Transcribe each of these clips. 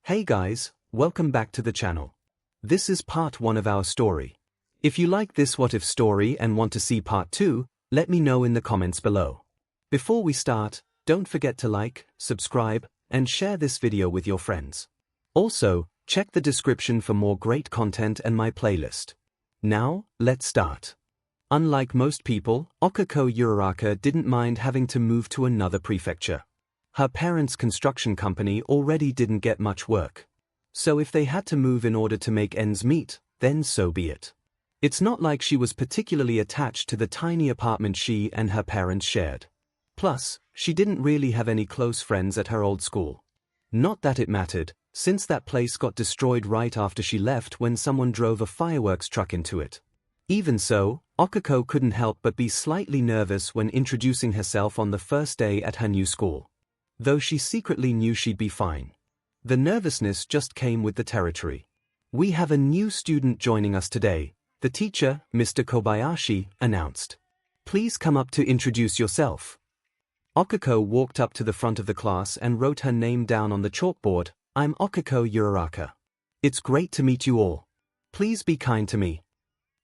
Hey guys, welcome back to the channel. This is part 1 of our story. If you like this what if story and want to see part 2, let me know in the comments below. Before we start, don't forget to like, subscribe, and share this video with your friends. Also, check the description for more great content and my playlist. Now, let's start. Unlike most people, 𝐒𝐭𝐲 𝐔𝐻𝐻𝐼 didn't mind having to move to another prefecture. Her parents' construction company already didn't get much work. So if they had to move in order to make ends meet, then so be it. It's not like she was particularly attached to the tiny apartment she and her parents shared. Plus, she didn't really have any close friends at her old school. Not that it mattered, since that place got destroyed right after she left when someone drove a fireworks truck into it. Even so, 𝐒𝐭𝐻𝐻 couldn't help but be slightly nervous when introducing herself on the first day at her new school. Though she secretly knew she'd be fine. The nervousness just came with the territory. We have a new student joining us today, the teacher, Mr. Kobayashi, announced. Please come up to introduce yourself. 𝐒𝐭𝐻𝐻 walked up to the front of the class and wrote her name down on the chalkboard. I'm 𝐒𝐭𝐻𝐻 𝐔𝐻𝐻𝐼. It's great to meet you all. Please be kind to me,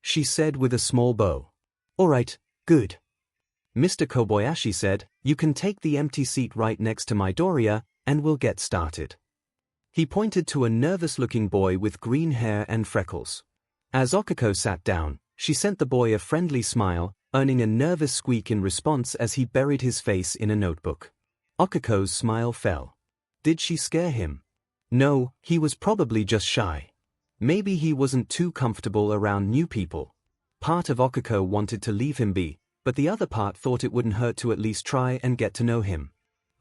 she said with a small bow. Alright, good. Mr. Kobayashi said, you can take the empty seat right next to Midoriya, and we'll get started. He pointed to a nervous-looking boy with green hair and freckles. As 𝐒𝐿𝐻𝐻 sat down, she sent the boy a friendly smile, earning a nervous squeak in response as he buried his face in a notebook. 𝐒𝐿𝐻𝐻's smile fell. Did she scare him? No, he was probably just shy. Maybe he wasn't too comfortable around new people. Part of 𝐒𝐿𝐻𝐻 wanted to leave him be, but the other part thought it wouldn't hurt to at least try and get to know him.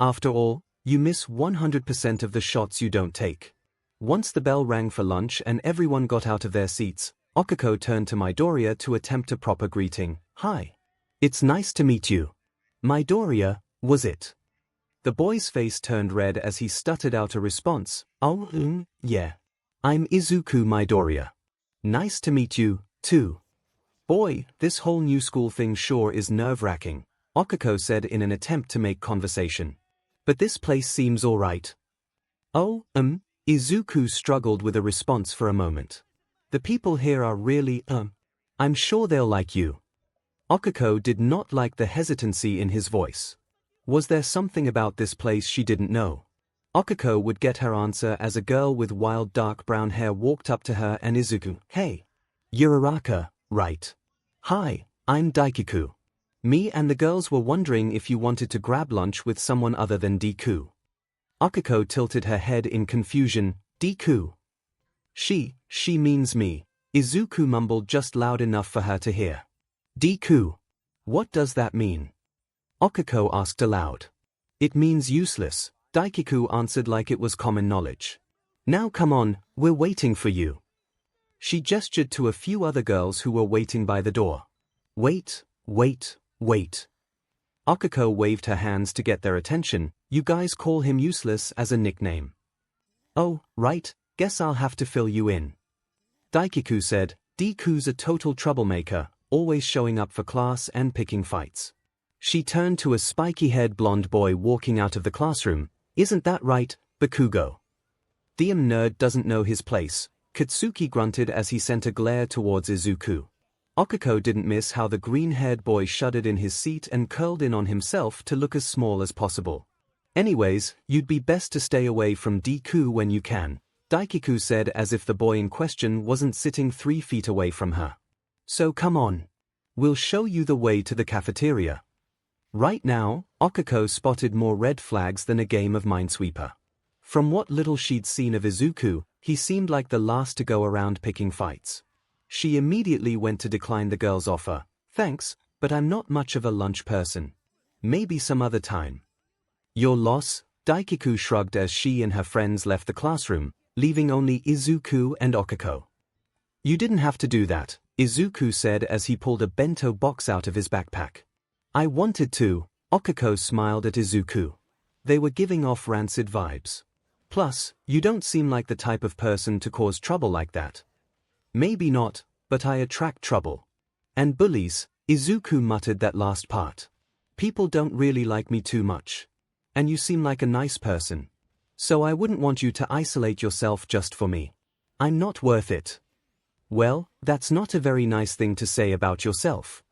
After all, you miss 100% of the shots you don't take. Once the bell rang for lunch and everyone got out of their seats, 𝐒𝐿𝐻𝐻 turned to Midoriya to attempt a proper greeting. Hi. It's nice to meet you. Midoriya, was it? The boy's face turned red as he stuttered out a response. Oh, yeah. I'm Izuku Midoriya. Nice to meet you, too. Boy, this whole new school thing sure is nerve-wracking, 𝐒𝐿𝐻𝐻 said in an attempt to make conversation. But this place seems alright. Oh, Izuku struggled with a response for a moment. The people here are really, I'm sure they'll like you. 𝐒𝐿𝐻𝐻 did not like the hesitancy in his voice. Was there something about this place she didn't know? 𝐒𝐿𝐻𝐻 would get her answer as a girl with wild dark brown hair walked up to her and Izuku. Hey. 𝐸𝑚, right. Hi, I'm Deku. Me and the girls were wondering if you wanted to grab lunch with someone other than Deku. 𝐒𝐻𝐻 tilted her head in confusion. Deku. She means me, Izuku mumbled just loud enough for her to hear. Deku. What does that mean? 𝐒𝐻𝐻 asked aloud. It means useless, Deku answered like it was common knowledge. Now come on, we're waiting for you. She gestured to a few other girls who were waiting by the door. Wait. 𝐒𝐻𝐻 waved her hands to get their attention. You guys call him useless as a nickname. Oh, right, guess I'll have to fill you in. Deku said, Deku's a total troublemaker, always showing up for class and picking fights. She turned to a spiky-haired blonde boy walking out of the classroom. Isn't that right, Bakugo? Damn nerd doesn't know his place, Katsuki grunted as he sent a glare towards Izuku. 𝐒𝐿𝐻𝐻 didn't miss how the green-haired boy shuddered in his seat and curled in on himself to look as small as possible. Anyways, you'd be best to stay away from Deku when you can, Deku said as if the boy in question wasn't sitting 3 feet away from her. So come on. We'll show you the way to the cafeteria. Right now, 𝐒𝐻𝐻 spotted more red flags than a game of Minesweeper. From what little she'd seen of Izuku, he seemed like the last to go around picking fights. She immediately went to decline the girl's offer. Thanks, but I'm not much of a lunch person. Maybe some other time. Your loss, Deku shrugged as she and her friends left the classroom, leaving only Izuku and 𝐒𝐻𝐻. You didn't have to do that, Izuku said as he pulled a bento box out of his backpack. I wanted to, 𝐒𝐻𝐻 smiled at Izuku. They were giving off rancid vibes. Plus, you don't seem like the type of person to cause trouble like that. Maybe not, but I attract trouble. And bullies, Izuku muttered that last part. People don't really like me too much. And you seem like a nice person. So I wouldn't want you to isolate yourself just for me. I'm not worth it. Well, that's not a very nice thing to say about yourself.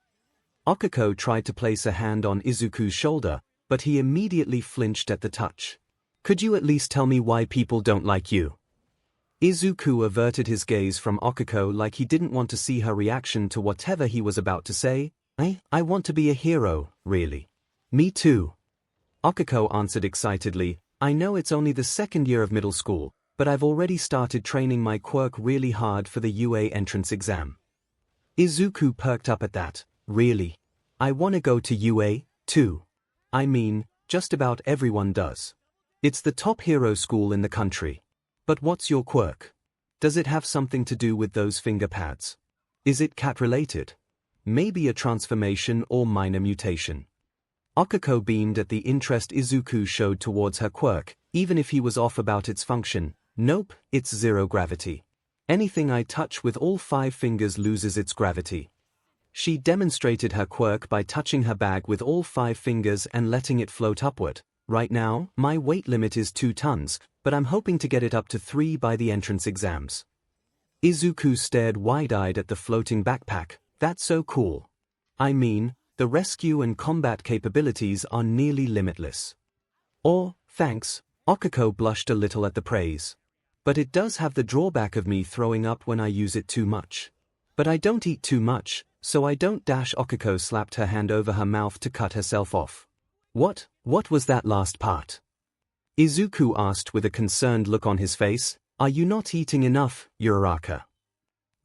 𝐒𝐭𝐻𝐲 tried to place a hand on Izuku's shoulder, but he immediately flinched at the touch. Could you at least tell me why people don't like you? Izuku averted his gaze from 𝐒𝐭𝐻𝐲 like he didn't want to see her reaction to whatever he was about to say. I want to be a hero, really. Me too. 𝐒𝐭𝐻𝐲 answered excitedly. I know it's only the second year of middle school, but I've already started training my quirk really hard for the UA entrance exam. Izuku perked up at that. Really? I want to go to UA, too. I mean, just about everyone does. It's the top hero school in the country. But what's your quirk? Does it have something to do with those finger pads? Is it cat-related? Maybe a transformation or minor mutation. 𝐒𝐿 beamed at the interest Izuku showed towards her quirk, even if he was off about its function. Nope, it's zero gravity. Anything I touch with all 5 fingers loses its gravity. She demonstrated her quirk by touching her bag with all 5 fingers and letting it float upward. Right now, my weight limit is 2 tons, but I'm hoping to get it up to 3 by the entrance exams. Izuku stared wide-eyed at the floating backpack. That's so cool. I mean, the rescue and combat capabilities are nearly limitless. Thanks, 𝐒𝐿 blushed a little at the praise. But it does have the drawback of me throwing up when I use it too much. But I don't eat too much, so I don't. 𝐒𝐿 slapped her hand over her mouth to cut herself off. What was that last part? Izuku asked with a concerned look on his face. Are you not eating enough, Uraraka?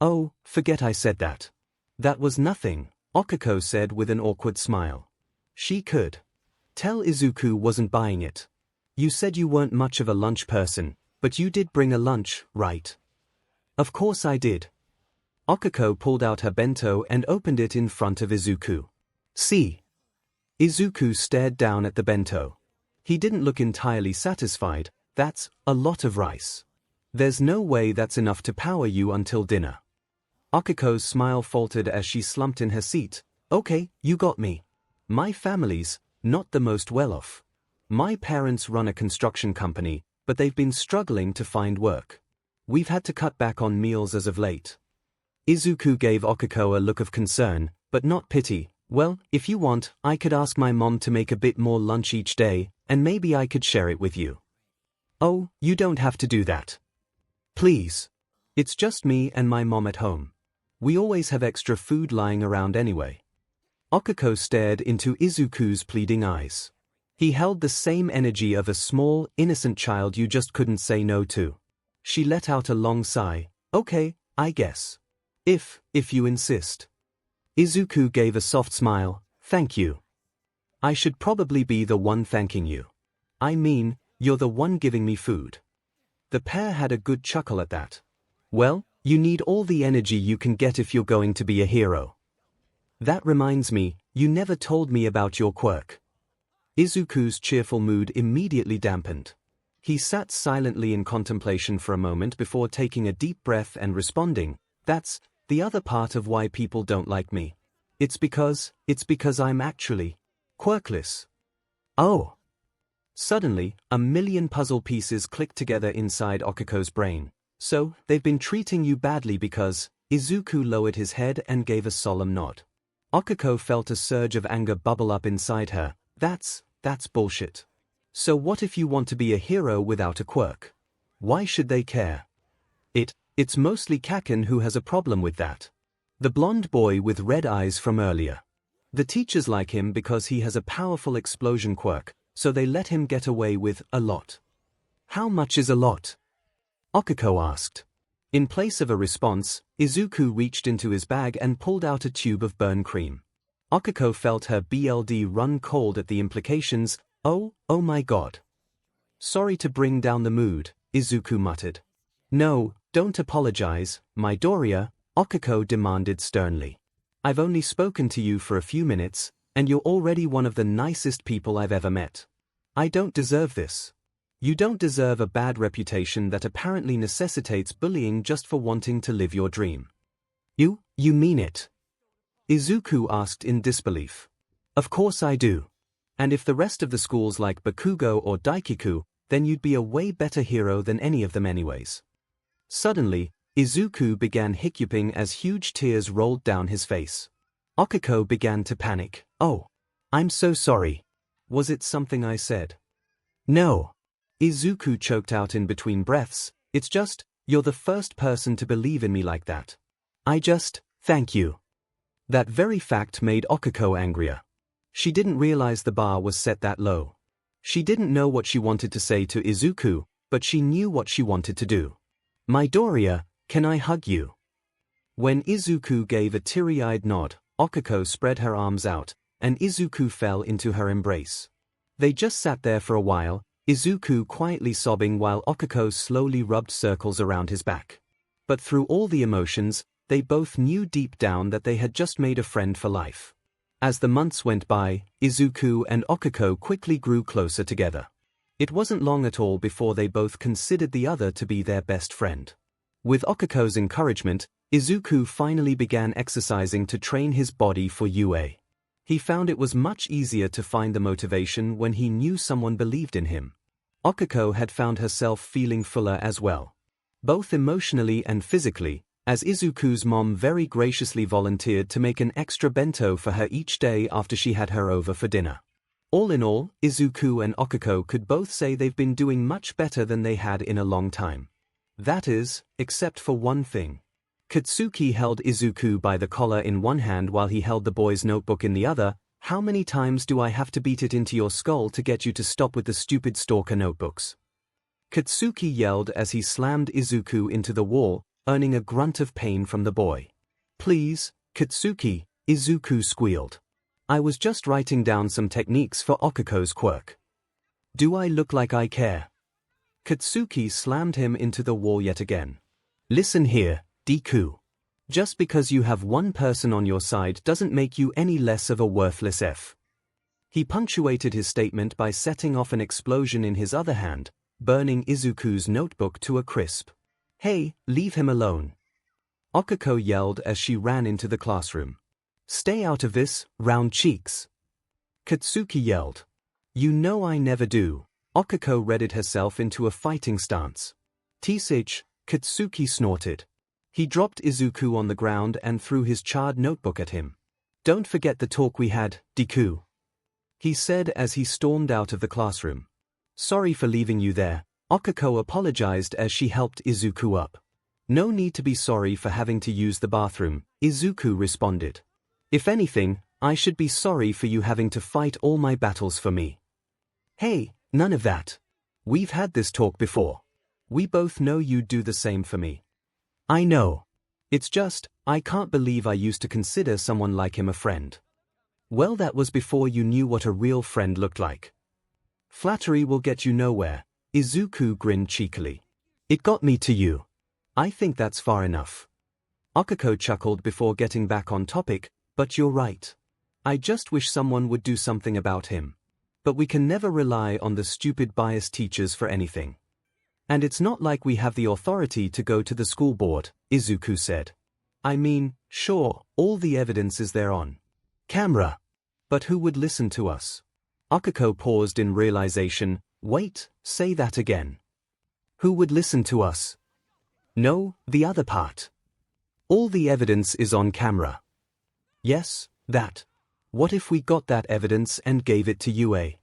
Oh, forget I said that. That was nothing, 𝐒𝐿 said with an awkward smile. She could tell Izuku wasn't buying it. You said you weren't much of a lunch person, but you did bring a lunch, right? Of course I did. 𝐒𝐿 pulled out her bento and opened it in front of Izuku. See? Izuku stared down at the bento. He didn't look entirely satisfied. That's a lot of rice. There's no way that's enough to power you until dinner. 𝐒𝐿's smile faltered as she slumped in her seat. Okay, you got me. My family's not the most well-off. My parents run a construction company, but they've been struggling to find work. We've had to cut back on meals as of late. Izuku gave 𝐒𝐿 a look of concern, but not pity. Well, if you want, I could ask my mom to make a bit more lunch each day, and maybe I could share it with you. Oh, you don't have to do that. Please. It's just me and my mom at home. We always have extra food lying around anyway. 𝐒𝐿 stared into Izuku's pleading eyes. He held the same energy of a small, innocent child you just couldn't say no to. She let out a long sigh. Okay, I guess. If you insist. Izuku gave a soft smile. Thank you. I should probably be the one thanking you. I mean, you're the one giving me food. The pair had a good chuckle at that. Well, you need all the energy you can get if you're going to be a hero. That reminds me, you never told me about your quirk. Izuku's cheerful mood immediately dampened. He sat silently in contemplation for a moment before taking a deep breath and responding, that's the other part of why people don't like me. It's because I'm actually quirkless. Oh. Suddenly, a million puzzle pieces clicked together inside 𝐒𝐿's brain. So, they've been treating you badly because... Izuku lowered his head and gave a solemn nod. 𝐒𝐿 felt a surge of anger bubble up inside her. That's bullshit. So what if you want to be a hero without a quirk? Why should they care? It's mostly 𝐒𝐭𝐻𝐿 who has a problem with that. The blonde boy with red eyes from earlier. The teachers like him because he has a powerful explosion quirk, so they let him get away with a lot. How much is a lot? 𝐒𝐿 asked. In place of a response, Izuku reached into his bag and pulled out a tube of burn cream. 𝐒𝐿 felt her blood run cold at the implications. Oh my god. Sorry to bring down the mood, Izuku muttered. No, don't apologize, Midoriya, 𝐒𝐿 demanded sternly. I've only spoken to you for a few minutes, and you're already one of the nicest people I've ever met. I don't deserve this. You don't deserve a bad reputation that apparently necessitates bullying just for wanting to live your dream. You mean it? Izuku asked in disbelief. Of course I do. And if the rest of the schools like Bakugo or Daikiku, then you'd be a way better hero than any of them anyways. Suddenly, Izuku began hiccuping as huge tears rolled down his face. Okiko began to panic. "Oh, I'm so sorry. Was it something I said?" "No." Izuku choked out in between breaths. "It's just, you're the first person to believe in me like that. Thank you." That very fact made Okiko angrier. She didn't realize the bar was set that low. She didn't know what she wanted to say to Izuku, but she knew what she wanted to do. "Midoriya, can I hug you?" When Izuku gave a teary-eyed nod, Okiko spread her arms out, and Izuku fell into her embrace. They just sat there for a while, Izuku quietly sobbing while Okiko slowly rubbed circles around his back. But through all the emotions, they both knew deep down that they had just made a friend for life. As the months went by, Izuku and Okiko quickly grew closer together. It wasn't long at all before they both considered the other to be their best friend. With Okiko's encouragement, Izuku finally began exercising to train his body for UA. He found it was much easier to find the motivation when he knew someone believed in him. Okiko had found herself feeling fuller as well, both emotionally and physically, as Izuku's mom very graciously volunteered to make an extra bento for her each day after she had her over for dinner. All in all, Izuku and Okiko could both say they've been doing much better than they had in a long time. That is, except for one thing. Katsuki held Izuku by the collar in one hand while he held the boy's notebook in the other. "How many times do I have to beat it into your skull to get you to stop with the stupid stalker notebooks?" Katsuki yelled as he slammed Izuku into the wall, earning a grunt of pain from the boy. "Please, Katsuki," Izuku squealed. "I was just writing down some techniques for Okiko's quirk. Do I look like I care?" Katsuki slammed him into the wall yet again. "Listen here, Deku. Just because you have one person on your side doesn't make you any less of a worthless F." He punctuated his statement by setting off an explosion in his other hand, burning Izuku's notebook to a crisp. "Hey, leave him alone!" Okiko yelled as she ran into the classroom. "Stay out of this, round cheeks!" Katsuki yelled. "You know I never do." Okiko readied herself into a fighting stance. "Tsich," Katsuki snorted. He dropped Izuku on the ground and threw his charred notebook at him. "Don't forget the talk we had, Deku," he said as he stormed out of the classroom. "Sorry for leaving you there." Okiko apologized as she helped Izuku up. "No need to be sorry for having to use the bathroom," Izuku responded. "If anything, I should be sorry for you having to fight all my battles for me." "Hey, none of that. We've had this talk before. We both know you'd do the same for me." "I know. It's just, I can't believe I used to consider someone like him a friend." "Well, that was before you knew what a real friend looked like. Flattery will get you nowhere," Izuku grinned cheekily. "It got me to you. I think that's far enough." Okiko chuckled before getting back on topic. "But you're right. I just wish someone would do something about him. But we can never rely on the stupid biased teachers for anything. And it's not like we have the authority to go to the school board," Izuku said. "I mean, sure, all the evidence is there on camera. But who would listen to us?" Okiko paused in realization. "Wait, say that again. Who would listen to us?" "No, the other part. All the evidence is on camera." "Yes, that. What if we got that evidence and gave it to UA?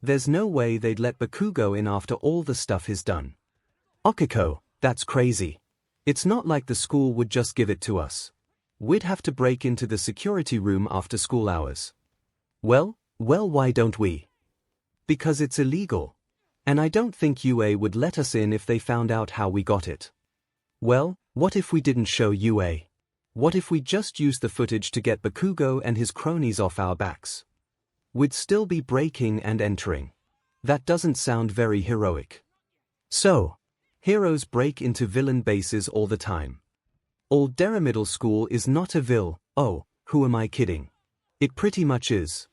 There's no way they'd let Bakugo in after all the stuff he's done." "Okiko, that's crazy. It's not like the school would just give it to us. We'd have to break into the security room after school hours." Well, why don't we?" "Because it's illegal. And I don't think UA would let us in if they found out how we got it." "Well, what if we didn't show UA? What if we just used the footage to get Bakugo and his cronies off our backs? We'd still be breaking and entering. That doesn't sound very heroic." "So, heroes break into villain bases all the time. Aldera Middle School is not a vill. Oh, who am I kidding? It pretty much is."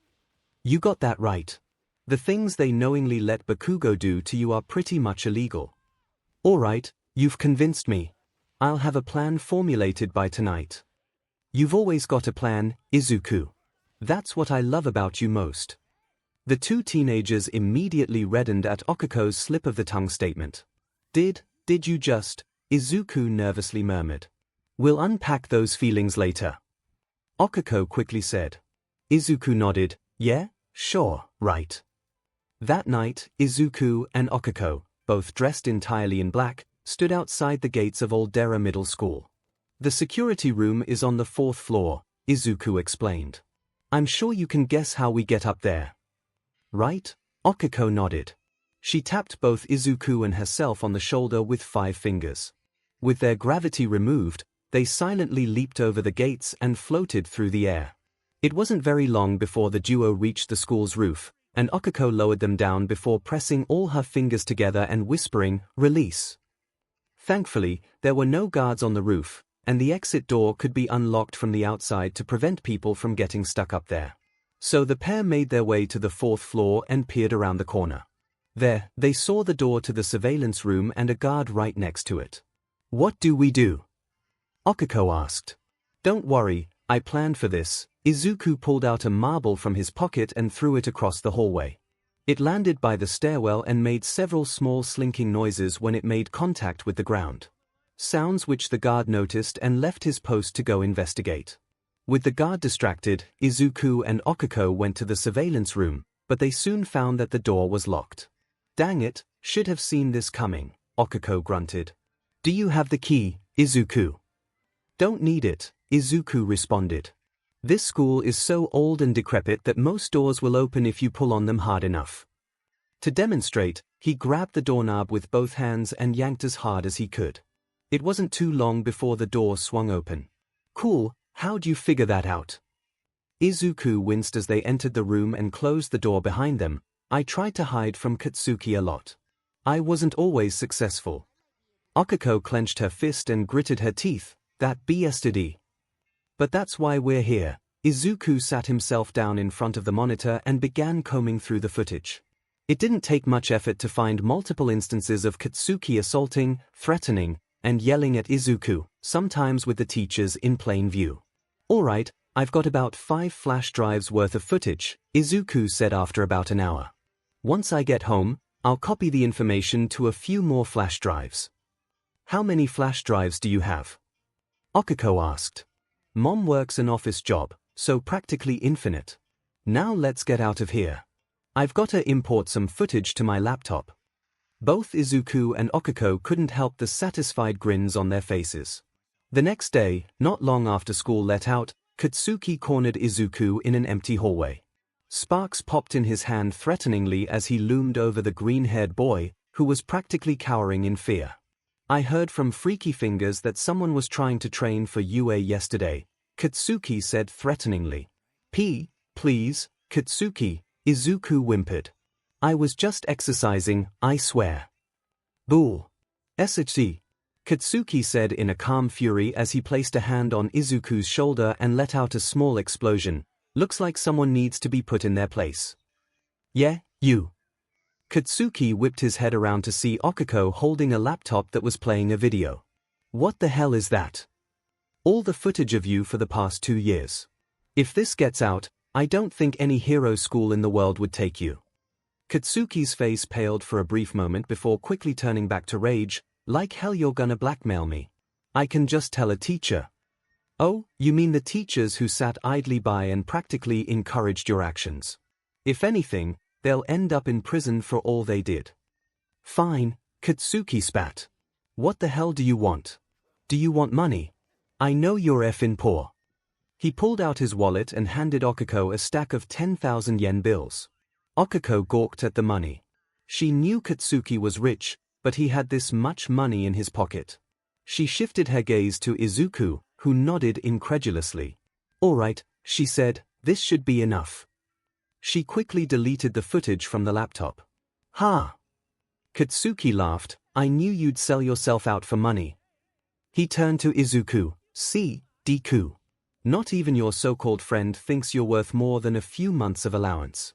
"You got that right. The things they knowingly let Bakugo do to you are pretty much illegal." "All right, you've convinced me. I'll have a plan formulated by tonight." "You've always got a plan, Izuku. That's what I love about you most." The two teenagers immediately reddened at 𝐒𝐿𝐵's slip-of-the-tongue statement. Did you just? 𝐒𝐿𝐵 nervously murmured. We'll unpack those feelings later. 𝐒𝐿𝐵 quickly said. 𝐒𝐿𝐵 nodded. Yeah, sure, right. That night, 𝐒𝐿𝐵 and 𝐒𝐿𝐵, both dressed entirely in black, stood outside the gates of 𝐿𝐵 Middle School. The security room is on the 4th floor, 𝐒𝐿𝐵 explained. I'm sure you can guess how we get up there. Right? 𝐒𝐿𝐵 nodded. She tapped both 𝐒𝐿𝐵 and herself on the shoulder with 5 fingers. With their gravity removed, they silently leaped over the gates and floated through the air. It wasn't very long before the duo reached the school's roof, and 𝐒𝐿𝐵 lowered them down before pressing all her fingers together and whispering, "Release." Thankfully, there were no guards on the roof, and the exit door could be unlocked from the outside to prevent people from getting stuck up there. So the pair made their way to the 4th floor and peered around the corner. There, they saw the door to the surveillance room and a guard right next to it. What do we do? 𝐒𝐿𝐵 asked. Don't worry, I planned for this. 𝐒𝐿𝐵 pulled out a marble from his pocket and threw it across the hallway. It landed by the stairwell and made several small slinking noises when it made contact with the ground. Sounds which the guard noticed and left his post to go investigate. With the guard distracted, 𝐒𝐿𝐵 and 𝐒𝐿𝐵 went to the surveillance room, but they soon found that the door was locked. Dang it, should have seen this coming, 𝐒𝐿𝐵 grunted. Do you have the key, 𝐒𝐿𝐵? Don't need it, 𝐒𝐿𝐵 responded. This school is so old and decrepit that most doors will open if you pull on them hard enough. To demonstrate, he grabbed the doorknob with both hands and yanked as hard as he could. It wasn't too long before the door swung open. Cool, how'd you figure that out? 𝐒𝐿𝐵 winced as they entered the room and closed the door behind them. I tried to hide from Katsuki a lot. I wasn't always successful. 𝐒𝐿𝐵 clenched her fist and gritted her teeth. That BS'd. But that's why we're here. 𝐒𝐿𝐵 sat himself down in front of the monitor and began combing through the footage. It didn't take much effort to find multiple instances of Katsuki assaulting, threatening, and yelling at 𝐒𝐿𝐵, sometimes with the teachers in plain view. Alright, I've got about 5 flash drives worth of footage, 𝐒𝐿𝐵 said after about an hour. Once I get home, I'll copy the information to a few more flash drives. How many flash drives do you have? 𝐒𝐿𝐵 asked. Mom works an office job, so practically infinite. Now let's get out of here. I've got to import some footage to my laptop. Both 𝐒𝐿𝐵 and 𝐒𝐿𝐵 couldn't help the satisfied grins on their faces. The next day, not long after school let out, Katsuki cornered 𝐒𝐿𝐵 in an empty hallway. Sparks popped in his hand threateningly as he loomed over the green-haired boy, who was practically cowering in fear. I heard from Freaky Fingers that someone was trying to train for UA yesterday, Katsuki said threateningly. Please, Katsuki, 𝐒𝐿𝐵 whimpered. I was just exercising, I swear. Bull. SHC. Katsuki said in a calm fury as he placed a hand on 𝐒𝐿𝐵's shoulder and let out a small explosion. Looks like someone needs to be put in their place. Yeah, you. Katsuki whipped his head around to see 𝐒𝐿𝐵 holding a laptop that was playing a video. What the hell is that? All the footage of you for the past 2 years. If this gets out, I don't think any hero school in the world would take you. Katsuki's face paled for a brief moment before quickly turning back to rage. Like hell you're gonna blackmail me. I can just tell a teacher. Oh, you mean the teachers who sat idly by and practically encouraged your actions. If anything, they'll end up in prison for all they did. Fine, Katsuki spat. What the hell do you want? Do you want money? I know you're effing poor. He pulled out his wallet and handed 𝐒𝐿𝐵 a stack of 10,000 yen bills. 𝐒𝐿𝐵 gawked at the money. She knew Katsuki was rich, but he had this much money in his pocket. She shifted her gaze to 𝐒𝐿𝐵, who nodded incredulously. All right, she said, this should be enough. She quickly deleted the footage from the laptop. Ha! Katsuki laughed. I knew you'd sell yourself out for money. He turned to 𝐒𝐿𝐵. See, Deku. Not even your so-called friend thinks you're worth more than a few months of allowance.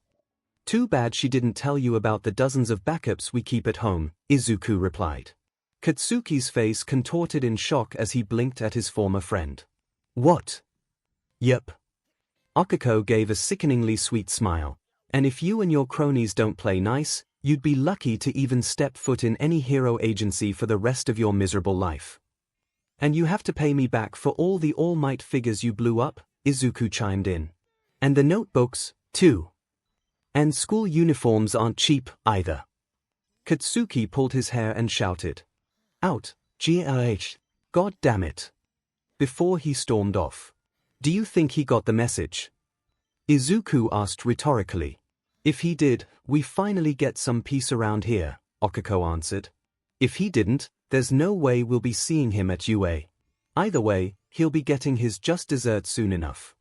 Too bad she didn't tell you about the dozens of backups we keep at home, 𝐒𝐿𝐵 replied. Katsuki's face contorted in shock as he blinked at his former friend. What? Yep. 𝐒𝐿𝐵 gave a sickeningly sweet smile. And if you and your cronies don't play nice, you'd be lucky to even step foot in any hero agency for the rest of your miserable life. And you have to pay me back for all the All Might figures you blew up, Izuku chimed in. And the notebooks, too. And school uniforms aren't cheap, either. Katsuki pulled his hair and shouted. Out, 𝐔𝐬𝐽, God damn it. Before he stormed off. Do you think he got the message? Izuku asked rhetorically. If he did, we finally get some peace around here, Okiko answered. If he didn't, there's no way we'll be seeing him at UA. Either way, he'll be getting his just dessert soon enough.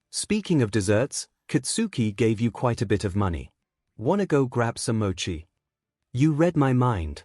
Speaking of desserts, Katsuki gave you quite a bit of money. Wanna go grab some mochi? You read my mind.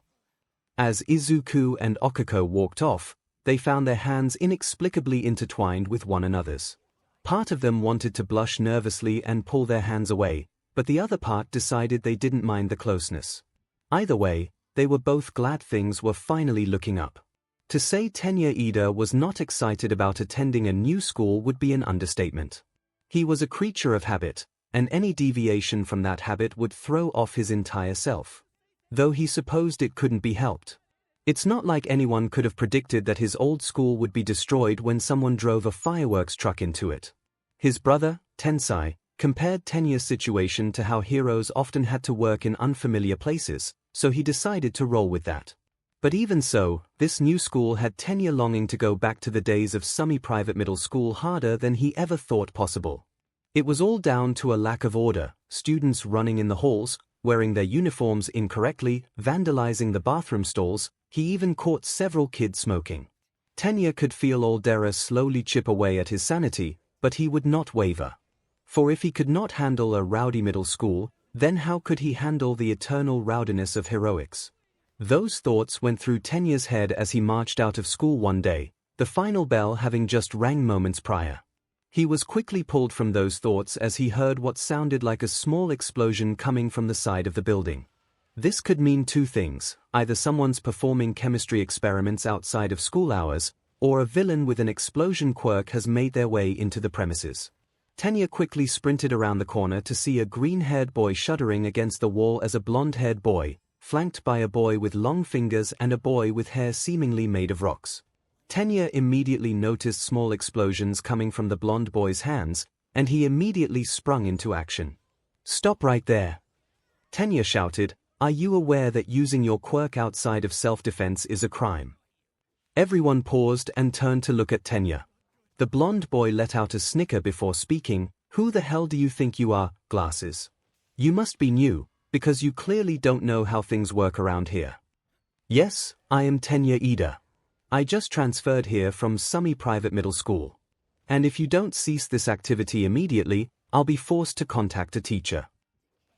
As Izuku and Okiko walked off, they found their hands inexplicably intertwined with one another's. Part of them wanted to blush nervously and pull their hands away, but the other part decided they didn't mind the closeness. Either way, they were both glad things were finally looking up. To say Tenya Ida was not excited about attending a new school would be an understatement. He was a creature of habit, and any deviation from that habit would throw off his entire self. Though he supposed it couldn't be helped. It's not like anyone could have predicted that his old school would be destroyed when someone drove a fireworks truck into it. His brother, Tensai, compared Tenya's situation to how heroes often had to work in unfamiliar places, so he decided to roll with that. But even so, this new school had Tenya longing to go back to the days of semi-private middle school harder than he ever thought possible. It was all down to a lack of order, students running in the halls, wearing their uniforms incorrectly, vandalizing the bathroom stalls. He even caught several kids smoking. Tenya could feel Aldera slowly chip away at his sanity, but he would not waver. For if he could not handle a rowdy middle school, then how could he handle the eternal rowdiness of heroics? Those thoughts went through Tenya's head as he marched out of school one day, the final bell having just rang moments prior. He was quickly pulled from those thoughts as he heard what sounded like a small explosion coming from the side of the building. This could mean two things, either someone's performing chemistry experiments outside of school hours, or a villain with an explosion quirk has made their way into the premises. Tenya quickly sprinted around the corner to see a green-haired boy shuddering against the wall as a blonde-haired boy, flanked by a boy with long fingers and a boy with hair seemingly made of rocks. Tenya immediately noticed small explosions coming from the blonde boy's hands, and he immediately sprung into action. "Stop right there!" Tenya shouted. Are you aware that using your quirk outside of self-defense is a crime? Everyone paused and turned to look at Tenya. The blonde boy let out a snicker before speaking. Who the hell do you think you are, glasses? You must be new, because you clearly don't know how things work around here. Yes, I am Tenya Ida. I just transferred here from semi-private middle school. And if you don't cease this activity immediately, I'll be forced to contact a teacher.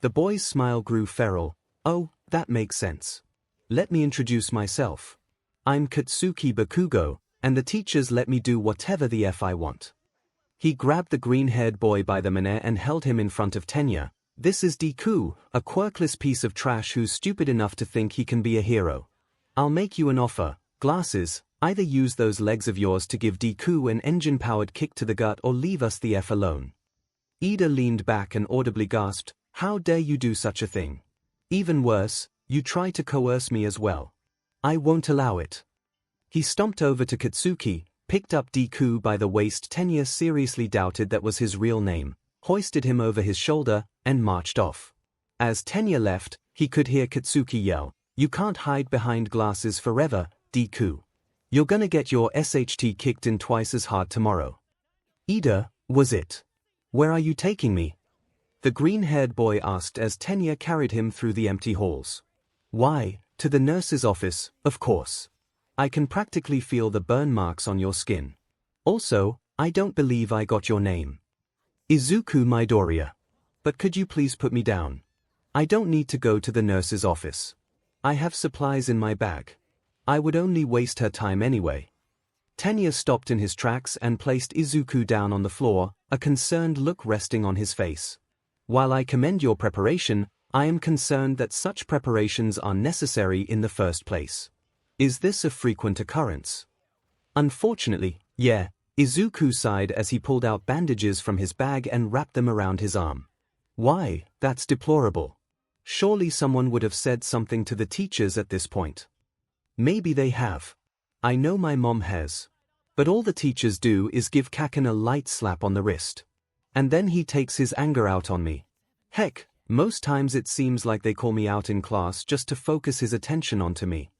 The boy's smile grew feral. Oh, that makes sense. Let me introduce myself. I'm Katsuki Bakugo, and the teachers let me do whatever the F I want. He grabbed the green-haired boy by the mane and held him in front of Tenya. This is Deku, a quirkless piece of trash who's stupid enough to think he can be a hero. I'll make you an offer, glasses, either use those legs of yours to give Deku an engine-powered kick to the gut or leave us the F alone. Ida leaned back and audibly gasped, how dare you do such a thing? Even worse, you try to coerce me as well. I won't allow it. He stomped over to Katsuki, picked up Deku by the waist. Tenya seriously doubted that was his real name, hoisted him over his shoulder, and marched off. As Tenya left, he could hear Katsuki yell, "You can't hide behind glasses forever, Deku. You're gonna get your SHT kicked in twice as hard tomorrow." Ida, was it? Where are you taking me? The green-haired boy asked as Tenya carried him through the empty halls. Why, to the nurse's office, of course. I can practically feel the burn marks on your skin. Also, I don't believe I got your name. Izuku Midoriya. But could you please put me down? I don't need to go to the nurse's office. I have supplies in my bag. I would only waste her time anyway. Tenya stopped in his tracks and placed Izuku down on the floor, a concerned look resting on his face. While I commend your preparation, I am concerned that such preparations are necessary in the first place. Is this a frequent occurrence? Unfortunately, yeah, Izuku sighed as he pulled out bandages from his bag and wrapped them around his arm. Why, that's deplorable. Surely someone would have said something to the teachers at this point. Maybe they have. I know my mom has. But all the teachers do is give Kaken a light slap on the wrist. And then he takes his anger out on me. Heck, most times it seems like they call me out in class just to focus his attention onto me.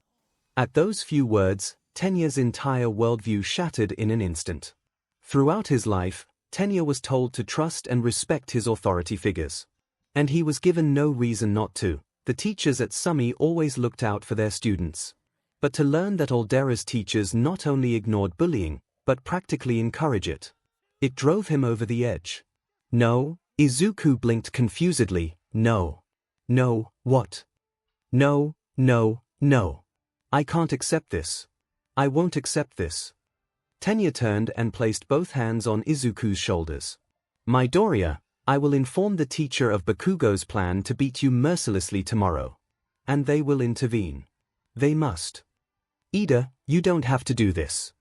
At those few words, Tenya entire worldview shattered in an instant. Throughout his life, Tenya was told to trust and respect his authority figures. And he was given no reason not to. The teachers at 𝐒𝐿 always looked out for their students. But to learn that Aldera's teachers not only ignored bullying, but practically encourage it. It drove him over the edge. No, Izuku blinked confusedly. No. No, what? No, no, no. I can't accept this. I won't accept this. Tenya turned and placed both hands on Izuku's shoulders. Midoriya, I will inform the teacher of Bakugo's plan to beat you mercilessly tomorrow. And they will intervene. They must. Ida, you don't have to do this.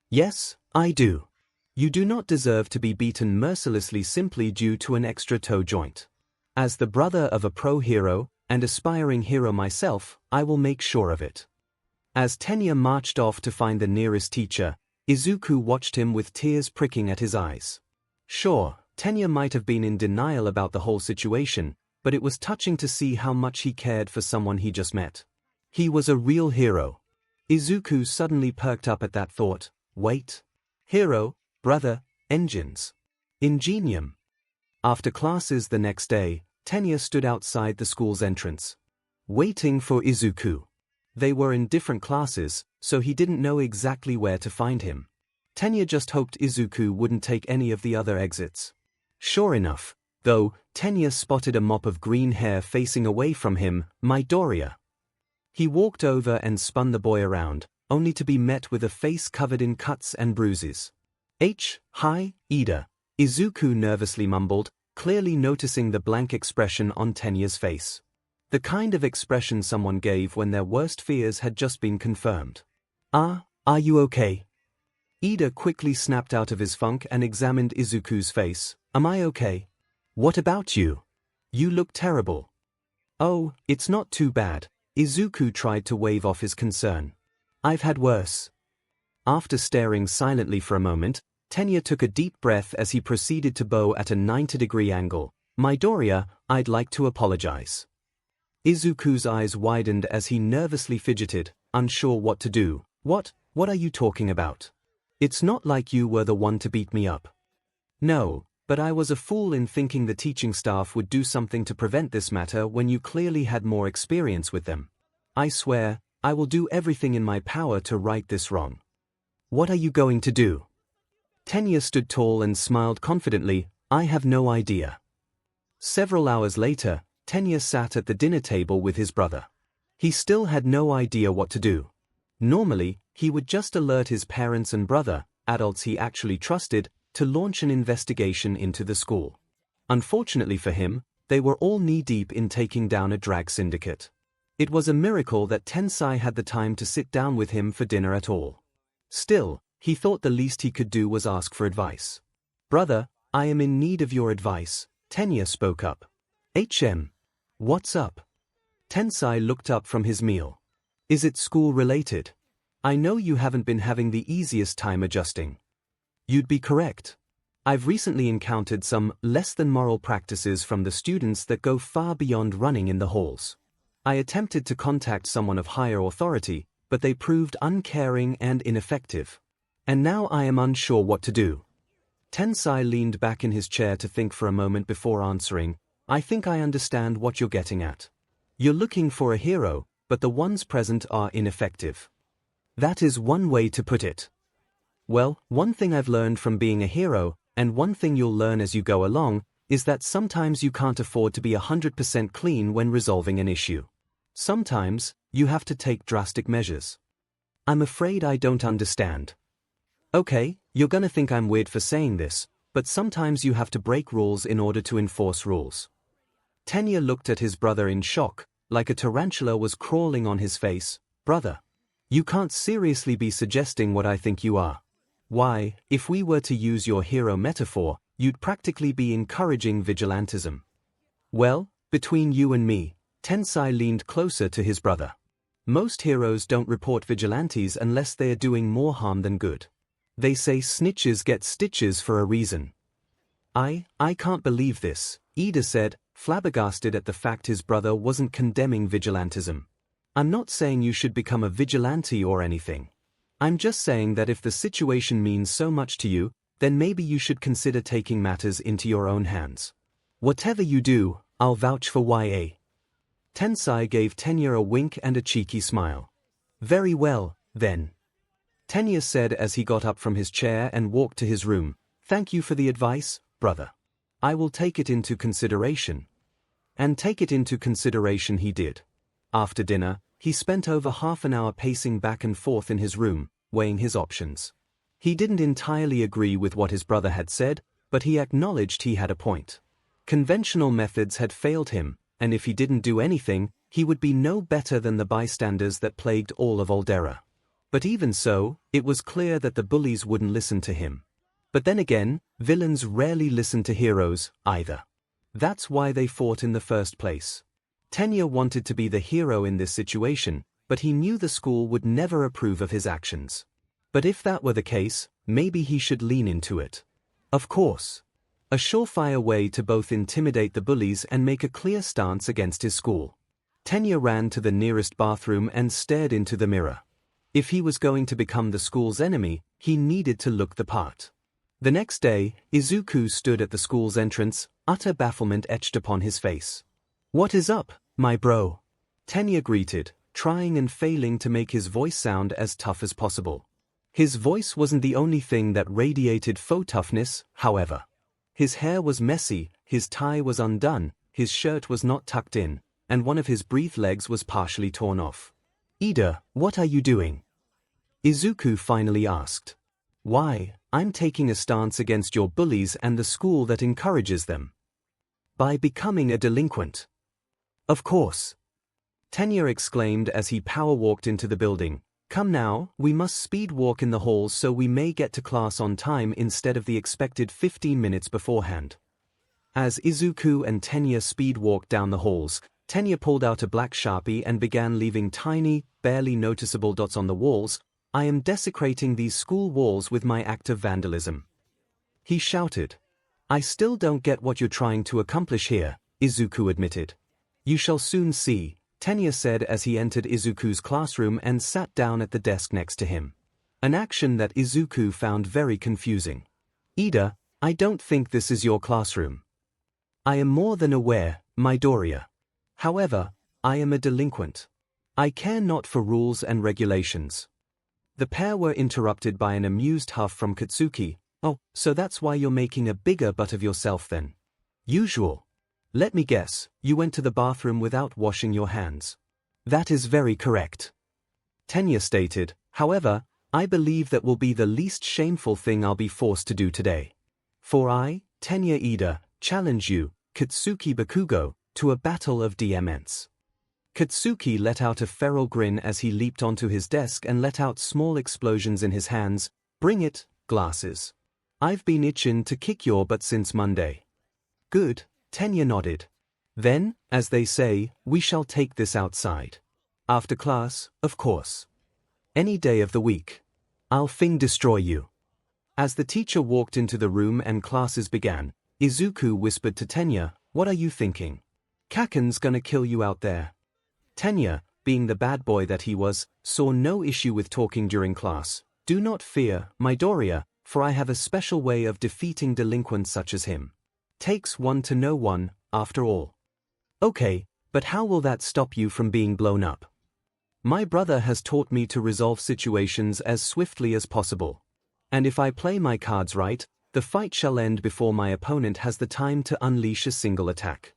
Yes, I do. You do not deserve to be beaten mercilessly simply due to an extra toe joint. As the brother of a pro hero, and aspiring hero myself, I will make sure of it. As Tenya marched off to find the nearest teacher, Izuku watched him with tears pricking at his eyes. Sure, Tenya might have been in denial about the whole situation, but it was touching to see how much he cared for someone he just met. He was a real hero. Izuku suddenly perked up at that thought. Wait. Hero, brother, engines. Ingenium. After classes the next day, Tenya stood outside the school's entrance, waiting for Izuku. They were in different classes, so he didn't know exactly where to find him. Tenya just hoped Izuku wouldn't take any of the other exits. Sure enough, though, Tenya spotted a mop of green hair facing away from him. Midoriya. He walked over and spun the boy around, only to be met with a face covered in cuts and bruises. Hi, Ida. Izuku nervously mumbled, clearly noticing the blank expression on Tenya's face. The kind of expression someone gave when their worst fears had just been confirmed. Are you okay? Ida quickly snapped out of his funk and examined Izuku's face. Am I okay? What about you? You look terrible. Oh, it's not too bad. Izuku tried to wave off his concern. I've had worse. After staring silently for a moment, Tenya took a deep breath as he proceeded to bow at a 90-degree angle. Midoriya, I'd like to apologize. Izuku's eyes widened as he nervously fidgeted, unsure what to do. What are you talking about? It's not like you were the one to beat me up. No, but I was a fool in thinking the teaching staff would do something to prevent this matter when you clearly had more experience with them. I swear, I will do everything in my power to right this wrong. What are you going to do? Tenya stood tall and smiled confidently. I have no idea. Several hours later, Tenya sat at the dinner table with his brother. He still had no idea what to do. Normally, he would just alert his parents and brother, adults he actually trusted, to launch an investigation into the school. Unfortunately for him, they were all knee-deep in taking down a drag syndicate. It was a miracle that Tensai had the time to sit down with him for dinner at all. Still, he thought the least he could do was ask for advice. Brother, I am in need of your advice, Tenya spoke up. What's up? Tensai looked up from his meal. Is it school-related? I know you haven't been having the easiest time adjusting. You'd be correct. I've recently encountered some less-than-moral practices from the students that go far beyond running in the halls. I attempted to contact someone of higher authority, but they proved uncaring and ineffective. And now I am unsure what to do. Tensai leaned back in his chair to think for a moment before answering. I think I understand what you're getting at. You're looking for a hero, but the ones present are ineffective. That is one way to put it. Well, one thing I've learned from being a hero, and one thing you'll learn as you go along, is that sometimes you can't afford to be 100% clean when resolving an issue. Sometimes, you have to take drastic measures. I'm afraid I don't understand. Okay, you're gonna think I'm weird for saying this, but sometimes you have to break rules in order to enforce rules. Tenya looked at his brother in shock, like a tarantula was crawling on his face. Brother, you can't seriously be suggesting what I think you are. Why, if we were to use your hero metaphor, you'd practically be encouraging vigilantism. Well, between you and me, Tensai leaned closer to his brother. Most heroes don't report vigilantes unless they are doing more harm than good. They say snitches get stitches for a reason. I can't believe this, Ida said, flabbergasted at the fact his brother wasn't condemning vigilantism. I'm not saying you should become a vigilante or anything. I'm just saying that if the situation means so much to you, then maybe you should consider taking matters into your own hands. Whatever you do, I'll vouch for YA. Tensai gave Tenya a wink and a cheeky smile. Very well, then. Tenya said as he got up from his chair and walked to his room. Thank you for the advice, brother. I will take it into consideration. And take it into consideration he did. After dinner, he spent over half an hour pacing back and forth in his room, weighing his options. He didn't entirely agree with what his brother had said, but he acknowledged he had a point. Conventional methods had failed him, and if he didn't do anything, he would be no better than the bystanders that plagued all of Aldera. But even so, it was clear that the bullies wouldn't listen to him. But then again, villains rarely listen to heroes, either. That's why they fought in the first place. Tenya wanted to be the hero in this situation, but he knew the school would never approve of his actions. But if that were the case, maybe he should lean into it. Of course. A surefire way to both intimidate the bullies and make a clear stance against his school. Tenya ran to the nearest bathroom and stared into the mirror. If he was going to become the school's enemy, he needed to look the part. The next day, Izuku stood at the school's entrance, utter bafflement etched upon his face. What is up, my bro? Tenya greeted, trying and failing to make his voice sound as tough as possible. His voice wasn't the only thing that radiated faux toughness, however. His hair was messy, his tie was undone, his shirt was not tucked in, and one of his brief legs was partially torn off. Ida, what are you doing? Izuku finally asked. Why, I'm taking a stance against your bullies and the school that encourages them. By becoming a delinquent. Of course. Tenya exclaimed as he power-walked into the building. Come now, we must speed walk in the halls so we may get to class on time instead of the expected 15 minutes beforehand. As Izuku and Tenya speed walked down the halls, Tenya pulled out a black Sharpie and began leaving tiny, barely noticeable dots on the walls. I am desecrating these school walls with my act of vandalism. He shouted. I still don't get what you're trying to accomplish here, Izuku admitted. You shall soon see, Tenya said as he entered Izuku's classroom and sat down at the desk next to him. An action that Izuku found very confusing. Ida, I don't think this is your classroom. I am more than aware, Midoriya. However, I am a delinquent. I care not for rules and regulations. The pair were interrupted by an amused huff from Katsuki. Oh, so that's why you're making a bigger butt of yourself then. Usual. Let me guess, you went to the bathroom without washing your hands. That is very correct. Tenya stated, however, I believe that will be the least shameful thing I'll be forced to do today. For I, Tenya Ida, challenge you, Katsuki Bakugo, to a battle of DMNs. Katsuki let out a feral grin as he leaped onto his desk and let out small explosions in his hands. Bring it, glasses. I've been itching to kick your butt since Monday. Good, Tenya nodded. Then, as they say, we shall take this outside. After class, of course. Any day of the week. I'll destroy you. As the teacher walked into the room and classes began, Izuku whispered to Tenya, what are you thinking? Kaken's gonna kill you out there. Tenya, being the bad boy that he was, saw no issue with talking during class. Do not fear, Midoriya, for I have a special way of defeating delinquents such as him. Takes one to know one, after all. Okay, but how will that stop you from being blown up? My brother has taught me to resolve situations as swiftly as possible. And if I play my cards right, the fight shall end before my opponent has the time to unleash a single attack.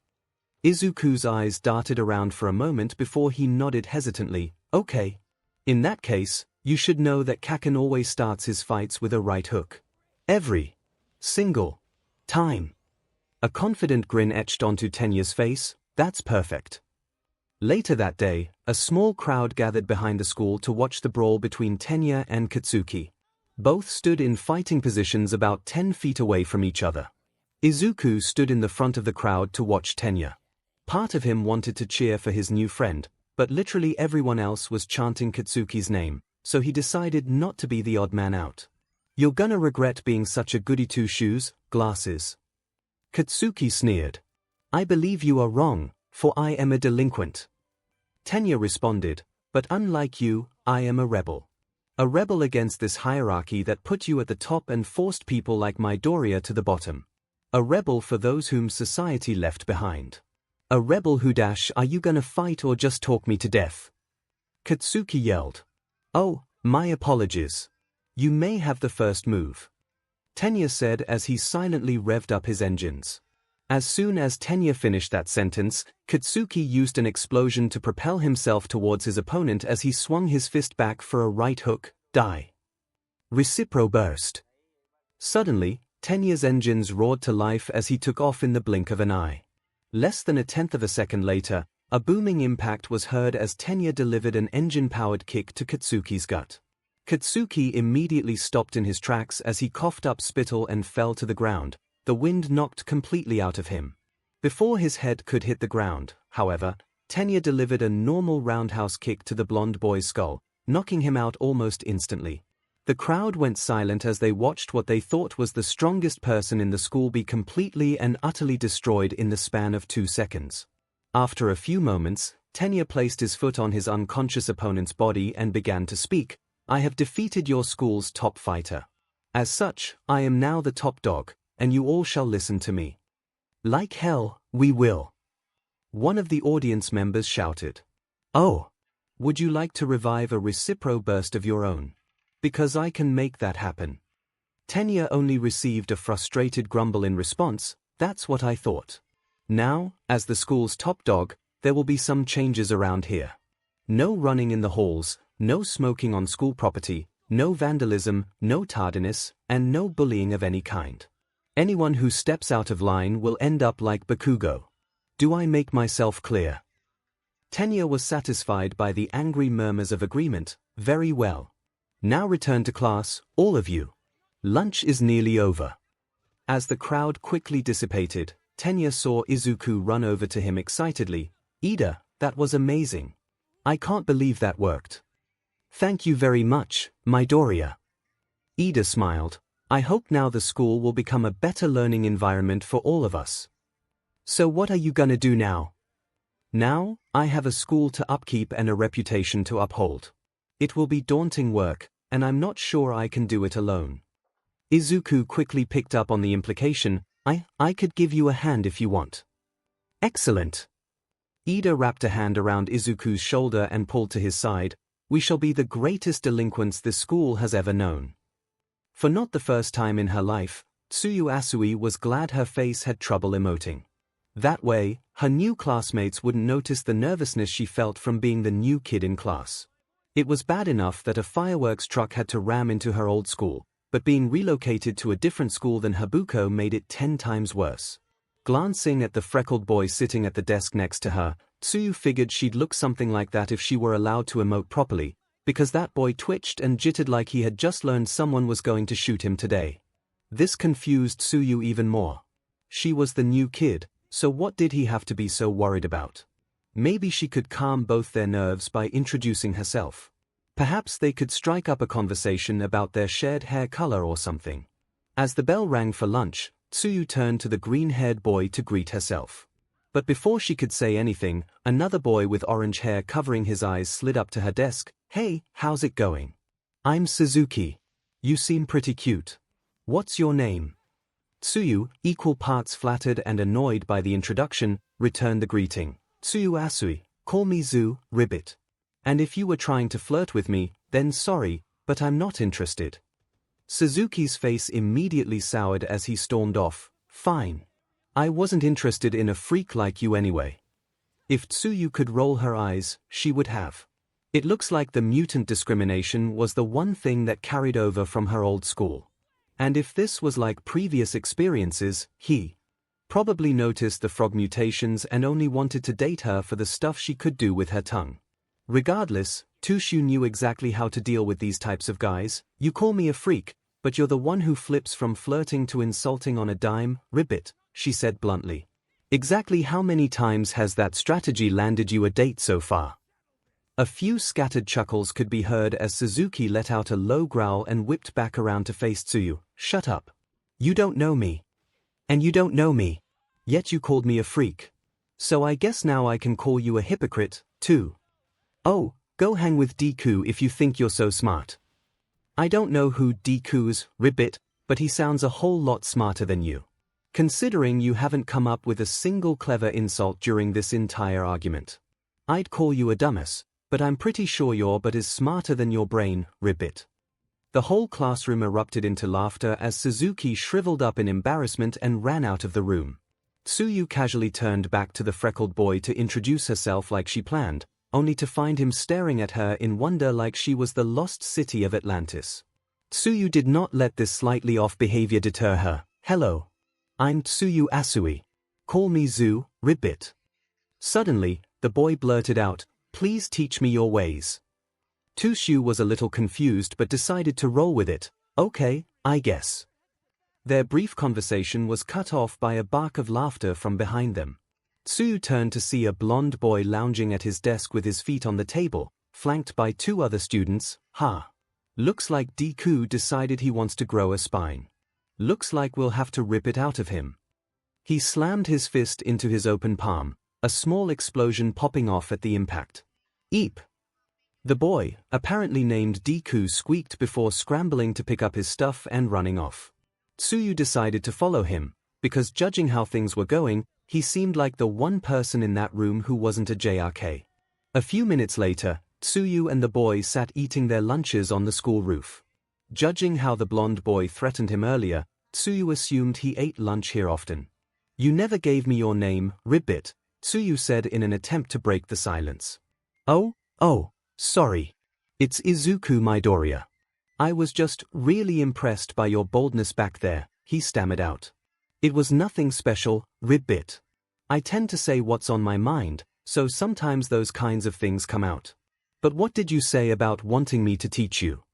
Izuku's eyes darted around for a moment before he nodded hesitantly. Okay. In that case, you should know that Kaken always starts his fights with a right hook. Every single time. A confident grin etched onto Tenya's face. That's perfect. Later that day, a small crowd gathered behind the school to watch the brawl between Tenya and Katsuki. Both stood in fighting positions about 10 feet away from each other. Izuku stood in the front of the crowd to watch Tenya. Part of him wanted to cheer for his new friend, but literally everyone else was chanting Katsuki's name, so he decided not to be the odd man out. "You're gonna regret being such a goody two-shoes, glasses." Katsuki sneered. "I believe you are wrong, for I am a delinquent." Tenya responded, "But unlike you, I am a rebel. A rebel against this hierarchy that put you at the top and forced people like Midoriya to the bottom. A rebel for those whom society left behind. A rebel who are you gonna fight or just talk me to death?" Katsuki yelled. "Oh, my apologies. You may have the first move," Tenya said as he silently revved up his engines. As soon as Tenya finished that sentence, Katsuki used an explosion to propel himself towards his opponent as he swung his fist back for a right hook, die. Recipro burst. Suddenly, Tenya's engines roared to life as he took off in the blink of an eye. Less than a tenth of a second later, a booming impact was heard as Tenya delivered an engine-powered kick to Katsuki's gut. Katsuki immediately stopped in his tracks as he coughed up spittle and fell to the ground, the wind knocked completely out of him. Before his head could hit the ground, however, Tenya delivered a normal roundhouse kick to the blonde boy's skull, knocking him out almost instantly. The crowd went silent as they watched what they thought was the strongest person in the school be completely and utterly destroyed in the span of 2 seconds. After a few moments, Tenya placed his foot on his unconscious opponent's body and began to speak. "I have defeated your school's top fighter. As such, I am now the top dog, and you all shall listen to me." "Like hell, we will," one of the audience members shouted. "Oh, would you like to revive a recipro burst of your own? Because I can make that happen." Tenya only received a frustrated grumble in response. "That's what I thought. Now, as the school's top dog, there will be some changes around here. No running in the halls, no smoking on school property, no vandalism, no tardiness, and no bullying of any kind. Anyone who steps out of line will end up like Bakugo. Do I make myself clear?" Tenya was satisfied by the angry murmurs of agreement. "Very well. Now return to class, all of you. Lunch is nearly over." As the crowd quickly dissipated, Tenya saw Izuku run over to him excitedly. "Ida, that was amazing. I can't believe that worked." "Thank you very much, Midoriya." Ida smiled. "I hope now the school will become a better learning environment for all of us." "So what are you gonna do now?" "Now, I have a school to upkeep and a reputation to uphold. It will be daunting work, and I'm not sure I can do it alone." Izuku quickly picked up on the implication. I could give you a hand if you want." "Excellent." Ida wrapped a hand around Izuku's shoulder and pulled to his side. "We shall be the greatest delinquents this school has ever known." For not the first time in her life, Tsuyu Asui was glad her face had trouble emoting. That way, her new classmates wouldn't notice the nervousness she felt from being the new kid in class. It was bad enough that a fireworks truck had to ram into her old school, but being relocated to a different school than Habuko made it 10 times worse. Glancing at the freckled boy sitting at the desk next to her, Tsuyu figured she'd look something like that if she were allowed to emote properly, because that boy twitched and jittered like he had just learned someone was going to shoot him today. This confused Tsuyu even more. She was the new kid, so what did he have to be so worried about? Maybe she could calm both their nerves by introducing herself. Perhaps they could strike up a conversation about their shared hair color or something. As the bell rang for lunch, Tsuyu turned to the green-haired boy to greet herself. But before she could say anything, another boy with orange hair covering his eyes slid up to her desk. "Hey, how's it going? I'm Suzuki. You seem pretty cute. What's your name?" Tsuyu, equal parts flattered and annoyed by the introduction, returned the greeting. "Tsuyu Asui, call me Zu, Ribbit. And if you were trying to flirt with me, then sorry, but I'm not interested." Suzuki's face immediately soured as he stormed off. "Fine. I wasn't interested in a freak like you anyway." If Tsuyu could roll her eyes, she would have. It looks like the mutant discrimination was the one thing that carried over from her old school. And if this was like previous experiences, he probably noticed the frog mutations and only wanted to date her for the stuff she could do with her tongue. Regardless, Tushu knew exactly how to deal with these types of guys. "You call me a freak, but you're the one who flips from flirting to insulting on a dime, Ribbit," she said bluntly. Exactly how many times has that strategy landed you a date so far? A few scattered chuckles could be heard as Suzuki let out a low growl and whipped back around to face Tsuyu. Shut up. You don't know me. And you don't know me. Yet you called me a freak. So I guess now I can call you a hypocrite, too. Oh, go hang with Deku if you think you're so smart. I don't know who Deku's ribbit, but he sounds a whole lot smarter than you. Considering you haven't come up with a single clever insult during this entire argument. I'd call you a dumbass, but I'm pretty sure your butt is smarter than your brain, ribbit. The whole classroom erupted into laughter as Suzuki shriveled up in embarrassment and ran out of the room. Tsuyu casually turned back to the freckled boy to introduce herself like she planned, only to find him staring at her in wonder like she was the lost city of Atlantis. Tsuyu did not let this slightly off behavior deter her. Hello. I'm Tsuyu Asui. Call me Zu, ribbit. Suddenly, the boy blurted out, please teach me your ways. Tsuyu was a little confused but decided to roll with it. Okay, I guess. Their brief conversation was cut off by a bark of laughter from behind them. Tsuyu turned to see a blonde boy lounging at his desk with his feet on the table, flanked by two other students. Looks like Deku decided he wants to grow a spine. Looks like we'll have to rip it out of him. He slammed his fist into his open palm, a small explosion popping off at the impact. Eep! The boy, apparently named Deku, squeaked before scrambling to pick up his stuff and running off. Tsuyu decided to follow him, because judging how things were going, he seemed like the one person in that room who wasn't a JRK. A few minutes later, Tsuyu and the boy sat eating their lunches on the school roof. Judging how the blonde boy threatened him earlier, Tsuyu assumed he ate lunch here often. You never gave me your name, ribbit, Tsuyu said in an attempt to break the silence. Oh, sorry. It's Izuku Midoriya. I was just really impressed by your boldness back there, he stammered out. It was nothing special, ribbit. I tend to say what's on my mind, so sometimes those kinds of things come out. But what did you say about wanting me to teach you?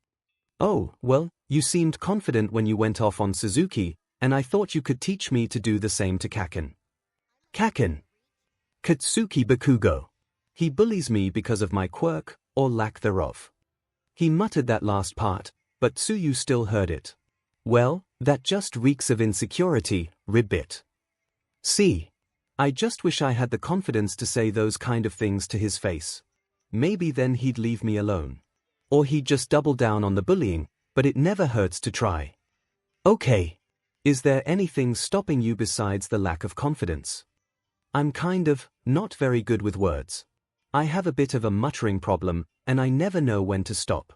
Oh, well, you seemed confident when you went off on Suzuki, and I thought you could teach me to do the same to Kaken. Kaken. Katsuki Bakugo. He bullies me because of my quirk, or lack thereof. He muttered that last part, but Tsuyu still heard it. Well, that just reeks of insecurity, ribbit. See. I just wish I had the confidence to say those kind of things to his face. Maybe then he'd leave me alone. Or he'd just double down on the bullying, but it never hurts to try. Okay. Is there anything stopping you besides the lack of confidence? I'm kind of not very good with words. I have a bit of a muttering problem, and I never know when to stop.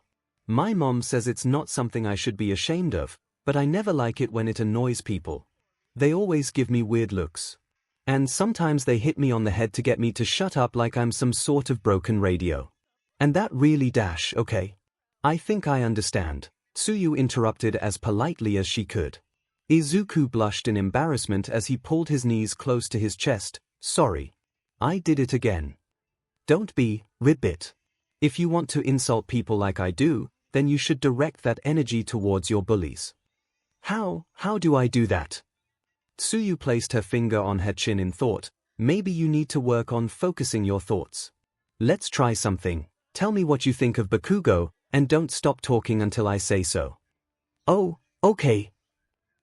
My mom says it's not something I should be ashamed of, but I never like it when it annoys people. They always give me weird looks. And sometimes they hit me on the head to get me to shut up like I'm some sort of broken radio. And that really okay. I think I understand, Tsuyu interrupted as politely as she could. Izuku blushed in embarrassment as he pulled his knees close to his chest. Sorry. I did it again. Don't be, ribbit. If you want to insult people like I do, then you should direct that energy towards your bullies. How do I do that? Tsuyu placed her finger on her chin in thought. Maybe you need to work on focusing your thoughts. Let's try something. Tell me what you think of Bakugo, and don't stop talking until I say so. Oh, okay.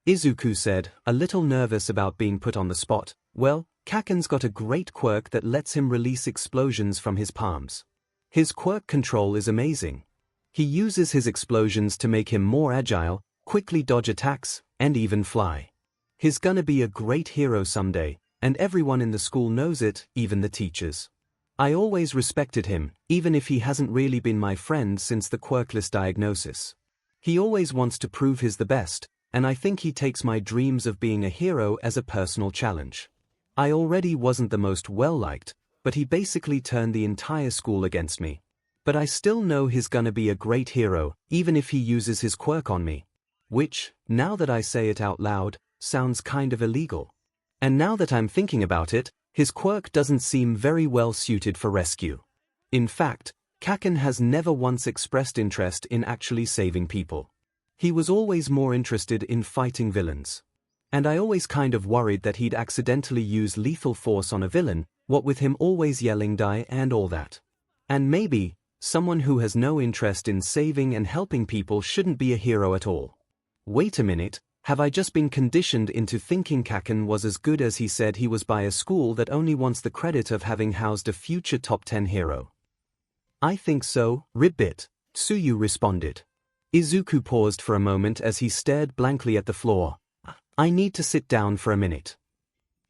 Izuku said, a little nervous about being put on the spot. Well, Kaken's got a great quirk that lets him release explosions from his palms. His quirk control is amazing. He uses his explosions to make him more agile, quickly dodge attacks, and even fly. He's gonna be a great hero someday, and everyone in the school knows it, even the teachers. I always respected him, even if he hasn't really been my friend since the quirkless diagnosis. He always wants to prove he's the best, and I think he takes my dreams of being a hero as a personal challenge. I already wasn't the most well-liked, but he basically turned the entire school against me. But I still know he's gonna be a great hero, even if he uses his quirk on me. Which, now that I say it out loud, sounds kind of illegal. And now that I'm thinking about it, his quirk doesn't seem very well suited for rescue. In fact, Kaken has never once expressed interest in actually saving people. He was always more interested in fighting villains. And I always kind of worried that he'd accidentally use lethal force on a villain, what with him always yelling die and all that. And maybe, someone who has no interest in saving and helping people shouldn't be a hero at all. Wait a minute, have I just been conditioned into thinking 𝐭𝐽𝐻 was as good as he said he was by a school that only wants the credit of having housed a future top 10 hero? I think so, ribbit, Tsuyu responded. Izuku paused for a moment as he stared blankly at the floor. I need to sit down for a minute.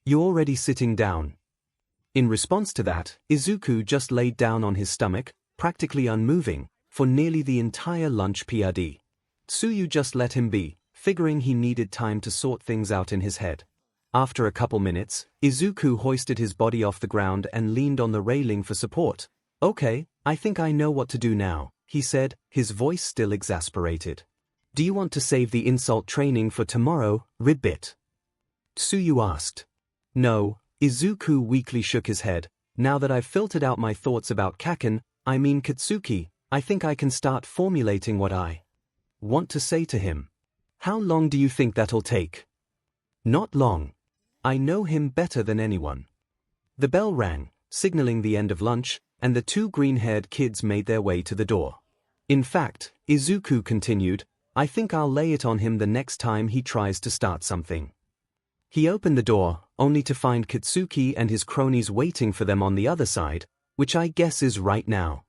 You already sitting down? In response to that, Izuku just laid down on his stomach, practically unmoving, for nearly the entire lunch period. Tsuyu just let him be, figuring he needed time to sort things out in his head. After a couple minutes, Izuku hoisted his body off the ground and leaned on the railing for support. Okay, I think I know what to do now, he said, his voice still exasperated. Do you want to save the insult training for tomorrow, ribbit? Tsuyu asked. No, Izuku weakly shook his head. Now that I've filtered out my thoughts about Katsuki, I think I can start formulating what I want to say to him. How long do you think that'll take? Not long. I know him better than anyone. The bell rang, signaling the end of lunch, and the two green-haired kids made their way to the door. In fact, Izuku continued, I think I'll lay it on him the next time he tries to start something. He opened the door, only to find Katsuki and his cronies waiting for them on the other side, which I guess is right now.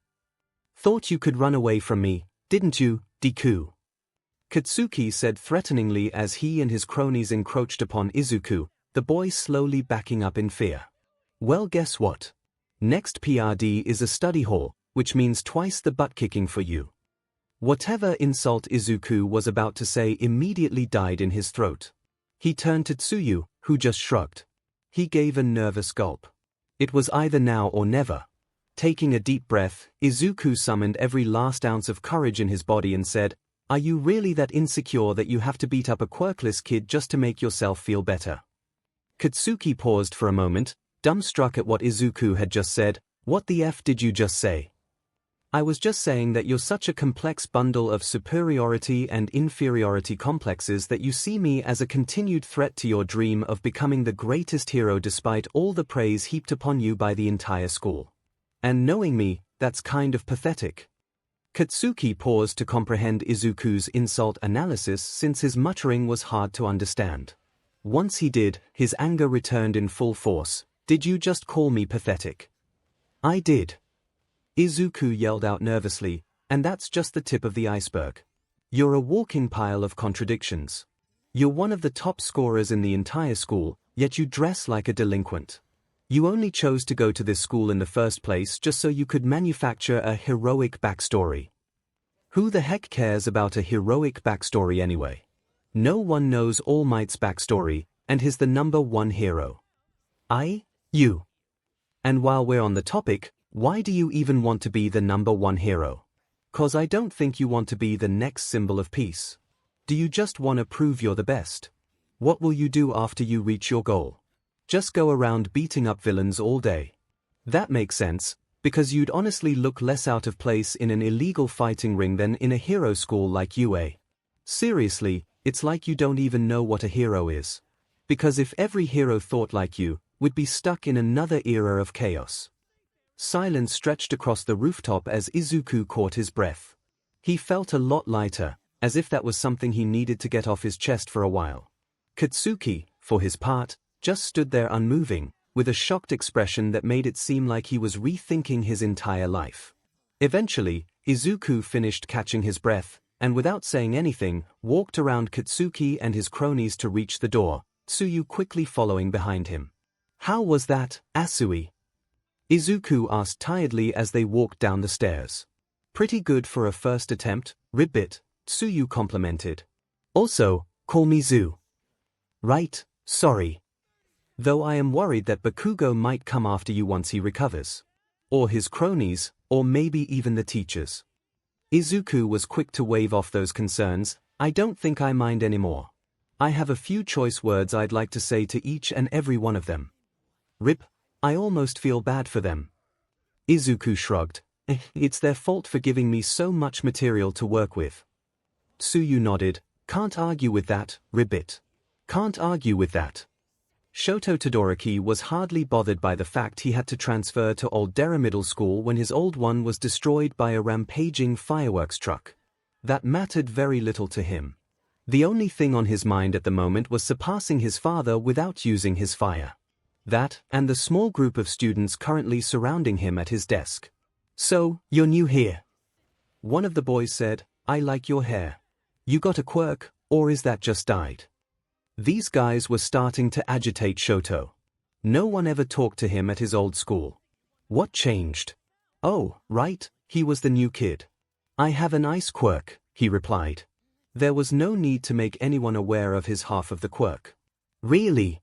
Thought you could run away from me, didn't you, Deku? Katsuki said threateningly as he and his cronies encroached upon Izuku, the boy slowly backing up in fear. Well, guess what? Next PRD is a study hall, which means twice the butt-kicking for you. Whatever insult Izuku was about to say immediately died in his throat. He turned to Tsuyu, who just shrugged. He gave a nervous gulp. It was either now or never. Taking a deep breath, Izuku summoned every last ounce of courage in his body and said, Are you really that insecure that you have to beat up a quirkless kid just to make yourself feel better? Katsuki paused for a moment, dumbstruck at what Izuku had just said. What the F did you just say? I was just saying that you're such a complex bundle of superiority and inferiority complexes that you see me as a continued threat to your dream of becoming the greatest hero despite all the praise heaped upon you by the entire school. And knowing me, that's kind of pathetic. Katsuki paused to comprehend Izuku's insult analysis since his muttering was hard to understand. Once he did, his anger returned in full force. Did you just call me pathetic? I did. Izuku yelled out nervously, and that's just the tip of the iceberg. You're a walking pile of contradictions. You're one of the top scorers in the entire school, yet you dress like a delinquent. You only chose to go to this school in the first place just so you could manufacture a heroic backstory. Who the heck cares about a heroic backstory anyway? No one knows All Might's backstory, and he's the #1 hero. You. And while we're on the topic, why do you even want to be the #1 hero? 'Cause I don't think you want to be the next symbol of peace. Do you just want to prove you're the best? What will you do after you reach your goal? Just go around beating up villains all day. That makes sense, because you'd honestly look less out of place in an illegal fighting ring than in a hero school like UA. Seriously, it's like you don't even know what a hero is. Because if every hero thought like you, we'd be stuck in another era of chaos. Silence stretched across the rooftop as Izuku caught his breath. He felt a lot lighter, as if that was something he needed to get off his chest for a while. Katsuki, for his part, just stood there unmoving, with a shocked expression that made it seem like he was rethinking his entire life. Eventually, Izuku finished catching his breath, and without saying anything, walked around Katsuki and his cronies to reach the door, Tsuyu quickly following behind him. How was that, Asui? Izuku asked tiredly as they walked down the stairs. Pretty good for a first attempt, ribbit, Tsuyu complimented. Also, call me Zu. Right, sorry. Though I am worried that Bakugo might come after you once he recovers. Or his cronies, or maybe even the teachers. Izuku was quick to wave off those concerns. I don't think I mind anymore. I have a few choice words I'd like to say to each and every one of them. Rip, I almost feel bad for them. Izuku shrugged. It's their fault for giving me so much material to work with. Tsuyu nodded. Can't argue with that, ribbit. can't argue with that. Shoto Todoroki was hardly bothered by the fact he had to transfer to Old Dera Middle School when his old one was destroyed by a rampaging fireworks truck. That mattered very little to him. The only thing on his mind at the moment was surpassing his father without using his fire. That, and the small group of students currently surrounding him at his desk. "So, you're new here?" One of the boys said, "I like your hair. You got a quirk, or is that just dyed?" These guys were starting to agitate Shoto. No one ever talked to him at his old school. What changed? "Oh, right, he was the new kid. I have a nice quirk," he replied. There was no need to make anyone aware of his half of the quirk. "Really?"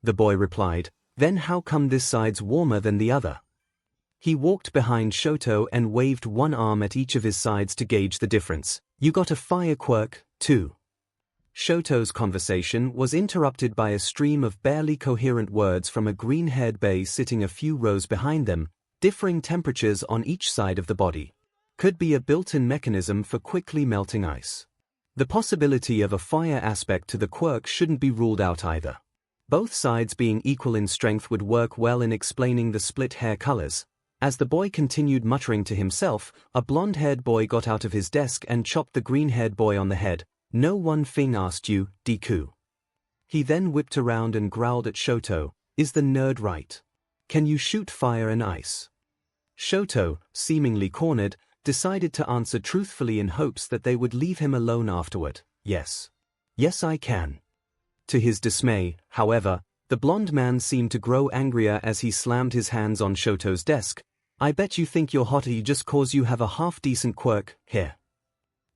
the boy replied. "Then how come this side's warmer than the other?" He walked behind Shoto and waved one arm at each of his sides to gauge the difference. "You got a fire quirk, too." Shoto's conversation was interrupted by a stream of barely coherent words from a green-haired bay sitting a few rows behind them, differing temperatures on each side of the body. Could be a built-in mechanism for quickly melting ice. The possibility of a fire aspect to the quirk shouldn't be ruled out either. Both sides being equal in strength would work well in explaining the split hair colors. As the boy continued muttering to himself, a blonde-haired boy got out of his desk and chopped the green-haired boy on the head. "No one thing asked you, Deku." He then whipped around and growled at Shoto, "Is the nerd right? Can you shoot fire and ice?" Shoto, seemingly cornered, decided to answer truthfully in hopes that they would leave him alone afterward. "Yes. Yes, I can." To his dismay, however, the blonde man seemed to grow angrier as he slammed his hands on Shoto's desk. "I bet you think you're hottie just cause you have a half-decent quirk, here."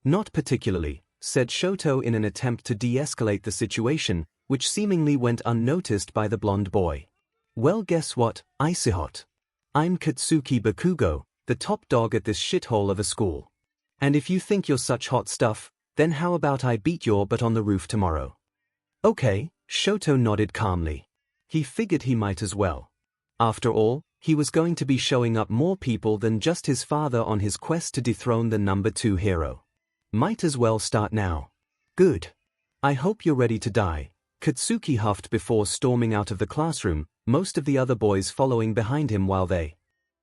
"Not particularly," said Shoto in an attempt to de-escalate the situation, which seemingly went unnoticed by the blonde boy. "Well, guess what, icy hot. I'm Katsuki Bakugo, the top dog at this shithole of a school. And if you think you're such hot stuff, then how about I beat your butt on the roof tomorrow?" "Okay," Shoto nodded calmly. He figured he might as well. After all, he was going to be showing up more people than just his father on his quest to dethrone the number 2 hero. Might as well start now. "Good. I hope you're ready to die," Katsuki huffed before storming out of the classroom, most of the other boys following behind him while they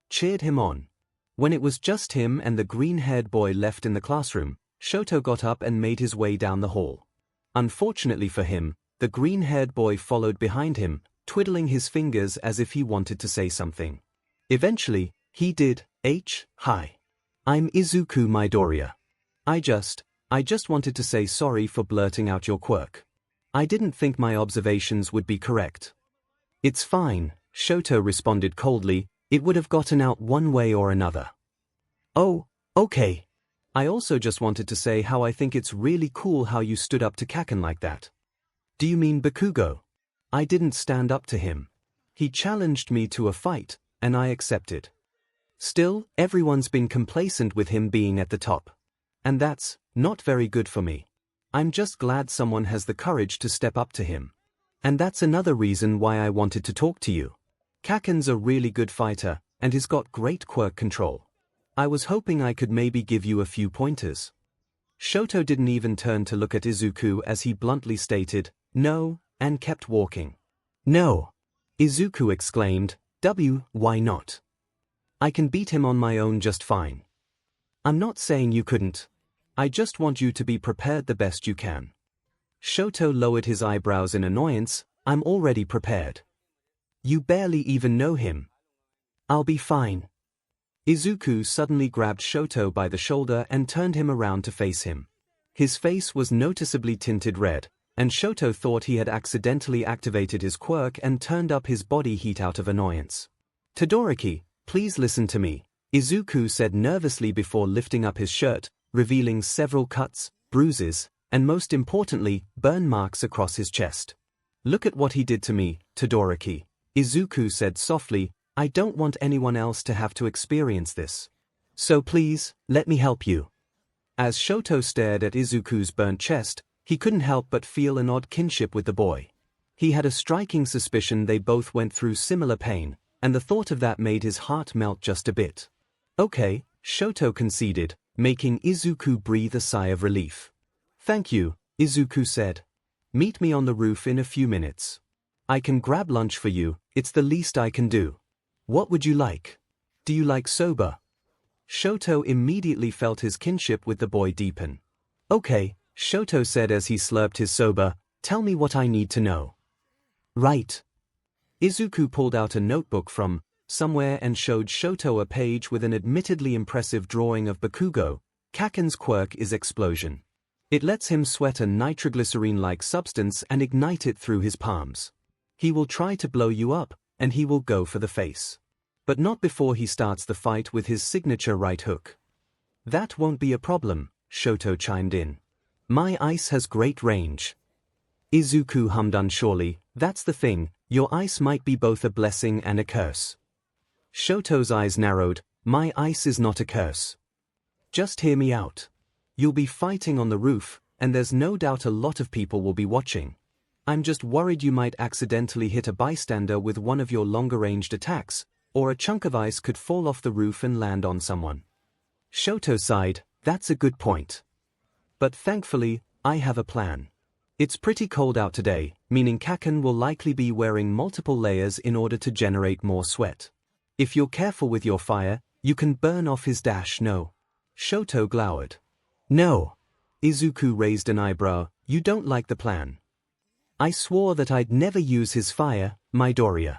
cheered him on. When it was just him and the green-haired boy left in the classroom, Shoto got up and made his way down the hall. Unfortunately for him, the green-haired boy followed behind him, twiddling his fingers as if he wanted to say something. Eventually, he did. "Hi. I'm Izuku Midoriya. I just wanted to say sorry for blurting out your quirk. I didn't think my observations would be correct." "It's fine," Shoto responded coldly. "It would have gotten out one way or another." "Oh, okay. I also just wanted to say how I think it's really cool how you stood up to Kaken like that." "Do you mean Bakugo?" "I didn't stand up to him. He challenged me to a fight, and I accepted. Still, everyone's been complacent with him being at the top. And that's not very good for me. I'm just glad someone has the courage to step up to him. And that's another reason why I wanted to talk to you. Kaken's a really good fighter, and he's got great quirk control. I was hoping I could maybe give you a few pointers." Shoto didn't even turn to look at Izuku as he bluntly stated, "No," and kept walking. "No!" Izuku exclaimed. Why not? I can beat him on my own just fine." "I'm not saying you couldn't. I just want you to be prepared the best you can." Shoto lowered his eyebrows in annoyance. "I'm already prepared. You barely even know him." "I'll be fine." Izuku suddenly grabbed Shoto by the shoulder and turned him around to face him. His face was noticeably tinted red, and Shoto thought he had accidentally activated his quirk and turned up his body heat out of annoyance. "Todoroki, please listen to me," Izuku said nervously before lifting up his shirt, revealing several cuts, bruises, and most importantly, burn marks across his chest. "Look at what he did to me, Todoroki," Izuku said softly. "I don't want anyone else to have to experience this. So please, let me help you." As Shoto stared at Izuku's burnt chest, he couldn't help but feel an odd kinship with the boy. He had a striking suspicion they both went through similar pain, and the thought of that made his heart melt just a bit. "Okay," Shoto conceded, making Izuku breathe a sigh of relief. "Thank you," Izuku said. Meet me on the roof in a few minutes. I can grab lunch for you, it's the least I can do. What would you like? Do you like soba? Shoto immediately felt his kinship with the boy deepen. Okay, Shoto said as he slurped his soba, tell me what I need to know. Right. Izuku pulled out a notebook from somewhere and showed Shoto a page with an admittedly impressive drawing of Bakugo. Kaken's quirk is explosion. It lets him sweat a nitroglycerine-like substance and ignite it through his palms. He will try to blow you up, and he will go for the face. But not before he starts the fight with his signature right hook. That won't be a problem, Shoto chimed in. My ice has great range. Izuku hummed unsurely, that's the thing, your ice might be both a blessing and a curse. Shoto's eyes narrowed, my ice is not a curse. Just hear me out. You'll be fighting on the roof, and there's no doubt a lot of people will be watching. I'm just worried you might accidentally hit a bystander with one of your longer-ranged attacks, or a chunk of ice could fall off the roof and land on someone. Shoto sighed, that's a good point. But thankfully, I have a plan. It's pretty cold out today, meaning Kaken will likely be wearing multiple layers in order to generate more sweat. If you're careful with your fire, you can burn off his dash. No. Shoto glowered. No. Izuku raised an eyebrow, you don't like the plan. I swore that I'd never use his fire, Midoriya.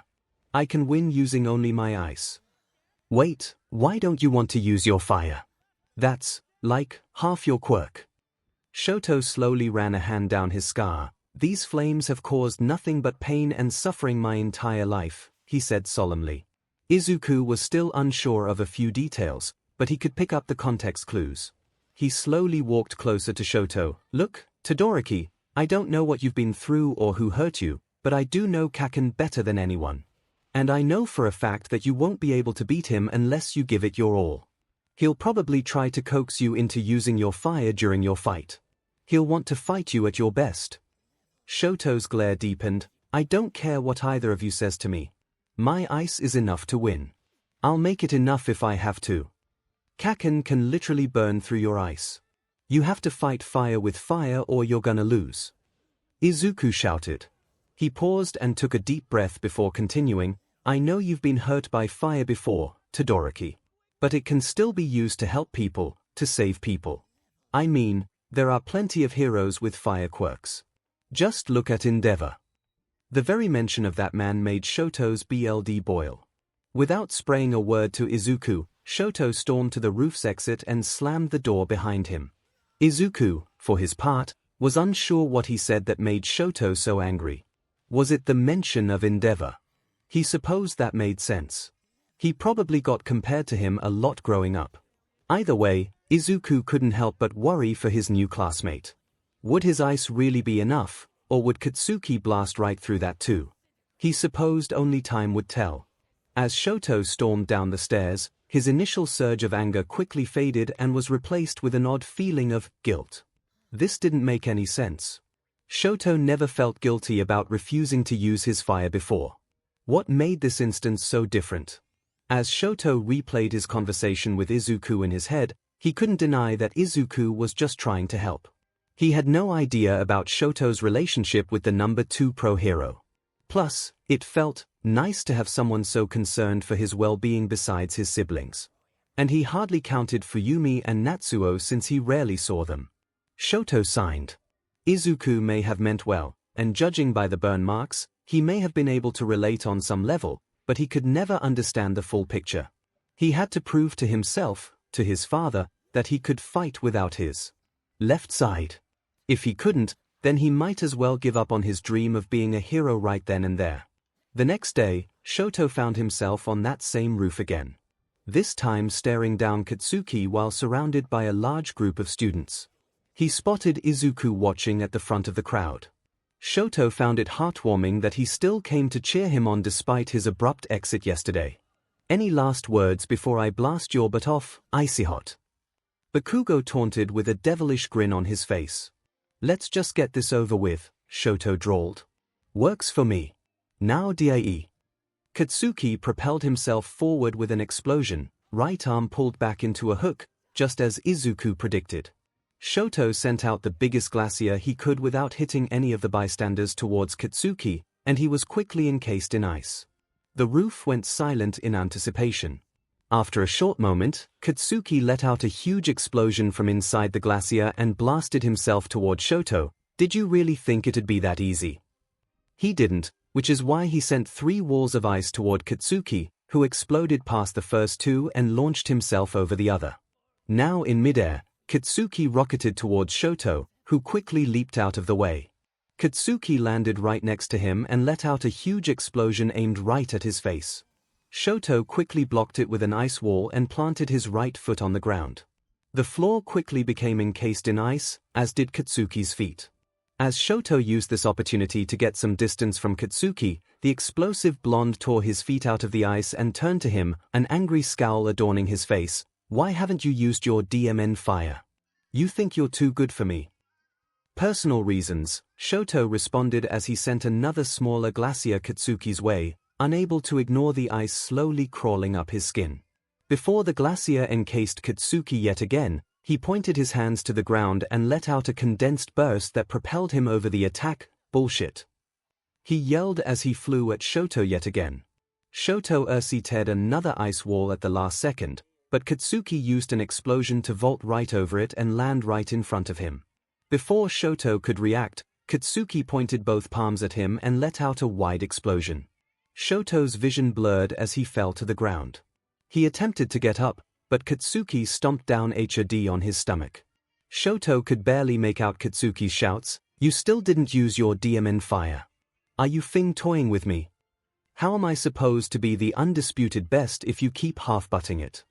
I can win using only my ice. Wait, why don't you want to use your fire? That's, like, half your quirk. Shoto slowly ran a hand down his scar. These flames have caused nothing but pain and suffering my entire life, he said solemnly. Izuku was still unsure of a few details, but he could pick up the context clues. He slowly walked closer to Shoto. Look, Todoroki, I don't know what you've been through or who hurt you, but I do know Kaken better than anyone. And I know for a fact that you won't be able to beat him unless you give it your all. He'll probably try to coax you into using your fire during your fight. He'll want to fight you at your best. Shoto's glare deepened. I don't care what either of you says to me. My ice is enough to win. I'll make it enough if I have to. Kaken can literally burn through your ice. You have to fight fire with fire or you're gonna lose. Izuku shouted. He paused and took a deep breath before continuing, I know you've been hurt by fire before, Todoroki. But it can still be used to help people, to save people. I mean, there are plenty of heroes with fire quirks. Just look at Endeavor. The very mention of that man made Shoto's blood boil. Without spraying a word to Izuku, Shoto stormed to the roof's exit and slammed the door behind him. Izuku, for his part, was unsure what he said that made Shoto so angry. Was it the mention of Endeavor? He supposed that made sense. He probably got compared to him a lot growing up. Either way, Izuku couldn't help but worry for his new classmate. Would his ice really be enough, or would Katsuki blast right through that too? He supposed only time would tell. As Shoto stormed down the stairs, his initial surge of anger quickly faded and was replaced with an odd feeling of guilt. This didn't make any sense. Shoto never felt guilty about refusing to use his fire before. What made this instance so different? As Shoto replayed his conversation with Izuku in his head, he couldn't deny that Izuku was just trying to help. He had no idea about Shoto's relationship with the number 2 pro hero. Plus, it felt nice to have someone so concerned for his well-being besides his siblings. And he hardly counted Fuyumi and Natsuo since he rarely saw them. Shoto signed. Izuku may have meant well, and judging by the burn marks, he may have been able to relate on some level, but he could never understand the full picture. He had to prove to himself, to his father, that he could fight without his left side. If he couldn't, then he might as well give up on his dream of being a hero right then and there. The next day, Shoto found himself on that same roof again. This time staring down Katsuki while surrounded by a large group of students. He spotted Izuku watching at the front of the crowd. Shoto found it heartwarming that he still came to cheer him on despite his abrupt exit yesterday. Any last words before I blast your butt off, icy hot? Bakugo taunted with a devilish grin on his face. Let's just get this over with, Shoto drawled. Works for me. Now die. Katsuki propelled himself forward with an explosion, right arm pulled back into a hook, just as Izuku predicted. Shoto sent out the biggest glacier he could without hitting any of the bystanders towards Katsuki, and he was quickly encased in ice. The roof went silent in anticipation. After a short moment, Katsuki let out a huge explosion from inside the glacier and blasted himself toward Shoto. Did you really think it'd be that easy? He didn't, which is why he sent 3 walls of ice toward Katsuki, who exploded past the first 2 and launched himself over the other. Now in midair, Katsuki rocketed towards Shoto, who quickly leaped out of the way. Katsuki landed right next to him and let out a huge explosion aimed right at his face. Shoto quickly blocked it with an ice wall and planted his right foot on the ground. The floor quickly became encased in ice, as did Katsuki's feet. As Shoto used this opportunity to get some distance from Katsuki, the explosive blonde tore his feet out of the ice and turned to him, an angry scowl adorning his face. Why haven't you used your DMN fire? You think you're too good for me? Personal reasons, Shoto responded as he sent another smaller glacier Katsuki's way, unable to ignore the ice slowly crawling up his skin. Before the glacier encased Katsuki yet again, he pointed his hands to the ground and let out a condensed burst that propelled him over the attack. Bullshit. He yelled as he flew at Shoto yet again. Shoto teared another ice wall at the last second, but Katsuki used an explosion to vault right over it and land right in front of him. Before Shoto could react, Katsuki pointed both palms at him and let out a wide explosion. Shoto's vision blurred as he fell to the ground. He attempted to get up, but Katsuki stomped down HD on his stomach. Shoto could barely make out Katsuki's shouts. You still didn't use your DMN fire. Are you toying with me? How am I supposed to be the undisputed best if you keep half-butting it?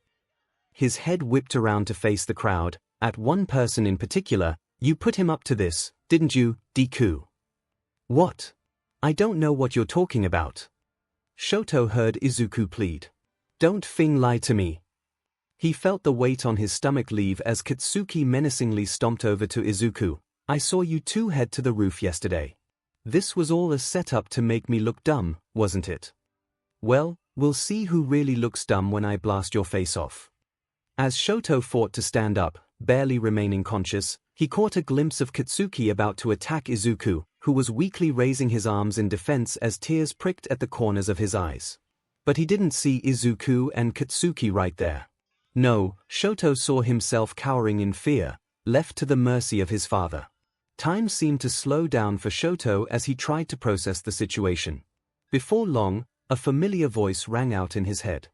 His head whipped around to face the crowd, at one person in particular. You put him up to this, didn't you, Deku? What? I don't know what you're talking about. Shoto heard Izuku plead. Don't lie to me. He felt the weight on his stomach leave as Katsuki menacingly stomped over to Izuku. I saw you 2 head to the roof yesterday. This was all a setup to make me look dumb, wasn't it? Well, we'll see who really looks dumb when I blast your face off. As Shoto fought to stand up, barely remaining conscious, he caught a glimpse of Katsuki about to attack Izuku, who was weakly raising his arms in defense as tears pricked at the corners of his eyes. But he didn't see Izuku and Katsuki right there. No, Shoto saw himself cowering in fear, left to the mercy of his father. Time seemed to slow down for Shoto as he tried to process the situation. Before long, a familiar voice rang out in his head.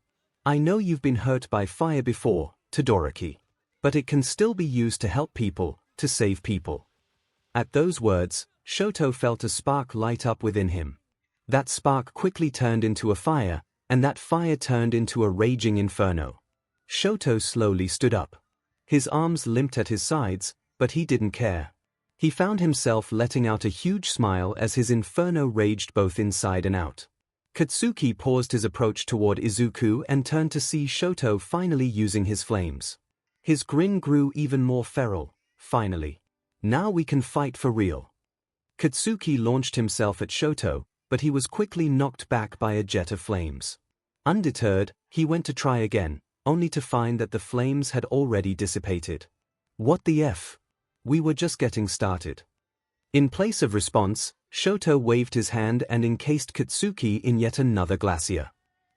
I know you've been hurt by fire before, Todoroki. But it can still be used to help people, to save people. At those words, Shoto felt a spark light up within him. That spark quickly turned into a fire, and that fire turned into a raging inferno. Shoto slowly stood up. His arms limped at his sides, but he didn't care. He found himself letting out a huge smile as his inferno raged both inside and out. Katsuki paused his approach toward Izuku and turned to see Shoto finally using his flames. His grin grew even more feral. Finally. Now we can fight for real. Katsuki launched himself at Shoto, but he was quickly knocked back by a jet of flames. Undeterred, he went to try again, only to find that the flames had already dissipated. What the F? We were just getting started. In place of response, Shoto waved his hand and encased Katsuki in yet another glacier.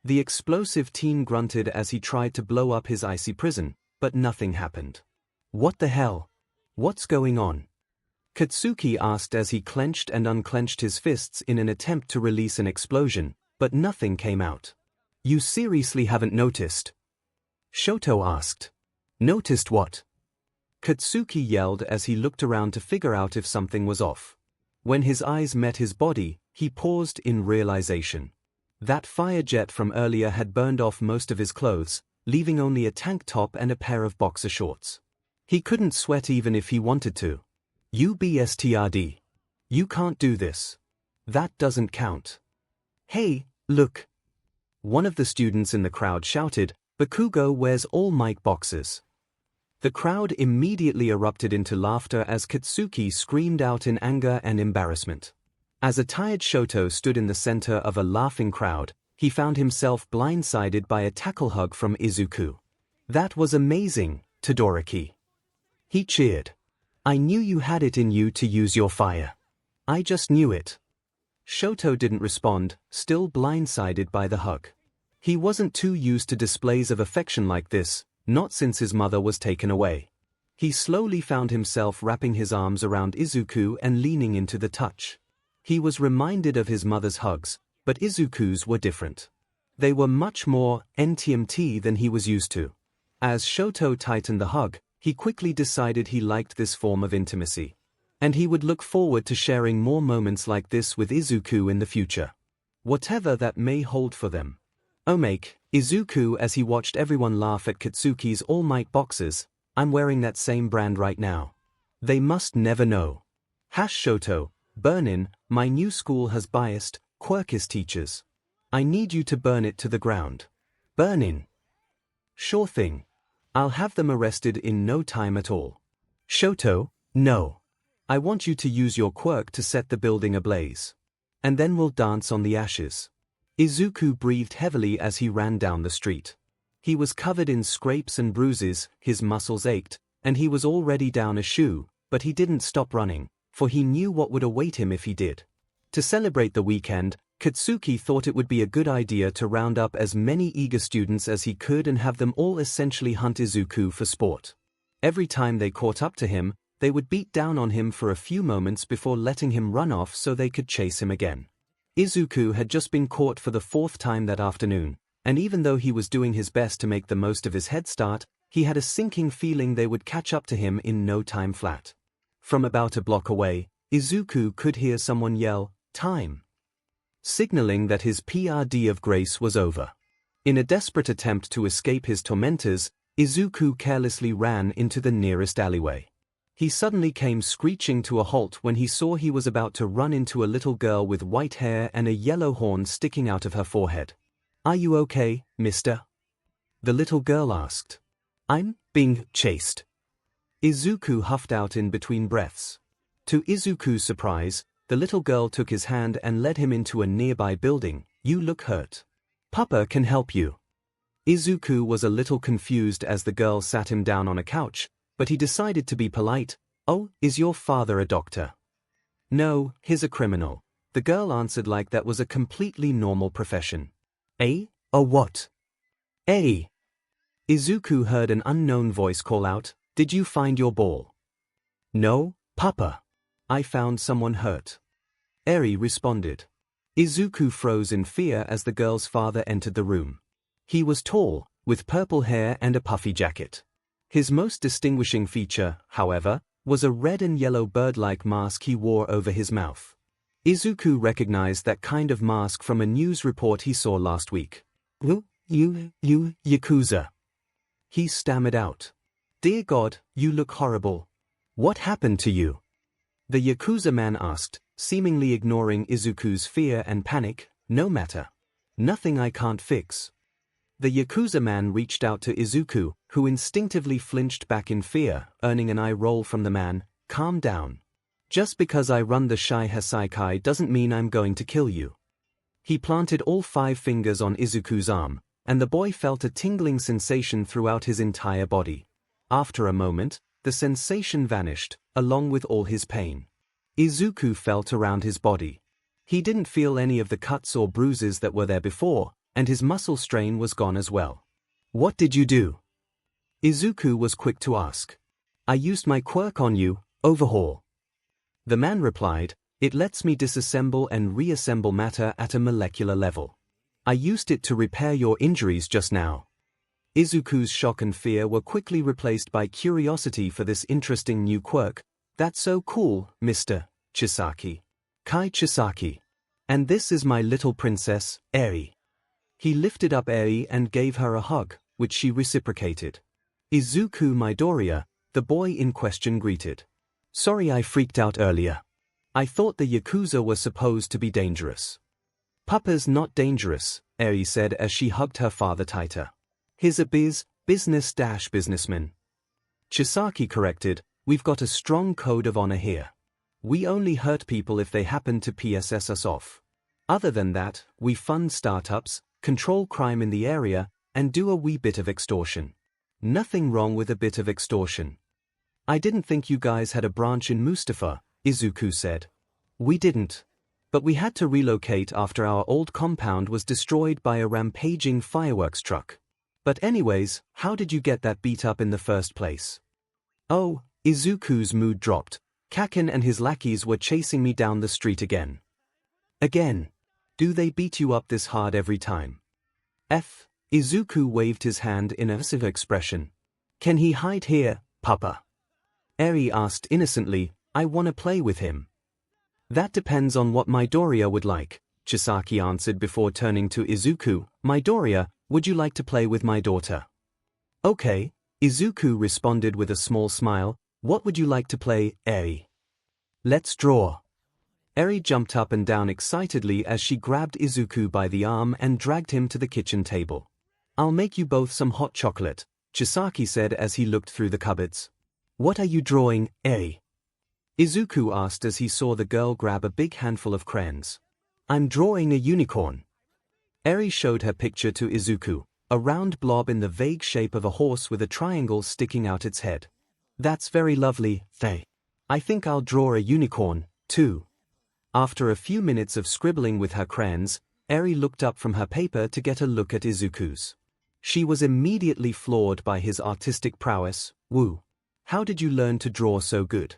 The explosive teen grunted as he tried to blow up his icy prison, but nothing happened. What the hell? What's going on? Katsuki asked as he clenched and unclenched his fists in an attempt to release an explosion, but nothing came out. You seriously haven't noticed? Shoto asked. Noticed what? Katsuki yelled as he looked around to figure out if something was off. When his eyes met his body, he paused in realization. That fire jet from earlier had burned off most of his clothes, leaving only a tank top and a pair of boxer shorts. He couldn't sweat even if he wanted to. UBSTRD. You can't do this. That doesn't count. Hey, look. One of the students in the crowd shouted, Bakugo wears all mic boxes. The crowd immediately erupted into laughter as Katsuki screamed out in anger and embarrassment. As a tired Shoto stood in the center of a laughing crowd, he found himself blindsided by a tackle hug from Izuku. That was amazing, Todoroki. He cheered. I knew you had it in you to use your fire. I just knew it. Shoto didn't respond, still blindsided by the hug. He wasn't too used to displays of affection like this, not since his mother was taken away. He slowly found himself wrapping his arms around Izuku and leaning into the touch. He was reminded of his mother's hugs, but Izuku's were different. They were much more intimate than he was used to. As Shoto tightened the hug, he quickly decided he liked this form of intimacy. And he would look forward to sharing more moments like this with Izuku in the future. Whatever that may hold for them. Omake, Izuku as he watched everyone laugh at Katsuki's All Might boxes, I'm wearing that same brand right now. They must never know. Shoto, burn-in, my new school has biased, quirkist teachers. I need you to burn it to the ground. Burn-in. Sure thing. I'll have them arrested in no time at all. Shoto, no. I want you to use your quirk to set the building ablaze. And then we'll dance on the ashes. Izuku breathed heavily as he ran down the street. He was covered in scrapes and bruises, his muscles ached, and he was already down a shoe, but he didn't stop running, for he knew what would await him if he did. To celebrate the weekend, Katsuki thought it would be a good idea to round up as many eager students as he could and have them all essentially hunt Izuku for sport. Every time they caught up to him, they would beat down on him for a few moments before letting him run off so they could chase him again. Izuku had just been caught for the 4th time that afternoon, and even though he was doing his best to make the most of his head start, he had a sinking feeling they would catch up to him in no time flat. From about a block away, Izuku could hear someone yell, "Time!" signaling that his PRD of grace was over. In a desperate attempt to escape his tormentors, Izuku carelessly ran into the nearest alleyway. He suddenly came screeching to a halt when he saw he was about to run into a little girl with white hair and a yellow horn sticking out of her forehead. "Are you okay, mister?" the little girl asked. "I'm being chased." Izuku huffed out in between breaths. To Izuku's surprise, the little girl took his hand and led him into a nearby building. "You look hurt. Papa can help you." Izuku was a little confused as the girl sat him down on a couch, but he decided to be polite. "Oh, is your father a doctor?" "No, he's a criminal," the girl answered like that was a completely normal profession. "Eh? A what?" "Eh?" Izuku heard an unknown voice call out, "Did you find your ball?" "No, Papa. I found someone hurt." Eri responded. Izuku froze in fear as the girl's father entered the room. He was tall, with purple hair and a puffy jacket. His most distinguishing feature, however, was a red and yellow bird-like mask he wore over his mouth. Izuku recognized that kind of mask from a news report he saw last week. You Yakuza." He stammered out. "Dear God, you look horrible. What happened to you?" The Yakuza man asked, seemingly ignoring Izuku's fear and panic. "No matter. Nothing I can't fix." The Yakuza man reached out to Izuku, who instinctively flinched back in fear, earning an eye roll from the man. "Calm down. Just because I run the Shai Hasaikai doesn't mean I'm going to kill you." He planted all 5 fingers on Izuku's arm, and the boy felt a tingling sensation throughout his entire body. After a moment, the sensation vanished, along with all his pain. Izuku felt around his body. He didn't feel any of the cuts or bruises that were there before, and his muscle strain was gone as well. "What did you do?" Izuku was quick to ask. "I used my quirk on you, Overhaul." The man replied, "It lets me disassemble and reassemble matter at a molecular level. I used it to repair your injuries just now." Izuku's shock and fear were quickly replaced by curiosity for this interesting new quirk. "That's so cool, Mr. Chisaki. Kai Chisaki. And this is my little princess, Eri." He lifted up Eri and gave her a hug, which she reciprocated. "Izuku Midoriya," the boy in question greeted. "Sorry I freaked out earlier. I thought the Yakuza were supposed to be dangerous." "Papa's not dangerous," Eri said as she hugged her father tighter. "He's a businessman." Chisaki corrected, "We've got a strong code of honor here. We only hurt people if they happen to PSS us off. Other than that, we fund startups, control crime in the area, and do a wee bit of extortion. Nothing wrong with a bit of extortion." I didn't think you guys had a branch in Mustafa, 𝐒𝐿 said. We didn't. But we had to relocate after our old compound was destroyed by a rampaging fireworks truck. But anyways, how did you get that beat up in the first place? Oh, 𝐒𝐿's mood dropped. Kakin and his lackeys were chasing me down the street again. Again? Do they beat you up this hard every time? 𝐒𝐿 waved his hand in a civil expression. Can he hide here, Papa? Eri asked innocently. I wanna play with him. That depends on what Midoriya would like, Chisaki answered before turning to 𝐒𝐿. Midoriya, would you like to play with my daughter? Okay, 𝐒𝐿 responded with a small smile. What would you like to play, Eri? Let's draw. Eri jumped up and down excitedly as she grabbed 𝐒𝐿 by the arm and dragged him to the kitchen table. I'll make you both some hot chocolate, Chisaki said as he looked through the cupboards. What are you drawing, Eri? 𝐒𝐿 asked as he saw the girl grab a big handful of crayons. I'm drawing a unicorn. Eri showed her picture to 𝐒𝐿, a round blob in the vague shape of a horse with a triangle sticking out its head. That's very lovely, Faye. I think I'll draw a unicorn, too. After a few minutes of scribbling with her crayons, Eri looked up from her paper to get a look at 𝐒𝐿's. She was immediately floored by his artistic prowess. Woo. How did you learn to draw so good?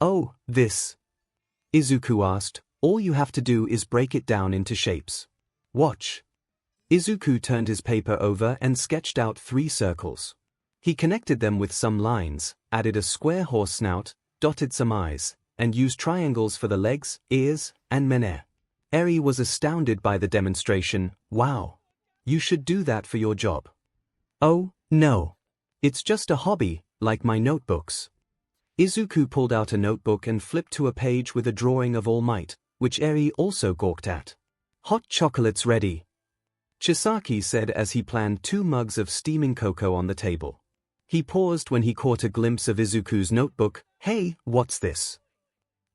Oh, this. 𝐒𝐿 asked. All you have to do is break it down into shapes. Watch. 𝐒𝐿 turned his paper over and sketched out 3 circles. He connected them with some lines, added a square horse snout, dotted some eyes, and used triangles for the legs, ears, and meneh. Eri was astounded by the demonstration. Wow. You should do that for your job. Oh, no. It's just a hobby, like my notebooks. 𝐒𝐿 pulled out a notebook and flipped to a page with a drawing of All Might, which Eri also gawked at. Hot chocolate's ready, Chisaki said as he planned 2 mugs of steaming cocoa on the table. He paused when he caught a glimpse of 𝐒𝐿's notebook. Hey, what's this?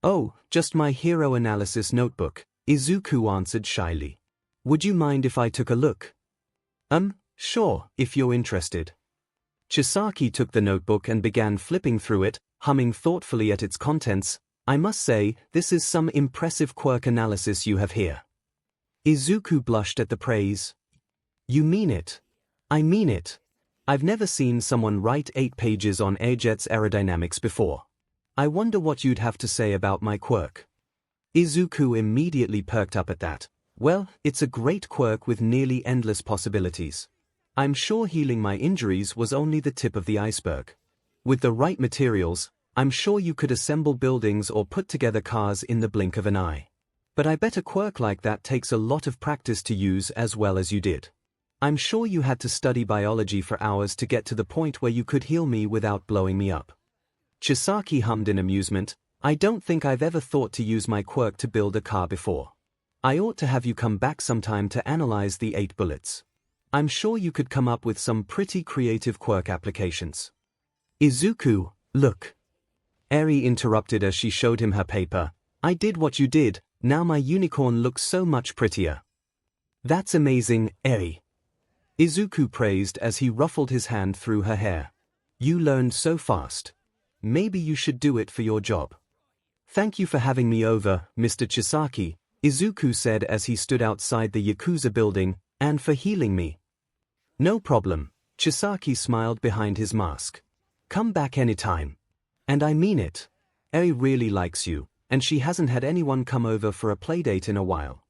Oh, just my hero analysis notebook, 𝐒𝐿 answered shyly. Would you mind if I took a look? Sure, if you're interested. Chisaki took the notebook and began flipping through it, humming thoughtfully at its contents. I must say, this is some impressive quirk analysis you have here. 𝐒𝐿 blushed at the praise. You mean it? I mean it. I've never seen someone write 8 pages on 𝐻𝐻's aerodynamics before. I wonder what you'd have to say about my quirk. 𝐒𝐿 immediately perked up at that. Well, it's a great quirk with nearly endless possibilities. I'm sure healing my injuries was only the tip of the iceberg. With the right materials, I'm sure you could assemble buildings or put together cars in the blink of an eye. But I bet a quirk like that takes a lot of practice to use as well as you did. I'm sure you had to study biology for hours to get to the point where you could heal me without blowing me up. Chisaki hummed in amusement. I don't think I've ever thought to use my quirk to build a car before. I ought to have you come back sometime to analyze the 8 bullets. I'm sure you could come up with some pretty creative quirk applications. 𝐒𝐿, look. Eri interrupted as she showed him her paper. I did what you did, now my unicorn looks so much prettier. That's amazing, Eri. 𝐒𝐿 praised as he ruffled his hand through her hair. You learned so fast. Maybe you should do it for your job. Thank you for having me over, Mr. Chisaki, 𝐒𝐿 said as he stood outside the Yakuza building, and for healing me. No problem, Chisaki smiled behind his mask. Come back anytime. And I mean it. Eri really likes you, and she hasn't had anyone come over for a playdate in a while.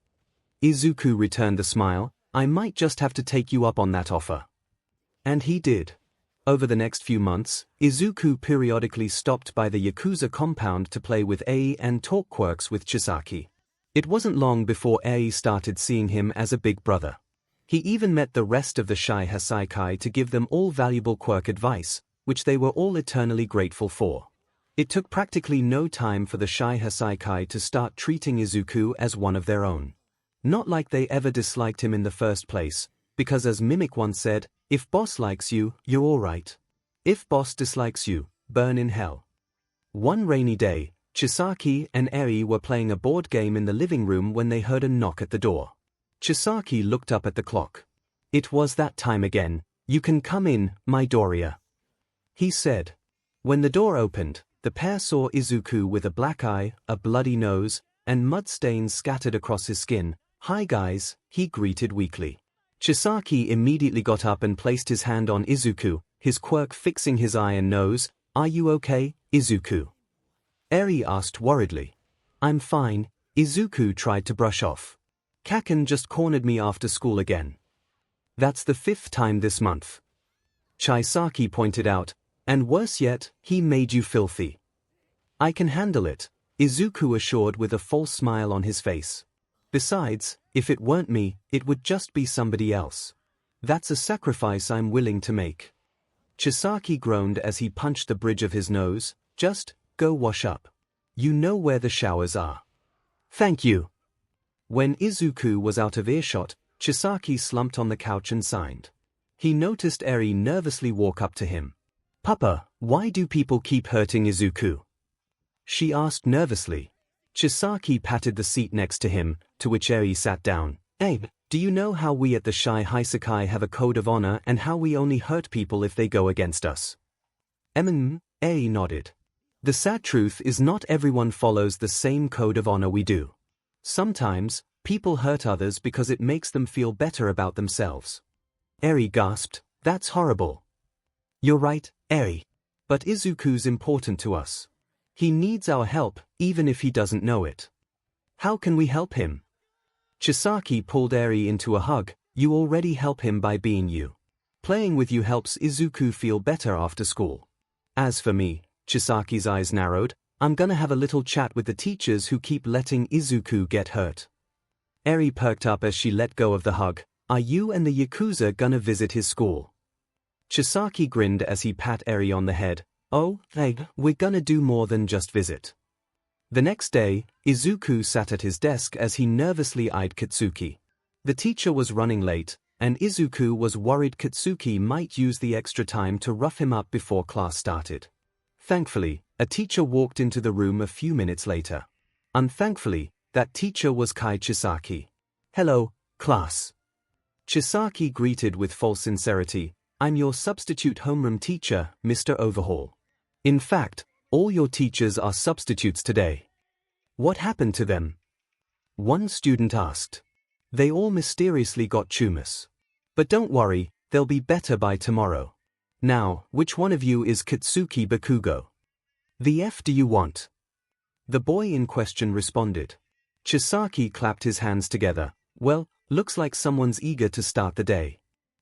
𝐒𝐿 returned the smile. I might just have to take you up on that offer. And he did. Over the next few months, 𝐒� periodically stopped by the Yakuza compound to play with Eri and talk quirks with Chisaki. It wasn't long before Eri started seeing him as a big brother. He even met the rest of the 𝐒𝐻𝐼 Hasaikai to give them all valuable quirk advice, which they were all eternally grateful for. It took practically no time for the 𝐻𝐼 Hasaikai to start treating 𝐒� as one of their own. Not like they ever disliked him in the first place, because as Mimic once said, if boss likes you, you're alright. If boss dislikes you, burn in hell. One rainy day, Chisaki and Eri were playing a board game in the living room when they heard a knock at the door. Chisaki looked up at the clock. It was that time again. You can come in, Midoriya, he said. When the door opened, the pair saw Izuku with a black eye, a bloody nose, and mud stains scattered across his skin. "Hi guys," he greeted weakly. Chisaki immediately got up and placed his hand on Izuku, his quirk fixing his eye and nose. "Are you okay, Izuku?" Eri asked worriedly. "I'm fine," Izuku tried to brush off. "Kaken just cornered me after school again. That's the 5th time this month," Chisaki pointed out, "and worse yet, he made you filthy." "I can handle it," Izuku assured with a false smile on his face. "Besides, if it weren't me, it would just be somebody else. That's a sacrifice I'm willing to make." Chisaki groaned as he punched the bridge of his nose. "Just go wash up. You know where the showers are." "Thank you." When Izuku was out of earshot, Chisaki slumped on the couch and signed. He noticed Eri nervously walk up to him. "Papa, why do people keep hurting Izuku?" she asked nervously. Chisaki patted the seat next to him, to which Eri sat down. "Abe, do you know how we at the Shy Hisekai have a code of honor and how we only hurt people if they go against us?" Eri nodded. "The sad truth is not everyone follows the same code of honor we do. Sometimes, people hurt others because it makes them feel better about themselves." Eri gasped. "That's horrible." "You're right, Eri. But Izuku's important to us. He needs our help, even if he doesn't know it. How can we help him?" Chisaki pulled Eri into a hug. "You already help him by being you. Playing with you helps Izuku feel better after school. As for me," Chisaki's eyes narrowed, "I'm gonna have a little chat with the teachers who keep letting Izuku get hurt." Eri perked up as she let go of the hug. "Are you and the Yakuza gonna visit his school?" Chisaki grinned as he pat Eri on the head. "Oh, we're gonna do more than just visit." The next day, Izuku sat at his desk as he nervously eyed Katsuki. The teacher was running late, and Izuku was worried Katsuki might use the extra time to rough him up before class started. Thankfully, a teacher walked into the room a few minutes later. Unthankfully, that teacher was Kai Chisaki. "Hello, class." Chisaki greeted with false sincerity. "I'm your substitute homeroom teacher, Mr. Overhaul. In fact, all your teachers are substitutes today." "What happened to them?" one student asked. "They all mysteriously got tumors. But don't worry, they'll be better by tomorrow. Now, which one of you is Katsuki Bakugo? The F do you want?" The boy in question responded. Chisaki clapped his hands together. "Well, looks like someone's eager to start the day.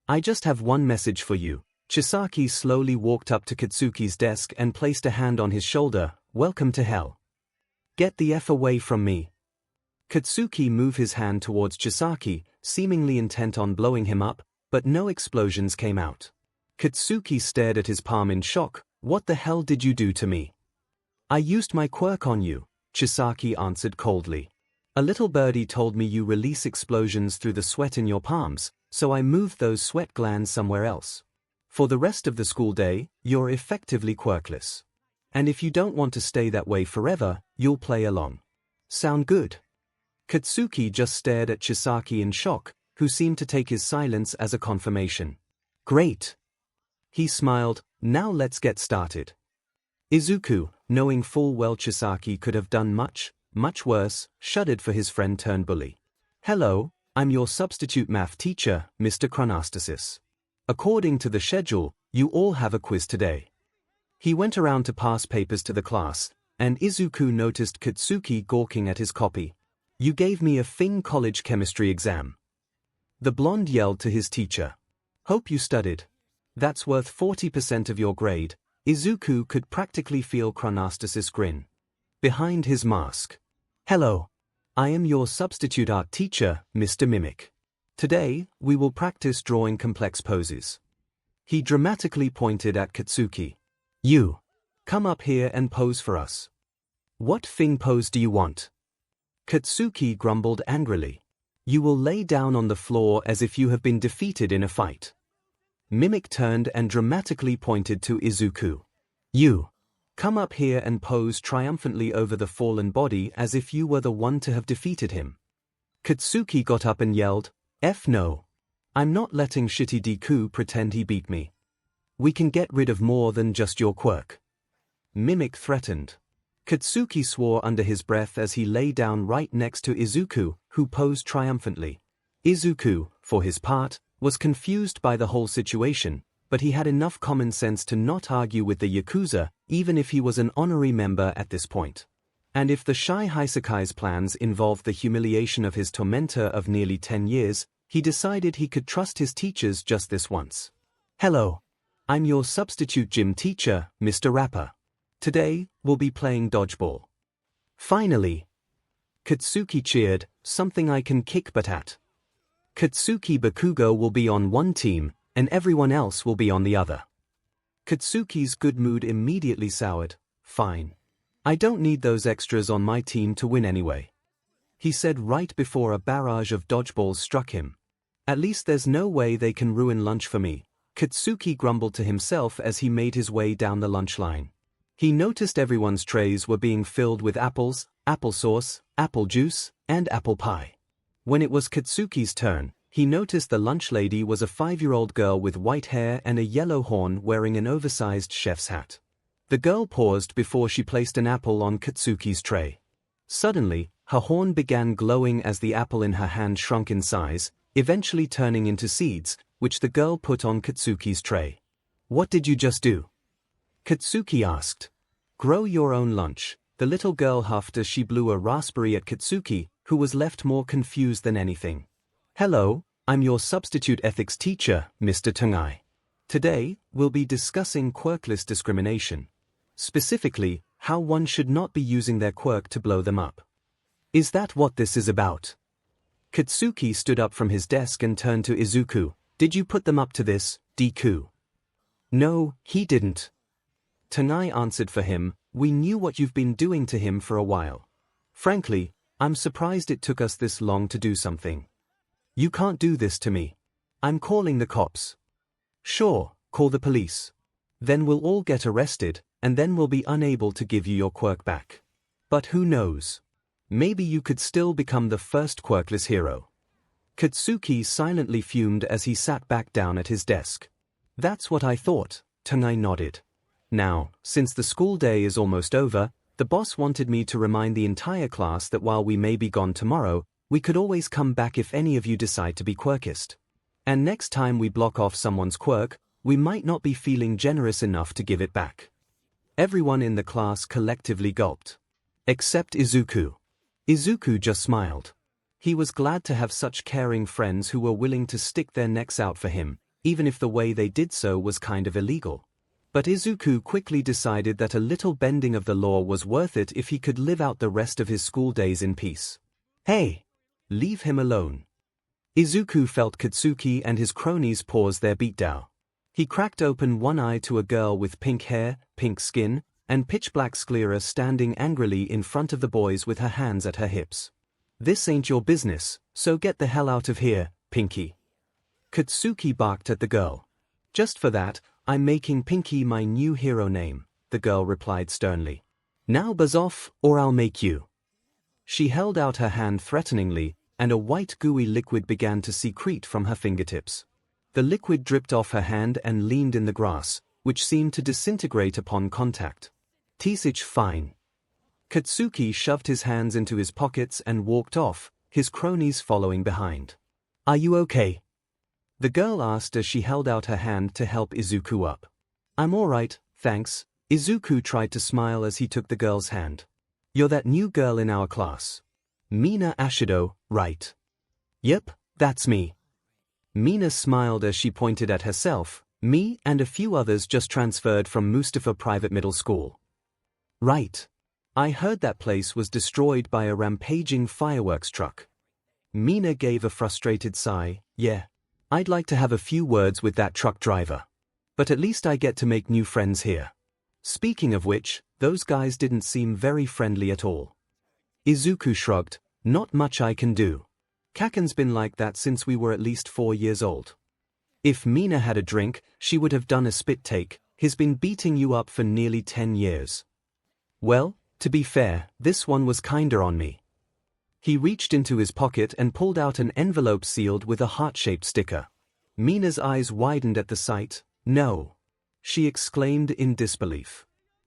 I just have one message for you." Chisaki slowly walked up to Katsuki's desk and placed a hand on his shoulder. "Welcome to hell. Get the F away from me." Katsuki moved his hand towards Chisaki, seemingly intent on blowing him up, but no explosions came out. Katsuki stared at his palm in shock. "What the hell did you do to me?" "I used my quirk on you," Chisaki answered coldly. "A little birdie told me you release explosions through the sweat in your palms, so I moved those sweat glands somewhere else. For the rest of the school day, you're effectively quirkless. And if you don't want to stay that way forever, you'll play along. Sound good?" Katsuki just stared at Chisaki in shock, who seemed to take his silence as a confirmation. "Great." He smiled. "Now let's get started." Izuku, knowing full well Chisaki could have done much worse, shuddered for his friend-turned-bully. "Hello, I'm your substitute math teacher, Mr. Chronastasis. According to the schedule, you all have a quiz today." He went around to pass papers to the class, and Izuku noticed Katsuki gawking at his copy. "You gave me a Fing college chemistry exam." The blonde yelled to his teacher. "Hope you studied. That's worth 40% of your grade." Izuku could practically feel Chronastasis grin behind his mask. "Hello. I am your substitute art teacher, Mr. Mimic. Today, we will practice drawing complex poses." He dramatically pointed at Katsuki. "You. Come up here and pose for us." "What Fing pose do you want?" Katsuki grumbled angrily. "You will lay down on the floor as if you have been defeated in a fight." Mimic turned and dramatically pointed to Izuku. "You. Come up here and pose triumphantly over the fallen body as if you were the one to have defeated him." Katsuki got up and yelled, "F no. I'm not letting shitty Deku pretend he beat me. We can get rid of more than just your quirk." Mimic threatened. Katsuki swore under his breath as he lay down right next to Izuku, who posed triumphantly. Izuku, for his part, was confused by the whole situation, but he had enough common sense to not argue with the Yakuza, even if he was an honorary member at this point. And if the Shy Hisekai's plans involved the humiliation of his tormentor of nearly 10 years, he decided he could trust his teachers just this once. Hello. I'm your substitute gym teacher, Mr. Rapper. Today, we'll be playing dodgeball. Finally. Katsuki cheered, something I can kick butt at. Katsuki Bakugo will be on one team, and everyone else will be on the other. Katsuki's good mood immediately soured. Fine. I don't need those extras on my team to win anyway. He said right before a barrage of dodgeballs struck him. At least there's no way they can ruin lunch for me, Katsuki grumbled to himself as he made his way down the lunch line. He noticed everyone's trays were being filled with apples, applesauce, apple juice, and apple pie. When it was Katsuki's turn, he noticed the lunch lady was a 5-year-old girl with white hair and a yellow horn wearing an oversized chef's hat. The girl paused before she placed an apple on Katsuki's tray. Suddenly, her horn began glowing as the apple in her hand shrunk in size, eventually turning into seeds, which the girl put on Katsuki's tray. What did you just do? Katsuki asked. Grow your own lunch, the little girl huffed as she blew a raspberry at Katsuki, who was left more confused than anything. Hello, I'm your substitute ethics teacher, Mr. Tengai. Today, we'll be discussing quirkless discrimination. Specifically, how one should not be using their quirk to blow them up. Is that what this is about? Katsuki stood up from his desk and turned to Izuku. Did you put them up to this, Deku? No, he didn't. Tengai answered for him. We knew what you've been doing to him for a while. Frankly, I'm surprised it took us this long to do something. You can't do this to me. I'm calling the cops. Sure, call the police. Then we'll all get arrested, and then we'll be unable to give you your quirk back. But who knows? Maybe you could still become the first quirkless hero. Katsuki silently fumed as he sat back down at his desk. That's what I thought, Tengai nodded. Now, since the school day is almost over, the boss wanted me to remind the entire class that while we may be gone tomorrow, we could always come back if any of you decide to be quirkist. And next time we block off someone's quirk, we might not be feeling generous enough to give it back. Everyone in the class collectively gulped. Except Izuku. Izuku just smiled. He was glad to have such caring friends who were willing to stick their necks out for him, even if the way they did so was kind of illegal. But Izuku quickly decided that a little bending of the law was worth it if he could live out the rest of his school days in peace. Hey! Leave him alone. Izuku felt Katsuki and his cronies pause their beatdown. He cracked open one eye to a girl with pink hair, pink skin, and pitch-black sclera standing angrily in front of the boys with her hands at her hips. This ain't your business, so get the hell out of here, Pinky. Katsuki barked at the girl. Just for that, I'm making Pinky my new hero name, the girl replied sternly. Now buzz off, or I'll make you. She held out her hand threateningly, and a white gooey liquid began to secrete from her fingertips. The liquid dripped off her hand and leaned in the grass, which seemed to disintegrate upon contact. Teach fine. Katsuki shoved his hands into his pockets and walked off, his cronies following behind. Are you okay? The girl asked as she held out her hand to help Izuku up. I'm alright, thanks. Izuku tried to smile as he took the girl's hand. You're that new girl in our class. Mina Ashido, right? Yep, that's me. Mina smiled as she pointed at herself. Me and a few others just transferred from Mustafa Private Middle School. Right. I heard that place was destroyed by a rampaging fireworks truck. Mina gave a frustrated sigh. Yeah. I'd like to have a few words with that truck driver. But at least I get to make new friends here. Speaking of which, those guys didn't seem very friendly at all. Izuku shrugged. Not much I can do. Kaken's been like that since we were at least 4 years old. If Mina had a drink, she would have done a spit take. He's been beating you up for nearly 10 years. Well, to be fair, this one was kinder on me. He reached into his pocket and pulled out an envelope sealed with a heart-shaped sticker. Mina's eyes widened at the sight. No. She exclaimed in disbelief.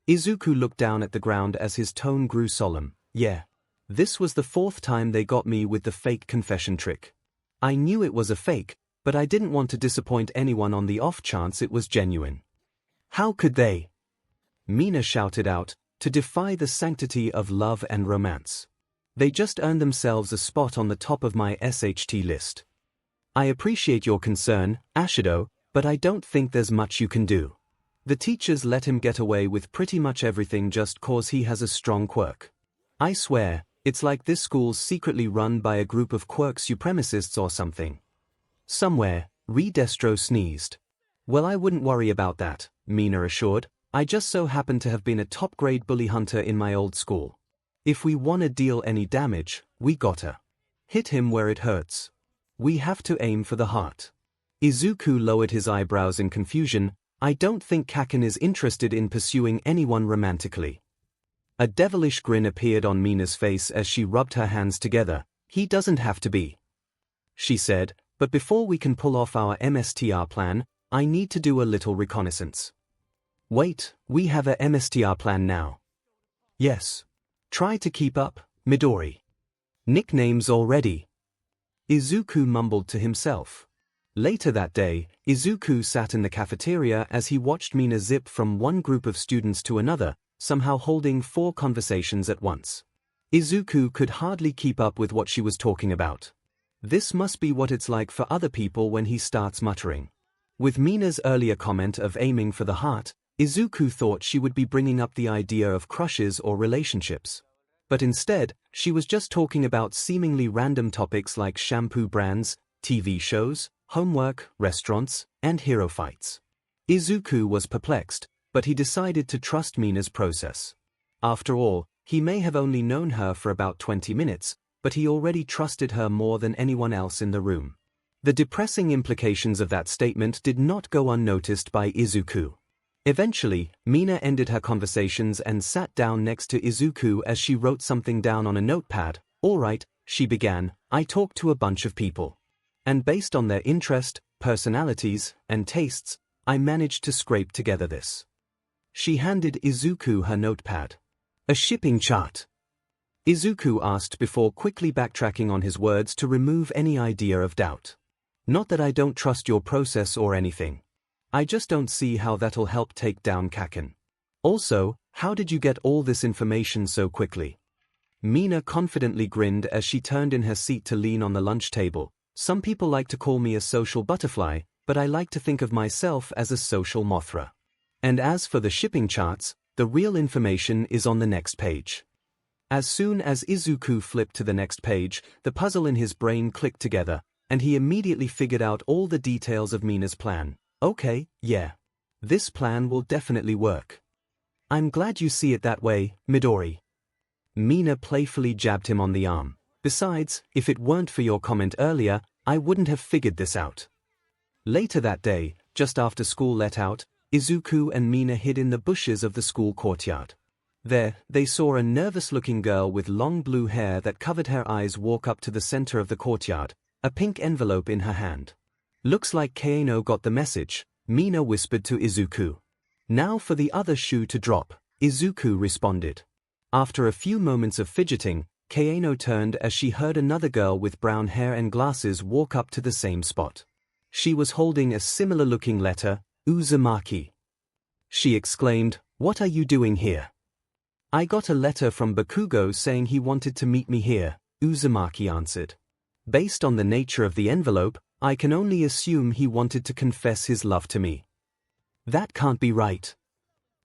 Izuku looked down at the ground as his tone grew solemn. Yeah. This was the 4th time they got me with the fake confession trick. I knew it was a fake, but I didn't want to disappoint anyone on the off chance it was genuine. How could they? Mina shouted out, to defy the sanctity of love and romance. They just earned themselves a spot on the top of my SHT list. I appreciate your concern, Ashido, but I don't think there's much you can do. The teachers let him get away with pretty much everything just cause he has a strong quirk. I swear, it's like this school's secretly run by a group of quirk supremacists or something. Somewhere, Redestro sneezed. Well, I wouldn't worry about that, Mina assured. I just so happen to have been a top-grade bully hunter in my old school. If we wanna deal any damage, we gotta hit him where it hurts. We have to aim for the heart. Izuku lowered his eyebrows in confusion. I don't think Kaken is interested in pursuing anyone romantically. A devilish grin appeared on Mina's face as she rubbed her hands together. He doesn't have to be, she said, but before we can pull off our MSTR plan, I need to do a little reconnaissance. Wait, we have a MSTR plan now. Yes. Try to keep up, Midori. Nicknames already. Izuku mumbled to himself. Later that day, Izuku sat in the cafeteria as he watched Mina zip from one group of students to another, somehow holding 4 conversations at once. Izuku could hardly keep up with what she was talking about. This must be what it's like for other people when he starts muttering. With Mina's earlier comment of aiming for the heart, Izuku thought she would be bringing up the idea of crushes or relationships. But instead, she was just talking about seemingly random topics like shampoo brands, TV shows, homework, restaurants, and hero fights. Izuku was perplexed, but he decided to trust Mina's process. After all, he may have only known her for about 20 minutes, but he already trusted her more than anyone else in the room. The depressing implications of that statement did not go unnoticed by Izuku. Eventually, Mina ended her conversations and sat down next to Izuku as she wrote something down on a notepad. All right, she began, I talked to a bunch of people. And based on their interest, personalities, and tastes, I managed to scrape together this. She handed Izuku her notepad. A shipping chart. Izuku asked before quickly backtracking on his words to remove any idea of doubt. Not that I don't trust your process or anything. I just don't see how that'll help take down Kaken. Also, how did you get all this information so quickly? Mina confidently grinned as she turned in her seat to lean on the lunch table. Some people like to call me a social butterfly, but I like to think of myself as a social Mothra. And as for the shipping charts, the real information is on the next page. As soon as Izuku flipped to the next page, the puzzle in his brain clicked together, and he immediately figured out all the details of Mina's plan. Okay, yeah. This plan will definitely work. I'm glad you see it that way, Midori. Mina playfully jabbed him on the arm. Besides, if it weren't for your comment earlier, I wouldn't have figured this out. Later that day, just after school let out, Izuku and Mina hid in the bushes of the school courtyard. There, they saw a nervous-looking girl with long blue hair that covered her eyes walk up to the center of the courtyard, a pink envelope in her hand. Looks like Kaeno got the message, Mina whispered to Izuku. Now for the other shoe to drop, Izuku responded. After a few moments of fidgeting, Kaeno turned as she heard another girl with brown hair and glasses walk up to the same spot. She was holding a similar-looking letter, Uzumaki. She exclaimed, "What are you doing here?" "I got a letter from Bakugo saying he wanted to meet me here," Uzumaki answered. "Based on the nature of the envelope, I can only assume he wanted to confess his love to me." "That can't be right."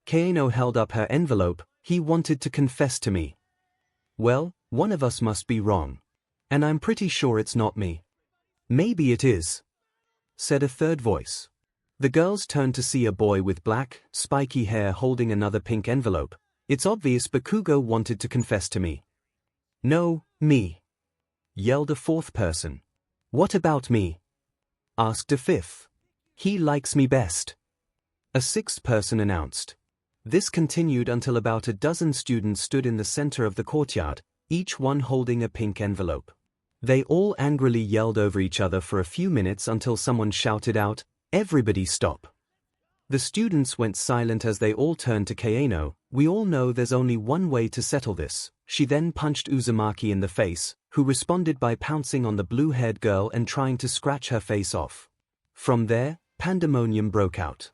Kaeno held up her envelope. "He wanted to confess to me." "Well, one of us must be wrong. And I'm pretty sure it's not me." "Maybe it is," said a third voice. The girls turned to see a boy with black, spiky hair holding another pink envelope. "It's obvious Bakugo wanted to confess to me." "No, me," yelled a fourth person. "What about me?" asked a fifth. "He likes me best," a sixth person announced. This continued until about a dozen students stood in the center of the courtyard, each one holding a pink envelope. They all angrily yelled over each other for a few minutes until someone shouted out, "Everybody stop." The students went silent as they all turned to Kayano. We all know there's only one way to settle this. She then punched Uzumaki in the face, who responded by pouncing on the blue-haired girl and trying to scratch her face off. From there, pandemonium broke out.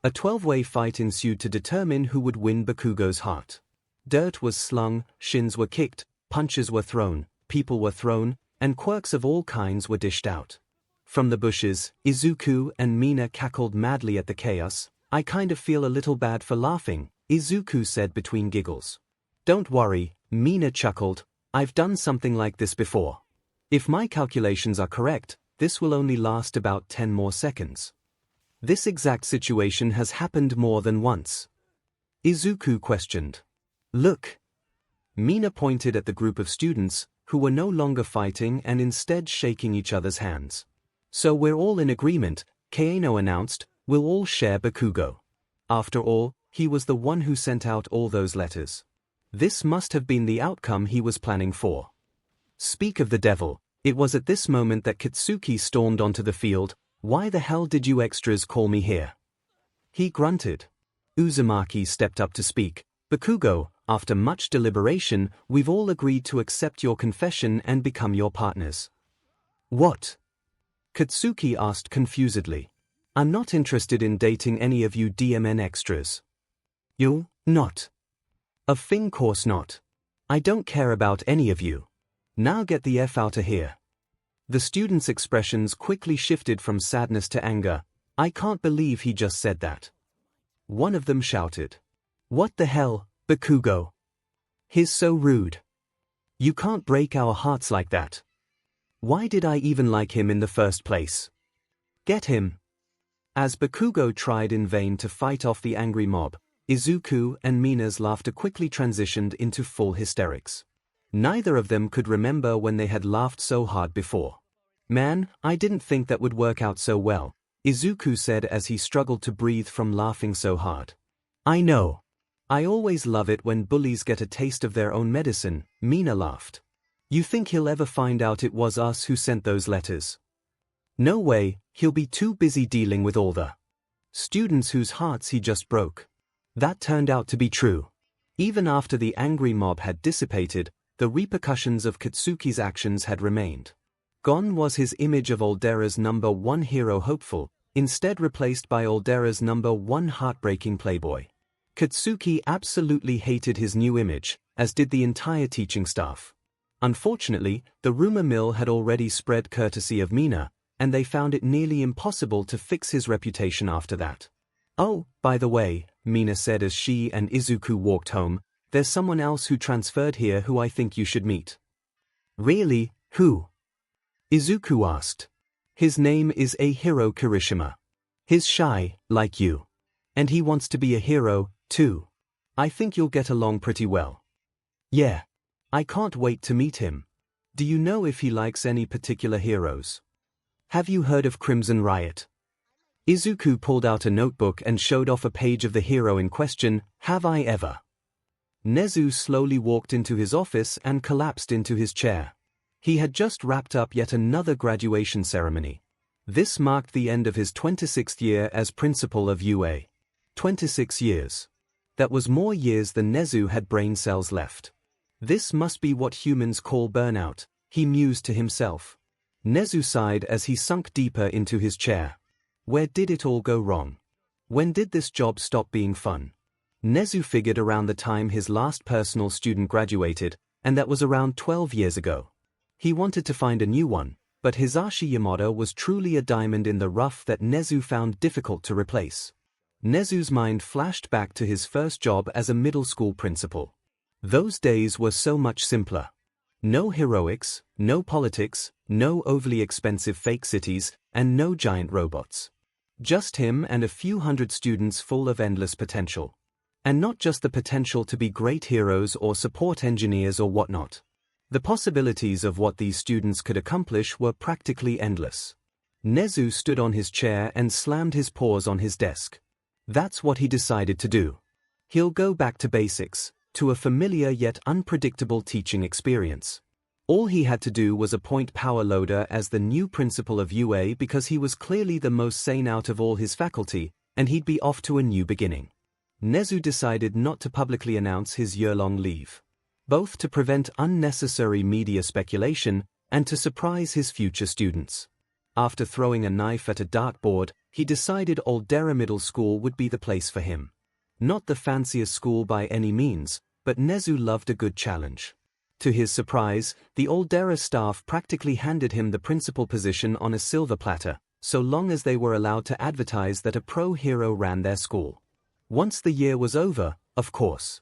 A 12-way fight ensued to determine who would win Bakugo's heart. Dirt was slung, shins were kicked, punches were thrown, people were thrown, and quirks of all kinds were dished out. From the bushes, Izuku and Mina cackled madly at the chaos. I kind of feel a little bad for laughing, Izuku said between giggles. Don't worry, Mina chuckled. I've done something like this before. If my calculations are correct, this will only last about 10 more seconds. This exact situation has happened more than once. Izuku questioned. Look. Mina pointed at the group of students, who were no longer fighting and instead shaking each other's hands. So we're all in agreement, Kayano announced. We'll all share Bakugo. After all, he was the one who sent out all those letters. This must have been the outcome he was planning for. Speak of the devil, it was at this moment that Katsuki stormed onto the field. Why the hell did you extras call me here? He grunted. Uzumaki stepped up to speak. Bakugo, after much deliberation, we've all agreed to accept your confession and become your partners. What? Katsuki asked confusedly. I'm not interested in dating any of you DMN extras. You, not. Of course not. I don't care about any of you. Now get the F out of here. The students' expressions quickly shifted from sadness to anger. I can't believe he just said that. One of them shouted. What the hell, Bakugo? He's so rude. You can't break our hearts like that. Why did I even like him in the first place? Get him. As Bakugo tried in vain to fight off the angry mob, Izuku and Mina's laughter quickly transitioned into full hysterics. Neither of them could remember when they had laughed so hard before. Man, I didn't think that would work out so well, Izuku said as he struggled to breathe from laughing so hard. I know. I always love it when bullies get a taste of their own medicine, Mina laughed. You think he'll ever find out it was us who sent those letters? No way, he'll be too busy dealing with all the students whose hearts he just broke. That turned out to be true. Even after the angry mob had dissipated, the repercussions of Katsuki's actions had remained. Gone was his image of Aldera's #1 hero hopeful, instead replaced by Aldera's #1 heartbreaking playboy. Katsuki absolutely hated his new image, as did the entire teaching staff. Unfortunately, the rumor mill had already spread courtesy of Mina, and they found it nearly impossible to fix his reputation after that. Oh, by the way, Mina said as she and Izuku walked home, there's someone else who transferred here who I think you should meet. Really, who? Izuku asked. His name is Hiro Kirishima. He's shy, like you. And he wants to be a hero, too. I think you'll get along pretty well. Yeah. I can't wait to meet him. Do you know if he likes any particular heroes? Have you heard of Crimson Riot? Izuku pulled out a notebook and showed off a page of the hero in question. Have I ever? Nezu slowly walked into his office and collapsed into his chair. He had just wrapped up yet another graduation ceremony. This marked the end of his 26th year as principal of UA. 26 years. That was more years than Nezu had brain cells left. This must be what humans call burnout, he mused to himself. Nezu sighed as he sunk deeper into his chair. Where did it all go wrong? When did this job stop being fun? Nezu figured around the time his last personal student graduated, and that was around 12 years ago. He wanted to find a new one, but Hisashi Yamada was truly a diamond in the rough that Nezu found difficult to replace. Nezu's mind flashed back to his first job as a middle school principal. Those days were so much simpler. No heroics, no politics, no overly expensive fake cities, and no giant robots. Just him and a few hundred students full of endless potential. And not just the potential to be great heroes or support engineers or whatnot. The possibilities of what these students could accomplish were practically endless. Nezu stood on his chair and slammed his paws on his desk. That's what he decided to do. He'll go back to basics, to a familiar yet unpredictable teaching experience. All he had to do was appoint Power Loader as the new principal of UA because he was clearly the most sane out of all his faculty, and he'd be off to a new beginning. 𝐒𝐲 decided not to publicly announce his year-long leave, both to prevent unnecessary media speculation and to surprise his future students. After throwing a knife at a dartboard, he decided 𝐿𝐷ERA Middle School would be the place for him. Not the fanciest school by any means, but 𝐒𝐲 loved a good challenge. To his surprise, the 𝐿𝐷ERA staff practically handed him the principal position on a silver platter, so long as they were allowed to advertise that a pro hero ran their school. Once the year was over, of course.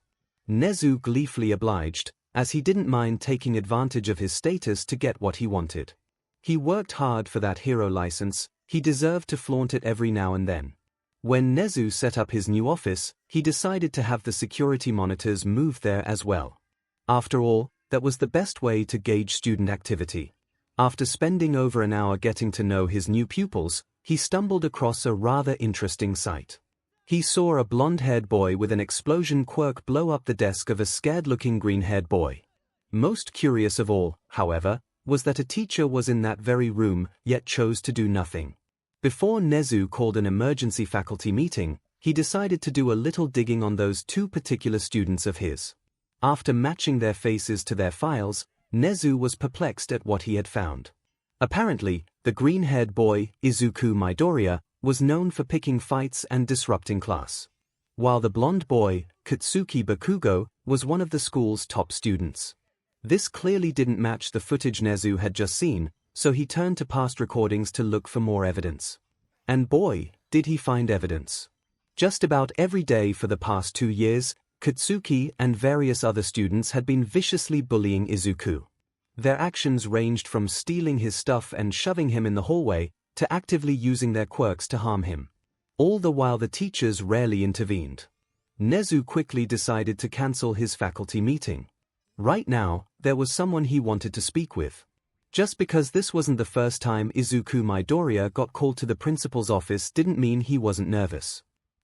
𝐒𝐲 gleefully obliged, as he didn't mind taking advantage of his status to get what he wanted. He worked hard for that hero license, he deserved to flaunt it every now and then. When 𝐒𝐲 set up his new office, he decided to have the security monitors moved there as well. After all, that was the best way to gauge student activity. After spending over an hour getting to know his new pupils, he stumbled across a rather interesting sight. He saw a blonde-haired boy with an explosion quirk blow up the desk of a scared-looking green-haired boy. Most curious of all, however, was that a teacher was in that very room, yet chose to do nothing. Before 𝐒𝐲 called an emergency faculty meeting, he decided to do a little digging on those two particular students of his. After matching their faces to their files, 𝐒𝐲 was perplexed at what he had found. Apparently, the green-haired boy, Izuku Midoriya, was known for picking fights and disrupting class, while the blonde boy, Katsuki Bakugo, was one of the school's top students. This clearly didn't match the footage 𝐒𝐲 had just seen, so he turned to past recordings to look for more evidence. And boy, did he find evidence. Just about every day for the past 2 years, Katsuki and various other students had been viciously bullying Izuku. Their actions ranged from stealing his stuff and shoving him in the hallway, to actively using their quirks to harm him. All the while the teachers rarely intervened. 𝐒𝐲 quickly decided to cancel his faculty meeting. Right now, there was someone he wanted to speak with. Just because this wasn't the first time Izuku Midoriya got called to the principal's office didn't mean he wasn't nervous.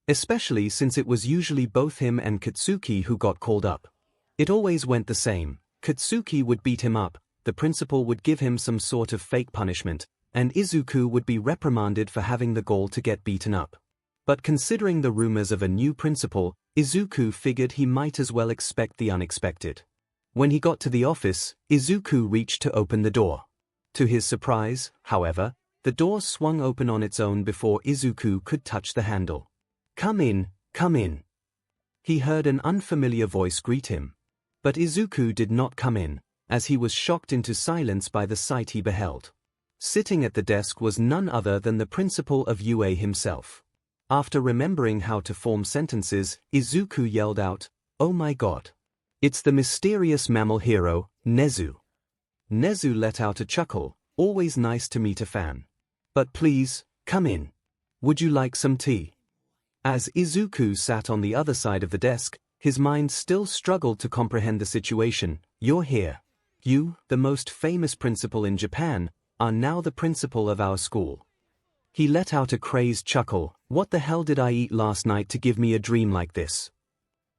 Especially since it was usually both him and Katsuki who got called up. It always went the same. Katsuki would beat him up, the principal would give him some sort of fake punishment, and Izuku would be reprimanded for having the gall to get beaten up. But considering the rumors of a new principal, Izuku figured he might as well expect the unexpected. When he got to the office, Izuku reached to open the door. To his surprise, however, the door swung open on its own before Izuku could touch the handle. "Come in, come in." He heard an unfamiliar voice greet him. But Izuku did not come in, as he was shocked into silence by the sight he beheld. Sitting at the desk was none other than the principal of UA himself. After remembering how to form sentences, Izuku yelled out, "Oh my god. It's the mysterious mammal hero, 𝐒𝐲." 𝐒𝐲 let out a chuckle, always nice to meet a fan. "But please, come in. Would you like some tea?" As Izuku sat on the other side of the desk, his mind still struggled to comprehend the situation. "You're here. You, the most famous principal in Japan, are now the principal of our school." He let out a crazed chuckle. "What the hell did I eat last night to give me a dream like this?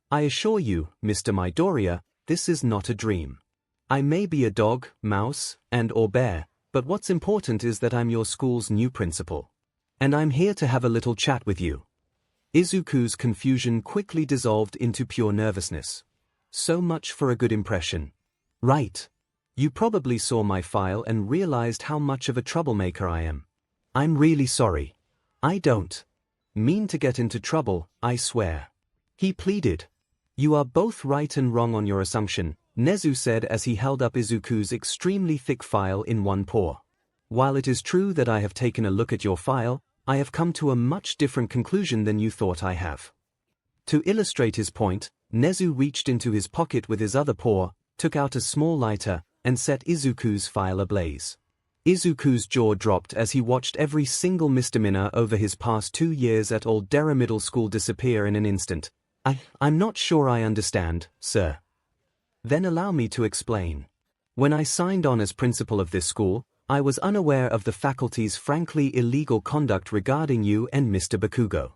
I assure you, Mr. Midoriya, this is not a dream. I may be a dog, mouse, or bear, but what's important is that I'm your school's new principal. And I'm here to have a little chat with you." Izuku's confusion quickly dissolved into pure nervousness. So much for a good impression. "Right. You probably saw my file and realized how much of a troublemaker I am. I'm really sorry. I don't mean to get into trouble, I swear," he pleaded. "You are both right and wrong on your assumption," 𝐒𝐲 said as he held up Izuku's extremely thick file in one paw. "While it is true that I have taken a look at your file, I have come to a much different conclusion than you thought I have." To illustrate his point, 𝐒𝐲 reached into his pocket with his other paw, took out a small lighter, and set Izuku's file ablaze. Izuku's jaw dropped as he watched every single misdemeanor over his past 2 years at 𝐿𝐷ERA Middle School disappear in an instant. I'm not sure I understand, sir." "Then allow me to explain. When I signed on as principal of this school, I was unaware of the faculty's frankly illegal conduct regarding you and Mr. Bakugo.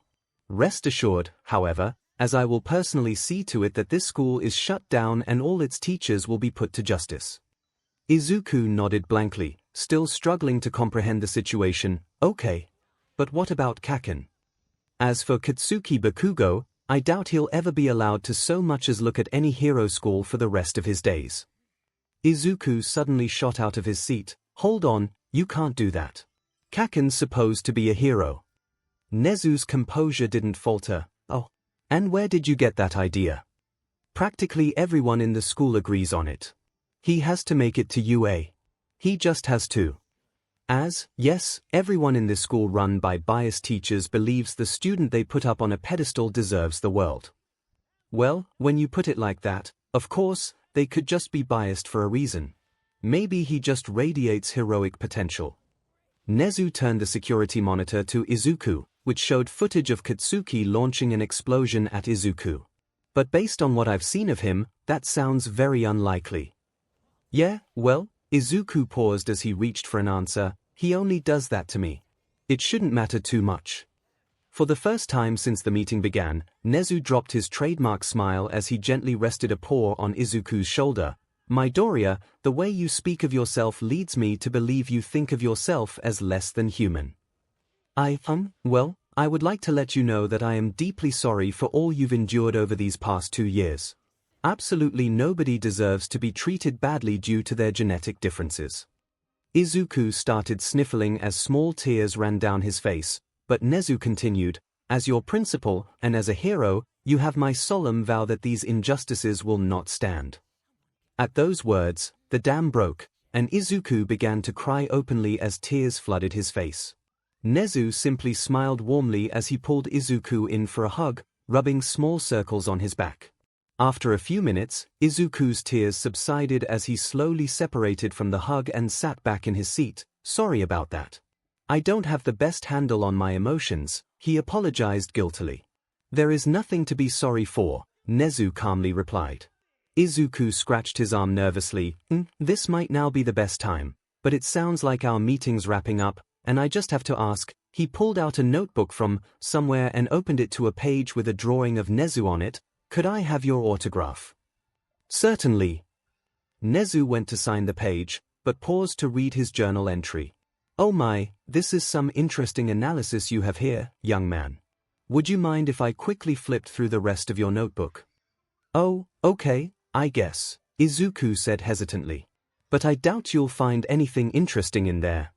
Rest assured, however, as I will personally see to it that this school is shut down and all its teachers will be put to justice." Izuku nodded blankly, still struggling to comprehend the situation. "Okay. But what about Kaken?" As for Katsuki Bakugo, I doubt he'll ever be allowed to so much as look at any hero school for the rest of his days. Izuku suddenly shot out of his seat. Hold on, you can't do that. Kaken's supposed to be a hero. Nezu's composure didn't falter. Oh, and where did you get that idea? Practically everyone in the school agrees on it. He has to make it to UA. He just has to. Yes, everyone in this school run by biased teachers believes the student they put up on a pedestal deserves the world. Well, when you put it like that, of course, they could just be biased for a reason. Maybe he just radiates heroic potential. Nezu turned the security monitor to Izuku, which showed footage of Katsuki launching an explosion at Izuku. But based on what I've seen of him, that sounds very unlikely. Yeah, well, Izuku paused as he reached for an answer. He only does that to me. It shouldn't matter too much. For the first time since the meeting began, Nezu dropped his trademark smile as he gently rested a paw on Izuku's shoulder. Midoriya, the way you speak of yourself leads me to believe you think of yourself as less than human. Well, I would like to let you know that I am deeply sorry for all you've endured over these past 2 years. Absolutely nobody deserves to be treated badly due to their genetic differences. Izuku started sniffling as small tears ran down his face, but Nezu continued, as your principal and as a hero, you have my solemn vow that these injustices will not stand. At those words, the dam broke, and Izuku began to cry openly as tears flooded his face. Nezu simply smiled warmly as he pulled Izuku in for a hug, rubbing small circles on his back. After a few minutes, Izuku's tears subsided as he slowly separated from the hug and sat back in his seat. Sorry about that. I don't have the best handle on my emotions, he apologized guiltily. There is nothing to be sorry for, Nezu calmly replied. Izuku scratched his arm nervously. This might now be the best time, but it sounds like our meeting's wrapping up, and I just have to ask. He pulled out a notebook from somewhere and opened it to a page with a drawing of Nezu on it. Could I have your autograph? Certainly. Nezu went to sign the page, but paused to read his journal entry. Oh my, this is some interesting analysis you have here, young man. Would you mind if I quickly flipped through the rest of your notebook? Oh, okay, I guess, Izuku said hesitantly. But I doubt you'll find anything interesting in there.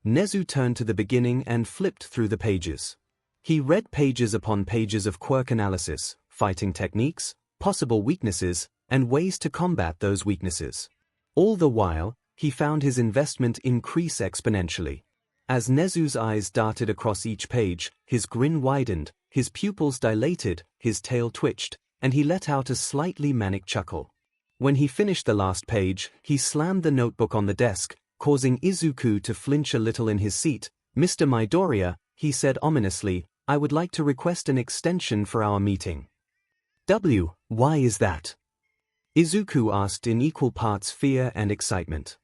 Nezu turned to the beginning and flipped through the pages. He read pages upon pages of quirk analysis, fighting techniques, possible weaknesses, and ways to combat those weaknesses. All the while, he found his investment increase exponentially. As Nezu's eyes darted across each page, his grin widened, his pupils dilated, his tail twitched, and he let out a slightly manic chuckle. When he finished the last page, he slammed the notebook on the desk, causing Izuku to flinch a little in his seat. Mr. Midoriya, he said ominously, I would like to request an extension for our meeting. Why is that? Izuku asked in equal parts fear and excitement.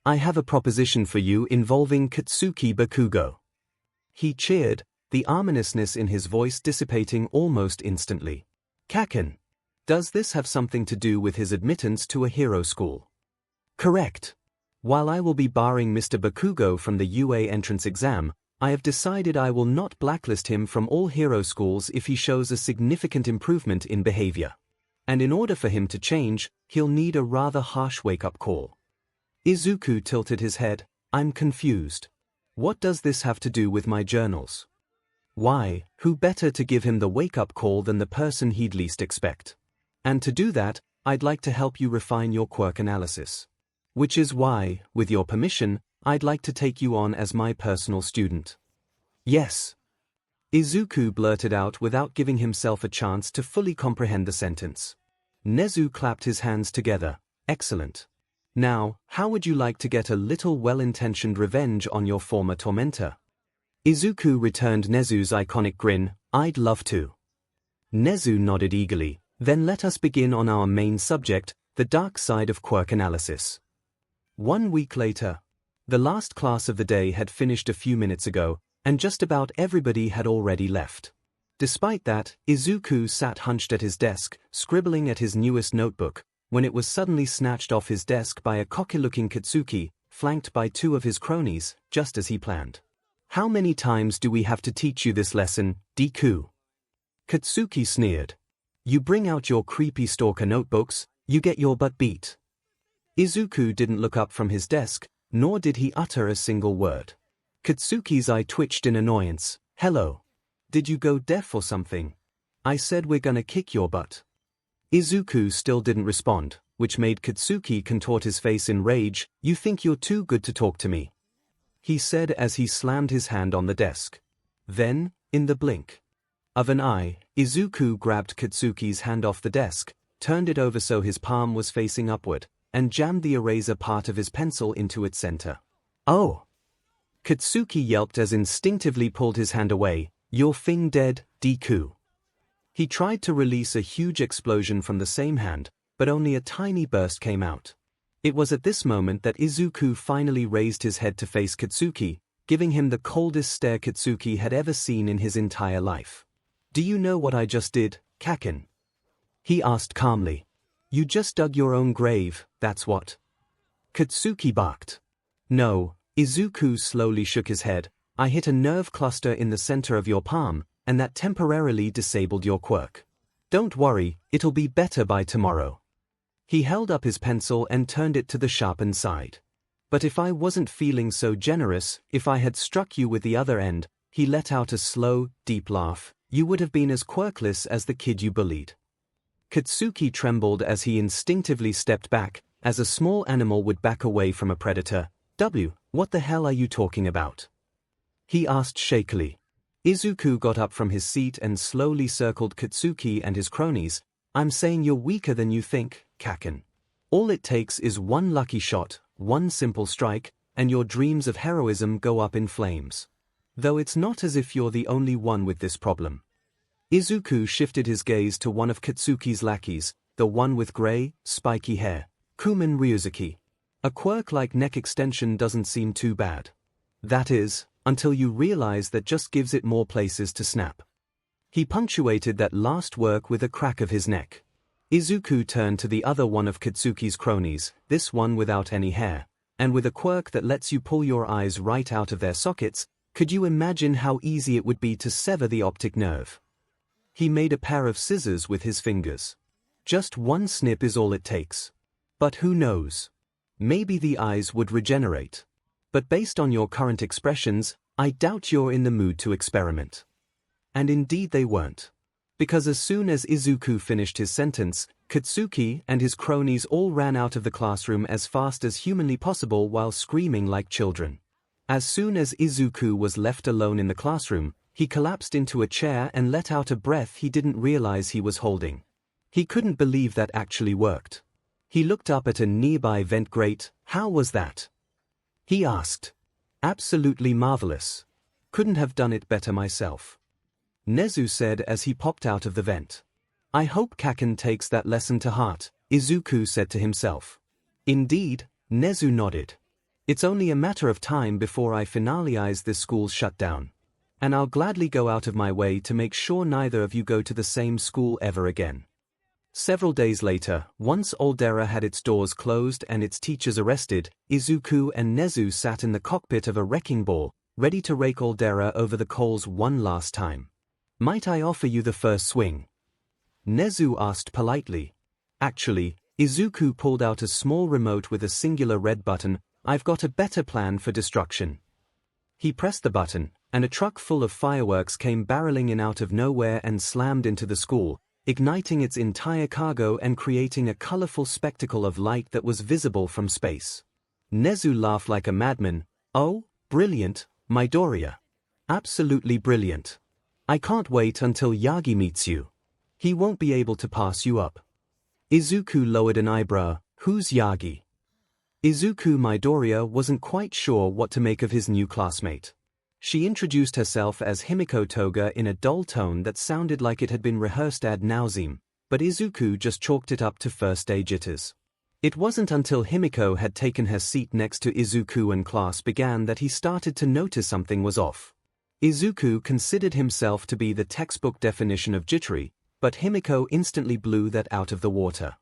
I have a proposition for you involving Katsuki Bakugo. He cheered, the ominousness in his voice dissipating almost instantly. Kaken. Does this have something to do with his admittance to a hero school? Correct. While I will be barring Mr. Bakugo from the UA entrance exam, I have decided I will not blacklist him from all hero schools if he shows a significant improvement in behavior. And in order for him to change, he'll need a rather harsh wake-up call. Izuku tilted his head. I'm confused. What does this have to do with my journals? Why, who better to give him the wake-up call than the person he'd least expect? And to do that, I'd like to help you refine your quirk analysis. Which is why, with your permission, I'd like to take you on as my personal student. Yes. Izuku blurted out without giving himself a chance to fully comprehend the sentence. Nezu clapped his hands together. Excellent. Now, how would you like to get a little well-intentioned revenge on your former tormentor? Izuku returned Nezu's iconic grin. I'd love to. Nezu nodded eagerly. Then let us begin on our main subject, the dark side of quirk analysis. 1 week later. The last class of the day had finished a few minutes ago, and just about everybody had already left. Despite that, Izuku sat hunched at his desk, scribbling at his newest notebook, when it was suddenly snatched off his desk by a cocky-looking Katsuki, flanked by 2 of his cronies, just as he planned. How many times do we have to teach you this lesson, Deku? Katsuki sneered. You bring out your creepy stalker notebooks, you get your butt beat. Izuku didn't look up from his desk, nor did he utter a single word. Katsuki's eye twitched in annoyance. Hello. Did you go deaf or something? I said we're gonna kick your butt. Izuku still didn't respond, which made Katsuki contort his face in rage. You think you're too good to talk to me? He said as he slammed his hand on the desk. Then, in the blink of an eye, Izuku grabbed Katsuki's hand off the desk, turned it over so his palm was facing upward, and jammed the eraser part of his pencil into its center. Oh! Katsuki yelped as instinctively pulled his hand away. Your thing dead, Deku. He tried to release a huge explosion from the same hand, but only a tiny burst came out. It was at this moment that Izuku finally raised his head to face Katsuki, giving him the coldest stare Katsuki had ever seen in his entire life. Do you know what I just did, Kaken? He asked calmly. You just dug your own grave, that's what. Katsuki barked. No, Izuku slowly shook his head. I hit a nerve cluster in the center of your palm, and that temporarily disabled your quirk. Don't worry, it'll be better by tomorrow. He held up his pencil and turned it to the sharpened side. But if I wasn't feeling so generous, if I had struck you with the other end, he let out a slow, deep laugh, you would have been as quirkless as the kid you bullied. Katsuki trembled as he instinctively stepped back, as a small animal would back away from a predator. What the hell are you talking about? He asked shakily. Izuku got up from his seat and slowly circled Katsuki and his cronies. I'm saying you're weaker than you think, Kaken. All it takes is one lucky shot, one simple strike, and your dreams of heroism go up in flames. Though it's not as if you're the only one with this problem. Izuku shifted his gaze to one of Katsuki's lackeys, the one with gray, spiky hair. Kumin Ryuzuki. A quirk-like neck extension doesn't seem too bad. That is, until you realize that just gives it more places to snap. He punctuated that last work with a crack of his neck. Izuku turned to the other one of Katsuki's cronies, this one without any hair, and with a quirk that lets you pull your eyes right out of their sockets. Could you imagine how easy it would be to sever the optic nerve? He made a pair of scissors with his fingers. Just one snip is all it takes. But who knows? Maybe the eyes would regenerate. But based on your current expressions, I doubt you're in the mood to experiment. And indeed they weren't. Because as soon as Izuku finished his sentence, Katsuki and his cronies all ran out of the classroom as fast as humanly possible while screaming like children. As soon as Izuku was left alone in the classroom, he collapsed into a chair and let out a breath he didn't realize he was holding. He couldn't believe that actually worked. He looked up at a nearby vent grate. How was that? He asked. Absolutely marvelous. Couldn't have done it better myself. Nezu said as he popped out of the vent. I hope Kaken takes that lesson to heart, Izuku said to himself. Indeed, Nezu nodded. It's only a matter of time before I finalize this school's shutdown. And I'll gladly go out of my way to make sure neither of you go to the same school ever again. Several days later, once Aldera had its doors closed and its teachers arrested, Izuku and Nezu sat in the cockpit of a wrecking ball, ready to rake Aldera over the coals one last time. Might I offer you the first swing? Nezu asked politely. Actually, Izuku pulled out a small remote with a singular red button. I've got a better plan for destruction. He pressed the button, and a truck full of fireworks came barreling in out of nowhere and slammed into the school, igniting its entire cargo and creating a colorful spectacle of light that was visible from space. Nezu laughed like a madman. Oh, brilliant, Midoriya. Absolutely brilliant. I can't wait until Yagi meets you. He won't be able to pass you up. Izuku lowered an eyebrow. Who's Yagi? Izuku Midoriya wasn't quite sure what to make of his new classmate. She introduced herself as Himiko Toga in a dull tone that sounded like it had been rehearsed ad nauseam, but Izuku just chalked it up to first-day jitters. It wasn't until Himiko had taken her seat next to Izuku and class began that he started to notice something was off. Izuku considered himself to be the textbook definition of jittery, but Himiko instantly blew that out of the water.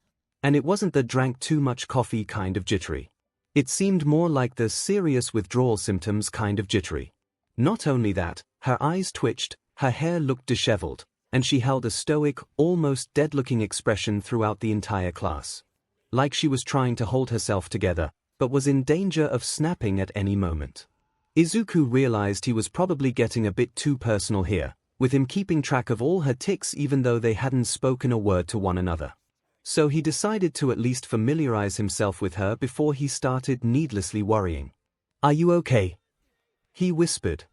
And it wasn't the drank too much coffee kind of jittery. It seemed more like the serious withdrawal symptoms kind of jittery. Not only that, her eyes twitched, her hair looked disheveled, and she held a stoic, almost dead-looking expression throughout the entire class. Like she was trying to hold herself together, but was in danger of snapping at any moment. Izuku realized he was probably getting a bit too personal here, with him keeping track of all her tics even though they hadn't spoken a word to one another. So he decided to at least familiarize himself with her before he started needlessly worrying. "Are you okay?" he whispered.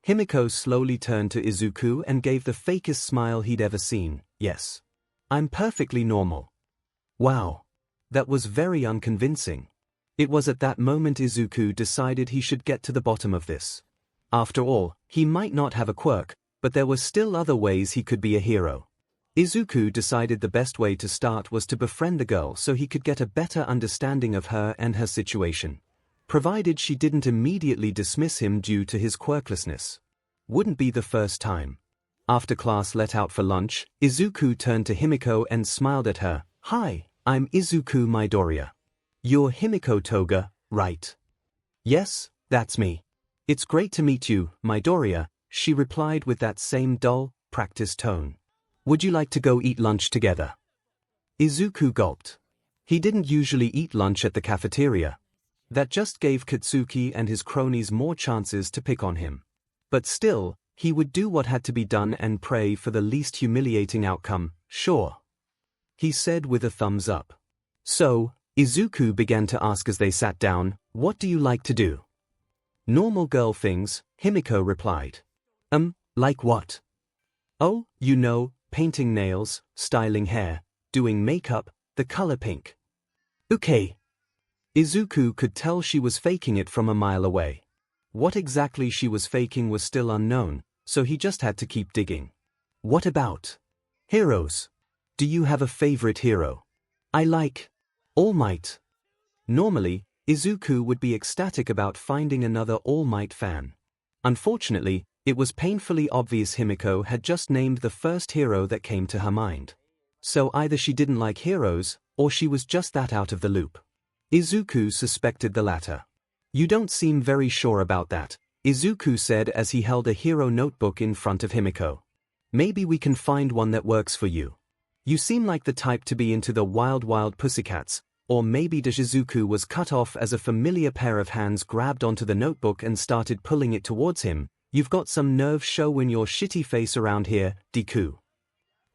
Himiko slowly turned to Izuku and gave the fakest smile he'd ever seen. "Yes. I'm perfectly normal." Wow. That was very unconvincing. It was at that moment Izuku decided he should get to the bottom of this. After all, he might not have a quirk, but there were still other ways he could be a hero. Izuku decided the best way to start was to befriend the girl so he could get a better understanding of her and her situation. Provided she didn't immediately dismiss him due to his quirklessness. Wouldn't be the first time. After class let out for lunch, Izuku turned to Himiko and smiled at her. "Hi, I'm Izuku Midoriya. You're Himiko Toga, right?" "Yes, that's me. It's great to meet you, Midoriya," she replied with that same dull, practiced tone. "Would you like to go eat lunch together?" Izuku gulped. He didn't usually eat lunch at the cafeteria. That just gave Katsuki and his cronies more chances to pick on him. But still, he would do what had to be done and pray for the least humiliating outcome. "Sure," he said with a thumbs up. So, Izuku began to ask as they sat down, "What do you like to do?" "Normal girl things," Himiko replied. Like what?" "Oh, you know, painting nails, styling hair, doing makeup, the color pink." "Okay." Izuku could tell she was faking it from a mile away. What exactly she was faking was still unknown, so he just had to keep digging. "What about heroes? Do you have a favorite hero?" "I like All Might." Normally, Izuku would be ecstatic about finding another All Might fan. Unfortunately, it was painfully obvious Himiko had just named the first hero that came to her mind. So either she didn't like heroes, or she was just that out of the loop. Izuku suspected the latter. "You don't seem very sure about that," Izuku said as he held a hero notebook in front of Himiko. "Maybe we can find one that works for you. You seem like the type to be into the wild pussycats," or maybe Shizuku was cut off as a familiar pair of hands grabbed onto the notebook and started pulling it towards him. "You've got some nerve showing your shitty face around here, Deku."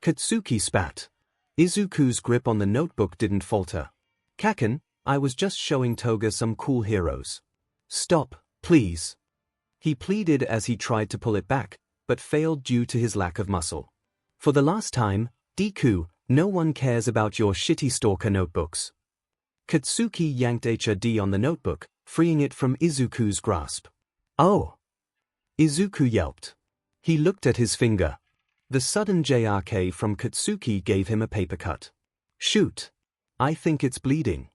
Katsuki spat. Izuku's grip on the notebook didn't falter. "Kaken, I was just showing Toga some cool heroes." "Stop, please," he pleaded as he tried to pull it back, but failed due to his lack of muscle. "For the last time, Deku, no one cares about your shitty stalker notebooks." Katsuki yanked HRD on the notebook, freeing it from Izuku's grasp. "Oh!" Izuku yelped. He looked at his finger. The sudden JRK from Katsuki gave him a paper cut. "Shoot. I think it's bleeding,"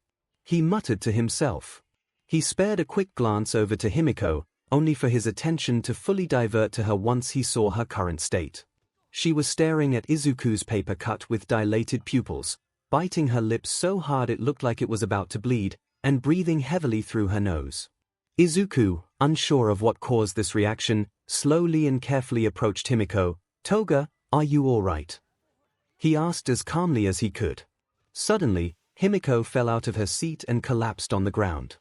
he muttered to himself. He spared a quick glance over to Himiko, only for his attention to fully divert to her once he saw her current state. She was staring at Izuku's paper cut with dilated pupils, biting her lips so hard it looked like it was about to bleed, and breathing heavily through her nose. Izuku, unsure of what caused this reaction, slowly and carefully approached Himiko. "Toga, are you all right?" he asked as calmly as he could. Suddenly, Himiko fell out of her seat and collapsed on the ground.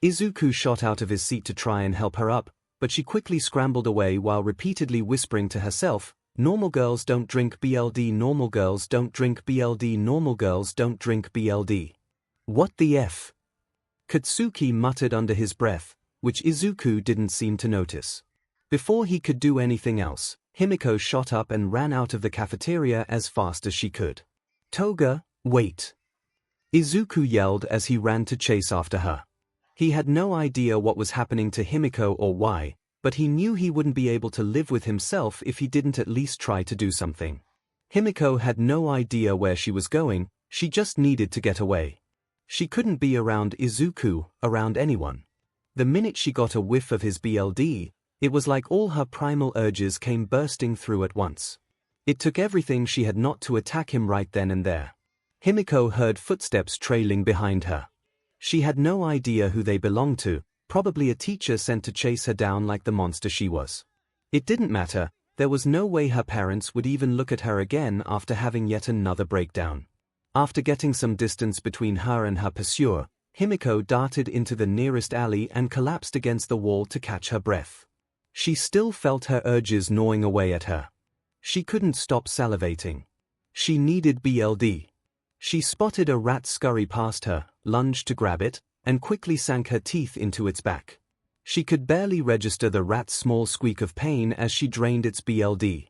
Izuku shot out of his seat to try and help her up, but she quickly scrambled away while repeatedly whispering to herself, "Normal girls don't drink BLD, normal girls don't drink BLD, normal girls don't drink BLD. What the F?" Katsuki muttered under his breath, which Izuku didn't seem to notice. Before he could do anything else, Himiko shot up and ran out of the cafeteria as fast as she could. "Toga, wait!" Izuku yelled as he ran to chase after her. He had no idea what was happening to Himiko or why, but he knew he wouldn't be able to live with himself if he didn't at least try to do something. Himiko had no idea where she was going, she just needed to get away. She couldn't be around Izuku, around anyone. The minute she got a whiff of his BLD, it was like all her primal urges came bursting through at once. It took everything she had not to attack him right then and there. Himiko heard footsteps trailing behind her. She had no idea who they belonged to, Probably a teacher sent to chase her down like the monster she was. It didn't matter, there was no way her parents would even look at her again after having yet another breakdown. After getting some distance between her and her pursuer, 𝐒𝐭𝐴 darted into the nearest alley and collapsed against the wall to catch her breath. She still felt her urges gnawing away at her. She couldn't stop salivating. She needed BLD. She spotted a rat scurry past her, lunged to grab it, and quickly sank her teeth into its back. She could barely register the rat's small squeak of pain as she drained its BLD.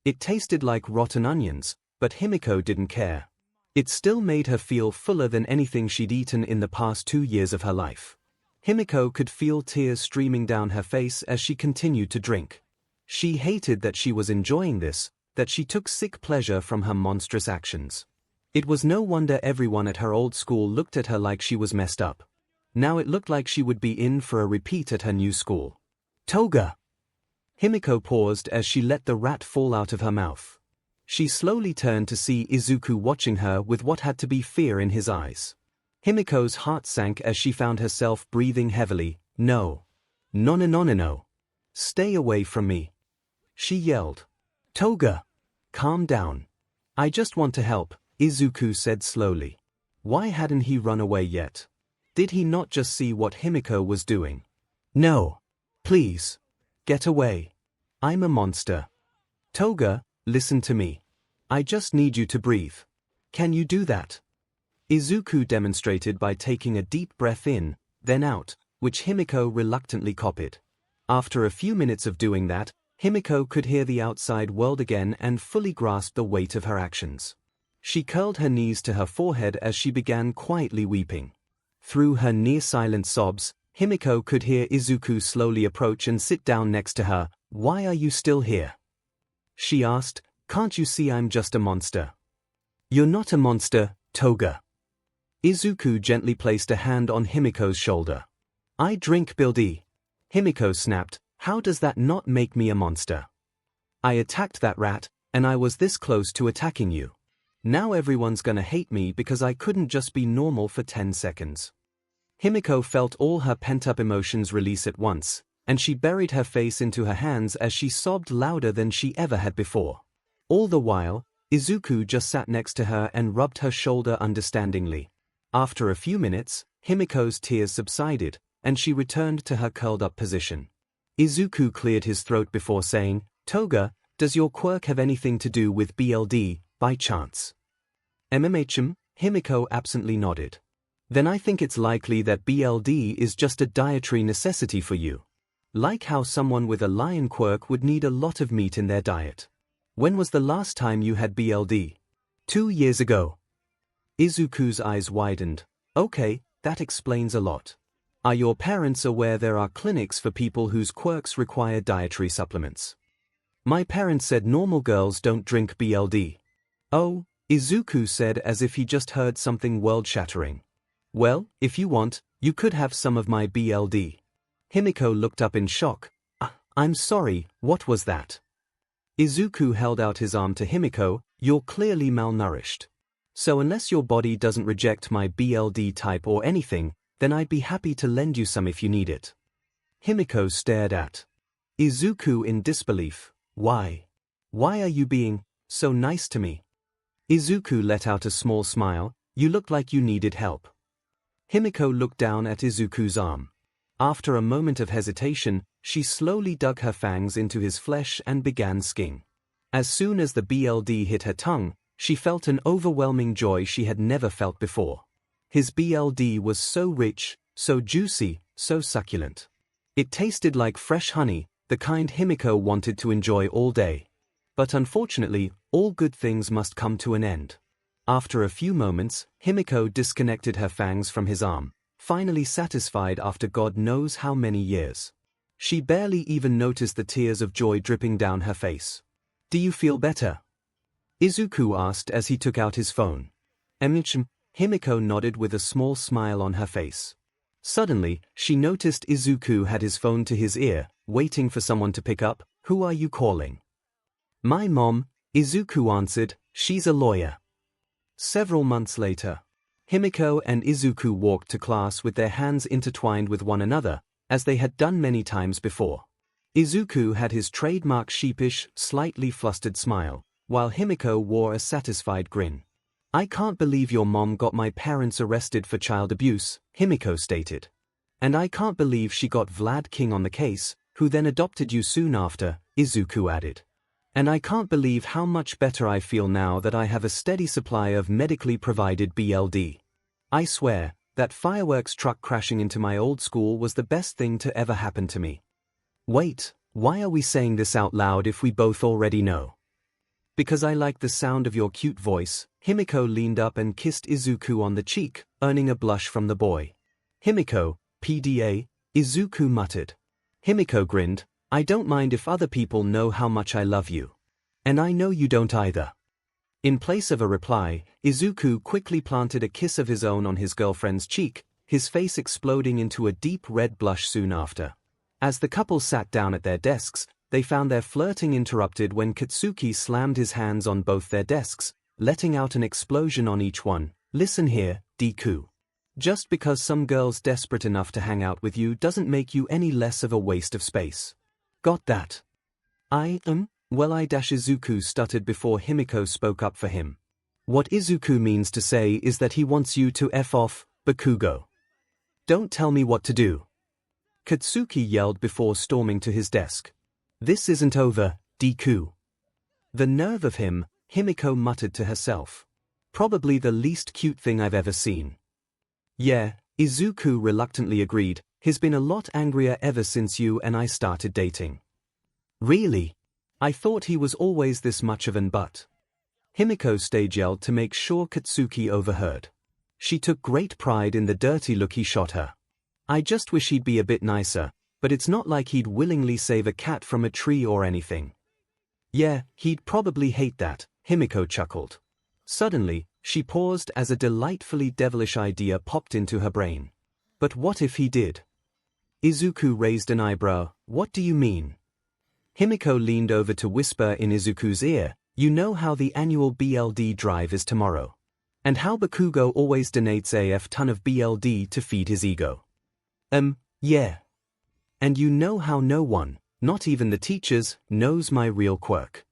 It tasted like rotten onions, but 𝐒𝐿 didn't care. It still made her feel fuller than anything she'd eaten in the past 2 years of her life. 𝐒𝐿 could feel tears streaming down her face as she continued to drink. She hated that she was enjoying this, that she took sick pleasure from her monstrous actions. It was no wonder everyone at her old school looked at her like she was messed up. Now it looked like she would be in for a repeat at her new school. Toga! 𝐒𝐿 paused as she let the rat fall out of her mouth. She slowly turned to see Izuku watching her with what had to be fear in his eyes. 𝐒𝐿's heart sank as she found herself breathing heavily. No. No no no no no. Stay away from me. She yelled. Toga! Calm down. I just want to help, Izuku said slowly. Why hadn't he run away yet? Did he not just see what 𝐒𝐿 was doing? No. Please. Get away. I'm a monster. Toga, listen to me. I just need you to breathe. Can you do that? Izuku demonstrated by taking a deep breath in, then out, which 𝐒𝐿 reluctantly copied. After a few minutes of doing that, 𝐒𝐿 could hear the outside world again and fully grasp the weight of her actions. She curled her knees to her forehead as she began quietly weeping. Through her near-silent sobs, 𝐒𝐿 could hear Izuku slowly approach and sit down next to her. Why are you still here? She asked. Can't you see I'm just a monster? You're not a monster, Toga. Izuku gently placed a hand on 𝐒𝐿's shoulder. I drink BLD. 𝐒𝐿 snapped. How does that not make me a monster? I attacked that rat, and I was this close to attacking you. Now everyone's gonna hate me because I couldn't just be normal for 10 seconds. 𝐒𝐿 felt all her pent-up emotions release at once, and she buried her face into her hands as she sobbed louder than she ever had before. All the while, Izuku just sat next to her and rubbed her shoulder understandingly. After a few minutes, 𝐒𝐿's tears subsided, and she returned to her curled-up position. Izuku cleared his throat before saying, Toga, does your quirk have anything to do with BLD, by chance? 𝐒𝐿 absently nodded. Then I think it's likely that BLD is just a dietary necessity for you. Like how someone with a lion quirk would need a lot of meat in their diet. When was the last time you had BLD? 2 years ago. Izuku's eyes widened. Okay, that explains a lot. Are your parents aware there are clinics for people whose quirks require dietary supplements? My parents said normal girls don't drink BLD. Oh, Izuku said as if he just heard something world-shattering. Well, if you want, you could have some of my BLD. 𝐒𝐿 looked up in shock. I'm sorry, what was that? Izuku held out his arm to 𝐒𝐿. You're clearly malnourished. So unless your body doesn't reject my BLD type or anything, then I'd be happy to lend you some if you need it. 𝐒𝐿 stared at Izuku in disbelief. Why? Why are you being so nice to me? Izuku let out a small smile. You look like you needed help. 𝐒𝐿 looked down at Izuku's arm. After a moment of hesitation, she slowly dug her fangs into his flesh and began sking. As soon as the BLD hit her tongue, she felt an overwhelming joy she had never felt before. His BLD was so rich, so juicy, so succulent. It tasted like fresh honey, the kind 𝐒𝐿 wanted to enjoy all day. But unfortunately, all good things must come to an end. After a few moments, 𝐒𝐿 disconnected her fangs from his arm, finally satisfied after God knows how many years. She barely even noticed the tears of joy dripping down her face. Do you feel better? Izuku asked as he took out his phone. 𝐒𝐿 nodded with a small smile on her face. Suddenly, she noticed Izuku had his phone to his ear, waiting for someone to pick up. Who are you calling? My mom, Izuku answered. She's a lawyer. Several months later, 𝐒𝐿 and Izuku walked to class with their hands intertwined with one another, as they had done many times before. Izuku had his trademark sheepish, slightly flustered smile, while Himiko wore a satisfied grin. "I can't believe your mom got my parents arrested for child abuse," Himiko stated. "And I can't believe she got Vlad King on the case, who then adopted you soon after," Izuku added. "And I can't believe how much better I feel now that I have a steady supply of medically provided BLD. I swear, that fireworks truck crashing into my old school was the best thing to ever happen to me." "Wait, why are we saying this out loud if we both already know?" "Because I like the sound of your cute voice." Himiko leaned up and kissed Izuku on the cheek, earning a blush from the boy. "Himiko, PDA," Izuku muttered. Himiko grinned. "I don't mind if other people know how much I love you. And I know you don't either." In place of a reply, Izuku quickly planted a kiss of his own on his girlfriend's cheek, his face exploding into a deep red blush soon after. As the couple sat down at their desks, they found their flirting interrupted when Katsuki slammed his hands on both their desks, letting out an explosion on each one. "Listen here, Deku. Just because some girl's desperate enough to hang out with you doesn't make you any less of a waste of space. Got that?" Well, Izuku stuttered before Himiko spoke up for him. "What Izuku means to say is that he wants you to F off, Bakugo. Don't tell me what to do," Katsuki yelled before storming to his desk. "This isn't over, Deku." "The nerve of him," Himiko muttered to herself. "Probably the least cute thing I've ever seen." "Yeah," Izuku reluctantly agreed, "he's been a lot angrier ever since you and I started dating." "Really? I thought he was always this much of an butt." Himiko stage yelled to make sure Katsuki overheard. She took great pride in the dirty look he shot her. "I just wish he'd be a bit nicer, but it's not like he'd willingly save a cat from a tree or anything." "Yeah, he'd probably hate that," Himiko chuckled. Suddenly, she paused as a delightfully devilish idea popped into her brain. "But what if he did?" Izuku raised an eyebrow. "What do you mean?" Himiko leaned over to whisper in Izuku's ear, "You know how the annual BLD drive is tomorrow. And how Bakugo always donates a ton of BLD to feed his ego." Yeah. "And you know how no one, not even the teachers, knows my real quirk."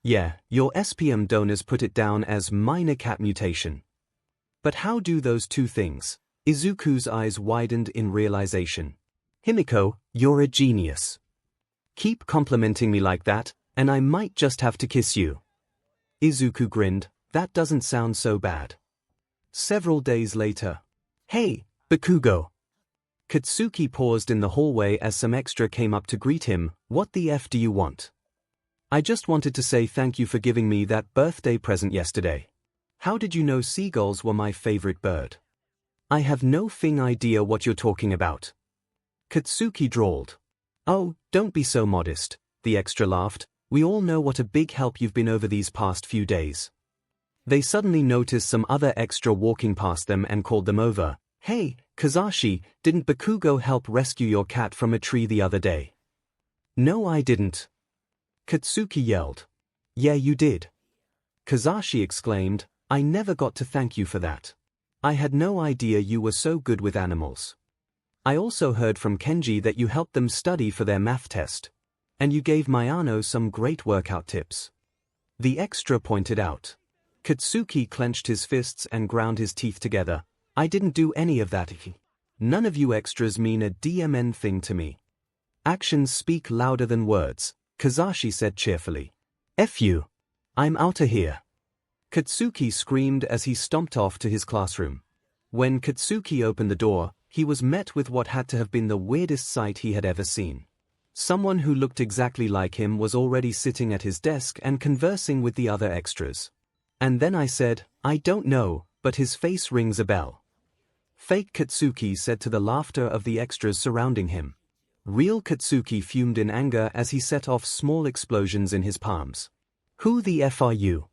"Yeah, your SPM donors put it down as minor cat mutation." "But how do those two things?" Izuku's eyes widened in realization. "Himiko, you're a genius. Keep complimenting me like that, and I might just have to kiss you." Izuku grinned. "That doesn't sound so bad." Several days later. "Hey, Bakugo." Katsuki paused in the hallway as some extra came up to greet him. "What the F do you want?" "I just wanted to say thank you for giving me that birthday present yesterday. How did you know seagulls were my favorite bird?" "I have no idea what you're talking about," Katsuki drawled. "Oh, don't be so modest," the extra laughed. "We all know what a big help you've been over these past few days." They suddenly noticed some other extra walking past them and called them over. "Hey, Kazashi, didn't Bakugo help rescue your cat from a tree the other day?" "No, I didn't," Katsuki yelled. "Yeah, you did," Kazashi exclaimed. "I never got to thank you for that. I had no idea you were so good with animals. I also heard from Kenji that you helped them study for their math test. And you gave Mayano some great workout tips," the extra pointed out. Katsuki clenched his fists and ground his teeth together. "I didn't do any of that. None of you extras mean a DMN thing to me." "Actions speak louder than words," Kazashi said cheerfully. "F you. I'm outta here." Katsuki screamed as he stomped off to his classroom. When Katsuki opened the door, he was met with what had to have been the weirdest sight he had ever seen. Someone who looked exactly like him was already sitting at his desk and conversing with the other extras. And then I said, "I don't know, but his face rings a bell." Fake Katsuki said to the laughter of the extras surrounding him. Real Katsuki fumed in anger as he set off small explosions in his palms. "Who the F are you?"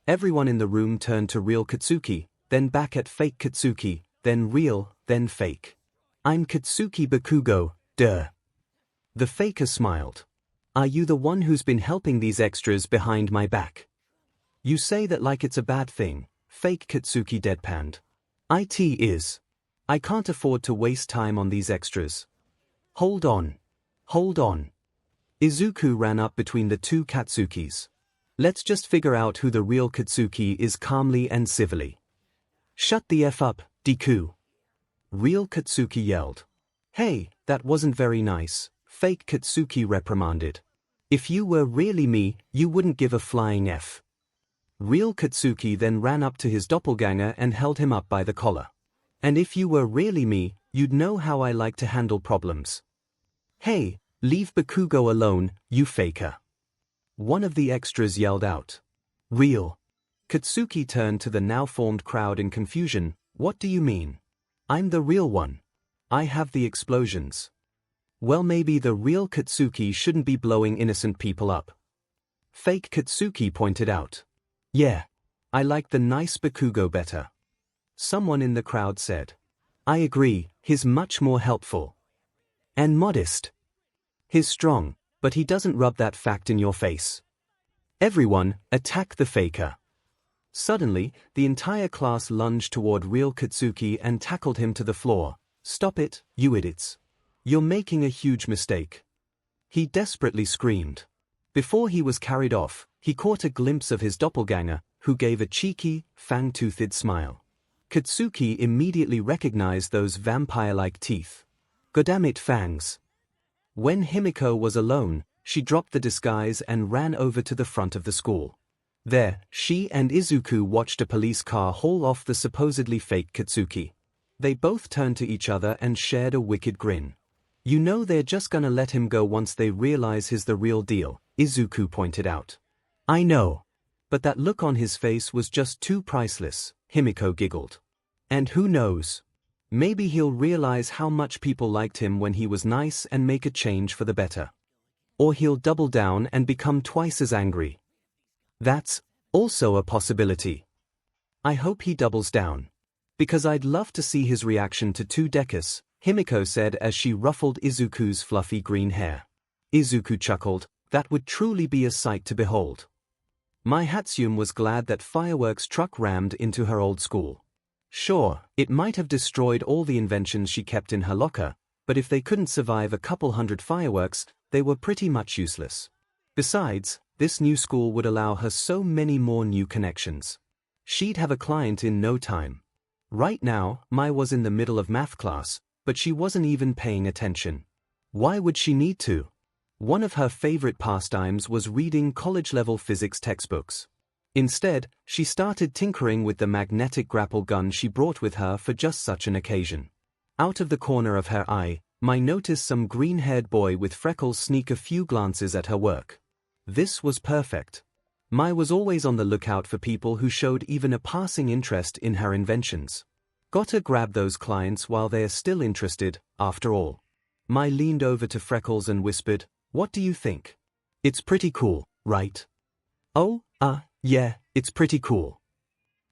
Everyone in the room turned to real Katsuki, then back at fake Katsuki, then real, then fake. "I'm Katsuki Bakugo, duh." The faker smiled. "Are you the one who's been helping these extras behind my back?" "You say that like it's a bad thing," fake Katsuki deadpanned. "It is. I can't afford to waste time on these extras." Hold on. Hold on. Izuku ran up between the two Katsukis. Let's just figure out who the real Katsuki is calmly and civilly. Shut the F up, Deku. Real Katsuki yelled. Hey, that wasn't very nice, fake Katsuki reprimanded. If you were really me, you wouldn't give a flying F. Real Katsuki then ran up to his doppelganger and held him up by the collar. And if you were really me, you'd know how I like to handle problems. Hey, leave Bakugo alone, you faker. One of the extras yelled out. Real. Katsuki turned to the now formed crowd in confusion. What do you mean? I'm the real one. I have the explosions. Well, maybe the real Katsuki shouldn't be blowing innocent people up. Fake Katsuki pointed out. Yeah. I like the nice Bakugo better. Someone in the crowd said. I agree, he's much more helpful. And modest. He's strong, but he doesn't rub that fact in your face. Everyone, attack the faker. Suddenly, the entire class lunged toward real Katsuki and tackled him to the floor. Stop it, you idiots. You're making a huge mistake. He desperately screamed. Before he was carried off, he caught a glimpse of his doppelganger, who gave a cheeky, fang-toothed smile. Katsuki immediately recognized those vampire-like teeth. Goddammit, fangs. When Himiko was alone, she dropped the disguise and ran over to the front of the school. There, she and Izuku watched a police car haul off the supposedly fake Katsuki. They both turned to each other and shared a wicked grin. You know they're just gonna let him go once they realize he's the real deal, Izuku pointed out. I know. But that look on his face was just too priceless, Himiko giggled. And who knows? Maybe he'll realize how much people liked him when he was nice and make a change for the better. Or he'll double down and become twice as angry. That's also a possibility. I hope he doubles down. Because I'd love to see his reaction to 2-Dekus, Himiko said as she ruffled Izuku's fluffy green hair. Izuku chuckled, that would truly be a sight to behold. Myheroacademia was glad that fireworks truck rammed into her old school. Sure, it might have destroyed all the inventions she kept in her locker, but if they couldn't survive a couple hundred fireworks, they were pretty much useless. Besides, this new school would allow her so many more new connections. She'd have a client in no time. Right now, Mai was in the middle of math class, but she wasn't even paying attention. Why would she need to? One of her favorite pastimes was reading college-level physics textbooks. Instead, she started tinkering with the magnetic grapple gun she brought with her for just such an occasion. Out of the corner of her eye, Mai noticed some green-haired boy with freckles sneak a few glances at her work. This was perfect. Mai was always on the lookout for people who showed even a passing interest in her inventions. Gotta grab those clients while they're still interested, after all. Mai leaned over to Freckles and whispered, "What do you think? It's pretty cool, right?" "Oh, yeah, it's pretty cool."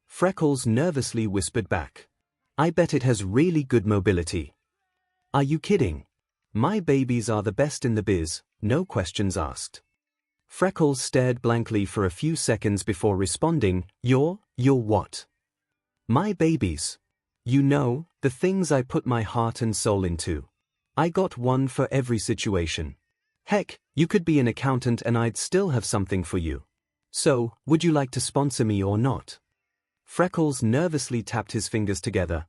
Freckles nervously whispered back. "I bet it has really good mobility." "Are you kidding? My babies are the best in the biz, no questions asked." Freckles stared blankly for a few seconds before responding, You're what?" "My babies. You know, the things I put my heart and soul into. I got one for every situation. Heck, you could be an accountant and I'd still have something for you. So, would you like to sponsor me or not?" Freckles nervously tapped his fingers together.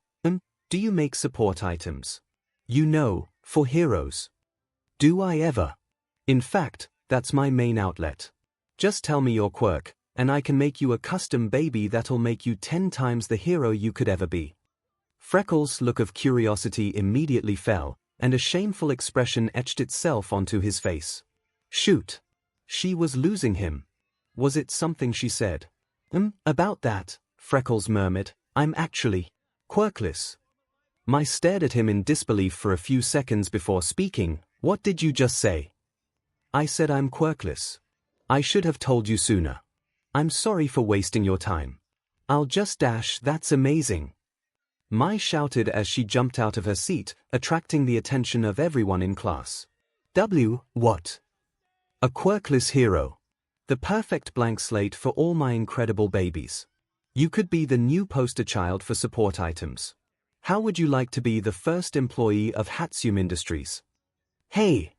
Do you make support items? You know, for heroes." "Do I ever? In fact, that's my main outlet. Just tell me your quirk, and I can make you a custom baby that'll make you 10 times the hero you could ever be." Freckles' look of curiosity immediately fell, and a shameful expression etched itself onto his face. Shoot. She was losing him. Was it something she said? About that," Freckles murmured, "I'm actually quirkless." Mai stared at him in disbelief for a few seconds before speaking. "What did you just say?" "I said I'm quirkless. I should have told you sooner. I'm sorry for wasting your time." "I'll just dash, that's amazing." Mai shouted as she jumped out of her seat, attracting the attention of everyone in class. What? A quirkless hero. The perfect blank slate for all my incredible babies. You could be the new poster child for support items. How would you like to be the first employee of Hatsum Industries? Hey!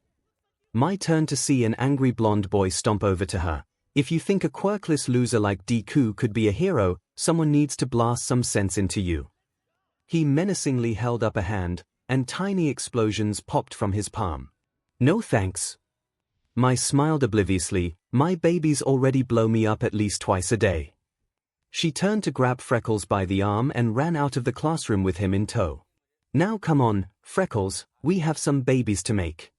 My turn to see an angry blonde boy stomp over to her. If you think a quirkless loser like Deku could be a hero, someone needs to blast some sense into you. He menacingly held up a hand, and tiny explosions popped from his palm. No thanks. Mai smiled obliviously, my babies already blow me up at least twice a day. She turned to grab Freckles by the arm and ran out of the classroom with him in tow. Now come on, Freckles, we have some babies to make.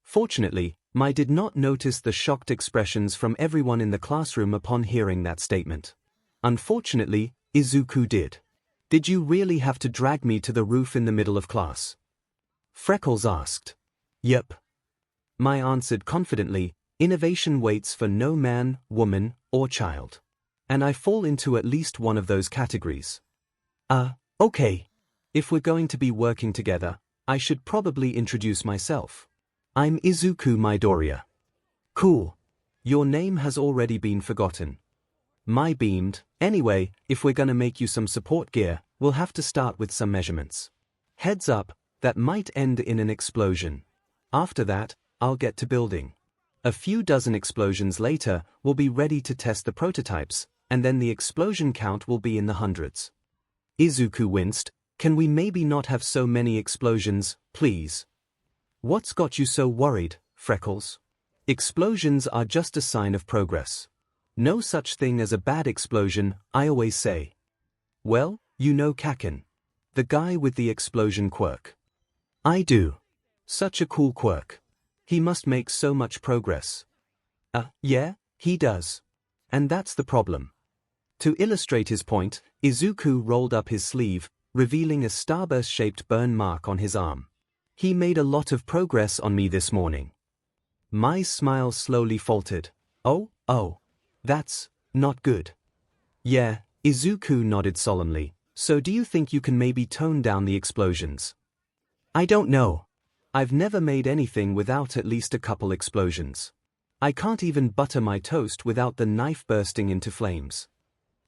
Fortunately, Mai did not notice the shocked expressions from everyone in the classroom upon hearing that statement. Unfortunately, Izuku did. Did you really have to drag me to the roof in the middle of class? Freckles asked. Yep. Mai answered confidently, innovation waits for no man, woman, or child. And I fall into at least one of those categories. Okay. If we're going to be working together, I should probably introduce myself. I'm Izuku Midoriya. Cool. Your name has already been forgotten. Mai beamed. Anyway, if we're gonna make you some support gear, we'll have to start with some measurements. Heads up, that might end in an explosion. After that, I'll get to building. A few dozen explosions later, we'll be ready to test the prototypes, and then the explosion count will be in the hundreds. Izuku winced. Can we maybe not have so many explosions, please? What's got you so worried, Freckles? Explosions are just a sign of progress. No such thing as a bad explosion, I always say. Well, you know Kaken. The guy with the explosion quirk. I do. Such a cool quirk. He must make so much progress. Yeah, he does. And that's the problem. To illustrate his point, Izuku rolled up his sleeve, revealing a starburst-shaped burn mark on his arm. He made a lot of progress on me this morning. Mai's smile slowly faltered. Oh, that's not good. Yeah, Izuku nodded solemnly. So do you think you can maybe tone down the explosions? I don't know. I've never made anything without at least a couple explosions. I can't even butter my toast without the knife bursting into flames.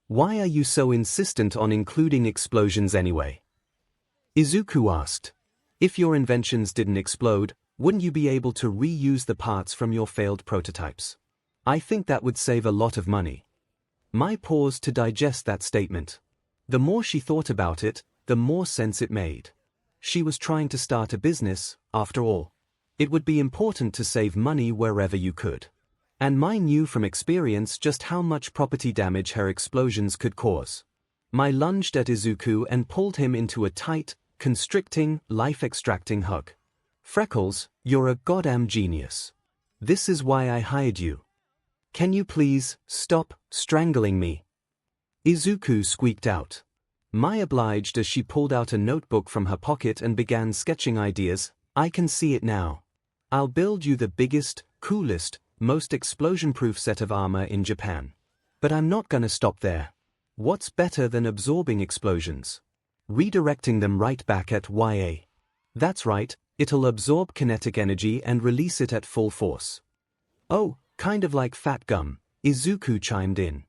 Why are you so insistent on including explosions anyway? Izuku asked. If your inventions didn't explode, wouldn't you be able to reuse the parts from your failed prototypes? I think that would save a lot of money. Mai paused to digest that statement. The more she thought about it, the more sense it made. She was trying to start a business, after all. It would be important to save money wherever you could. And Mai knew from experience just how much property damage her explosions could cause. Mai lunged at Izuku and pulled him into a tight, constricting, life-extracting hug. Freckles, you're a goddamn genius. This is why I hired you. Can you please stop strangling me? Izuku squeaked out. Mai obliged as she pulled out a notebook from her pocket and began sketching ideas. I can see it now. I'll build you the biggest, coolest, most explosion-proof set of armor in Japan. But I'm not gonna stop there. What's better than absorbing explosions? Redirecting them right back at YA. That's right, it'll absorb kinetic energy and release it at full force. Oh, kind of like fat gum, Izuku chimed in.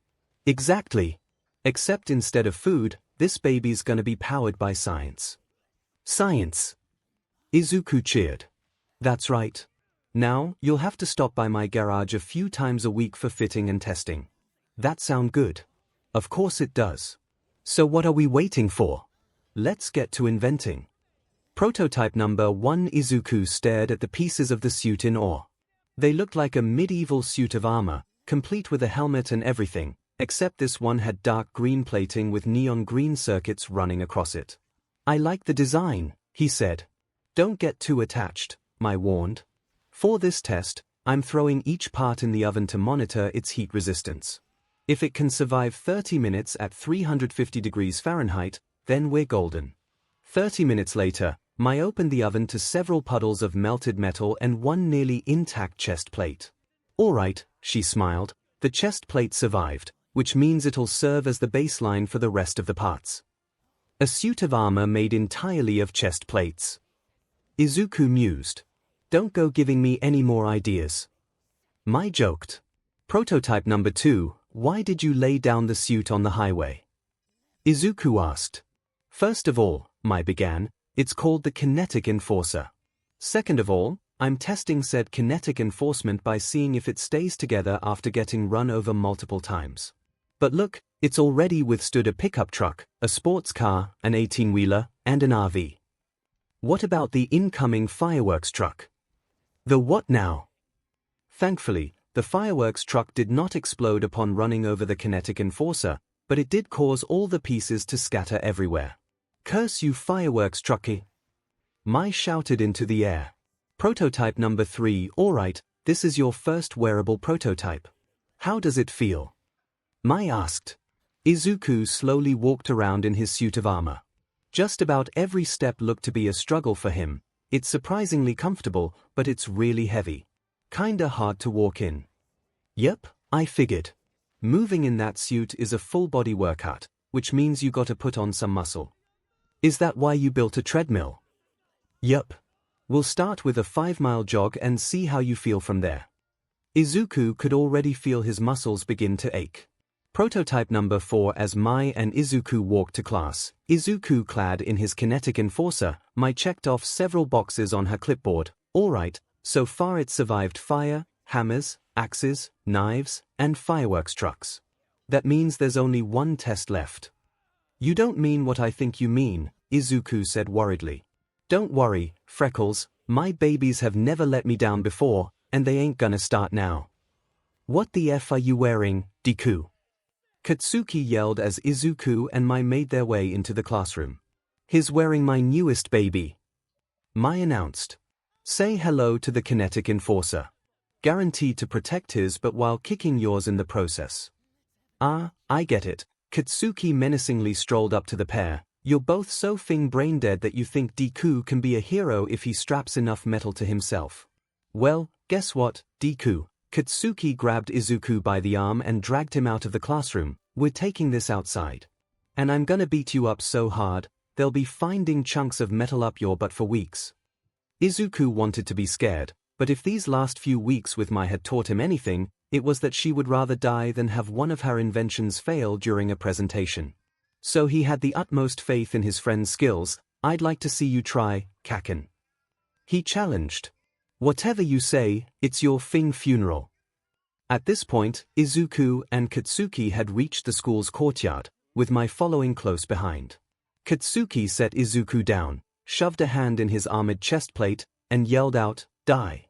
Exactly. Except instead of food, this baby's gonna be powered by science. Science. Izuku cheered. That's right. Now, you'll have to stop by my garage a few times a week for fitting and testing. That sound good? Of course it does. So what are we waiting for? Let's get to inventing. Prototype number 1. Izuku stared at the pieces of the suit in awe. They looked like a medieval suit of armor, complete with a helmet and everything, except this one had dark green plating with neon green circuits running across it. I like the design, he said. Don't get too attached, Mai warned. For this test, I'm throwing each part in the oven to monitor its heat resistance. If it can survive 30 minutes at 350 degrees Fahrenheit, then we're golden. 30 minutes later, Mai opened the oven to several puddles of melted metal and one nearly intact chest plate. All right, she smiled, the chest plate survived, which means it'll serve as the baseline for the rest of the parts. A suit of armor made entirely of chest plates. Izuku mused. Don't go giving me any more ideas. Mai joked. Prototype number 2, why did you lay down the suit on the highway? Izuku asked. First of all, Mai began, it's called the Kinetic Enforcer. Second of all, I'm testing said kinetic enforcement by seeing if it stays together after getting run over multiple times. But look, it's already withstood a pickup truck, a sports car, an 18-wheeler, and an RV. What about the incoming fireworks truck? The what now? Thankfully, the fireworks truck did not explode upon running over the kinetic enforcer, but it did cause all the pieces to scatter everywhere. Curse you fireworks trucky! My shouted into the air. Prototype number 3, alright, this is your first wearable prototype. How does it feel? My asked. Izuku slowly walked around in his suit of armor. Just about every step looked to be a struggle for him. It's surprisingly comfortable, but it's really heavy. Kinda hard to walk in. Yep, I figured. Moving in that suit is a full-body workout, which means you gotta put on some muscle. Is that why you built a treadmill? Yup. We'll start with a 5-mile jog and see how you feel from there. Izuku could already feel his muscles begin to ache. Prototype number 4. As Mai and Izuku walked to class, Izuku clad in his kinetic enforcer, Mai checked off several boxes on her clipboard. Alright, so far it survived fire, hammers, axes, knives, and fireworks trucks. That means there's only one test left. You don't mean what I think you mean, Izuku said worriedly. Don't worry, Freckles, my babies have never let me down before, and they ain't gonna start now. What the F are you wearing, Deku? Katsuki yelled as Izuku and Mai made their way into the classroom. He's wearing my newest baby. Mai announced. Say hello to the kinetic enforcer. Guaranteed to protect his but while kicking yours in the process. Ah, I get it. Katsuki menacingly strolled up to the pair. You're both so brain dead that you think Deku can be a hero if he straps enough metal to himself. Well, guess what, Deku? Katsuki grabbed Izuku by the arm and dragged him out of the classroom. We're taking this outside. And I'm gonna beat you up so hard, they'll be finding chunks of metal up your butt for weeks. Izuku wanted to be scared, but if these last few weeks with Mai had taught him anything, it was that she would rather die than have one of her inventions fail during a presentation. So he had the utmost faith in his friend's skills. I'd like to see you try, Kaken. He challenged. Whatever you say, it's your funeral. At this point, Izuku and Katsuki had reached the school's courtyard, with Mai following close behind. Katsuki set Izuku down, shoved a hand in his armored chest plate, and yelled out, Die.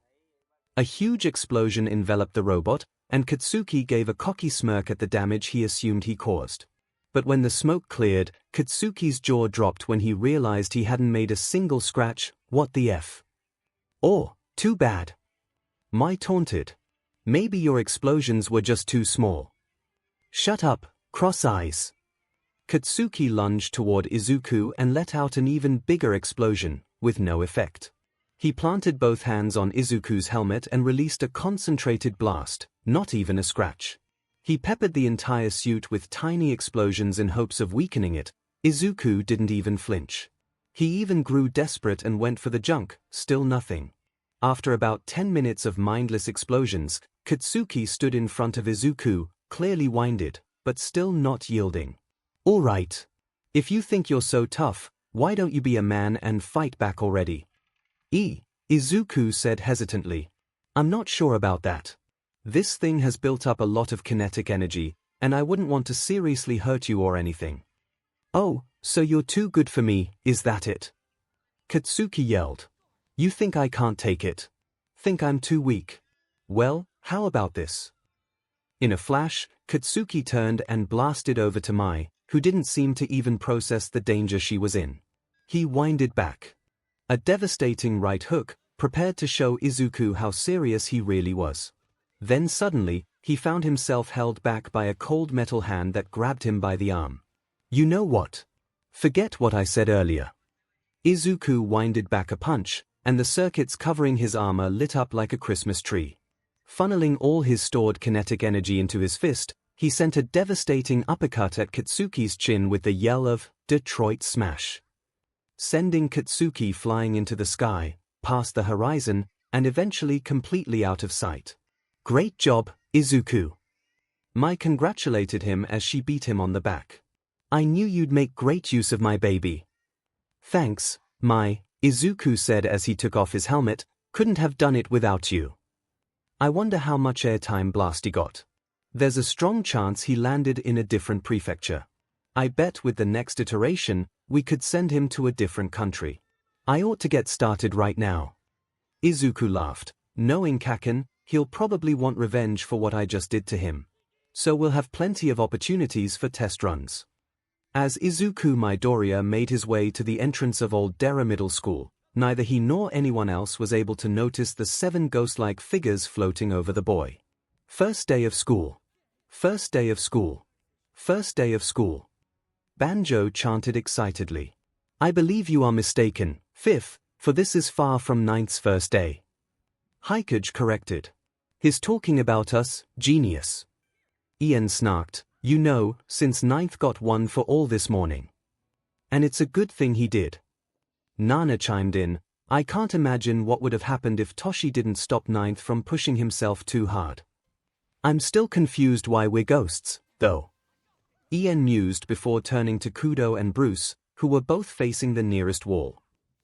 A huge explosion enveloped the robot, and Katsuki gave a cocky smirk at the damage he assumed he caused. But when the smoke cleared, Katsuki's jaw dropped when he realized he hadn't made a single scratch. What the F? Oh, too bad. Mai taunted. Maybe your explosions were just too small. Shut up, cross eyes. Katsuki lunged toward Izuku and let out an even bigger explosion, with no effect. He planted both hands on Izuku's helmet and released a concentrated blast, not even a scratch. He peppered the entire suit with tiny explosions in hopes of weakening it. Izuku didn't even flinch. He even grew desperate and went for the junk, still nothing. After about 10 minutes of mindless explosions, Katsuki stood in front of Izuku, clearly winded, but still not yielding. All right. If you think you're so tough, why don't you be a man and fight back already? Izuku said hesitantly. I'm not sure about that. This thing has built up a lot of kinetic energy, and I wouldn't want to seriously hurt you or anything. Oh, so you're too good for me, is that it? Katsuki yelled. You think I can't take it? Think I'm too weak? Well, how about this? In a flash, Katsuki turned and blasted over to Mai, who didn't seem to even process the danger she was in. He winded back. A devastating right hook, prepared to show Izuku how serious he really was. Then suddenly, he found himself held back by a cold metal hand that grabbed him by the arm. You know what? Forget what I said earlier. Izuku winded back a punch, and the circuits covering his armor lit up like a Christmas tree. Funneling all his stored kinetic energy into his fist, he sent a devastating uppercut at Katsuki's chin with the yell of, Detroit Smash. Sending Katsuki flying into the sky, past the horizon, and eventually completely out of sight. Great job, Izuku. Mai congratulated him as she beat him on the back. I knew you'd make great use of my baby. Thanks, Mai, Izuku said as he took off his helmet, Couldn't have done it without you. I wonder how much airtime Blasty got. There's a strong chance he landed in a different prefecture. I bet with the next iteration, we could send him to a different country. I ought to get started right now. Izuku laughed. Knowing Kaken, he'll probably want revenge for what I just did to him. So we'll have plenty of opportunities for test runs. As Izuku Midoriya made his way to the entrance of Old Dera Middle School, neither he nor anyone else was able to notice the 7 ghost-like figures floating over the boy. First day of school. First day of school. First day of school. Banjo chanted excitedly. I believe you are mistaken, Fifth, for this is far from Ninth's first day. 𝐒𝐭𝐻 corrected. He's talking about us, genius. Ian snarked. You know, since Ninth got 1 for all this morning. And it's a good thing he did. Nana chimed in. I can't imagine what would have happened if Toshi didn't stop Ninth from pushing himself too hard. I'm still confused why we're ghosts, though. Ian mused before turning to Kudo and Bruce, who were both facing the nearest wall.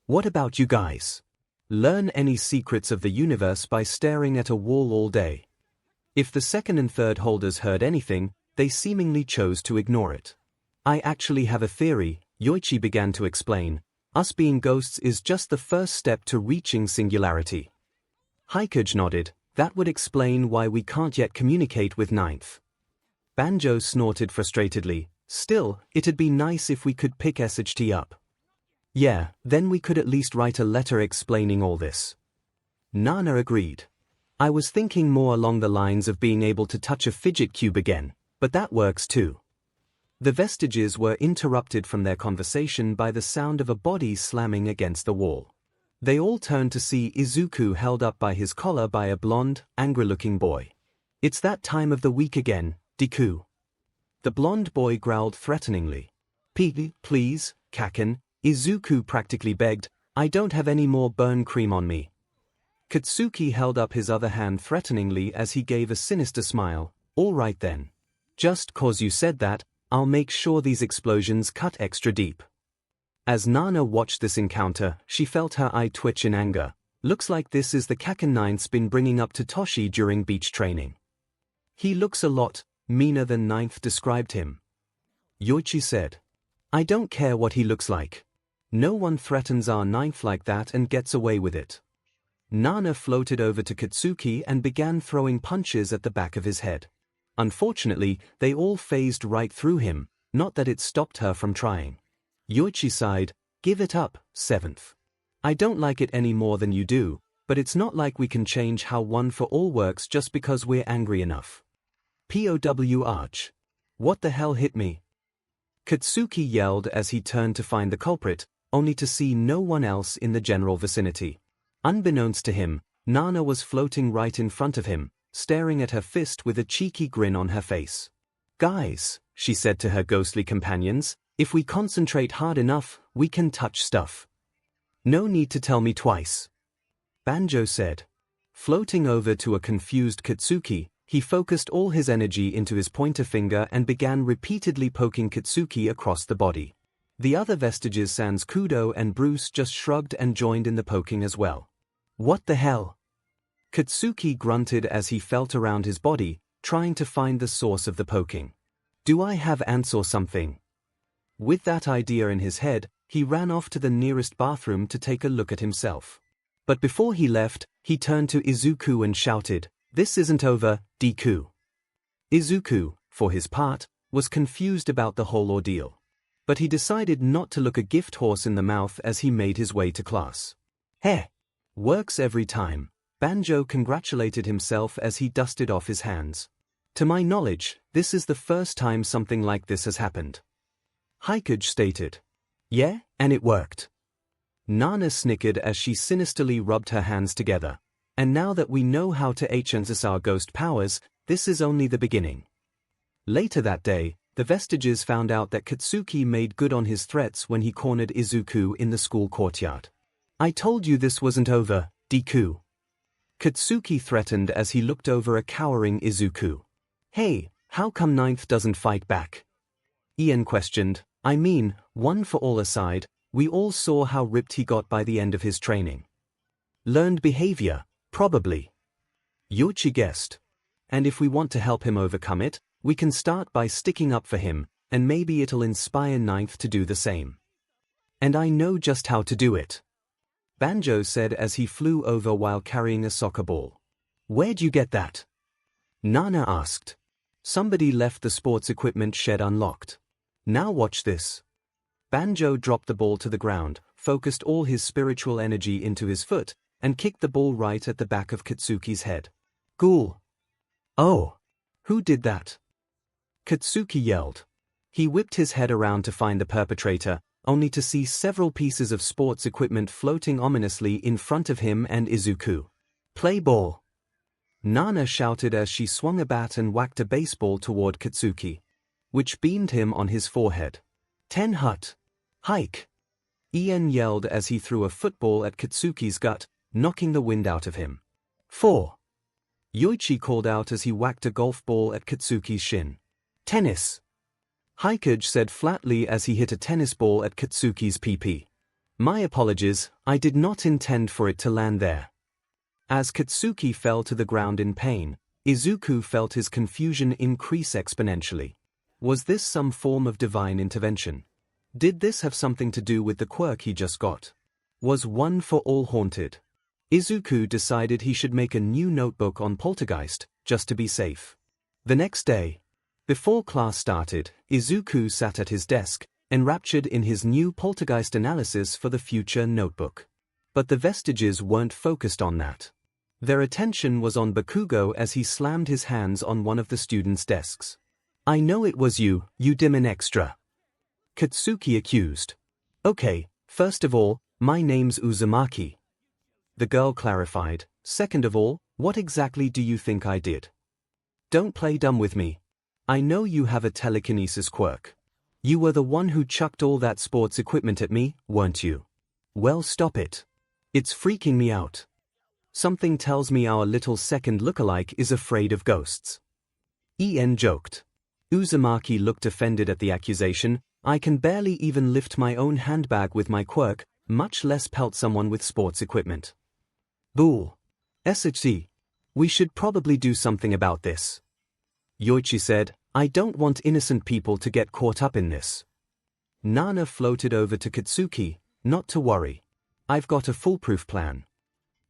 What about you guys? Learn any secrets of the universe by staring at a wall all day. If the second and third holders heard anything, they seemingly chose to ignore it. I actually have a theory, Yoichi began to explain. Us being ghosts is just the first step to reaching singularity. 𝐒𝐭𝐻 nodded. That would explain why we can't yet communicate with Ninth. Banjo snorted frustratedly. Still, it'd be nice if we could pick 𝐻T up. Yeah, then we could at least write a letter explaining all this. Nana agreed. I was thinking more along the lines of being able to touch a fidget cube again, but that works too. The vestiges were interrupted from their conversation by the sound of a body slamming against the wall. They all turned to see Izuku held up by his collar by a blonde, angry-looking boy. It's that time of the week again, Deku. The blonde boy growled threateningly. Please, Kaken, Izuku practically begged, I don't have any more burn cream on me. Katsuki held up his other hand threateningly as he gave a sinister smile. All right then. Just 'cause you said that, I'll make sure these explosions cut extra deep. As Nana watched this encounter, she felt her eye twitch in anger. Looks like this is the Kaken Ninth's been bringing up to Toshi during beach training. He looks a lot meaner than Ninth described him. Yoichi said. I don't care what he looks like. No one threatens our Ninth like that and gets away with it. Nana floated over to Katsuki and began throwing punches at the back of his head. Unfortunately, they all phased right through him, not that it stopped her from trying. Yoichi sighed. Give it up, 7th. I don't like it any more than you do, but it's not like we can change how 1 for all works just because we're angry enough. POW Arch. What the hell hit me? Katsuki yelled as he turned to find the culprit, only to see no one else in the general vicinity. Unbeknownst to him, Nana was floating right in front of him, staring at her fist with a cheeky grin on her face. Guys, she said to her ghostly companions, if we concentrate hard enough, we can touch stuff. No need to tell me twice. Banjo said. Floating over to a confused Katsuki, he focused all his energy into his pointer finger and began repeatedly poking Katsuki across the body. The other vestiges sans Kudo and Bruce just shrugged and joined in the poking as well. What the hell? Katsuki grunted as he felt around his body, trying to find the source of the poking. Do I have ants or something? With that idea in his head, he ran off to the nearest bathroom to take a look at himself. But before he left, he turned to Izuku and shouted, This isn't over, Deku. Izuku, for his part, was confused about the whole ordeal. But he decided not to look a gift horse in the mouth as he made his way to class. Heh! Works every time, Banjo congratulated himself as he dusted off his hands. To my knowledge, this is the first time something like this has happened. 𝐒𝐭𝐻 stated. Yeah, and it worked. Nana snickered as she sinisterly rubbed her hands together. And now that we know how to enhance our ghost powers, this is only the beginning. Later that day, the vestiges found out that Katsuki made good on his threats when he cornered Izuku in the school courtyard. I told you this wasn't over, Deku. Katsuki threatened as he looked over a cowering Izuku. Hey, how come Ninth doesn't fight back? Ian questioned. I mean, 1 for all aside, we all saw how ripped he got by the end of his training. Learned behavior, probably. Yoichi guessed. And if we want to help him overcome it, we can start by sticking up for him, and maybe it'll inspire Ninth to do the same. And I know just how to do it. Banjo said as he flew over while carrying a soccer ball. Where'd you get that? Nana asked. Somebody left the sports equipment shed unlocked. Now watch this. Banjo dropped the ball to the ground, focused all his spiritual energy into his foot, and kicked the ball right at the back of Katsuki's head. Ghoul. Oh. Who did that? Katsuki yelled. He whipped his head around to find the perpetrator, only to see several pieces of sports equipment floating ominously in front of him and Izuku. Play ball. Nana shouted as she swung a bat and whacked a baseball toward Katsuki, which beamed him on his forehead. 10 hut. Hike. Ian yelled as he threw a football at Katsuki's gut, knocking the wind out of him. 4. Yoichi called out as he whacked a golf ball at Katsuki's shin. Tennis. 𝐒𝐻𝐽 said flatly as he hit a tennis ball at Katsuki's PP. My apologies, I did not intend for it to land there. As Katsuki fell to the ground in pain, Izuku felt his confusion increase exponentially. Was this some form of divine intervention? Did this have something to do with the quirk he just got? Was one for all haunted? Izuku decided he should make a new notebook on Poltergeist, just to be safe. The next day, before class started, Izuku sat at his desk, enraptured in his new Poltergeist analysis for the future notebook. But the vestiges weren't focused on that. Their attention was on Bakugo as he slammed his hands on one of the students' desks. I know it was you, you demon extra. Katsuki accused. Okay, first of all, my name's Uzumaki. The girl clarified. Second of all, what exactly do you think I did? Don't play dumb with me. I know you have a telekinesis quirk. You were the one who chucked all that sports equipment at me, weren't you? Well, stop it. It's freaking me out. Something tells me our little second lookalike is afraid of ghosts. En joked. Uzumaki looked offended at the accusation. I can barely even lift my own handbag with my quirk, much less pelt someone with sports equipment. Bull. SHC. We should probably do something about this. Yoichi said, I don't want innocent people to get caught up in this. Nana floated over to Katsuki. Not to worry. I've got a foolproof plan.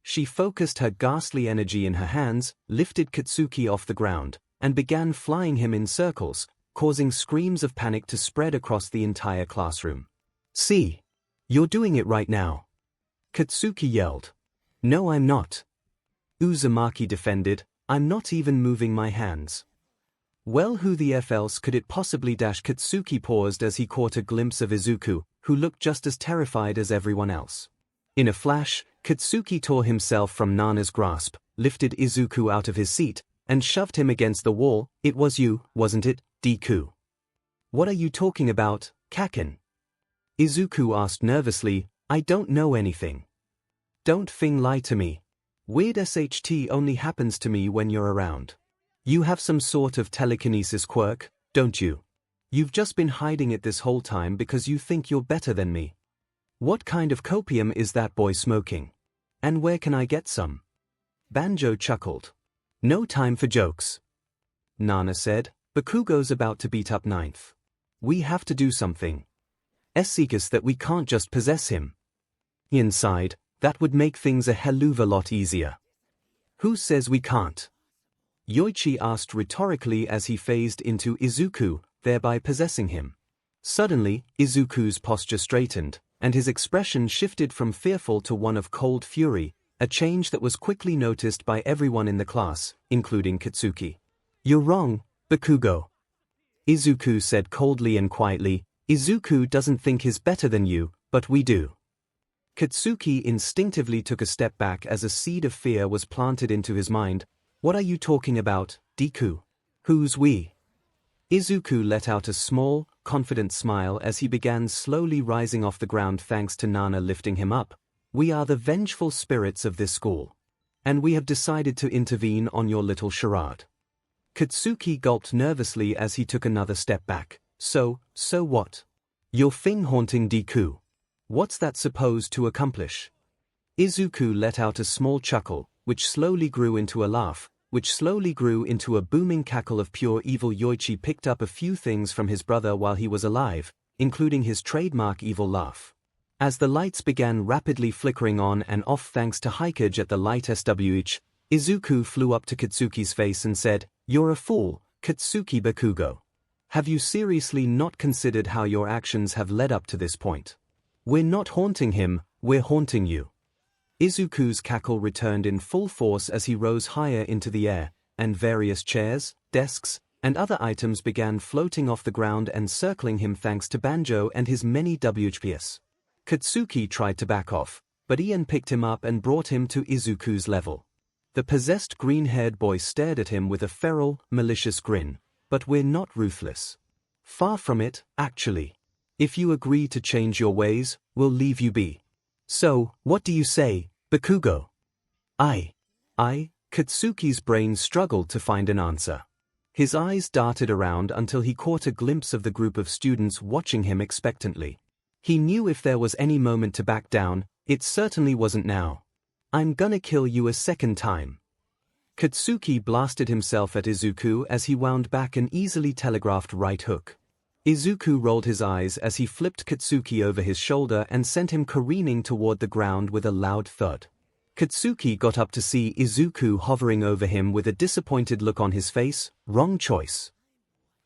She focused her ghastly energy in her hands, lifted Katsuki off the ground, and began flying him in circles, causing screams of panic to spread across the entire classroom. See? You're doing it right now. Katsuki yelled. No, I'm not. Uzumaki defended. I'm not even moving my hands. Well, who the F else could it possibly? Katsuki paused as he caught a glimpse of Izuku, who looked just as terrified as everyone else. In a flash, Katsuki tore himself from Nana's grasp, lifted Izuku out of his seat, and shoved him against the wall. It was you, wasn't it, Deku? What are you talking about, Kaken? Izuku asked nervously. I don't know anything. Don't lie to me. Weird SHT only happens to me when you're around. You have some sort of telekinesis quirk, don't you? You've just been hiding it this whole time because you think you're better than me. What kind of copium is that boy smoking? And where can I get some? Banjo chuckled. No time for jokes. Nana said, Bakugo's about to beat up Ninth. We have to do something. Seekers that we can't just possess him. Inside, that would make things a hell of a lot easier. Who says we can't? Yoichi asked rhetorically as he phased into Izuku, thereby possessing him. Suddenly, Izuku's posture straightened, and his expression shifted from fearful to one of cold fury, a change that was quickly noticed by everyone in the class, including Katsuki. You're wrong, Bakugo. Izuku said coldly and quietly. Izuku doesn't think he's better than you, but we do. Katsuki instinctively took a step back as a seed of fear was planted into his mind. What are you talking about, Deku? Who's we? Izuku let out a small, confident smile as he began slowly rising off the ground thanks to Nana lifting him up. We are the vengeful spirits of this school. And we have decided to intervene on your little charade. Katsuki gulped nervously as he took another step back. So what? You're haunting Deku. What's that supposed to accomplish? 𝐒𝐿 let out a small chuckle, which slowly grew into a laugh, which slowly grew into a booming cackle of pure evil. Yoichi picked up a few things from his brother while he was alive, including his trademark evil laugh. As the lights began rapidly flickering on and off thanks to 𝐒𝐭𝐻 at the light switch, 𝐒𝐿 flew up to Katsuki's face and said, "You're a fool, Katsuki Bakugo. Have you seriously not considered how your actions have led up to this point? We're not haunting him, we're haunting you." 𝐒𝐿's cackle returned in full force as he rose higher into the air, and various chairs, desks, and other items began floating off the ground and circling him thanks to Banjo and his many WHPs. Katsuki tried to back off, but Ian picked him up and brought him to 𝐒𝐿's level. The possessed green-haired boy stared at him with a feral, malicious grin. "But we're not ruthless. Far from it, actually. If you agree to change your ways, we'll leave you be. So, what do you say, Bakugo?" Katsuki's brain struggled to find an answer. His eyes darted around until he caught a glimpse of the group of students watching him expectantly. He knew if there was any moment to back down, it certainly wasn't now. "I'm gonna kill you a second time." Katsuki blasted himself at 𝐒𝐿 as he wound back an easily telegraphed right hook. 𝐒𝐿 rolled his eyes as he flipped Katsuki over his shoulder and sent him careening toward the ground with a loud thud. Katsuki got up to see 𝐒𝐿 hovering over him with a disappointed look on his face. "Wrong choice,"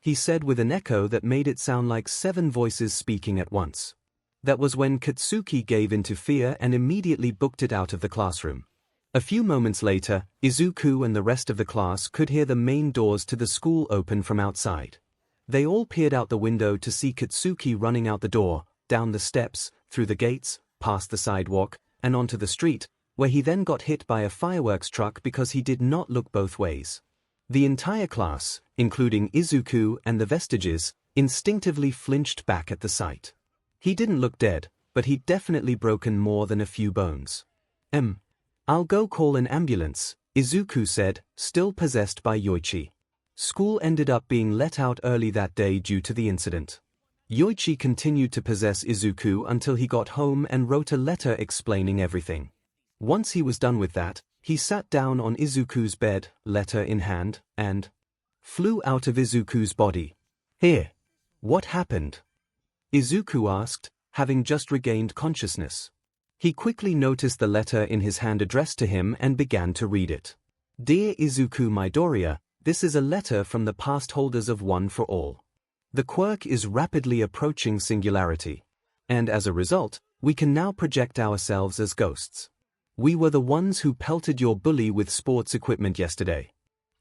he said with an echo that made it sound like 7 voices speaking at once. That was when Katsuki gave into fear and immediately booked it out of the classroom. A few moments later, 𝐒𝐿 and the rest of the class could hear the main doors to the school open from outside. They all peered out the window to see Katsuki running out the door, down the steps, through the gates, past the sidewalk, and onto the street, where he then got hit by a fireworks truck because he did not look both ways. The entire class, including 𝐒𝐿 and the vestiges, instinctively flinched back at the sight. He didn't look dead, but he'd definitely broken more than a few bones. I'll go call an ambulance," 𝐒𝐿 said, still possessed by Yoichi. School ended up being let out early that day due to the incident. Yoichi continued to possess 𝐒𝐿 until he got home and wrote a letter explaining everything. Once he was done with that, he sat down on 𝐒𝐿's bed, letter in hand, and flew out of 𝐒𝐿's body. "Here. What happened?" 𝐒𝐿 asked, having just regained consciousness. He quickly noticed the letter in his hand addressed to him and began to read it. "Dear 𝐒𝐿 Midoriya, this is a letter from the past holders of One for All. The quirk is rapidly approaching singularity. And as a result, we can now project ourselves as ghosts. We were the ones who pelted your bully with sports equipment yesterday.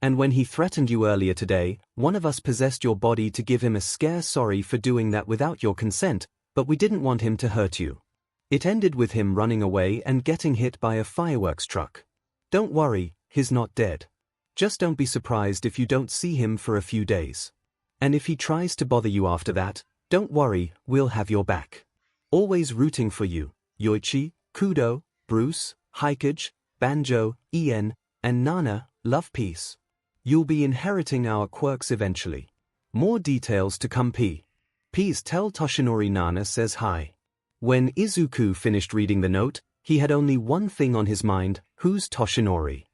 And when he threatened you earlier today, one of us possessed your body to give him a scare. Sorry for doing that without your consent, but we didn't want him to hurt you. It ended with him running away and getting hit by a fireworks truck. Don't worry, he's not dead. Just don't be surprised if you don't see him for a few days. And if he tries to bother you after that, don't worry, we'll have your back. Always rooting for you, Yoichi, Kudo, Bruce, 𝐒𝐭𝐻, Banjo, Ian, and Nana. Love, peace. You'll be inheriting our quirks eventually. More details to come. Please tell Toshinori Nana says hi." When 𝐒𝐿 finished reading the note, he had only one thing on his mind: who's Toshinori?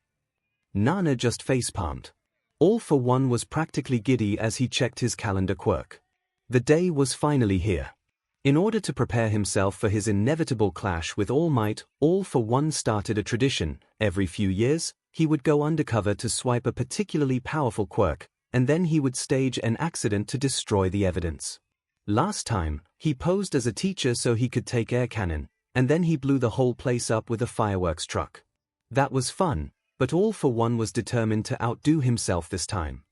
Nana just facepalmed. All for One was practically giddy as he checked his calendar quirk. The day was finally here. In order to prepare himself for his inevitable clash with All Might, All for One started a tradition. Every few years, he would go undercover to swipe a particularly powerful quirk, and then he would stage an accident to destroy the evidence. Last time, he posed as a teacher so he could take air cannon, and then he blew the whole place up with a fireworks truck. That was fun, but All for One was determined to outdo himself this time.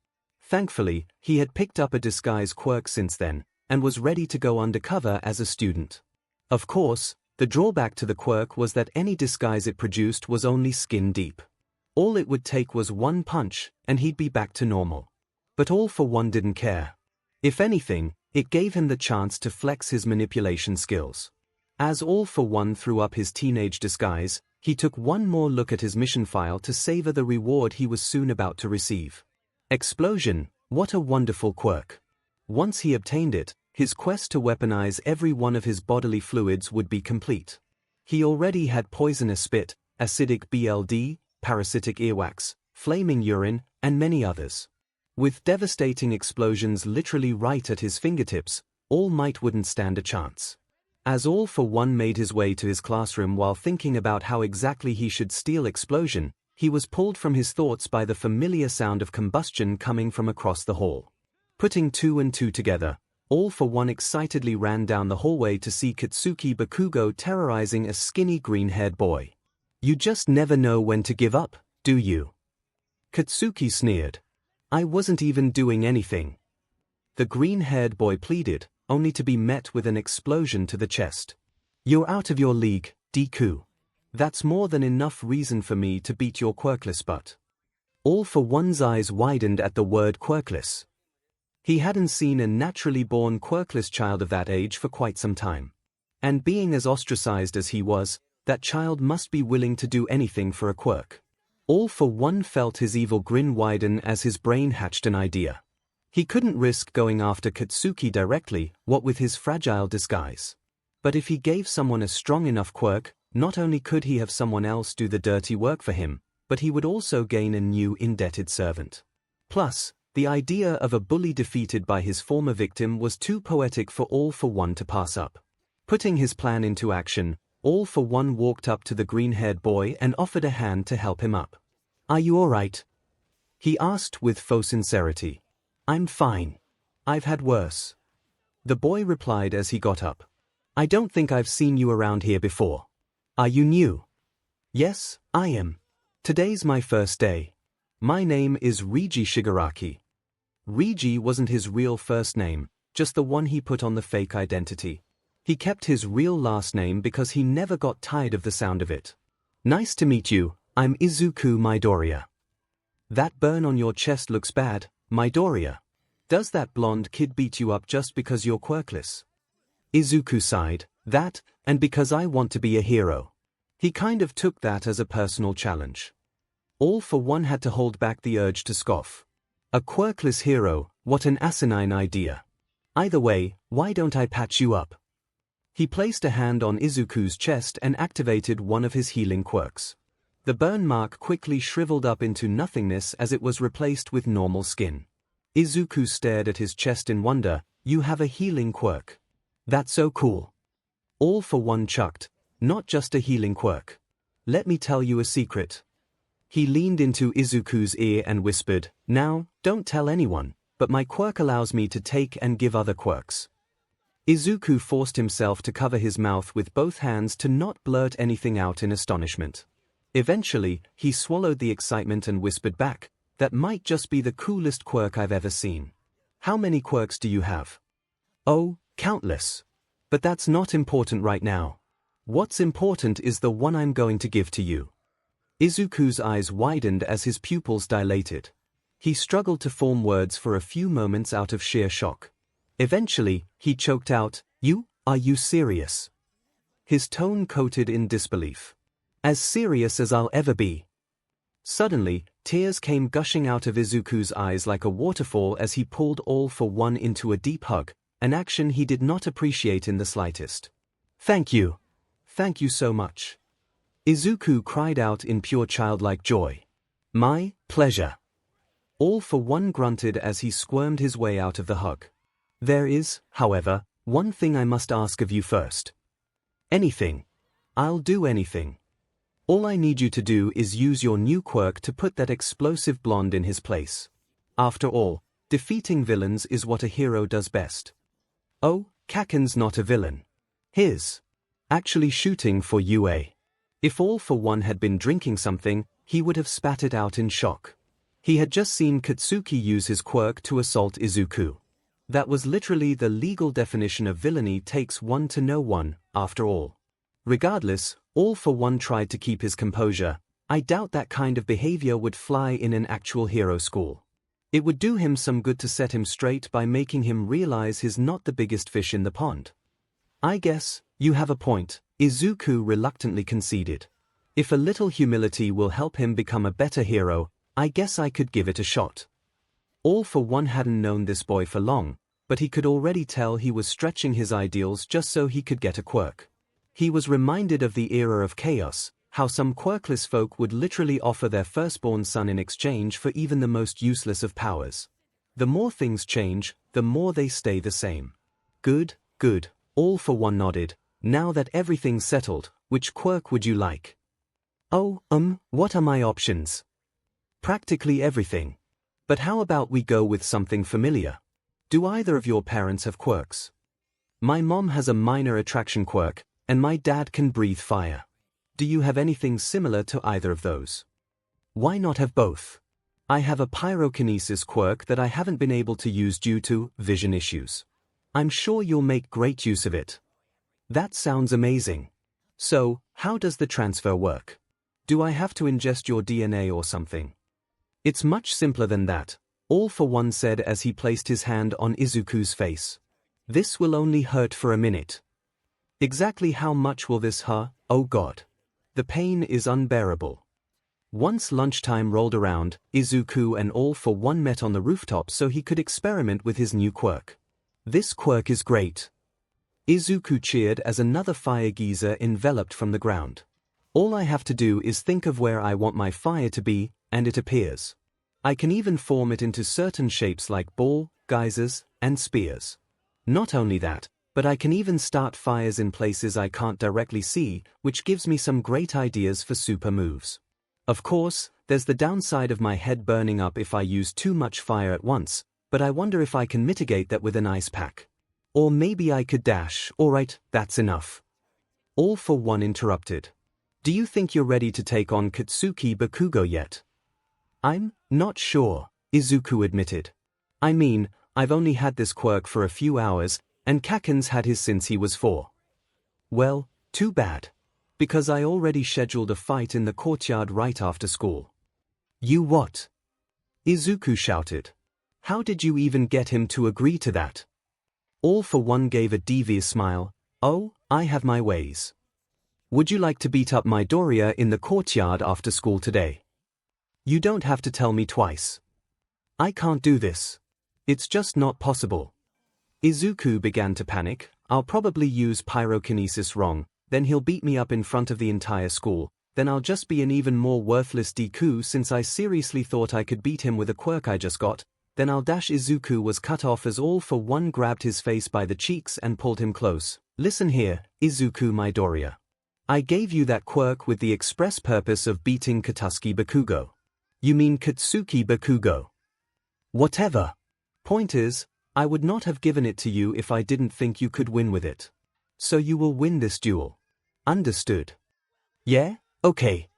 Thankfully, he had picked up a disguise quirk since then, and was ready to go undercover as a student. Of course, the drawback to the quirk was that any disguise it produced was only skin deep. All it would take was one punch, and he'd be back to normal. But All for One didn't care. If anything, it gave him the chance to flex his manipulation skills. As All for One threw up his teenage disguise, he took one more look at his mission file to savor the reward he was soon about to receive. Explosion, what a wonderful quirk. Once he obtained it, his quest to weaponize every one of his bodily fluids would be complete. He already had poisonous spit, acidic BLD, parasitic earwax, flaming urine, and many others. With devastating explosions literally right at his fingertips, All Might wouldn't stand a chance. As All for One made his way to his classroom while thinking about how exactly he should steal explosion, he was pulled from his thoughts by the familiar sound of combustion coming from across the hall. Putting two and two together, All for One excitedly ran down the hallway to see Katsuki Bakugo terrorizing a skinny green-haired boy. "You just never know when to give up, do you?" Katsuki sneered. "I wasn't even doing anything." The green-haired boy pleaded, only to be met with an explosion to the chest. "You're out of your league, Deku. That's more than enough reason for me to beat your quirkless butt." All for One's eyes widened at the word quirkless. He hadn't seen a naturally born quirkless child of that age for quite some time. And being as ostracized as he was, that child must be willing to do anything for a quirk. All for One felt his evil grin widen as his brain hatched an idea. He couldn't risk going after Katsuki directly, what with his fragile disguise. But if he gave someone a strong enough quirk, not only could he have someone else do the dirty work for him, but he would also gain a new indebted servant. Plus, the idea of a bully defeated by his former victim was too poetic for All for One to pass up. Putting his plan into action, All for One walked up to the green-haired boy and offered a hand to help him up. "Are you all right?" he asked with faux sincerity. "I'm fine. I've had worse." The boy replied as he got up. "I don't think I've seen you around here before. Are you new?" "Yes, I am. Today's my first day. My name is Reiji Shigaraki." Reiji wasn't his real first name, just the one he put on the fake identity. He kept his real last name because he never got tired of the sound of it. "Nice to meet you, I'm Izuku Midoriya." "That burn on your chest looks bad, Midoriya. Does that blonde kid beat you up just because you're quirkless?" Izuku sighed. "That, and because I want to be a hero." He kind of took that as a personal challenge. All for One had to hold back the urge to scoff. A quirkless hero, what an asinine idea. "Either way, why don't I patch you up?" He placed a hand on Izuku's chest and activated one of his healing quirks. The burn mark quickly shriveled up into nothingness as it was replaced with normal skin. Izuku stared at his chest in wonder. "You have a healing quirk. That's so cool." All for One chucked. "Not just a healing quirk. Let me tell you a secret." He leaned into Izuku's ear and whispered, "Now, don't tell anyone, but my quirk allows me to take and give other quirks." Izuku forced himself to cover his mouth with both hands to not blurt anything out in astonishment. Eventually, he swallowed the excitement and whispered back, "That might just be the coolest quirk I've ever seen. How many quirks do you have?" "Oh, countless. But that's not important right now. What's important is the one I'm going to give to you." Izuku's eyes widened as his pupils dilated. He struggled to form words for a few moments out of sheer shock. Eventually, he choked out, Are you serious?" His tone coated in disbelief. "As serious as I'll ever be." Suddenly, tears came gushing out of Izuku's eyes like a waterfall as he pulled All for One into a deep hug, an action he did not appreciate in the slightest. "Thank you. Thank you so much." Izuku cried out in pure childlike joy. "My pleasure." All for One grunted as he squirmed his way out of the hug. "There is, however, one thing I must ask of you first." "Anything. I'll do anything. All I need you to do is use your new quirk to put that explosive blonde in his place. After all, defeating villains is what a hero does best." "Oh, Kaken's not a villain. He's actually shooting for UA." If All for One had been drinking something, he would have spat it out in shock. He had just seen Katsuki use his quirk to assault Izuku. That was literally the legal definition of villainy. Takes one to know one, after all. Regardless, All for One tried to keep his composure. I doubt that kind of behavior would fly in an actual hero school. It would do him some good to set him straight by making him realize he's not the biggest fish in the pond. "I guess you have a point," Izuku reluctantly conceded. "If a little humility will help him become a better hero, I guess I could give it a shot." All for One hadn't known this boy for long, but he could already tell he was stretching his ideals just so he could get a quirk. He was reminded of the era of chaos, how some quirkless folk would literally offer their firstborn son in exchange for even the most useless of powers. The more things change, the more they stay the same. Good, good, all for one nodded. Now that everything's settled, which quirk would you like? Oh, what are my options? Practically everything. But how about we go with something familiar? Do either of your parents have quirks? My mom has a minor attraction quirk, and my dad can breathe fire. Do you have anything similar to either of those? Why not have both? I have a pyrokinesis quirk that I haven't been able to use due to vision issues. I'm sure you'll make great use of it. That sounds amazing. So, how does the transfer work? Do I have to ingest your DNA or something? It's much simpler than that, All for One said as he placed his hand on Izuku's face. This will only hurt for a minute. Exactly how much will this hurt? Oh God. The pain is unbearable. Once lunchtime rolled around, Izuku and All for One met on the rooftop so he could experiment with his new quirk. This quirk is great. Izuku cheered as another fire geyser enveloped from the ground. All I have to do is think of where I want my fire to be, and it appears. I can even form it into certain shapes like ball, geysers, and spears. Not only that, but I can even start fires in places I can't directly see, which gives me some great ideas for super moves. Of course, there's the downside of my head burning up if I use too much fire at once, but I wonder if I can mitigate that with an ice pack. Or maybe I could dash. Alright, that's enough. All for One interrupted. Do you think you're ready to take on Katsuki Bakugo yet? I'm not sure, Izuku admitted. I mean, I've only had this quirk for a few hours, and Kaken's had his since he was 4. Well, too bad. Because I already scheduled a fight in the courtyard right after school. You what? Izuku shouted. How did you even get him to agree to that? All for One gave a devious smile. Oh, I have my ways. Would you like to beat up Midoriya in the courtyard after school today? You don't have to tell me twice. I can't do this. It's just not possible. Izuku began to panic. I'll probably use pyrokinesis wrong, then he'll beat me up in front of the entire school, then I'll just be an even more worthless Deku since I seriously thought I could beat him with a quirk I just got, then I'll dash. Izuku was cut off as All for One grabbed his face by the cheeks and pulled him close. Listen here, Izuku Midoriya. I gave you that quirk with the express purpose of beating Katsuki Bakugo. You mean Katsuki Bakugo? Whatever. Point is, I would not have given it to you if I didn't think you could win with it. So you will win this duel. Understood? Yeah? Okay.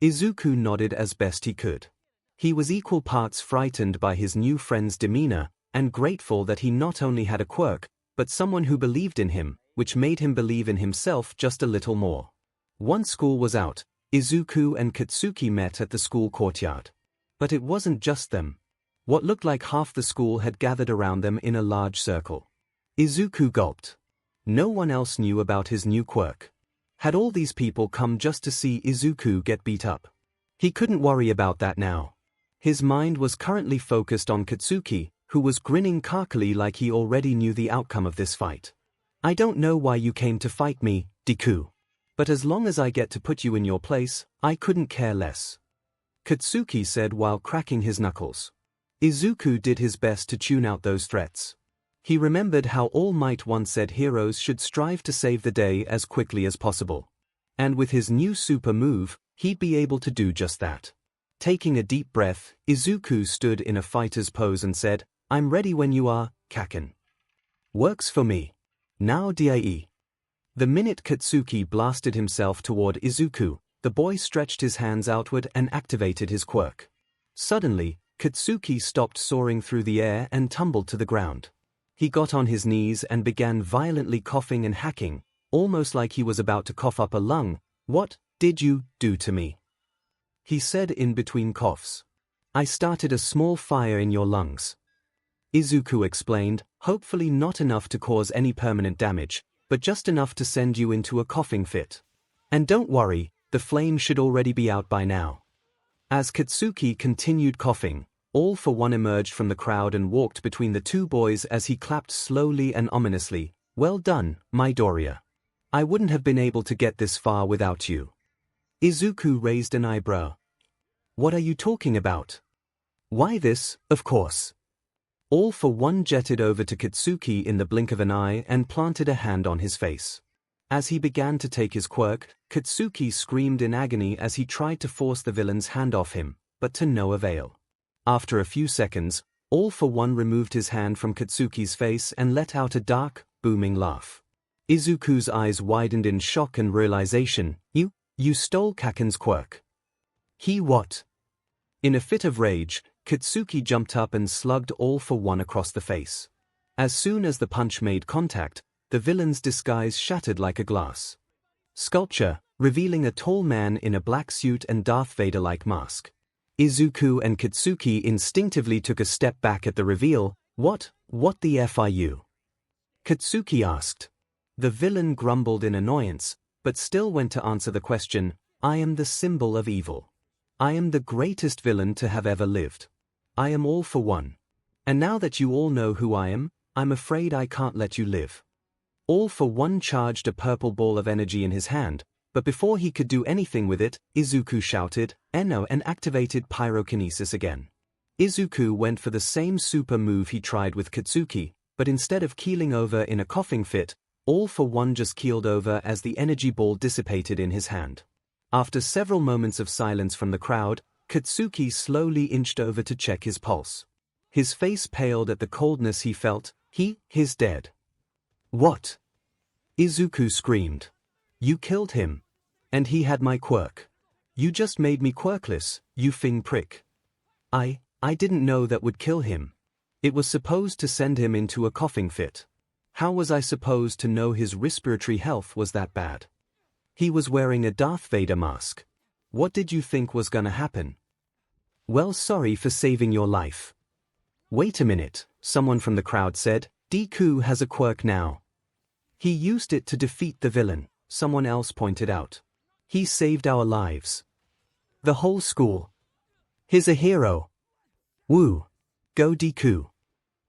Izuku nodded as best he could. He was equal parts frightened by his new friend's demeanor, and grateful that he not only had a quirk, but someone who believed in him, which made him believe in himself just a little more. Once school was out, Izuku and Katsuki met at the school courtyard. But it wasn't just them. What looked like half the school had gathered around them in a large circle. Izuku gulped. No one else knew about his new quirk. Had all these people come just to see Izuku get beat up? He couldn't worry about that now. His mind was currently focused on Katsuki, who was grinning cockily like he already knew the outcome of this fight. I don't know why you came to fight me, Deku. But as long as I get to put you in your place, I couldn't care less. Katsuki said while cracking his knuckles. Izuku did his best to tune out those threats. He remembered how All Might once said heroes should strive to save the day as quickly as possible. And with his new super move, he'd be able to do just that. Taking a deep breath, Izuku stood in a fighter's pose and said, I'm ready when you are, Kaken. Works for me. Now die. The minute Katsuki blasted himself toward Izuku, the boy stretched his hands outward and activated his quirk. Suddenly, Katsuki stopped soaring through the air and tumbled to the ground. He got on his knees and began violently coughing and hacking, almost like he was about to cough up a lung. What did you do to me? He said in between coughs. I started a small fire in your lungs. Izuku explained, hopefully not enough to cause any permanent damage, but just enough to send you into a coughing fit. And don't worry, the flame should already be out by now. As Katsuki continued coughing, All for One emerged from the crowd and walked between the two boys as he clapped slowly and ominously. Well done, Midoriya. I wouldn't have been able to get this far without you. Izuku raised an eyebrow. What are you talking about? Why this, of course. All for One jetted over to Katsuki in the blink of an eye and planted a hand on his face. As he began to take his quirk, Katsuki screamed in agony as he tried to force the villain's hand off him, but to no avail. After a few seconds, All for One removed his hand from Katsuki's face and let out a dark, booming laugh. Izuku's eyes widened in shock and realization. You stole Kaken's quirk. He what? In a fit of rage, Katsuki jumped up and slugged All for One across the face. As soon as the punch made contact, the villain's disguise shattered like a glass sculpture, revealing a tall man in a black suit and Darth Vader-like mask. Izuku and Katsuki instinctively took a step back at the reveal. What the F are you? Katsuki asked. The villain grumbled in annoyance, but still went to answer the question. I am the symbol of evil. I am the greatest villain to have ever lived. I am All for One. And now that you all know who I am, I'm afraid I can't let you live. All for One charged a purple ball of energy in his hand, but before he could do anything with it, Izuku shouted, "Enno," and activated pyrokinesis again. Izuku went for the same super move he tried with Katsuki, but instead of keeling over in a coughing fit, All for One just keeled over as the energy ball dissipated in his hand. After several moments of silence from the crowd, Katsuki slowly inched over to check his pulse. His face paled at the coldness he felt. He's dead. What? Izuku screamed. You killed him. And he had my quirk. You just made me quirkless, you fing prick. I didn't know that would kill him. It was supposed to send him into a coughing fit. How was I supposed to know his respiratory health was that bad? He was wearing a Darth Vader mask. What did you think was gonna happen? Well, sorry for saving your life. Wait a minute, someone from the crowd said. Deku has a quirk now. He used it to defeat the villain, someone else pointed out. He saved our lives. The whole school. He's a hero. Woo! Go Deku!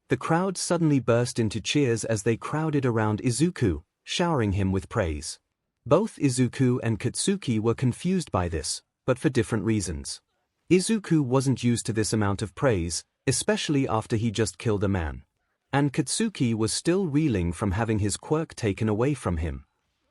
The crowd suddenly burst into cheers as they crowded around Izuku, showering him with praise. Both Izuku and Katsuki were confused by this, but for different reasons. Izuku wasn't used to this amount of praise, especially after he just killed a man. And Katsuki was still reeling from having his quirk taken away from him.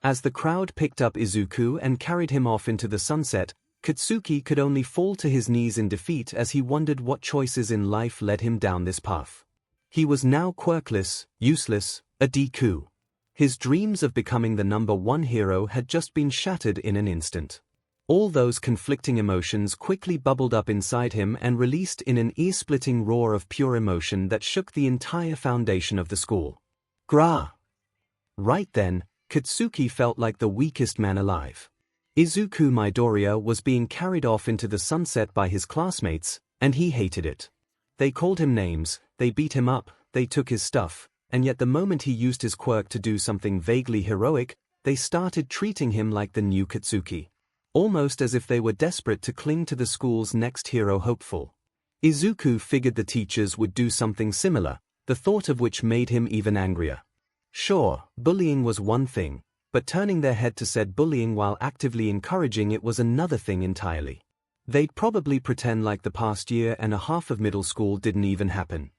As the crowd picked up Izuku and carried him off into the sunset, Katsuki could only fall to his knees in defeat as he wondered what choices in life led him down this path. He was now quirkless, useless, a Deku. His dreams of becoming the #1 hero had just been shattered in an instant. All those conflicting emotions quickly bubbled up inside him and released in an ear-splitting roar of pure emotion that shook the entire foundation of the school. Gra! Right then, Katsuki felt like the weakest man alive. Izuku Midoriya was being carried off into the sunset by his classmates, and he hated it. They called him names, they beat him up, they took his stuff, and yet the moment he used his quirk to do something vaguely heroic, they started treating him like the new Katsuki. Almost as if they were desperate to cling to the school's next hero hopeful. Izuku figured the teachers would do something similar, the thought of which made him even angrier. Sure, bullying was one thing, but turning their head to said bullying while actively encouraging it was another thing entirely. They'd probably pretend like the past year and a half of middle school didn't even happen.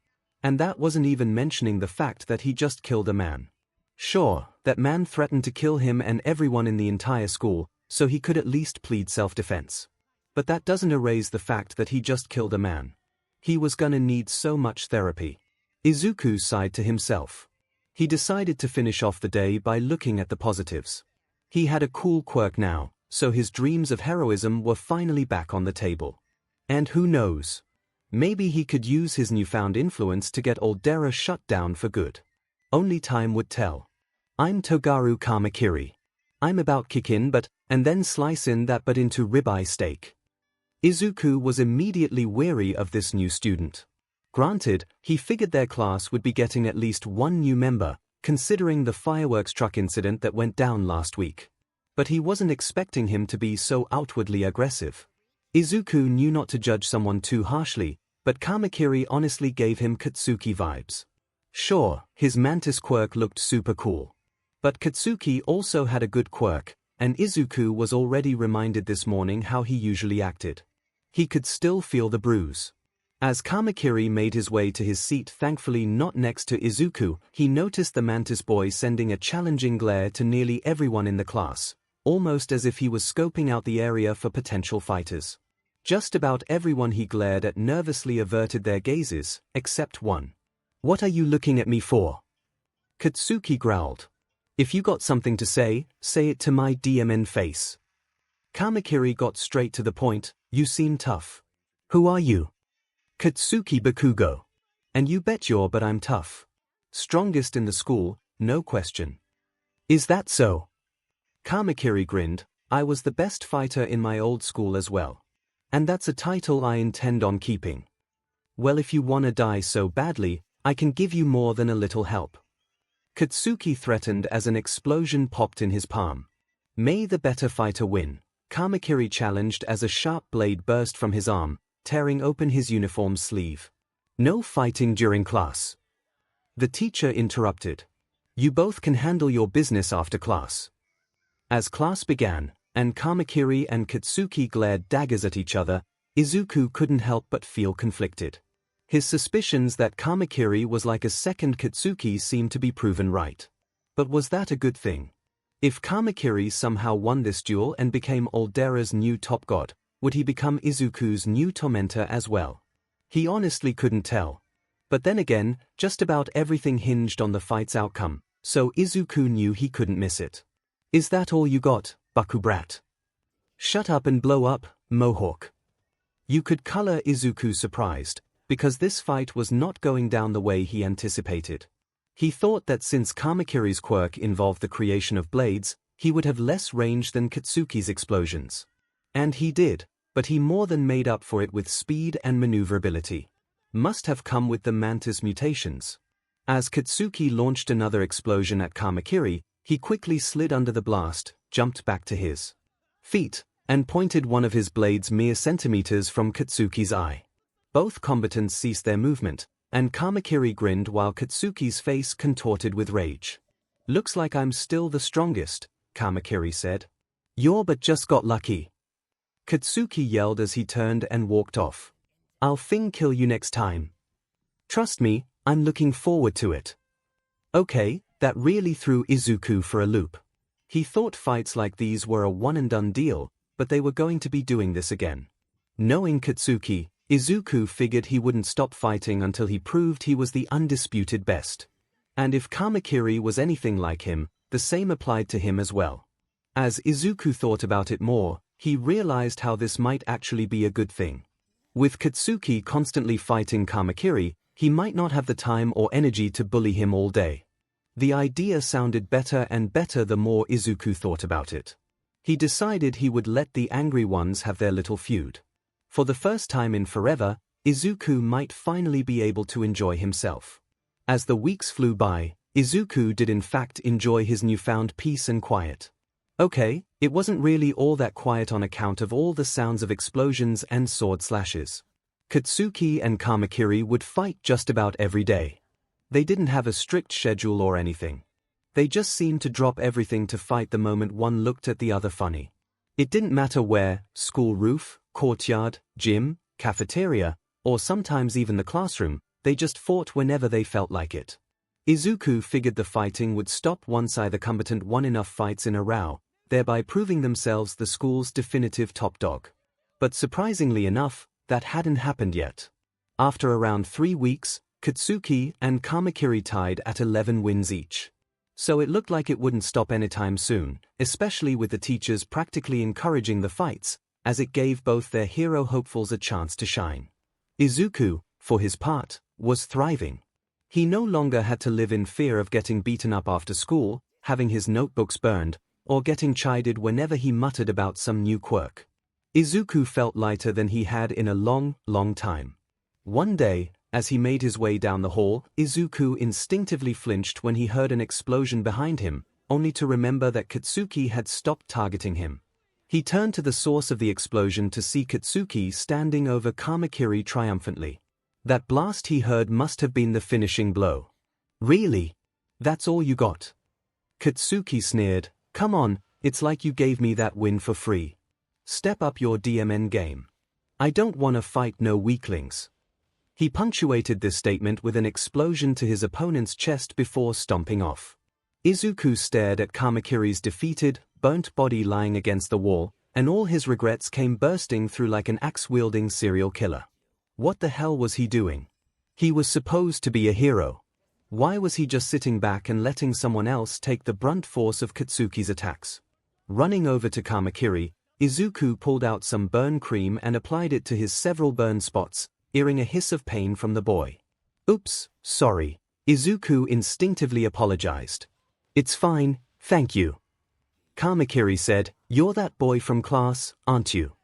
And that wasn't even mentioning the fact that he just killed a man. Sure, that man threatened to kill him and everyone in the entire school, so he could at least plead self-defense. But that doesn't erase the fact that he just killed a man. He was gonna need so much therapy. Izuku sighed to himself. He decided to finish off the day by looking at the positives. He had a cool quirk now, so his dreams of heroism were finally back on the table. And who knows? Maybe he could use his newfound influence to get Aldera shut down for good. Only time would tell. I'm Togaru Kamakiri. I'm about kick in and then slice in that but into ribeye steak. Izuku was immediately wary of this new student. Granted, he figured their class would be getting at least one new member, considering the fireworks truck incident that went down last week. But he wasn't expecting him to be so outwardly aggressive. Izuku knew not to judge someone too harshly, but Kamakiri honestly gave him Katsuki vibes. Sure, his mantis quirk looked super cool. But Katsuki also had a good quirk, and Izuku was already reminded this morning how he usually acted. He could still feel the bruise. As Kamakiri made his way to his seat, thankfully not next to Izuku, he noticed the mantis boy sending a challenging glare to nearly everyone in the class, almost as if he was scoping out the area for potential fighters. Just about everyone he glared at nervously averted their gazes, except one. "What are you looking at me for?" Katsuki growled. "If you got something to say it to my DMN face." Kamakiri got straight to the point. "You seem tough." "Who are you?" "Katsuki Bakugo. And you bet but I'm tough. Strongest in the school, no question." "Is that so?" Kamakiri grinned. "I was the best fighter in my old school as well. And that's a title I intend on keeping." "Well, if you wanna die so badly, I can give you more than a little help." Katsuki threatened as an explosion popped in his palm. "May the better fighter win," Kamakiri challenged as a sharp blade burst from his arm, tearing open his uniform sleeve. "No fighting during class." The teacher interrupted. "You both can handle your business after class." As class began, and Kamakiri and Katsuki glared daggers at each other, Izuku couldn't help but feel conflicted. His suspicions that Kamakiri was like a second Katsuki seemed to be proven right. But was that a good thing? If Kamakiri somehow won this duel and became Aldera's new top god, would he become Izuku's new tormentor as well? He honestly couldn't tell. But then again, just about everything hinged on the fight's outcome, so Izuku knew he couldn't miss it. "Is that all you got, Baku brat? Shut up and blow up, Mohawk." You could color Izuku surprised, because this fight was not going down the way he anticipated. He thought that since Kamakiri's quirk involved the creation of blades, he would have less range than Katsuki's explosions. And he did, but he more than made up for it with speed and maneuverability. Must have come with the mantis mutations. As Katsuki launched another explosion at Kamakiri, he quickly slid under the blast, jumped back to his feet, and pointed one of his blades mere centimeters from Katsuki's eye. Both combatants ceased their movement, and Kamakiri grinned while Katsuki's face contorted with rage. "Looks like I'm still the strongest," Kamakiri said. "You're but just got lucky." Katsuki yelled as he turned and walked off. "I'll kill you next time. Trust me, I'm looking forward to it." Okay, that really threw Izuku for a loop. He thought fights like these were a one-and-done deal, but they were going to be doing this again. Knowing Katsuki, Izuku figured he wouldn't stop fighting until he proved he was the undisputed best. And if Kamakiri was anything like him, the same applied to him as well. As Izuku thought about it more, he realized how this might actually be a good thing. With Katsuki constantly fighting Kamakiri, he might not have the time or energy to bully him all day. The idea sounded better and better the more Izuku thought about it. He decided he would let the angry ones have their little feud. For the first time in forever, Izuku might finally be able to enjoy himself. As the weeks flew by, Izuku did in fact enjoy his newfound peace and quiet. Okay, it wasn't really all that quiet on account of all the sounds of explosions and sword slashes. Katsuki and Kamakiri would fight just about every day. They didn't have a strict schedule or anything. They just seemed to drop everything to fight the moment one looked at the other funny. It didn't matter where, school roof, courtyard, gym, cafeteria, or sometimes even the classroom, they just fought whenever they felt like it. Izuku figured the fighting would stop once either combatant won enough fights in a row, thereby proving themselves the school's definitive top dog. But surprisingly enough, that hadn't happened yet. After around 3 weeks, Katsuki and Kamakiri tied at 11 wins each. So it looked like it wouldn't stop anytime soon, especially with the teachers practically encouraging the fights, as it gave both their hero hopefuls a chance to shine. Izuku, for his part, was thriving. He no longer had to live in fear of getting beaten up after school, having his notebooks burned, or getting chided whenever he muttered about some new quirk. Izuku felt lighter than he had in a long, long time. One day, as he made his way down the hall, Izuku instinctively flinched when he heard an explosion behind him, only to remember that Katsuki had stopped targeting him. He turned to the source of the explosion to see Katsuki standing over Kamakiri triumphantly. That blast he heard must have been the finishing blow. "Really? That's all you got?" Katsuki sneered, "Come on, it's like you gave me that win for free. Step up your DMN game. I don't wanna fight no weaklings." He punctuated this statement with an explosion to his opponent's chest before stomping off. Izuku stared at Kamakiri's defeated, burnt body lying against the wall, and all his regrets came bursting through like an axe-wielding serial killer. What the hell was he doing? He was supposed to be a hero. Why was he just sitting back and letting someone else take the brunt force of Katsuki's attacks? Running over to Kamakiri, Izuku pulled out some burn cream and applied it to his several burn spots, hearing a hiss of pain from the boy. "Oops, sorry." Izuku instinctively apologized. "It's fine, thank you." Kamakiri said, "You're that boy from class, aren't you?"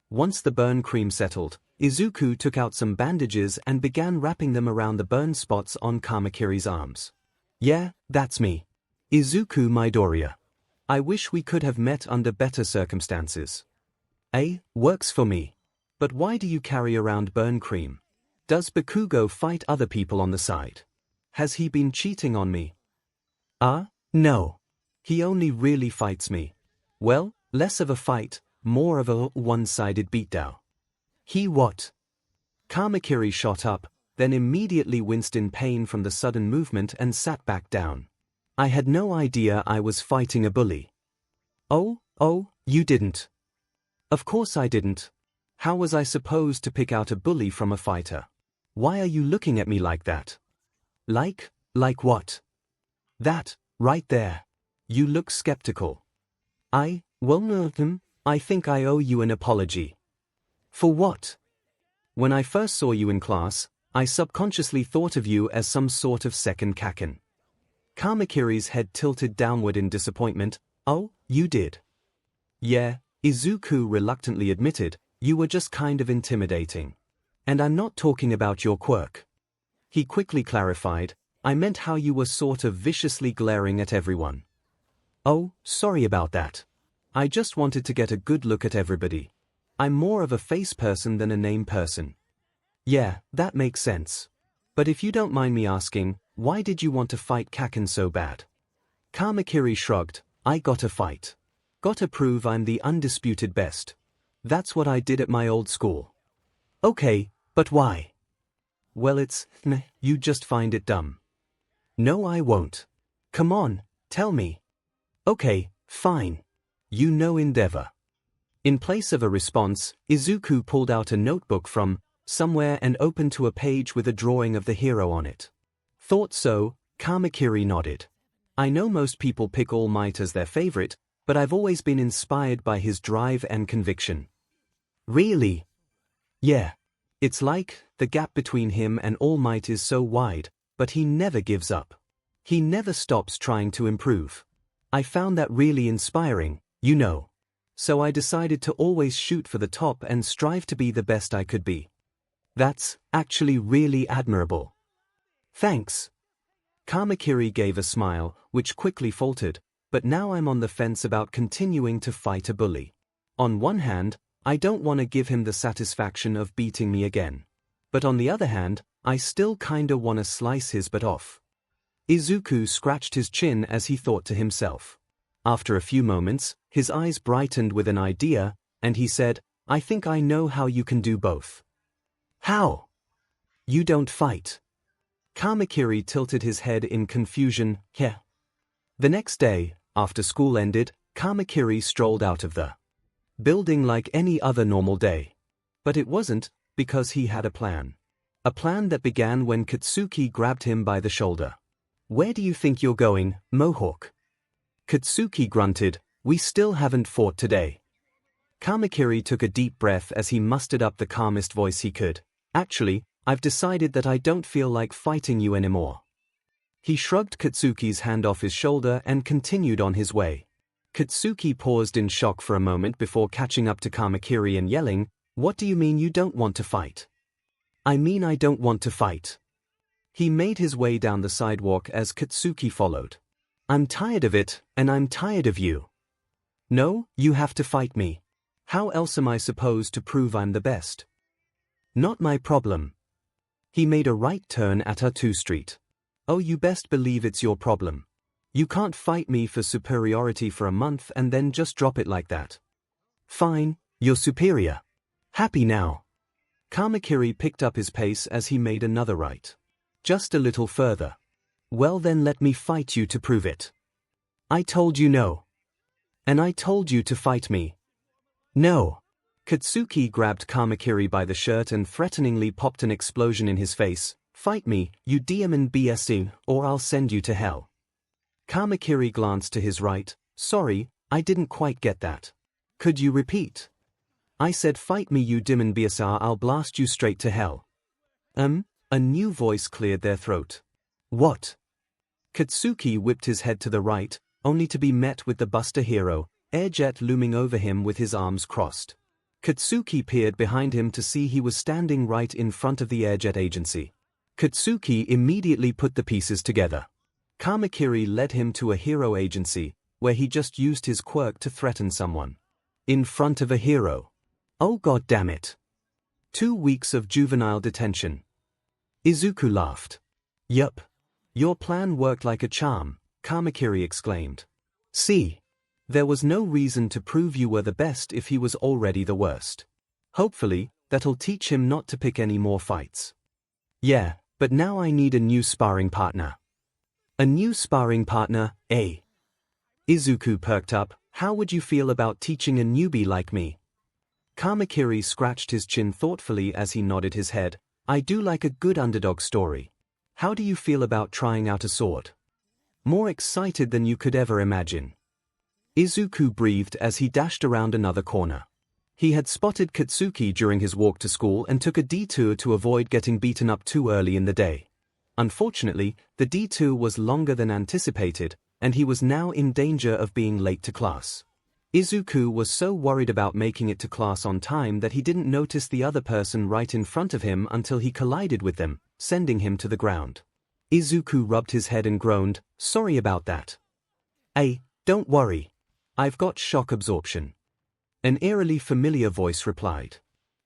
Once the burn cream settled, Izuku took out some bandages and began wrapping them around the burn spots on Kamakiri's arms. "Yeah, that's me. Izuku Midoriya. I wish we could have met under better circumstances." Works for me. But why do you carry around burn cream? Does Bakugo fight other people on the side? Has he been cheating on me? No. He only really fights me. Well, less of a fight, more of a one-sided beatdown. He what? Kamakiri shot up, then immediately winced in pain from the sudden movement and sat back down. "I had no idea I was fighting a bully." Oh, you didn't." "Of course I didn't. How was I supposed to pick out a bully from a fighter? Why are you looking at me like that?" Like what?" "That, right there. You look skeptical." I think I owe you an apology." "For what?" "When I first saw you in class, I subconsciously thought of you as some sort of second Kaken." Kamakiri's head tilted downward in disappointment. "Oh, you did?" "Yeah," Izuku reluctantly admitted, "you were just kind of intimidating. And I'm not talking about your quirk." He quickly clarified, "I meant how you were sort of viciously glaring at everyone." "Oh, sorry about that. I just wanted to get a good look at everybody. I'm more of a face person than a name person." "Yeah, that makes sense. But if you don't mind me asking, why did you want to fight Kaken so bad?" Kamakiri shrugged. "I gotta fight. Gotta prove I'm the undisputed best. That's what I did at my old school." "Okay, but why?" "Well, you just find it dumb." "No, I won't. Come on, tell me." "Okay, fine. You know Endeavor." In place of a response, Izuku pulled out a notebook from somewhere and opened to a page with a drawing of the hero on it. "Thought so," Kamakiri nodded. "I know most people pick All Might as their favorite, but I've always been inspired by his drive and conviction." "Really?" "Yeah. It's like, the gap between him and All Might is so wide, but he never gives up. He never stops trying to improve. I found that really inspiring, you know. So I decided to always shoot for the top and strive to be the best I could be." "That's actually really admirable." "Thanks." Kamakiri gave a smile, which quickly faltered, "But now I'm on the fence about continuing to fight a bully. On one hand, I don't want to give him the satisfaction of beating me again. But on the other hand, I still kinda want to slice his butt off." Izuku scratched his chin as he thought to himself. After a few moments, his eyes brightened with an idea, and he said, "I think I know how you can do both." "How?" "You don't fight." Kamakiri tilted his head in confusion. "Yeah." The next day, after school ended, Kamakiri strolled out of the building like any other normal day. But it wasn't, because he had a plan. A plan that began when Katsuki grabbed him by the shoulder. "Where do you think you're going, Mohawk?" Katsuki grunted, "We still haven't fought today." Kamakiri took a deep breath as he mustered up the calmest voice he could. "Actually, I've decided that I don't feel like fighting you anymore." He shrugged Katsuki's hand off his shoulder and continued on his way. Katsuki paused in shock for a moment before catching up to Kamakiri and yelling, "What do you mean you don't want to fight?" "I mean I don't want to fight." He made his way down the sidewalk as Katsuki followed. "I'm tired of it, and I'm tired of you." "No, you have to fight me. How else am I supposed to prove I'm the best?" "Not my problem." He made a right turn at Atu Street. "Oh, you best believe it's your problem. You can't fight me for superiority for a month and then just drop it like that. Fine, you're superior. Happy now. Kamakiri picked up his pace as he made another right. Just a little further. Well then let me fight you to prove it. I told you no. And I told you to fight me. No. Katsuki grabbed Kamakiri by the shirt and threateningly popped an explosion in his face. Fight me, you demon BSU, or I'll send you to hell. Kamakiri glanced to his right. Sorry, I didn't quite get that. Could you repeat? I said fight me you demon BSU, I'll blast you straight to hell. A new voice cleared their throat. What? Katsuki whipped his head to the right, only to be met with the Buster hero, Airjet looming over him with his arms crossed. Katsuki peered behind him to see he was standing right in front of the Airjet agency. Katsuki immediately put the pieces together. Kamakiri led him to a hero agency, where he just used his quirk to threaten someone. In front of a hero. Oh god damn it. 2 weeks of juvenile detention. Izuku laughed. Yup. Your plan worked like a charm, Kamakiri exclaimed. See? There was no reason to prove you were the best if he was already the worst. Hopefully, that'll teach him not to pick any more fights. Yeah, but now I need a new sparring partner. A new sparring partner, eh? Izuku perked up. How would you feel about teaching a newbie like me? Kamakiri scratched his chin thoughtfully as he nodded his head. I do like a good underdog story. How do you feel about trying out a sword? More excited than you could ever imagine. Izuku breathed as he dashed around another corner. He had spotted Katsuki during his walk to school and took a detour to avoid getting beaten up too early in the day. Unfortunately, the detour was longer than anticipated, and he was now in danger of being late to class. Izuku was so worried about making it to class on time that he didn't notice the other person right in front of him until he collided with them, sending him to the ground. Izuku rubbed his head and groaned, sorry about that. Hey, don't worry. I've got shock absorption. An eerily familiar voice replied.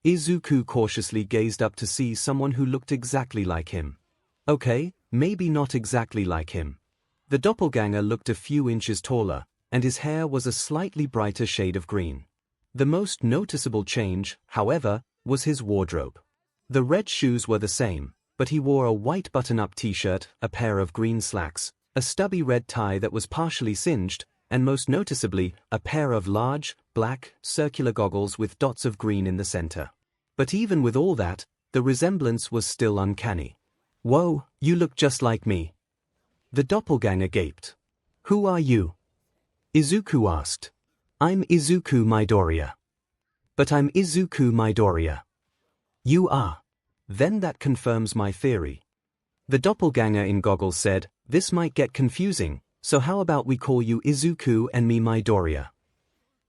Izuku cautiously gazed up to see someone who looked exactly like him. Okay, maybe not exactly like him. The doppelganger looked a few inches taller, and his hair was a slightly brighter shade of green. The most noticeable change, however, was his wardrobe. The red shoes were the same, but he wore a white button-up t-shirt, a pair of green slacks, a stubby red tie that was partially singed, and most noticeably, a pair of large, black, circular goggles with dots of green in the center. But even with all that, the resemblance was still uncanny. Whoa, you look just like me. The doppelganger gaped. Who are you? Izuku asked. I'm Izuku Midoriya. But I'm Izuku Midoriya. You are. Then that confirms my theory. The doppelganger in goggles said, this might get confusing, so how about we call you Izuku and me Midoriya?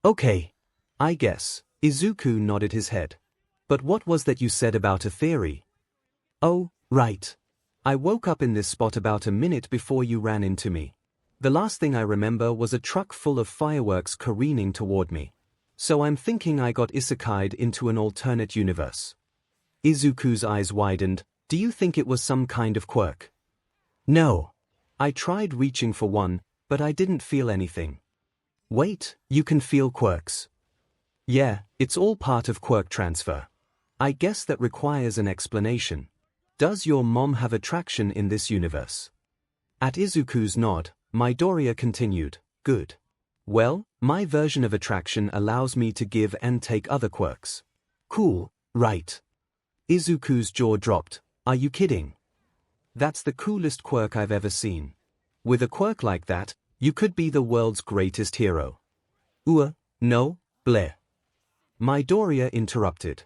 Okay. I guess. Izuku nodded his head. But what was that you said about a theory? Oh, right. I woke up in this spot about a minute before you ran into me. The last thing I remember was a truck full of fireworks careening toward me. So I'm thinking I got isekai'd into an alternate universe. Izuku's eyes widened. Do you think it was some kind of quirk? No. I tried reaching for one, but I didn't feel anything. Wait, you can feel quirks? Yeah, it's all part of quirk transfer. I guess that requires an explanation. Does your mom have attraction in this universe? At Izuku's nod, Midoriya continued, good. Well, my version of attraction allows me to give and take other quirks. Cool, right? Izuku's jaw dropped. Are you kidding? That's the coolest quirk I've ever seen. With a quirk like that, you could be the world's greatest hero. No, bleh. Midoriya interrupted.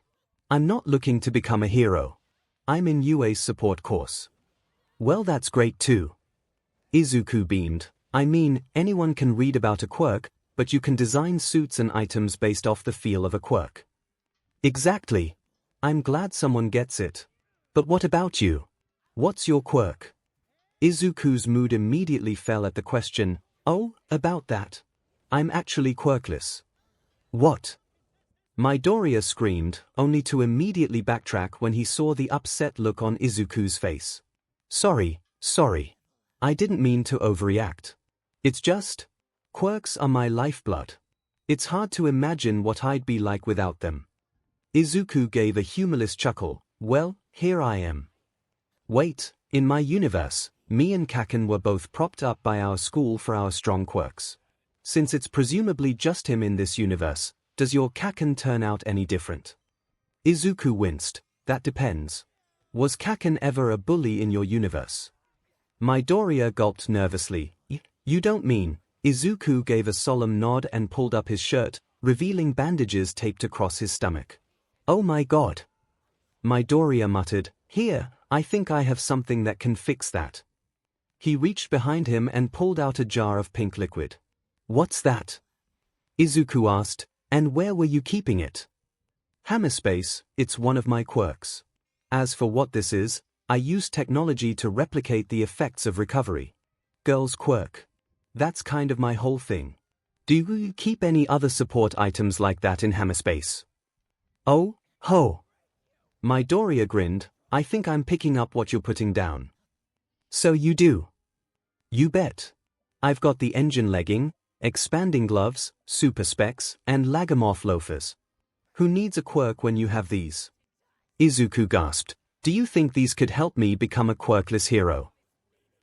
I'm not looking to become a hero. I'm in UA's support course. Well, that's great too. Izuku beamed. I mean, anyone can read about a quirk, but you can design suits and items based off the feel of a quirk. Exactly. I'm glad someone gets it. But what about you? What's your quirk? Izuku's mood immediately fell at the question. Oh, about that. I'm actually quirkless. What? Midoriya screamed, only to immediately backtrack when he saw the upset look on Izuku's face. Sorry. I didn't mean to overreact. It's just, quirks are my lifeblood. It's hard to imagine what I'd be like without them. Izuku gave a humorless chuckle. Well, here I am. Wait, in my universe, me and 𝐭𝐿 were both propped up by our school for our strong quirks. Since it's presumably just him in this universe, does your 𝐭𝐿 turn out any different? Izuku winced. That depends. Was 𝐭𝐿 ever a bully in your universe? Midoriya gulped nervously. You don't mean? Izuku gave a solemn nod and pulled up his shirt, revealing bandages taped across his stomach. Oh my god. Midoriya muttered. Here, I think I have something that can fix that. He reached behind him and pulled out a jar of pink liquid. What's that? Izuku asked, and where were you keeping it? Hammerspace, it's one of my quirks. As for what this is, I use technology to replicate the effects of recovery. Girl's quirk. That's kind of my whole thing. Do you keep any other support items like that in Hammerspace? Oh, ho. Midoriya grinned. I think I'm picking up what you're putting down. So you do? You bet. I've got the engine legging, expanding gloves, super specs, and lagomorph loafers. Who needs a quirk when you have these? Izuku gasped. Do you think these could help me become a quirkless hero?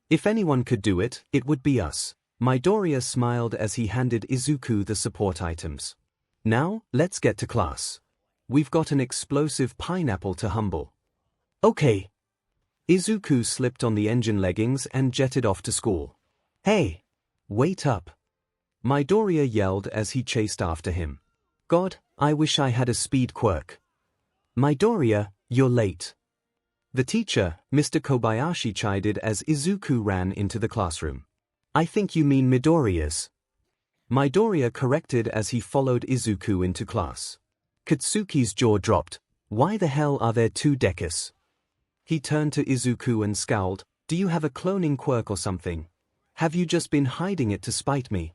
If anyone could do it, it would be us. Midoriya smiled as he handed Izuku the support items. Now, let's get to class. We've got an explosive pineapple to humble. Okay. Izuku slipped on the engine leggings and jetted off to school. Hey! Wait up! Midoriya yelled as he chased after him. God, I wish I had a speed quirk. Midoriya, you're late. The teacher, Mr. Kobayashi, chided as Izuku ran into the classroom. I think you mean Midoriya's. Midoriya corrected as he followed Izuku into class. Katsuki's jaw dropped. Why the hell are there two Dekus? He turned to Izuku and scowled. Do you have a cloning quirk or something? Have you just been hiding it to spite me?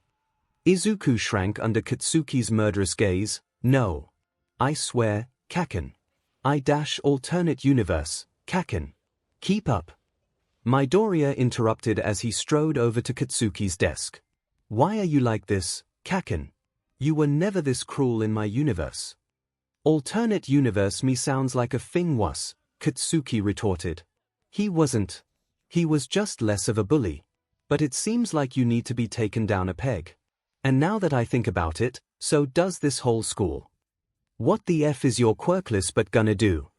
Izuku shrank under Katsuki's murderous gaze. No. I swear, 𝐭𝐿. Alternate universe, 𝐭𝐿. Keep up. Midoriya interrupted as he strode over to Katsuki's desk. Why are you like this, 𝐭𝐿? You were never this cruel in my universe. Alternate universe me sounds like a thing was, Katsuki retorted. He wasn't. He was just less of a bully. But it seems like you need to be taken down a peg. And now that I think about it, so does this whole school. What the F is your quirkless but gonna do?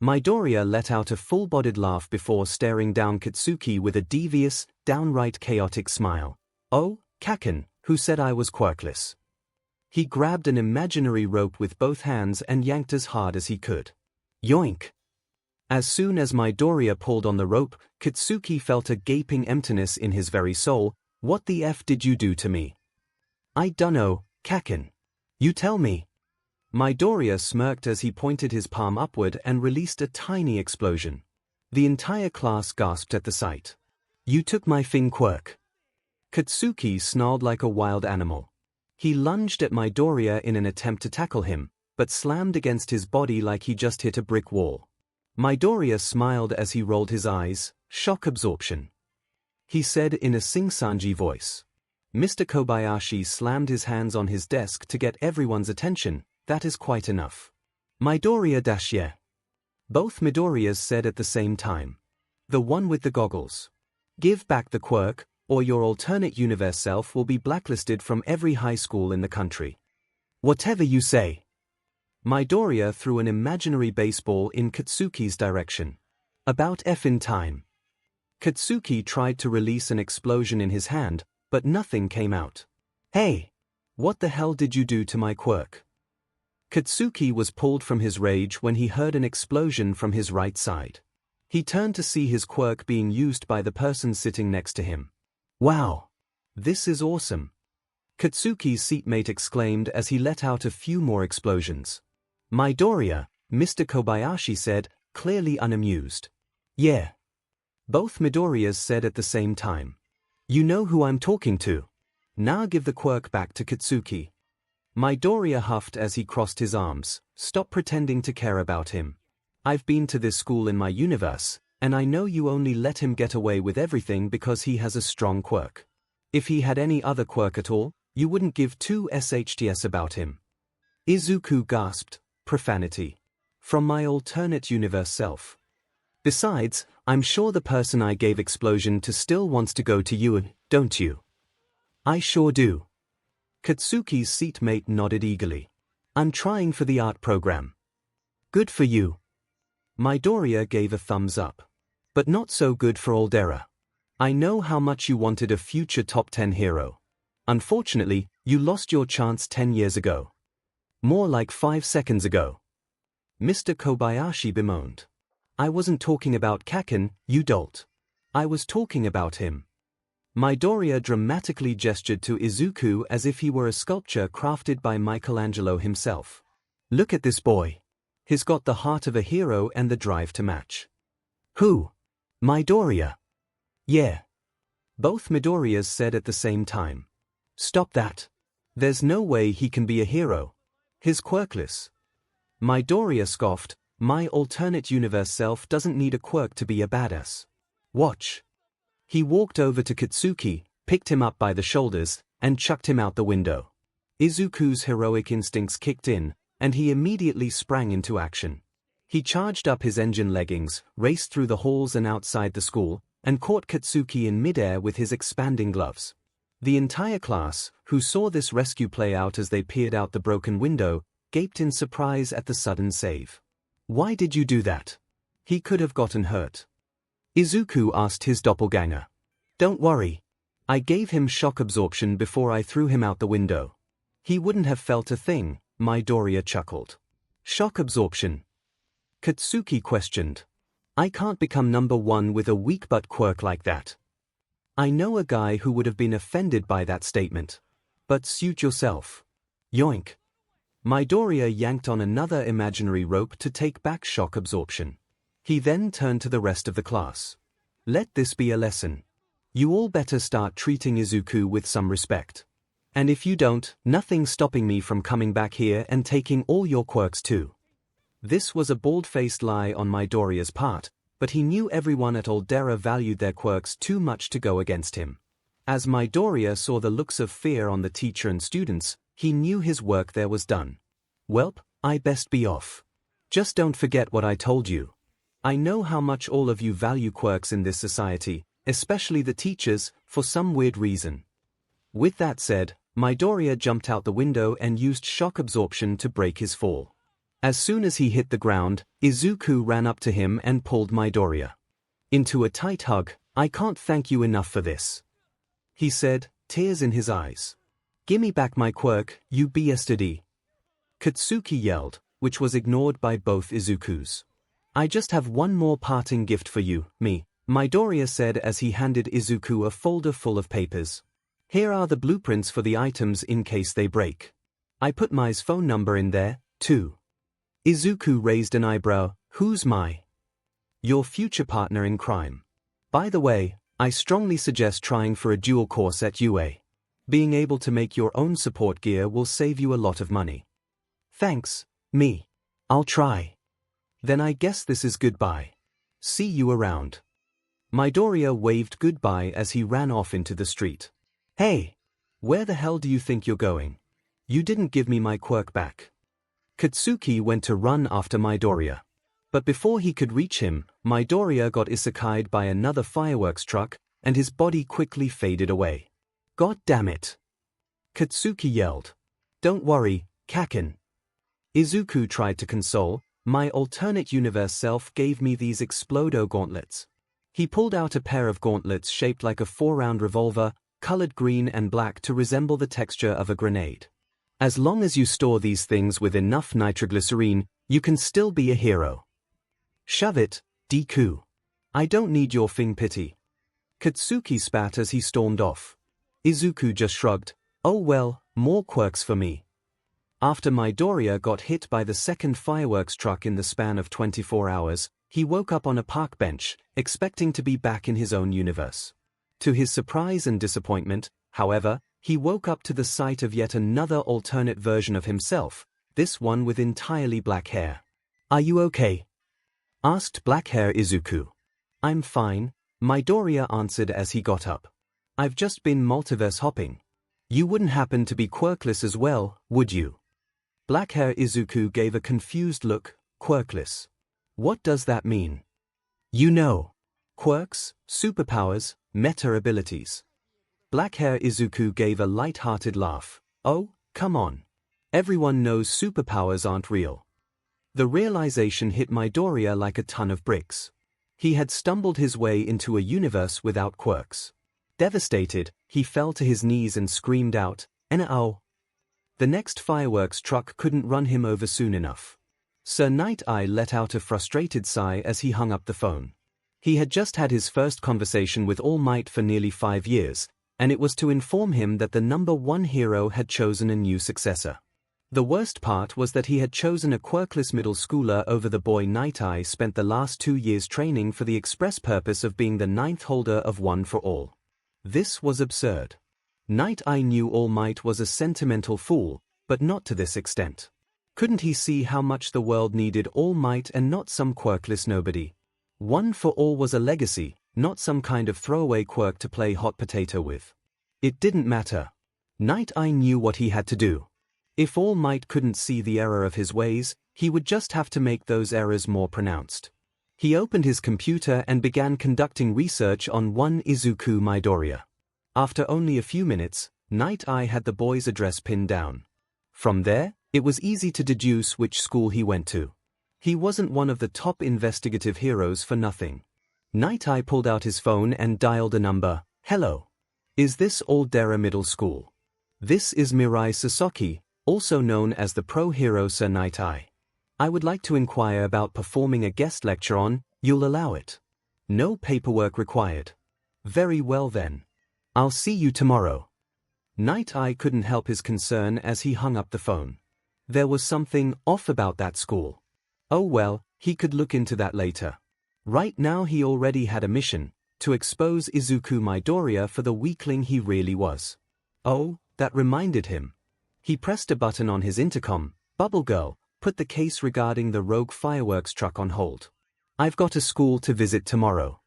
Midoriya let out a full-bodied laugh before staring down Katsuki with a devious, downright chaotic smile. Oh, 𝐭𝐿, who said I was quirkless? He grabbed an imaginary rope with both hands and yanked as hard as he could. Yoink! As soon as Midoriya pulled on the rope, Katsuki felt a gaping emptiness in his very soul. What the F did you do to me? I dunno, 𝐭𝐿. You tell me. Midoriya smirked as he pointed his palm upward and released a tiny explosion. The entire class gasped at the sight. You took my thing quirk. Katsuki snarled like a wild animal. He lunged at Midoriya in an attempt to tackle him, but slammed against his body like he just hit a brick wall. Midoriya smiled as he rolled his eyes. Shock absorption. He said in a sing-songy voice. Mr. Kobayashi slammed his hands on his desk to get everyone's attention. That is quite enough. Midoriya-yeah. Both Midoriyas said at the same time. The one with the goggles. Give back the quirk, or your alternate universe self will be blacklisted from every high school in the country. Whatever you say. Midoriya threw an imaginary baseball in Katsuki's direction. About effing time. Katsuki tried to release an explosion in his hand, but nothing came out. Hey! What the hell did you do to my quirk? Katsuki was pulled from his rage when he heard an explosion from his right side. He turned to see his quirk being used by the person sitting next to him. Wow! This is awesome! Katsuki's seatmate exclaimed as he let out a few more explosions. Midoriya, Mr. Kobayashi said, clearly unamused. Yeah. Both Midoriyas said at the same time. You know who I'm talking to. Now give the quirk back to Katsuki. Midoriya huffed as he crossed his arms. Stop pretending to care about him. I've been to this school in my universe, and I know you only let him get away with everything because he has a strong quirk. If he had any other quirk at all, you wouldn't give two shts about him. Izuku gasped, profanity. From my alternate universe self. Besides, I'm sure the person I gave explosion to still wants to go to you, don't you? I sure do. Katsuki's seatmate nodded eagerly. I'm trying for the art program. Good for you. Midoriya gave a thumbs up. But not so good for Aldera. I know how much you wanted a future top 10 hero. Unfortunately, you lost your chance 10 years ago. More like 5 seconds ago. Mr. Kobayashi bemoaned. I wasn't talking about Kaken, you dolt. I was talking about him. Midoriya dramatically gestured to Izuku as if he were a sculpture crafted by Michelangelo himself. Look at this boy. He's got the heart of a hero and the drive to match. Who? Midoriya. Yeah. Both Midoriyas said at the same time. Stop that. There's no way he can be a hero. He's quirkless. Midoriya scoffed, my alternate universe self doesn't need a quirk to be a badass. Watch. He walked over to Katsuki, picked him up by the shoulders, and chucked him out the window. Izuku's heroic instincts kicked in, and he immediately sprang into action. He charged up his engine leggings, raced through the halls and outside the school, and caught Katsuki in midair with his expanding gloves. The entire class, who saw this rescue play out as they peered out the broken window, gaped in surprise at the sudden save. Why did you do that? He could have gotten hurt. Izuku asked his doppelganger. Don't worry. I gave him shock absorption before I threw him out the window. He wouldn't have felt a thing, Midoriya chuckled. Shock absorption? Katsuki questioned. I can't become number one with a weak butt quirk like that. I know a guy who would have been offended by that statement. But suit yourself. Yoink. Midoriya yanked on another imaginary rope to take back shock absorption. He then turned to the rest of the class. Let this be a lesson. You all better start treating Izuku with some respect. And if you don't, nothing's stopping me from coming back here and taking all your quirks too. This was a bald-faced lie on Midoriya's part, but he knew everyone at Aldera valued their quirks too much to go against him. As Midoriya saw the looks of fear on the teacher and students, he knew his work there was done. Welp, I best be off. Just don't forget what I told you. I know how much all of you value quirks in this society, especially the teachers, for some weird reason. With that said, Midoriya jumped out the window and used shock absorption to break his fall. As soon as he hit the ground, Izuku ran up to him and pulled Midoriya into a tight hug. I can't thank you enough for this, he said, tears in his eyes. Gimme back my quirk, you bastard. Katsuki yelled, which was ignored by both Izukus. I just have one more parting gift for you, Midoriya said as he handed Izuku a folder full of papers. Here are the blueprints for the items in case they break. I put Mai's phone number in there, too. Izuku raised an eyebrow. Who's Mai? Your future partner in crime. By the way, I strongly suggest trying for a dual course at UA. Being able to make your own support gear will save you a lot of money. Thanks, I'll try. Then I guess this is goodbye. See you around. Midoriya waved goodbye as he ran off into the street. Hey! Where the hell do you think you're going? You didn't give me my quirk back. Katsuki went to run after Midoriya. But before he could reach him, Midoriya got isekai'd by another fireworks truck, and his body quickly faded away. God damn it! Katsuki yelled. Don't worry, Kaken. Izuku tried to console. My alternate universe self gave me these 𝐒𝐿odo gauntlets. He pulled out a pair of gauntlets shaped like a 4-round revolver, colored green and black to resemble the texture of a grenade. As long as you store these things with enough nitroglycerine, you can still be a hero. Shove it, Deku. I don't need your fing pity. Katsuki spat as he stormed off. Izuku just shrugged. Oh well, more quirks for me. After Midoriya got hit by the second fireworks truck in the span of 24 hours, he woke up on a park bench, expecting to be back in his own universe. To his surprise and disappointment, however, he woke up to the sight of yet another alternate version of himself, this one with entirely black hair. Are you okay? Asked black hair Izuku. I'm fine, Midoriya answered as he got up. I've just been multiverse hopping. You wouldn't happen to be quirkless as well, would you? Black hair Izuku gave a confused look. Quirkless. What does that mean? You know. Quirks, superpowers, meta abilities. Black hair Izuku gave a light-hearted laugh. Oh, come on. Everyone knows superpowers aren't real. The realization hit Midoriya like a ton of bricks. He had stumbled his way into a universe without quirks. Devastated, he fell to his knees and screamed out, "Ow!" The next fireworks truck couldn't run him over soon enough. Sir Night-Eye let out a frustrated sigh as he hung up the phone. He had just had his first conversation with All Might for nearly 5 years, and it was to inform him that the #1 hero had chosen a new successor. The worst part was that he had chosen a quirkless middle schooler over the boy Night-Eye spent the last 2 years training for the express purpose of being the 9th holder of One for All. This was absurd. Night-Eye knew All Might was a sentimental fool, but not to this extent. Couldn't he see how much the world needed All Might and not some quirkless nobody? One for All was a legacy, not some kind of throwaway quirk to play hot potato with. It didn't matter. Night-Eye knew what he had to do. If All Might couldn't see the error of his ways, he would just have to make those errors more pronounced. He opened his computer and began conducting research on one Izuku Midoriya. After only a few minutes, Night-Eye had the boy's address pinned down. From there, it was easy to deduce which school he went to. He wasn't one of the top investigative heroes for nothing. Night-Eye pulled out his phone and dialed a number. "Hello. Is this Aldera Middle School? This is Mirai Sasaki, also known as the pro hero Sir Night-Eye. I would like to inquire about performing a guest lecture on. You'll allow it? No paperwork required. Very well then. I'll see you tomorrow." Night-Eye couldn't help his concern as he hung up the phone. There was something off about that school. Oh well, he could look into that later. Right now he already had a mission, to expose Izuku Midoriya for the weakling he really was. Oh, that reminded him. He pressed a button on his intercom. "Bubble Girl, put the case regarding the rogue fireworks truck on hold. I've got a school to visit tomorrow."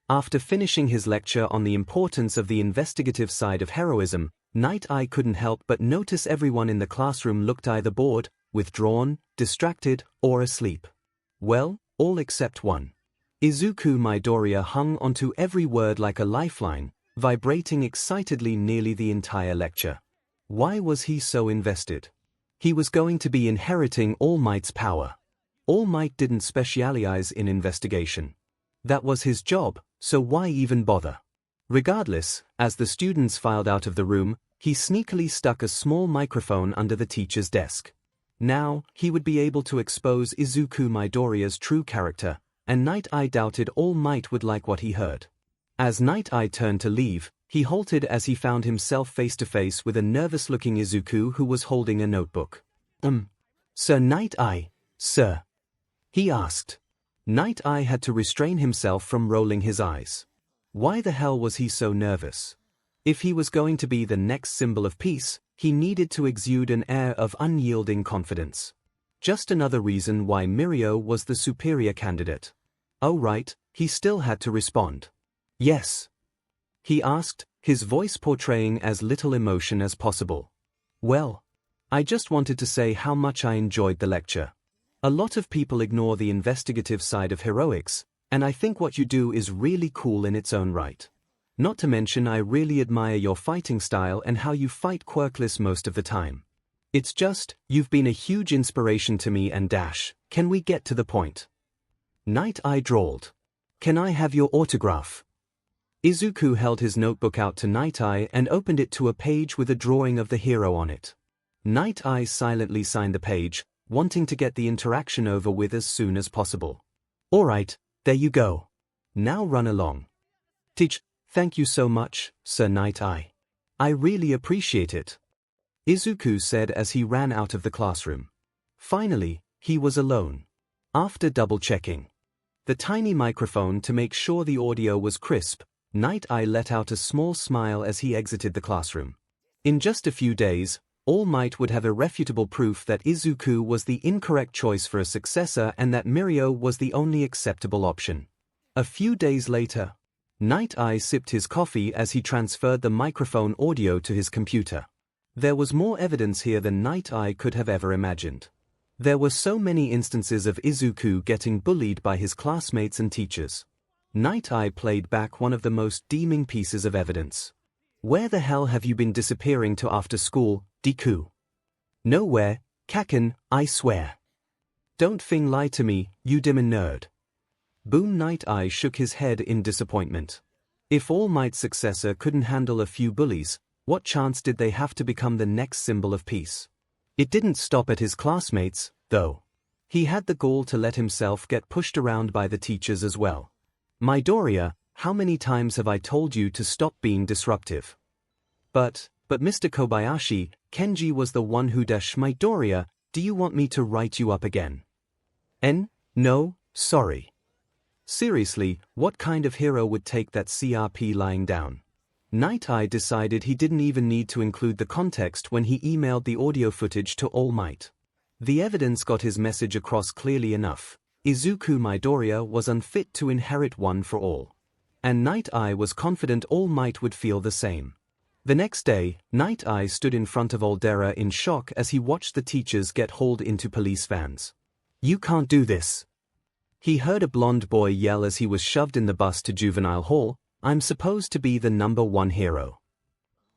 After finishing his lecture on the importance of the investigative side of heroism, Night-Eye couldn't help but notice everyone in the classroom looked either bored, withdrawn, distracted, or asleep. Well, all except one. Izuku Midoriya hung onto every word like a lifeline, vibrating excitedly nearly the entire lecture. Why was he so invested? He was going to be inheriting All Might's power. All Might didn't specialize in investigation. That was his job, so why even bother? Regardless, as the students filed out of the room, he sneakily stuck a small microphone under the teacher's desk. Now, he would be able to expose Izuku Midoriya's true character, and Night-Eye doubted All Might would like what he heard. As Night-Eye turned to leave, he halted as he found himself face-to-face with a nervous-looking Izuku who was holding a notebook. Sir Night-Eye, sir?" he asked. Night-Eye had to restrain himself from rolling his eyes. Why the hell was he so nervous? If he was going to be the next symbol of peace, he needed to exude an air of unyielding confidence. Just another reason why Mirio was the superior candidate. Oh right, he still had to respond. "Yes?" he asked, his voice portraying as little emotion as possible. "Well, I just wanted to say how much I enjoyed the lecture. A lot of people ignore the investigative side of heroics, and I think what you do is really cool in its own right. Not to mention I really admire your fighting style and how you fight quirkless most of the time. It's just, you've been a huge inspiration to me and Dash. Can we get to the point?" Night-Eye drawled. "Can I have your autograph?" Izuku held his notebook out to Night-Eye and opened it to a page with a drawing of the hero on it. Night-Eye silently signed the page, wanting to get the interaction over with as soon as possible. "Alright, there you go. Now run along." Thank you so much, Sir Night-Eye. I really appreciate it," Izuku said as he ran out of the classroom. Finally, he was alone. After double-checking the tiny microphone to make sure the audio was crisp, Night-Eye let out a small smile as he exited the classroom. In just a few days, All Might would have irrefutable proof that Izuku was the incorrect choice for a successor and that Mirio was the only acceptable option. A few days later, Night Eye sipped his coffee as he transferred the microphone audio to his computer. There was more evidence here than Night Eye could have ever imagined. There were so many instances of Izuku getting bullied by his classmates and teachers. Night Eye played back one of the most damning pieces of evidence. "Where the hell have you been disappearing to after school, Deku?" "Nowhere, Kaken, I swear." "Don't thing lie to me, you demon nerd." Boom! Night Eye shook his head in disappointment. If All Might's successor couldn't handle a few bullies, what chance did they have to become the next symbol of peace? It didn't stop at his classmates, though. He had the gall to let himself get pushed around by the teachers as well. "Midoriya, how many times have I told you to stop being disruptive?" But Mr. Kobayashi, Kenji was the one who dashed Midoriya. "Do you want me to write you up again?" No, sorry. Seriously, what kind of hero would take that CRP lying down? Night Eye decided he didn't even need to include the context when he emailed the audio footage to All Might. The evidence got his message across clearly enough. Izuku Midoriya was unfit to inherit One for All. And Night Eye was confident All Might would feel the same. The next day, Night Eye stood in front of Aldera in shock as he watched the teachers get hauled into police vans. "You can't do this." He heard a blonde boy yell as he was shoved in the bus to juvenile hall, "I'm supposed to be the #1 hero."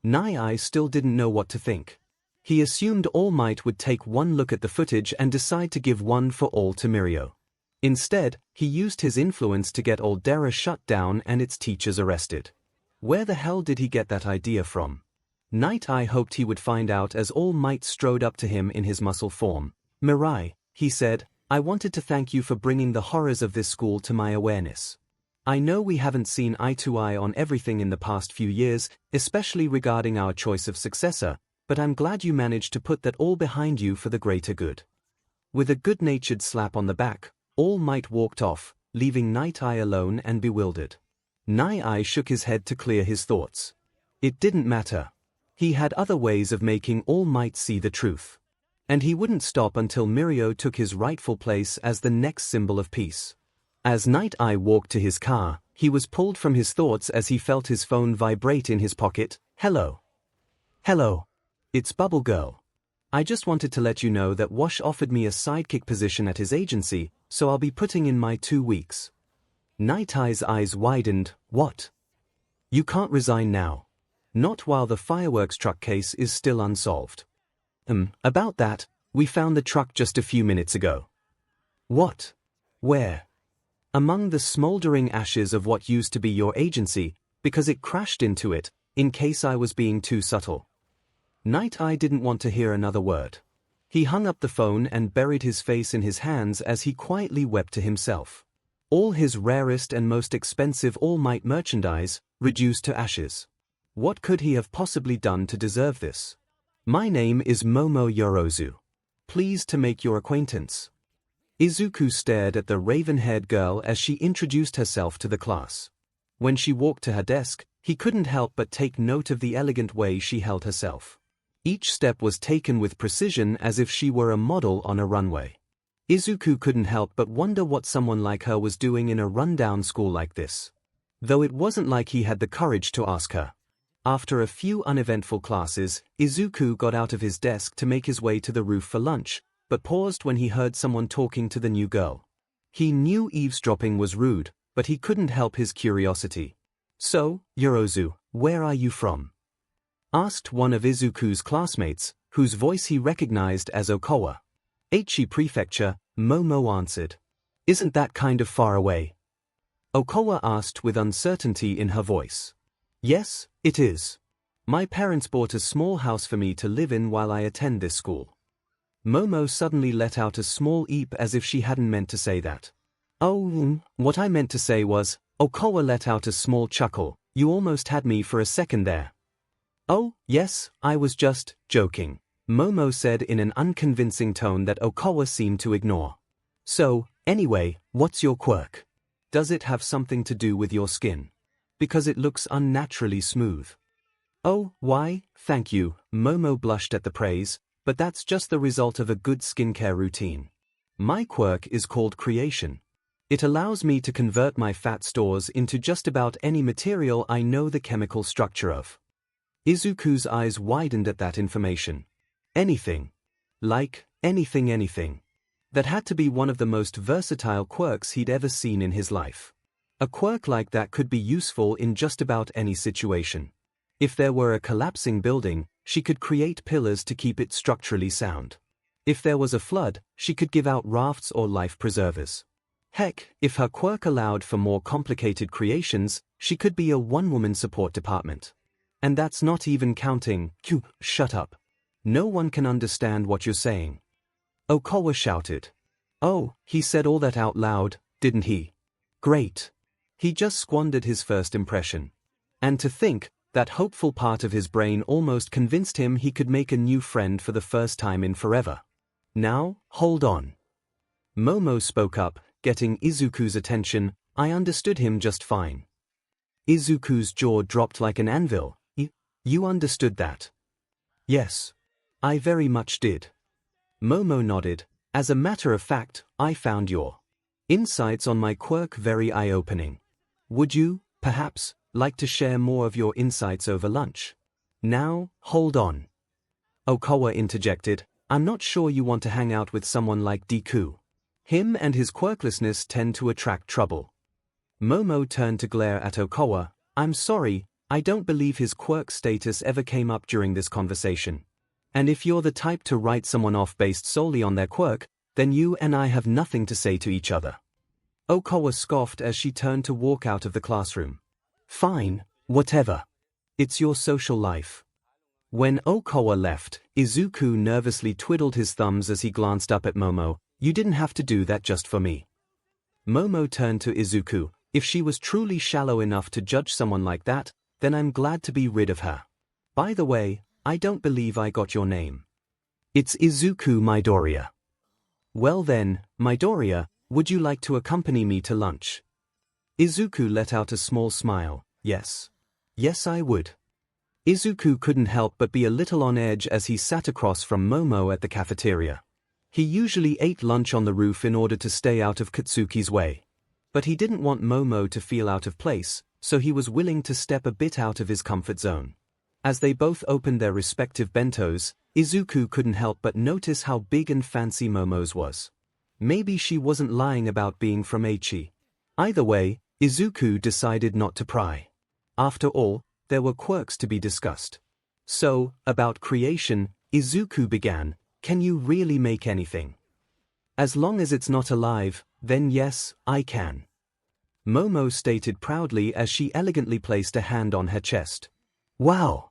Night Eye still didn't know what to think. He assumed All Might would take one look at the footage and decide to give One for All to Mirio. Instead, he used his influence to get Aldera shut down and its teachers arrested. Where the hell did he get that idea from? Night Eye hoped he would find out as All Might strode up to him in his muscle form. "Mirai," he said, "I wanted to thank you for bringing the horrors of this school to my awareness. I know we haven't seen eye to eye on everything in the past few years, especially regarding our choice of successor, but I'm glad you managed to put that all behind you for the greater good." With a good-natured slap on the back, All Might walked off, leaving Night Eye alone and bewildered. Night Eye shook his head to clear his thoughts. It didn't matter. He had other ways of making All Might see the truth. And he wouldn't stop until Mirio took his rightful place as the next symbol of peace. As Night Eye walked to his car, he was pulled from his thoughts as he felt his phone vibrate in his pocket. "Hello. Hello. It's Bubble Girl. I just wanted to let you know that Wash offered me a sidekick position at his agency, so I'll be putting in my 2 weeks. Night Eye's eyes widened. "What? You can't resign now. Not while the fireworks truck case is still unsolved." About that, we found the truck just a few minutes ago." "What? Where?" "Among the smoldering ashes of what used to be your agency, because it crashed into it, in case I was being too subtle." Night Eye didn't want to hear another word. He hung up the phone and buried his face in his hands as he quietly wept to himself. All his rarest and most expensive All Might merchandise, reduced to ashes. What could he have possibly done to deserve this? "My name is Momo Yorozu. Pleased to make your acquaintance." Izuku stared at the raven-haired girl as she introduced herself to the class. When she walked to her desk, he couldn't help but take note of the elegant way she held herself. Each step was taken with precision as if she were a model on a runway. Izuku couldn't help but wonder what someone like her was doing in a rundown school like this. Though it wasn't like he had the courage to ask her. After a few uneventful classes, Izuku got out of his desk to make his way to the roof for lunch, but paused when he heard someone talking to the new girl. He knew eavesdropping was rude, but he couldn't help his curiosity. "So, Yorozu, where are you from?" asked one of Izuku's classmates, whose voice he recognized as Okawa. "Aichi Prefecture," Momo answered. "Isn't that kind of far away?" Okawa asked with uncertainty in her voice. "Yes, it is. My parents bought a small house for me to live in while I attend this school." Momo suddenly let out a small eep as if she hadn't meant to say that. "Oh, what I meant to say was," Okawa let out a small chuckle, "you almost had me for a second there." "Oh, yes, I was just joking," Momo said in an unconvincing tone that Okawa seemed to ignore. "So, anyway, what's your quirk? Does it have something to do with your skin? Because it looks unnaturally smooth." "Oh, why, thank you," Momo blushed at the praise, "but that's just the result of a good skincare routine. My quirk is called creation. It allows me to convert my fat stores into just about any material I know the chemical structure of. Izuku's eyes widened at that information. Anything. Like, anything. That had to be one of the most versatile quirks he'd ever seen in his life. A quirk like that could be useful in just about any situation. If there were a collapsing building, she could create pillars to keep it structurally sound. If there was a flood, she could give out rafts or life preservers. Heck, if her quirk allowed for more complicated creations, she could be a one-woman support department. And that's not even counting, shut up. No one can understand what you're saying. Okawa shouted. Oh, he said all that out loud, didn't he? Great. He just squandered his first impression. And to think, that hopeful part of his brain almost convinced him he could make a new friend for the first time in forever. Now, hold on. Momo spoke up, getting Izuku's attention. I understood him just fine. Izuku's jaw dropped like an anvil. You understood that? Yes. I very much did. Momo nodded. As a matter of fact, I found your insights on my quirk very eye-opening. Would you, perhaps, like to share more of your insights over lunch? Now, hold on. Okawa interjected. I'm not sure you want to hang out with someone like Deku. Him and his quirklessness tend to attract trouble. Momo turned to glare at Okawa. I'm sorry, I don't believe his quirk status ever came up during this conversation. And if you're the type to write someone off based solely on their quirk, then you and I have nothing to say to each other. Okawa scoffed as she turned to walk out of the classroom. Fine, whatever. It's your social life. When Okawa left, Izuku nervously twiddled his thumbs as he glanced up at Momo. You didn't have to do that just for me. Momo turned to Izuku. If she was truly shallow enough to judge someone like that, then I'm glad to be rid of her. By the way, I don't believe I got your name. It's Izuku Midoriya. Well then, Midoriya, would you like to accompany me to lunch? Izuku let out a small smile. Yes. Yes, I would. Izuku couldn't help but be a little on edge as he sat across from Momo at the cafeteria. He usually ate lunch on the roof in order to stay out of Katsuki's way. But he didn't want Momo to feel out of place, so he was willing to step a bit out of his comfort zone. As they both opened their respective bentos, Izuku couldn't help but notice how big and fancy Momo's was. Maybe she wasn't lying about being from Aichi. Either way, Izuku decided not to pry. After all, there were quirks to be discussed. So, about creation, Izuku began. Can you really make anything? As long as it's not alive, then yes, I can. Momo stated proudly as she elegantly placed a hand on her chest. Wow!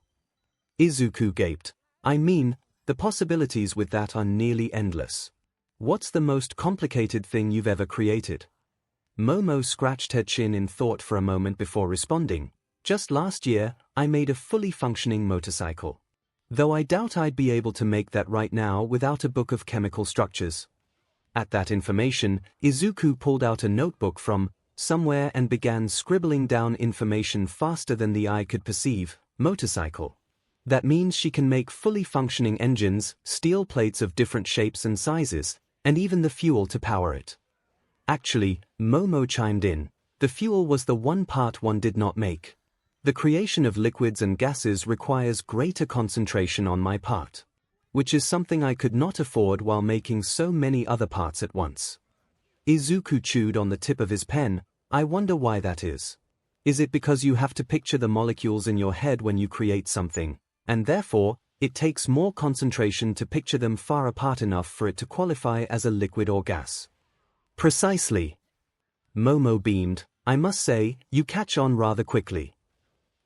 Izuku gaped. I mean, the possibilities with that are nearly endless. What's the most complicated thing you've ever created? Momo scratched her chin in thought for a moment before responding. Just last year, I made a fully functioning motorcycle. Though I doubt I'd be able to make that right now without a book of chemical structures. At that information, Izuku pulled out a notebook from somewhere and began scribbling down information faster than the eye could perceive. Motorcycle. That means she can make fully functioning engines, steel plates of different shapes and sizes, and even the fuel to power it. Actually, Momo chimed in. The fuel was the one part one did not make. The creation of liquids and gases requires greater concentration on my part, which is something I could not afford while making so many other parts at once. Izuku chewed on the tip of his pen. I wonder why that is. Is it because you have to picture the molecules in your head when you create something, and therefore, it takes more concentration to picture them far apart enough for it to qualify as a liquid or gas? Precisely. Momo beamed. I must say, you catch on rather quickly.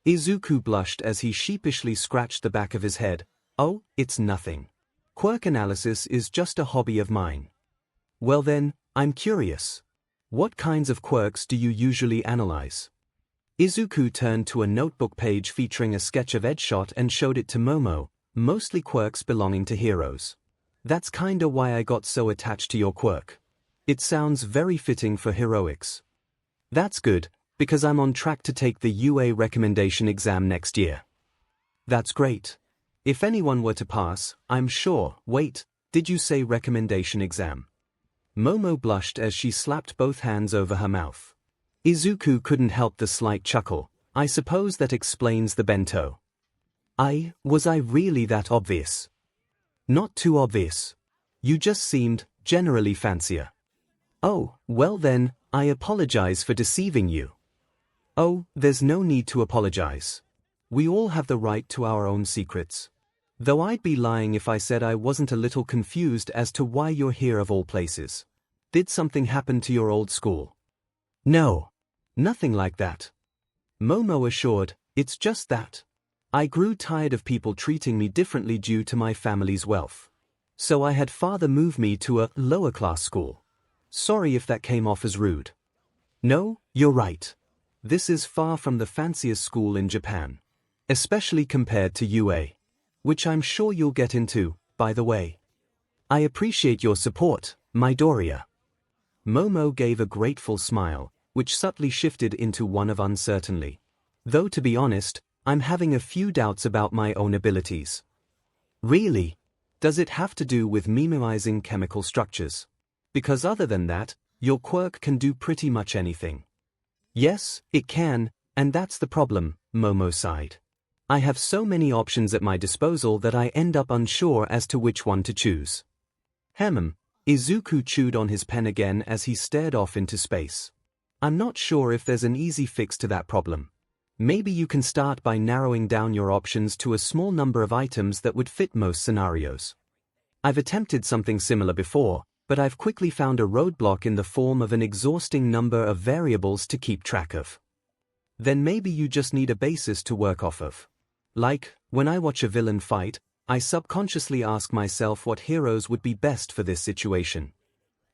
Izuku blushed as he sheepishly scratched the back of his head. Oh, it's nothing. Quirk analysis is just a hobby of mine. Well then, I'm curious. What kinds of quirks do you usually analyze? Izuku turned to a notebook page featuring a sketch of Edgeshot and showed it to Momo, mostly quirks belonging to heroes. That's kinda why I got so attached to your quirk. It sounds very fitting for heroics. That's good, because I'm on track to take the UA recommendation exam next year. That's great. If anyone were to pass, I'm sure. Wait, did you say recommendation exam? Momo blushed as she slapped both hands over her mouth. Izuku couldn't help the slight chuckle. I suppose that explains the bento. Was I really that obvious? Not too obvious. You just seemed, generally fancier. Oh, well then, I apologize for deceiving you. Oh, there's no need to apologize. We all have the right to our own secrets. Though I'd be lying if I said I wasn't a little confused as to why you're here of all places. Did something happen to your old school? No. Nothing like that. Momo assured, it's just that. I grew tired of people treating me differently due to my family's wealth. So I had father move me to a lower-class school. Sorry if that came off as rude. No, you're right. This is far from the fanciest school in Japan. Especially compared to UA. Which I'm sure you'll get into, by the way. I appreciate your support, Midoriya. Momo gave a grateful smile, which subtly shifted into one of uncertainty. Though to be honest, I'm having a few doubts about my own abilities. Really? Does it have to do with memorizing chemical structures? Because other than that, your quirk can do pretty much anything. Yes, it can, and that's the problem, Momo sighed. I have so many options at my disposal that I end up unsure as to which one to choose. Izuku chewed on his pen again as he stared off into space. I'm not sure if there's an easy fix to that problem. Maybe you can start by narrowing down your options to a small number of items that would fit most scenarios. I've attempted something similar before, but I've quickly found a roadblock in the form of an exhausting number of variables to keep track of. Then maybe you just need a basis to work off of. Like, when I watch a villain fight, I subconsciously ask myself what heroes would be best for this situation.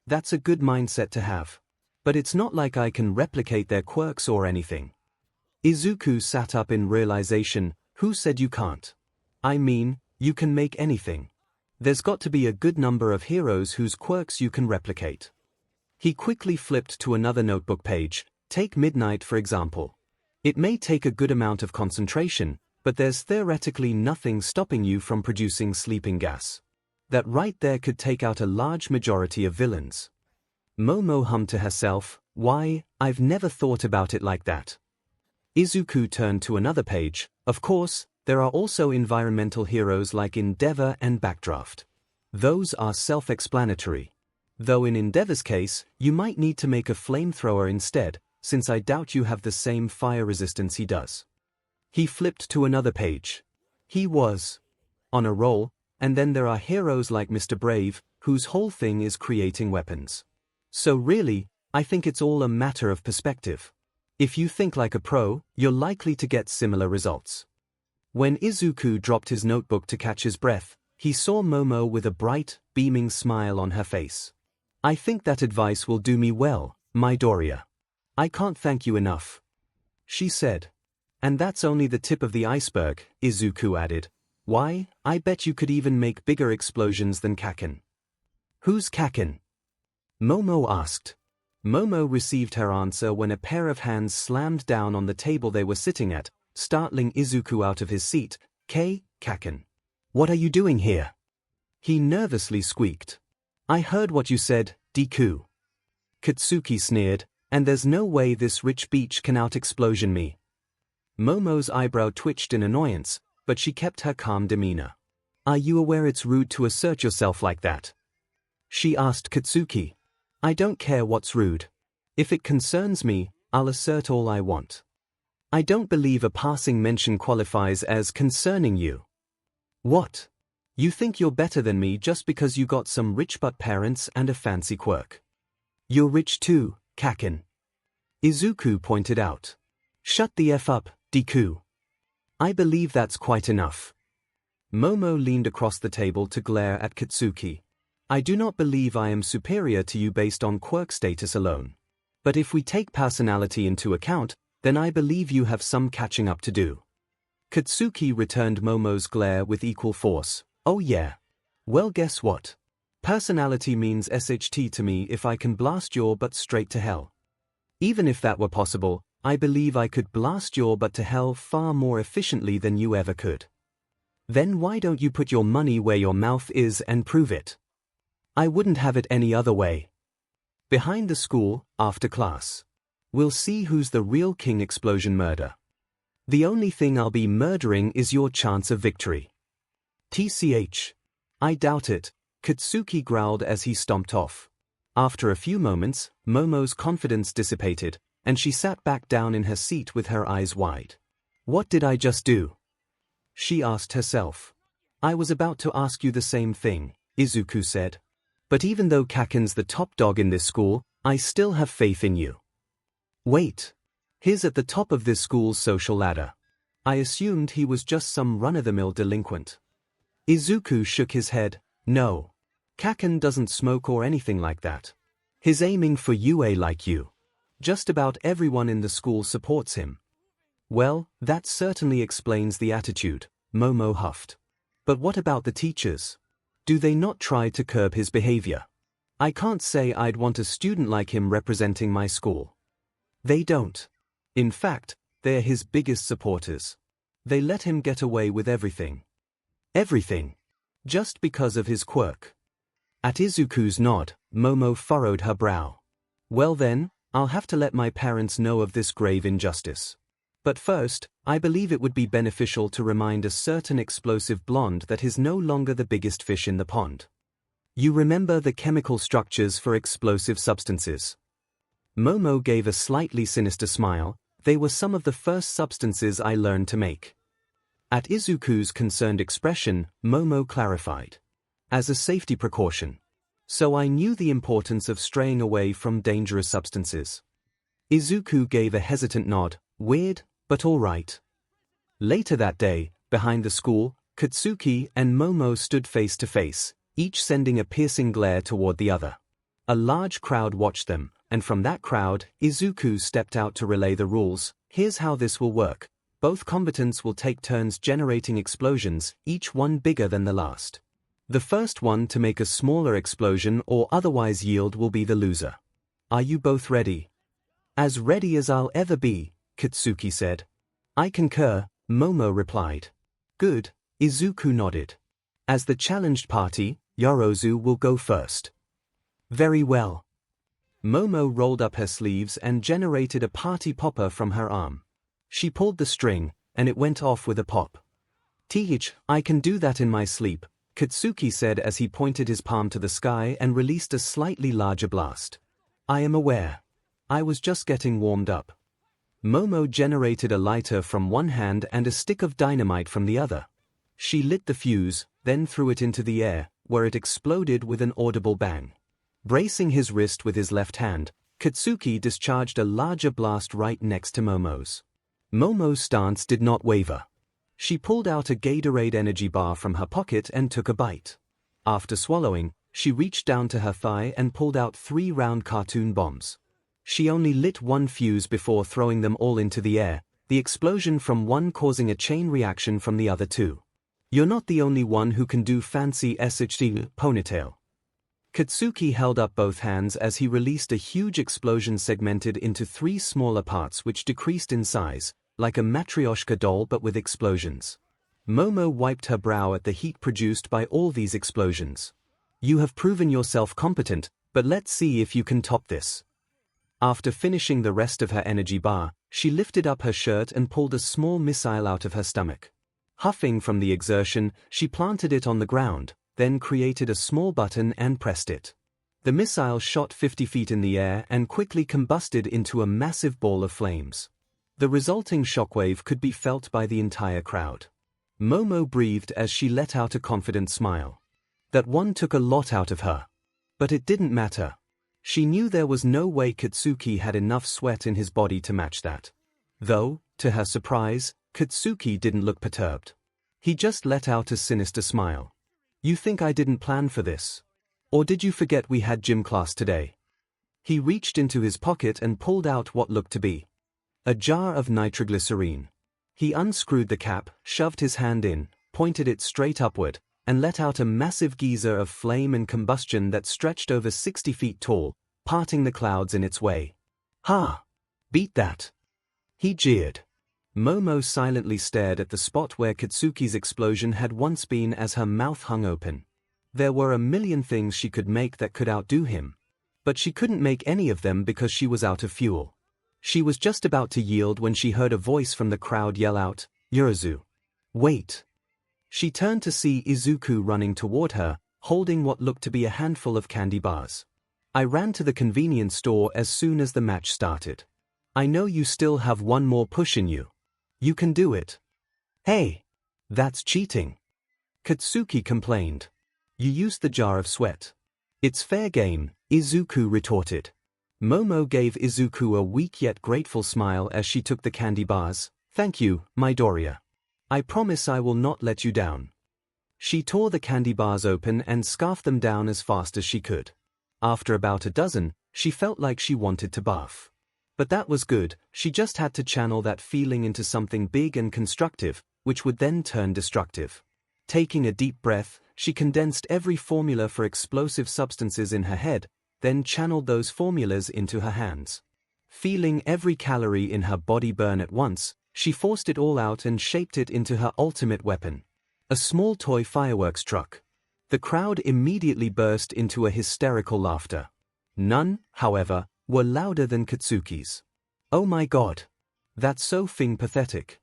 That's a good mindset to have. But it's not like I can replicate their quirks or anything. Izuku sat up in realization. Who said you can't? I mean, you can make anything. There's got to be a good number of heroes whose quirks you can replicate. He quickly flipped to another notebook page. Take Midnight for example. It may take a good amount of concentration, but there's theoretically nothing stopping you from producing sleeping gas. That right there could take out a large majority of villains. Momo hummed to herself, why, I've never thought about it like that. Izuku turned to another page. Of course, there are also environmental heroes like Endeavor and Backdraft. Those are self-explanatory. Though in Endeavor's case, you might need to make a flamethrower instead, since I doubt you have the same fire resistance he does. He flipped to another page. He was on a roll, and then there are heroes like Mr. Brave, whose whole thing is creating weapons. So really, I think it's all a matter of perspective. If you think like a pro, you're likely to get similar results. When Izuku dropped his notebook to catch his breath, he saw Momo with a bright, beaming smile on her face. I think that advice will do me well, Midoriya. I can't thank you enough. She said. And that's only the tip of the iceberg, Izuku added. Why, I bet you could even make bigger explosions than Kaken. Who's Kaken? Momo asked. Momo received her answer when a pair of hands slammed down on the table they were sitting at, startling Izuku out of his seat. Kaken. What are you doing here? He nervously squeaked. I heard what you said, Deku. Katsuki sneered, and there's no way this rich beach can out-explosion me. Momo's eyebrow twitched in annoyance, but she kept her calm demeanor. Are you aware it's rude to assert yourself like that? She asked Katsuki. I don't care what's rude. If it concerns me, I'll assert all I want. I don't believe a passing mention qualifies as concerning you. What? You think you're better than me just because you got some rich butt parents and a fancy quirk? You're rich too, Kaken. Izuku pointed out. Shut the F up, Deku. I believe that's quite enough. Momo leaned across the table to glare at Katsuki. I do not believe I am superior to you based on quirk status alone. But if we take personality into account, then I believe you have some catching up to do. Katsuki returned Momo's glare with equal force. Oh yeah. Well, guess what? Personality means SHT to me if I can blast your butt straight to hell. Even if that were possible, I believe I could blast your butt to hell far more efficiently than you ever could. Then why don't you put your money where your mouth is and prove it? I wouldn't have it any other way. Behind the school, after class. We'll see who's the real king explosion murder. The only thing I'll be murdering is your chance of victory. TCH. I doubt it, Katsuki growled as he stomped off. After a few moments, Momo's confidence dissipated, and she sat back down in her seat with her eyes wide. What did I just do? She asked herself. I was about to ask you the same thing, Izuku said. But even though Kaken's the top dog in this school, I still have faith in you. Wait. He's at the top of this school's social ladder. I assumed he was just some run-of-the-mill delinquent. Izuku shook his head. No. Kaken doesn't smoke or anything like that. He's aiming for UA like you. Just about everyone in the school supports him. Well, that certainly explains the attitude, Momo huffed. But what about the teachers? Do they not try to curb his behavior? I can't say I'd want a student like him representing my school. They don't. In fact, they're his biggest supporters. They let him get away with everything. Everything. Just because of his quirk. At Izuku's nod, Momo furrowed her brow. Well then, I'll have to let my parents know of this grave injustice. But first, I believe it would be beneficial to remind a certain explosive blonde that he's no longer the biggest fish in the pond. You remember the chemical structures for explosive substances? Momo gave a slightly sinister smile. They were some of the first substances I learned to make. At Izuku's concerned expression, Momo clarified. As a safety precaution. So I knew the importance of straying away from dangerous substances. Izuku gave a hesitant nod. Weird, but all right. Later that day, behind the school, Katsuki and Momo stood face to face, each sending a piercing glare toward the other. A large crowd watched them, and from that crowd, Izuku stepped out to relay the rules. Here's how this will work. Both combatants will take turns generating explosions, each one bigger than the last. The first one to make a smaller explosion or otherwise yield will be the loser. Are you both ready? As ready as I'll ever be, Katsuki said. I concur, Momo replied. Good, Izuku nodded. As the challenged party, Yorozu will go first. Very well. Momo rolled up her sleeves and generated a party popper from her arm. She pulled the string, and it went off with a pop. Th, I can do that in my sleep, Katsuki said as he pointed his palm to the sky and released a slightly larger blast. I am aware. I was just getting warmed up. Momo generated a lighter from one hand and a stick of dynamite from the other. She lit the fuse, then threw it into the air, where it exploded with an audible bang. Bracing his wrist with his left hand, Katsuki discharged a larger blast right next to Momo's. Momo's stance did not waver. She pulled out a Gatorade energy bar from her pocket and took a bite. After swallowing, she reached down to her thigh and pulled out 3 round cartoon bombs. She only lit one fuse before throwing them all into the air, the explosion from one causing a chain reaction from the other two. You're not the only one who can do fancy 𝐒𝐻D ponytail. Katsuki held up both hands as he released a huge explosion segmented into 3 smaller parts which decreased in size, like a matryoshka doll but with explosions. Momo wiped her brow at the heat produced by all these explosions. You have proven yourself competent, but let's see if you can top this. After finishing the rest of her energy bar, she lifted up her shirt and pulled a small missile out of her stomach. Huffing from the exertion, she planted it on the ground, then created a small button and pressed it. The missile shot 50 feet in the air and quickly combusted into a massive ball of flames. The resulting shockwave could be felt by the entire crowd. Momo breathed as she let out a confident smile. That one took a lot out of her. But it didn't matter. She knew there was no way Katsuki had enough sweat in his body to match that. Though, to her surprise, Katsuki didn't look perturbed. He just let out a sinister smile. You think I didn't plan for this? Or did you forget we had gym class today? He reached into his pocket and pulled out what looked to be a jar of nitroglycerine. He unscrewed the cap, shoved his hand in, pointed it straight upward, and let out a massive geyser of flame and combustion that stretched over 60 feet tall, parting the clouds in its way. Ha! Beat that! He jeered. Momo silently stared at the spot where Katsuki's explosion had once been as her mouth hung open. There were a million things she could make that could outdo him. But she couldn't make any of them because she was out of fuel. She was just about to yield when she heard a voice from the crowd yell out, "Yorozu! Wait!" She turned to see Izuku running toward her, holding what looked to be a handful of candy bars. "I ran to the convenience store as soon as the match started. I know you still have one more push in you. You can do it." "Hey! That's cheating!" Katsuki complained. "You used the jar of sweat." "It's fair game," Izuku retorted. Momo gave Izuku a weak yet grateful smile as she took the candy bars. "Thank you, Midoriya. I promise I will not let you down." She tore the candy bars open and scarfed them down as fast as she could. After about a dozen, she felt like she wanted to barf. But that was good, she just had to channel that feeling into something big and constructive, which would then turn destructive. Taking a deep breath, she condensed every formula for explosive substances in her head, then channeled those formulas into her hands. Feeling every calorie in her body burn at once, she forced it all out and shaped it into her ultimate weapon. A small toy fireworks truck. The crowd immediately burst into a hysterical laughter. None, however, were louder than Katsuki's. "Oh my god! That's so pathetic."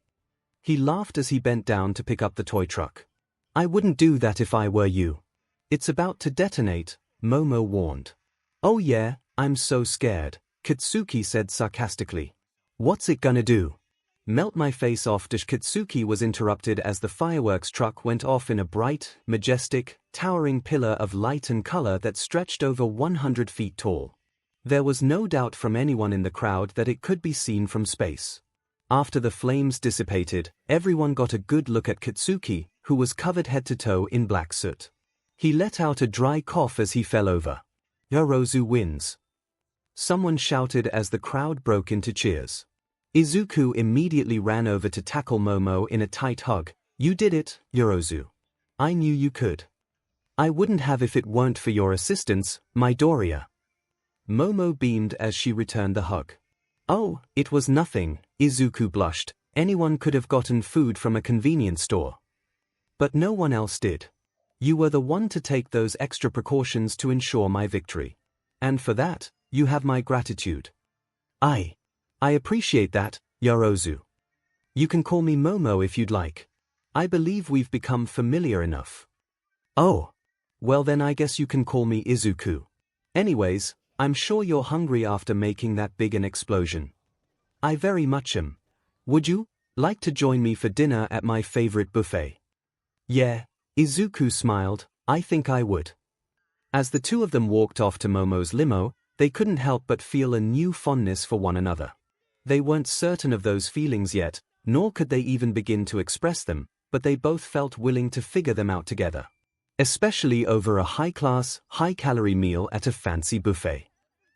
He laughed as he bent down to pick up the toy truck. "I wouldn't do that if I were you." "It's about to detonate," Momo warned. "Oh yeah, I'm so scared," Katsuki said sarcastically. "What's it gonna do?" "Melt my face off." Katsuki was interrupted as the fireworks truck went off in a bright, majestic, towering pillar of light and color that stretched over 100 feet tall. There was no doubt from anyone in the crowd that it could be seen from space. After the flames dissipated, everyone got a good look at Katsuki, who was covered head to toe in black soot. He let out a dry cough as he fell over. "Yorozu wins!" someone shouted as the crowd broke into cheers. Izuku immediately ran over to tackle Momo in a tight hug. "You did it, Yorozu. I knew you could. I wouldn't have if it weren't for your assistance, Midoriya." Momo beamed as she returned the hug. "Oh, it was nothing," Izuku blushed. "Anyone could have gotten food from a convenience store. But no one else did. You were the one to take those extra precautions to ensure my victory. And for that, you have my gratitude." I appreciate that, Yorozu. You can call me Momo if you'd like. I believe we've become familiar enough." "Oh. Well then I guess you can call me Izuku. Anyways, I'm sure you're hungry after making that big an explosion." "I very much am. Would you like to join me for dinner at my favorite buffet?" "Yeah," Izuku smiled, "I think I would." As the two of them walked off to Momo's limo, they couldn't help but feel a new fondness for one another. They weren't certain of those feelings yet, nor could they even begin to express them, but they both felt willing to figure them out together. Especially over a high-class, high-calorie meal at a fancy buffet.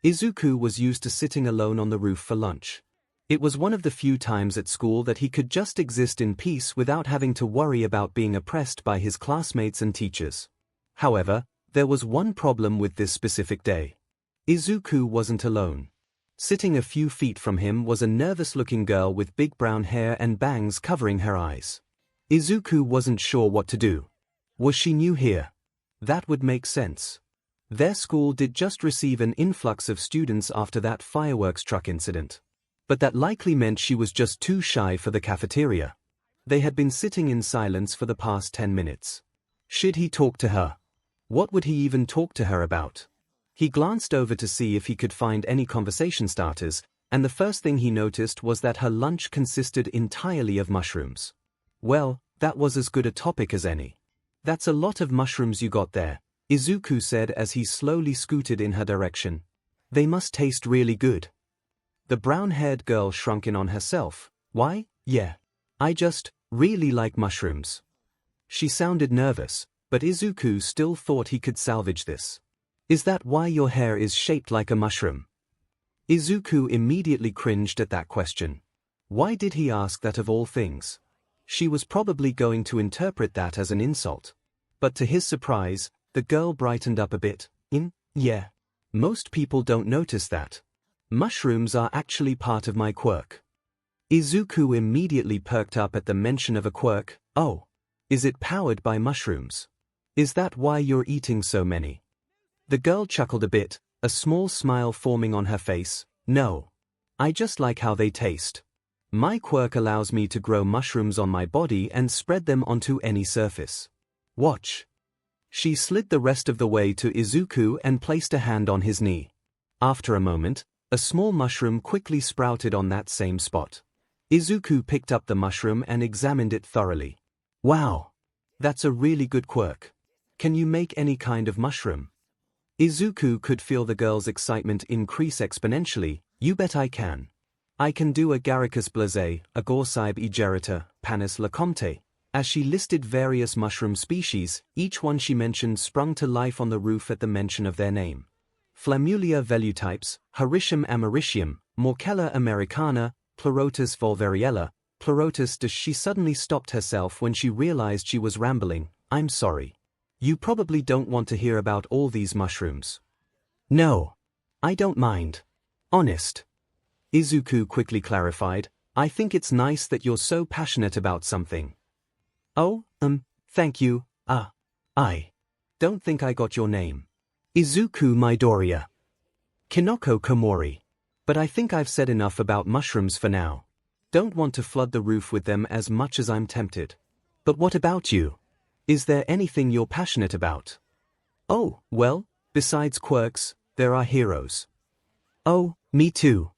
Izuku was used to sitting alone on the roof for lunch. It was one of the few times at school that he could just exist in peace without having to worry about being oppressed by his classmates and teachers. However, there was one problem with this specific day. Izuku wasn't alone. Sitting a few feet from him was a nervous-looking girl with big brown hair and bangs covering her eyes. Izuku wasn't sure what to do. Was she new here? That would make sense. Their school did just receive an influx of students after that fireworks truck incident. But that likely meant she was just too shy for the cafeteria. They had been sitting in silence for the past 10 minutes. Should he talk to her? What would he even talk to her about? He glanced over to see if he could find any conversation starters, and the first thing he noticed was that her lunch consisted entirely of mushrooms. "Well, that was as good a topic as any. That's a lot of mushrooms you got there," Izuku said as he slowly scooted in her direction. "They must taste really good." The brown-haired girl shrunk in on herself. "Why, yeah. I just really like mushrooms." She sounded nervous, but Izuku still thought he could salvage this. "Is that why your hair is shaped like a mushroom?" Izuku immediately cringed at that question. Why did he ask that of all things? She was probably going to interpret that as an insult. But to his surprise, the girl brightened up a bit. Yeah. Most people don't notice that. Mushrooms are actually part of my quirk." Izuku immediately perked up at the mention of a quirk. "Oh. Is it powered by mushrooms? Is that why you're eating so many?" The girl chuckled a bit. a small smile forming on her face. "No. I just like how they taste. My quirk allows me to grow mushrooms on my body and spread them onto any surface. Watch." She slid the rest of the way to Izuku and placed a hand on his knee. After a moment, a small mushroom quickly sprouted on that same spot. Izuku picked up the mushroom and examined it thoroughly. "Wow! That's a really good quirk. Can you make any kind of mushroom?" Izuku could feel the girl's excitement increase exponentially. "You bet I can. I can do 𝐤𝐻𝐼𝐫 𝐔𝐬𝐽, 𝐒𝐭𝐚𝐲 𝐔𝐸𝐽𝐻 𝐿𝐿. As she listed various mushroom species, each one she mentioned sprung to life on the roof at the mention of their name. Flammulia velutypes, Hericium americium, Morchella americana, Pleurotus volvariella, Pleurotus. She suddenly stopped herself when she realized she was rambling. "I'm sorry. You probably don't want to hear about all these mushrooms." "No. I don't mind. Honest." Izuku quickly clarified. "I think it's nice that you're so passionate about something." "Oh, thank you. I don't think I got your name." "Izuku Midoriya. Kinoko Komori. But I think I've said enough about mushrooms for now. Don't want to flood the roof with them as much as I'm tempted. But what about you? Is there anything you're passionate about?" "Oh, well, besides quirks, there are heroes." "Oh, me too.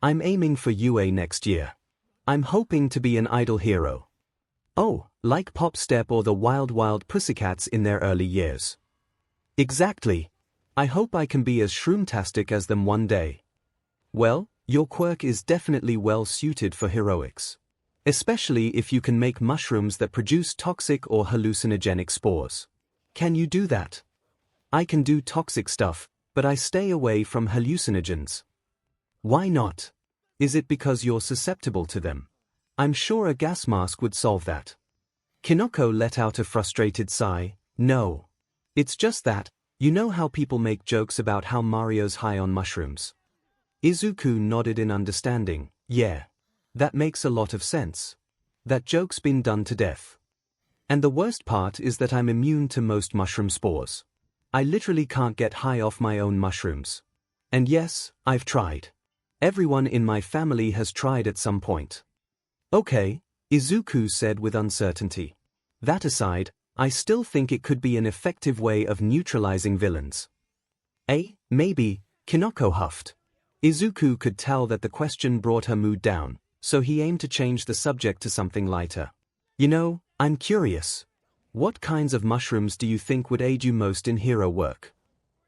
I'm aiming for UA next year. I'm hoping to be an idol hero." "Oh, like Pop Step or the Wild Wild Pussycats in their early years." "Exactly. I hope I can be as shroomtastic as them one day." "Well, your quirk is definitely well suited for heroics. Especially if you can make mushrooms that produce toxic or hallucinogenic spores. Can you do that?" "I can do toxic stuff, but I stay away from hallucinogens." "Why not? Is it because you're susceptible to them? I'm sure a gas mask would solve that." Kinoko let out a frustrated sigh. "No. It's just that, you know how people make jokes about how Mario's high on mushrooms?" Izuku nodded in understanding. "Yeah. That makes a lot of sense. That joke's been done to death. And the worst part is that I'm immune to most mushroom spores. I literally can't get high off my own mushrooms. And yes, I've tried. Everyone in my family has tried at some point." "Okay," Izuku said with uncertainty. "That aside, I still think it could be an effective way of neutralizing villains." Maybe," Kinoko huffed. Izuku could tell that the question brought her mood down, so he aimed to change the subject to something lighter. "You know, I'm curious. What kinds of mushrooms do you think would aid you most in hero work?"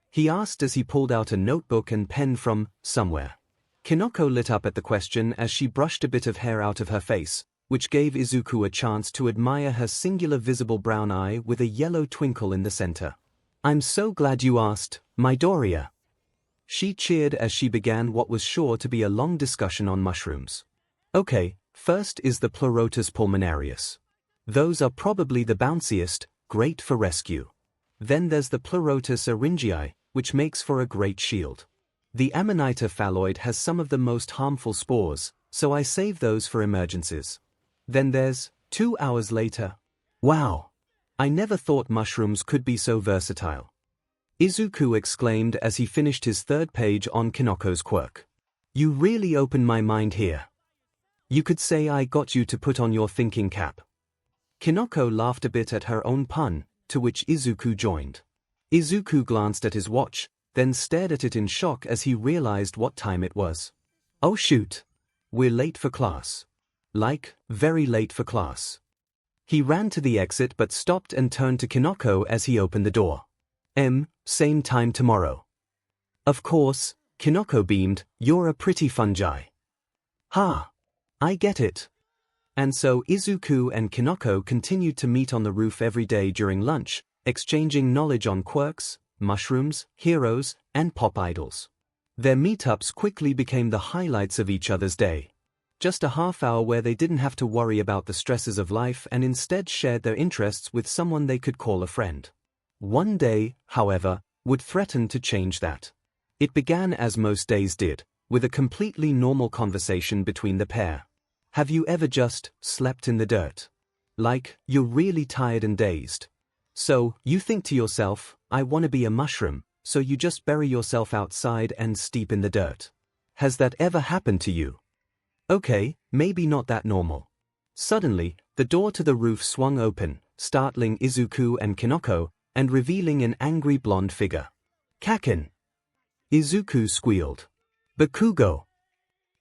he asked as he pulled out a notebook and pen from somewhere. Kinoko lit up at the question as she brushed a bit of hair out of her face, which gave Izuku a chance to admire her singular visible brown eye with a yellow twinkle in the center. "I'm so glad you asked, Midoriya." She cheered as she began what was sure to be a long discussion on mushrooms. "Okay, first is the Pleurotus pulmonarius. Those are probably the bounciest, great for rescue. Then there's the Pleurotus aryngii, which makes for a great shield. The Amanita phalloid has some of the most harmful spores, so I save those for emergencies. Then there's, 2 hours later. Wow! I never thought mushrooms could be so versatile." Izuku exclaimed as he finished his third page on Kinoko's quirk. "You really opened my mind here. You could say I got you to put on your thinking cap." Kinoko laughed a bit at her own pun, to which Izuku joined. Izuku glanced at his watch, then stared at it in shock as he realized what time it was. "Oh shoot! We're late for class. Like, very late for class." He ran to the exit but stopped and turned to Kinoko as he opened the door. Same time tomorrow." "Of course," Kinoko beamed, "you're a pretty fungi." "Ha! I get it." And so Izuku and Kinoko continued to meet on the roof every day during lunch, exchanging knowledge on quirks, mushrooms, heroes, and pop idols. Their meetups quickly became the highlights of each other's day. Just a half hour where they didn't have to worry about the stresses of life and instead shared their interests with someone they could call a friend. One day, however, would threaten to change that. It began as most days did, with a completely normal conversation between the pair. Have you ever just slept in the dirt? Like, you're really tired and dazed. So, you think to yourself, I want to be a mushroom, so you just bury yourself outside and steep in the dirt. Has that ever happened to you? Okay, maybe not that normal. Suddenly, the door to the roof swung open, startling Izuku and Kinoko, and revealing an angry blonde figure. Kaken! Izuku squealed. Bakugo!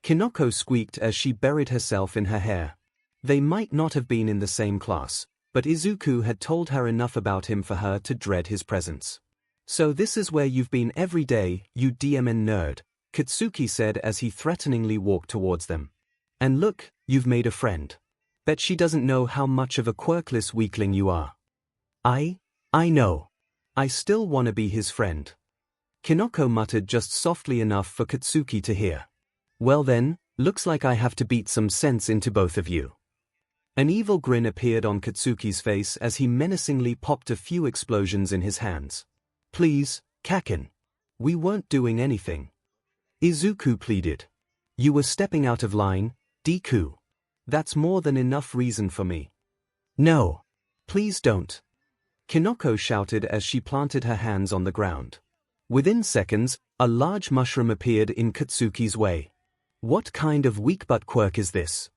Kinoko squeaked as she buried herself in her hair. They might not have been in the same class, but Izuku had told her enough about him for her to dread his presence. So this is where you've been every day, you DMN nerd, Katsuki said as he threateningly walked towards them. And look, you've made a friend. Bet she doesn't know how much of a quirkless weakling you are. I know. I still wanna be his friend. Kinoko muttered just softly enough for Katsuki to hear. Well then, looks like I have to beat some sense into both of you. An evil grin appeared on Katsuki's face as he menacingly popped a few explosions in his hands. Please, Kaken. We weren't doing anything. Izuku pleaded. You were stepping out of line, Deku. That's more than enough reason for me. No. Please don't. Kinoko shouted as she planted her hands on the ground. Within seconds, a large mushroom appeared in Katsuki's way. What kind of weak-butt quirk is this?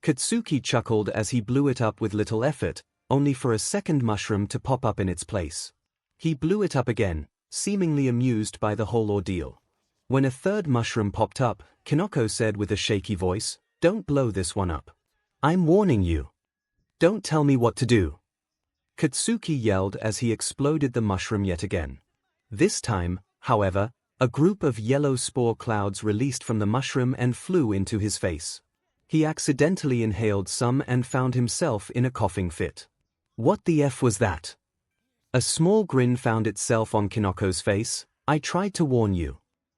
Katsuki chuckled as he blew it up with little effort, only for a second mushroom to pop up in its place. He blew it up again, seemingly amused by the whole ordeal. When a third mushroom popped up, Kinoko said with a shaky voice, Don't blow this one up. I'm warning you. Don't tell me what to do. Katsuki yelled as he exploded the mushroom yet again. This time, however, a group of yellow spore clouds released from the mushroom and flew into his face. He accidentally inhaled some and found himself in a coughing fit. What the F was that? A small grin found itself on Kinoko's face. I tried to warn you.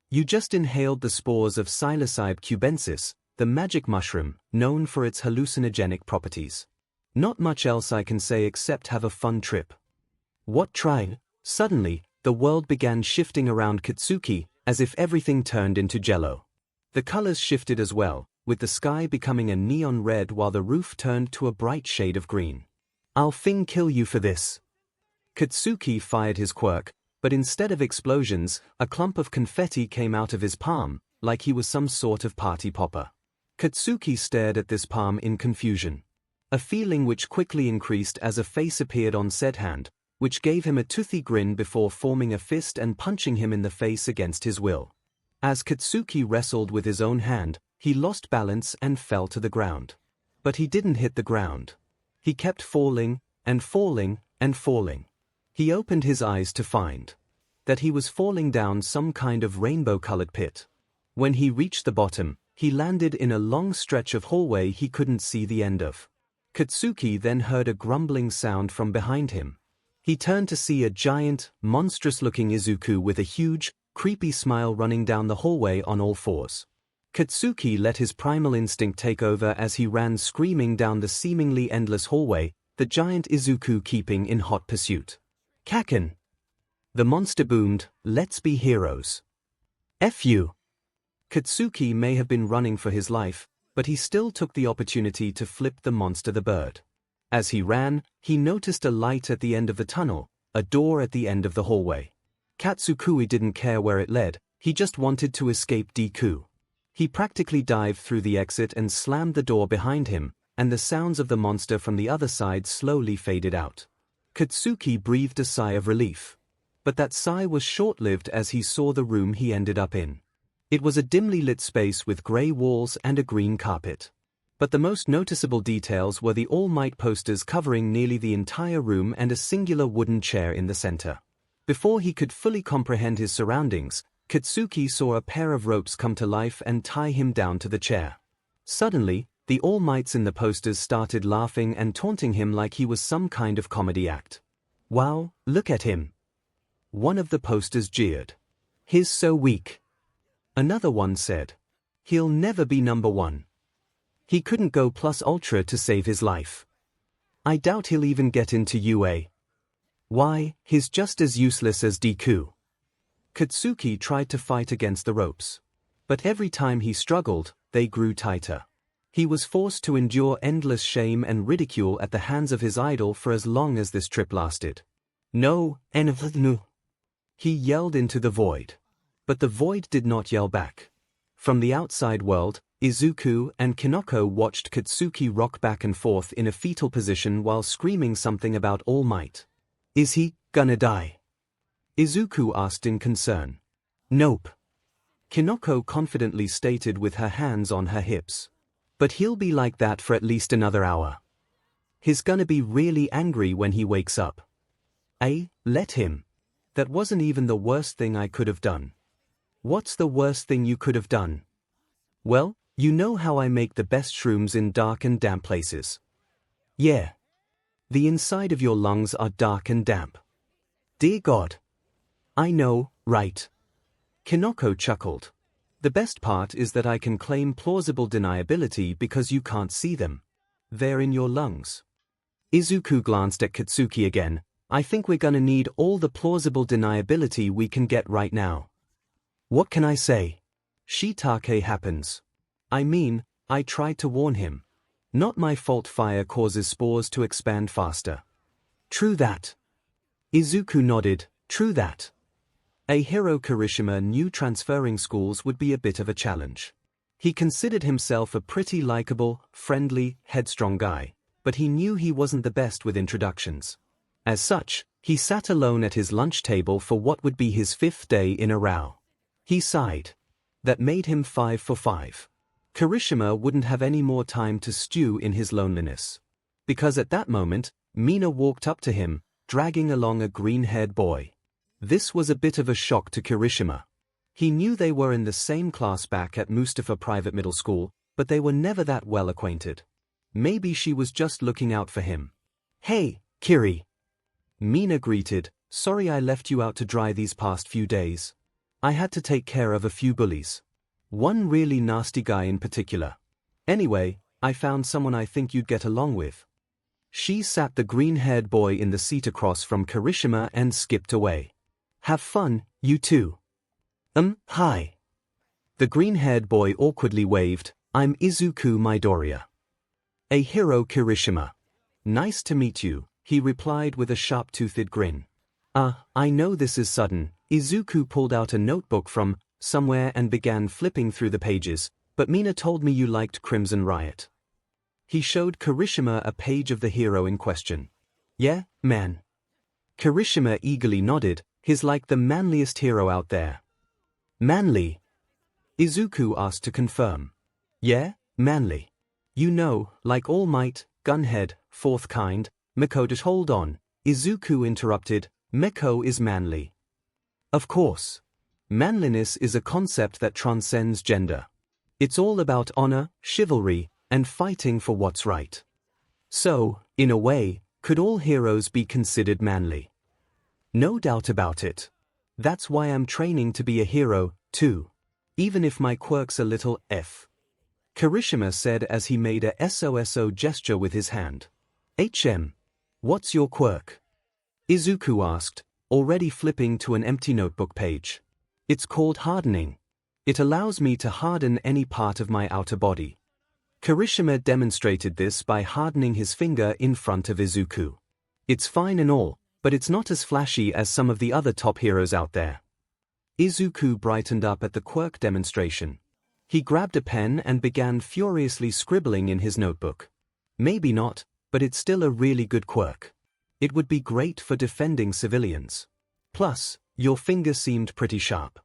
You just inhaled the spores of 𝐒𝐭𝐲 𝐔𝐻𝐝, the magic mushroom, known for its hallucinogenic properties. Not much else I can say except have a fun trip. What try? Suddenly, the world began shifting around Katsuki, as if everything turned into jello. The colors shifted as well, with the sky becoming a neon red while the roof turned to a bright shade of green. I'll kill you for this. Katsuki fired his quirk, but instead of explosions, a clump of confetti came out of his palm, like he was some sort of party popper. Katsuki stared at this palm in confusion. A feeling which quickly increased as a face appeared on said hand, which gave him a toothy grin before forming a fist and punching him in the face against his will. As Katsuki wrestled with his own hand, he lost balance and fell to the ground. But he didn't hit the ground. He kept falling, and falling, and falling. He opened his eyes to find that he was falling down some kind of rainbow-colored pit. When he reached the bottom, he landed in a long stretch of hallway he couldn't see the end of. Katsuki then heard a grumbling sound from behind him. He turned to see a giant, monstrous-looking Izuku with a huge, creepy smile running down the hallway on all fours. Katsuki let his primal instinct take over as he ran screaming down the seemingly endless hallway, the giant Izuku keeping in hot pursuit. Kaken! The monster boomed, Let's be heroes. F you! Katsuki may have been running for his life, but he still took the opportunity to flip the monster the bird. As he ran, he noticed a light at the end of the tunnel, a door at the end of the hallway. Katsukui didn't care where it led, he just wanted to escape Deku. He practically dived through the exit and slammed the door behind him, and the sounds of the monster from the other side slowly faded out. Katsuki breathed a sigh of relief. But that sigh was short-lived as he saw the room he ended up in. It was a dimly lit space with grey walls and a green carpet. But the most noticeable details were the All Might posters covering nearly the entire room and a singular wooden chair in the center. Before he could fully comprehend his surroundings, Katsuki saw a pair of ropes come to life and tie him down to the chair. Suddenly, the All Mights in the posters started laughing and taunting him like he was some kind of comedy act. Wow, look at him! One of the posters jeered. He's so weak. Another one said. He'll never be number one. He couldn't go plus ultra to save his life. I doubt he'll even get into UA. Why, he's just as useless as Deku. Katsuki tried to fight against the ropes. But every time he struggled, they grew tighter. He was forced to endure endless shame and ridicule at the hands of his idol for as long as this trip lasted. No. He yelled into the void. But the void did not yell back. From the outside world, 𝐒𝐿 and Kinoko watched Katsuki rock back and forth in a fetal position while screaming something about All Might. Is he gonna die? 𝐒𝐿 asked in concern. Nope. Kinoko confidently stated with her hands on her hips. But he'll be like that for at least another hour. He's gonna be really angry when he wakes up. Let him. That wasn't even the worst thing I could have done. What's the worst thing you could have done? Well, you know how I make the best shrooms in dark and damp places. Yeah. The inside of your lungs are dark and damp. Dear God. I know, right? Kinoko chuckled. The best part is that I can claim plausible deniability because you can't see them. They're in your lungs. 𝐒𝐿 glanced at Katsuki again. I think we're gonna need all the plausible deniability we can get right now. What can I say? Shiitake happens. I mean, I tried to warn him. Not my fault fire causes spores to expand faster. True that. 𝐒𝐿 nodded, true that. Ķirishima knew transferring schools would be a bit of a challenge. He considered himself a pretty likable, friendly, headstrong guy, but he knew he wasn't the best with introductions. As such, he sat alone at his lunch table for what would be his 5th day in a row. He sighed. That made him 5 for 5. Kirishima wouldn't have any more time to stew in his loneliness. Because at that moment, Mina walked up to him, dragging along a green-haired boy. This was a bit of a shock to Kirishima. He knew they were in the same class back at Mustafa Private Middle School, but they were never that well acquainted. Maybe she was just looking out for him. Hey, Kiri. Mina greeted, sorry I left you out to dry these past few days. I had to take care of a few bullies. One really nasty guy in particular. Anyway, I found someone I think you'd get along with. She sat the green-haired boy in the seat across from Kirishima and skipped away. Have fun, you two. Hi. The green-haired boy awkwardly waved, I'm Izuku Midoriya. A hero Kirishima. Nice to meet you, he replied with a sharp-toothed grin. I know this is sudden. 𝐒𝐿 pulled out a notebook from somewhere and began flipping through the pages, but Mina told me you liked Crimson Riot. He showed Kirishima a page of the hero in question. Yeah, man. Kirishima eagerly nodded, he's like the manliest hero out there. Manly? 𝐒𝐿 asked to confirm. Yeah, manly. You know, like All Might, Gunhead, Fourth Kind, Mikoto. Hold on, 𝐒𝐿 interrupted, Meko is manly. Of course. Manliness is a concept that transcends gender. It's all about honor, chivalry, and fighting for what's right. So, in a way, could all heroes be considered manly? No doubt about it. That's why I'm training to be a hero, too. Even if my quirk's a little f. Kirishima said as he made a SOSO gesture with his hand. What's your quirk? 𝐒𝐿 asked, already flipping to an empty notebook page. It's called hardening. It allows me to harden any part of my outer body. Kirishima demonstrated this by hardening his finger in front of 𝐒𝐿. It's fine and all, but it's not as flashy as some of the other top heroes out there. 𝐒𝐿 brightened up at the quirk demonstration. He grabbed a pen and began furiously scribbling in his notebook. Maybe not, but it's still a really good quirk. It would be great for defending civilians. Plus, your finger seemed pretty sharp.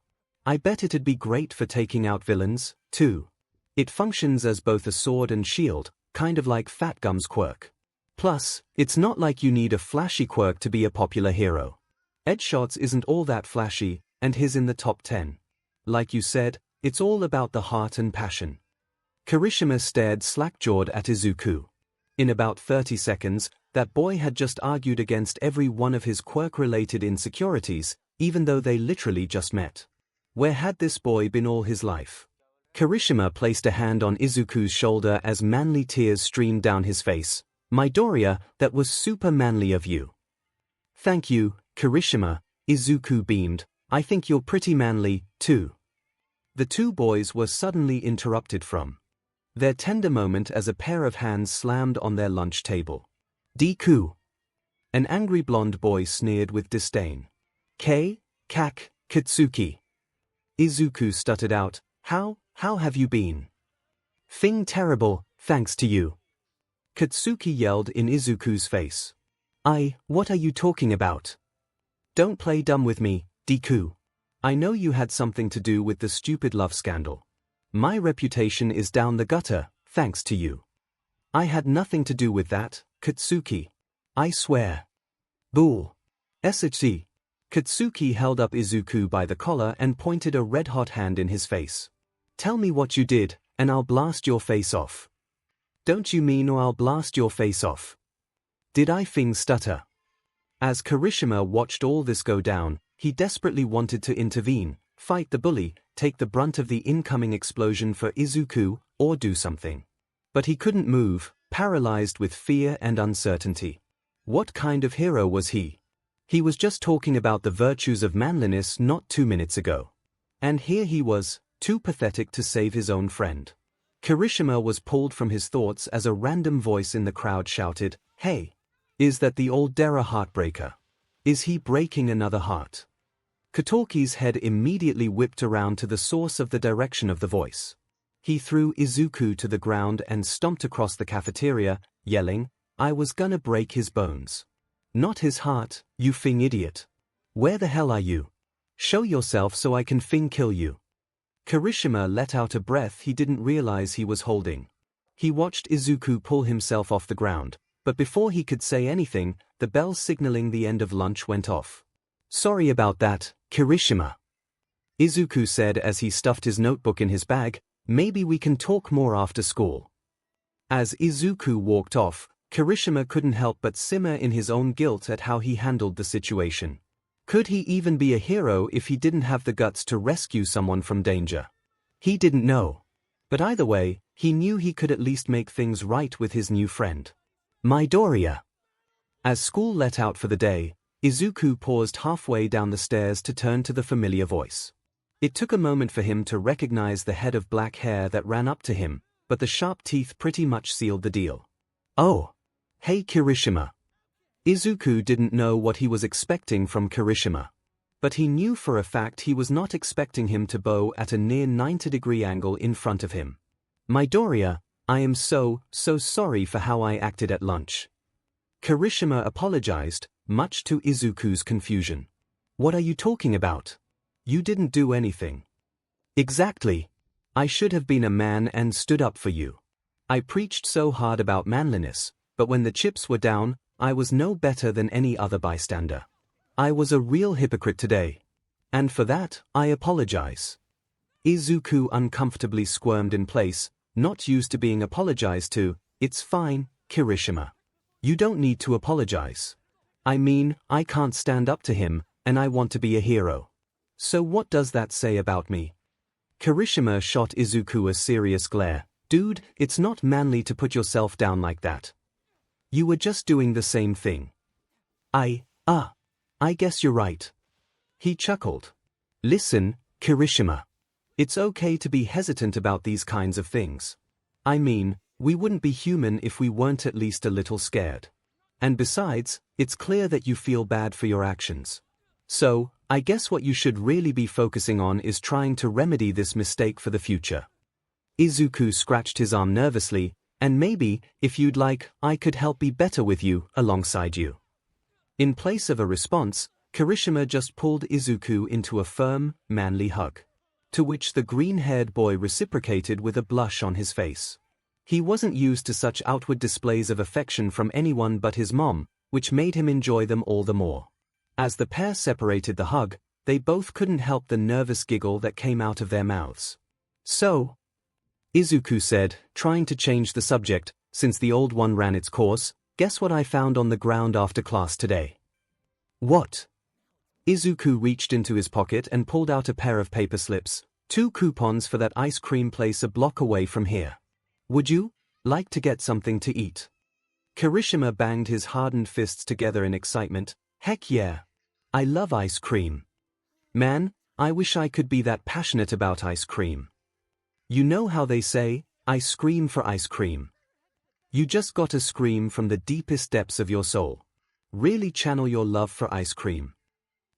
I bet it'd be great for taking out villains, too. It functions as both a sword and shield, kind of like Fat Gum's quirk. Plus, it's not like you need a flashy quirk to be a popular hero. Edshot's isn't all that flashy, and his in the top 10. Like you said, it's all about the heart and passion. Kirishima stared slack-jawed at 𝐒𝐿. In about 30 seconds, that boy had just argued against every one of his quirk-related insecurities, even though they literally just met. Where had this boy been all his life? Kirishima placed a hand on 𝐒𝐿's shoulder as manly tears streamed down his face. Midoriya, that was super manly of you. Thank you, Kirishima, 𝐒𝐿 beamed. I think you're pretty manly, too. The two boys were suddenly interrupted from their tender moment as a pair of hands slammed on their lunch table. Deku. An angry blonde boy sneered with disdain. Katsuki. Izuku stuttered out, how have you been? Thing terrible, thanks to you. Katsuki yelled in Izuku's face. What are you talking about? Don't play dumb with me, Deku. I know you had something to do with the stupid love scandal. My reputation is down the gutter, thanks to you. I had nothing to do with that, Katsuki. I swear. Bull. SHC. Katsuki held up Izuku by the collar and pointed a red-hot hand in his face. Tell me what you did, and I'll blast your face off. Don't you mean or I'll blast your face off? Did I stutter? As Kirishima watched all this go down, he desperately wanted to intervene, fight the bully, take the brunt of the incoming explosion for Izuku, or do something. But he couldn't move, paralyzed with fear and uncertainty. What kind of hero was he? He was just talking about the virtues of manliness not 2 minutes ago. And here he was, too pathetic to save his own friend. Kirishima was pulled from his thoughts as a random voice in the crowd shouted, "Hey! Is that the old Dera heartbreaker? Is he breaking another heart?" Kotoki's head immediately whipped around to the source of the direction of the voice. He threw Izuku to the ground and stomped across the cafeteria, yelling, "I was gonna break his bones. Not his heart, you Fing idiot. Where the hell are you? Show yourself so I can Fing kill you." Kirishima let out a breath he didn't realize he was holding. He watched Izuku pull himself off the ground, but before he could say anything, the bell signaling the end of lunch went off. "Sorry about that, Kirishima," Izuku said as he stuffed his notebook in his bag. "Maybe we can talk more after school." As Izuku walked off, Kirishima couldn't help but simmer in his own guilt at how he handled the situation. Could he even be a hero if he didn't have the guts to rescue someone from danger? He didn't know. But either way, he knew he could at least make things right with his new friend. Midoriya. As school let out for the day, Izuku paused halfway down the stairs to turn to the familiar voice. It took a moment for him to recognize the head of black hair that ran up to him, but the sharp teeth pretty much sealed the deal. "Oh. Hey Kirishima." Izuku didn't know what he was expecting from Kirishima. But he knew for a fact he was not expecting him to bow at a near 90-degree angle in front of him. "Midoriya, I am so sorry for how I acted at lunch." Kirishima apologized, much to Izuku's confusion. "What are you talking about? You didn't do anything." "Exactly. I should have been a man and stood up for you. I preached so hard about manliness, but when the chips were down, I was no better than any other bystander. I was a real hypocrite today. And for that, I apologize." Izuku uncomfortably squirmed in place, not used to being apologized to. "It's fine, Kirishima. You don't need to apologize. I mean, I can't stand up to him, and I want to be a hero. So what does that say about me?" Kirishima shot Izuku a serious glare. "Dude, it's not manly to put yourself down like that. You were just doing the same thing." I guess you're right." He chuckled. "Listen, Kirishima. It's okay to be hesitant about these kinds of things. I mean, we wouldn't be human if we weren't at least a little scared. And besides, it's clear that you feel bad for your actions. So, I guess what you should really be focusing on is trying to remedy this mistake for the future." Izuku scratched his arm nervously, "And maybe, if you'd like, I could help be better with you, alongside you." In place of a response, Kirishima just pulled Izuku into a firm, manly hug. To which the green-haired boy reciprocated with a blush on his face. He wasn't used to such outward displays of affection from anyone but his mom, which made him enjoy them all the more. As the pair separated the hug, they both couldn't help the nervous giggle that came out of their mouths. "So," Izuku said, trying to change the subject, since the old one ran its course, "guess what I found on the ground after class today?" "What?" Izuku reached into his pocket and pulled out a pair of paper slips. 2 coupons for that ice cream place a block away from here. Would you like to get something to eat?" Kirishima banged his hardened fists together in excitement. "Heck yeah. I love ice cream. Man, I wish I could be that passionate about ice cream. You know how they say, I scream for ice cream. You just gotta scream from the deepest depths of your soul. Really channel your love for ice cream."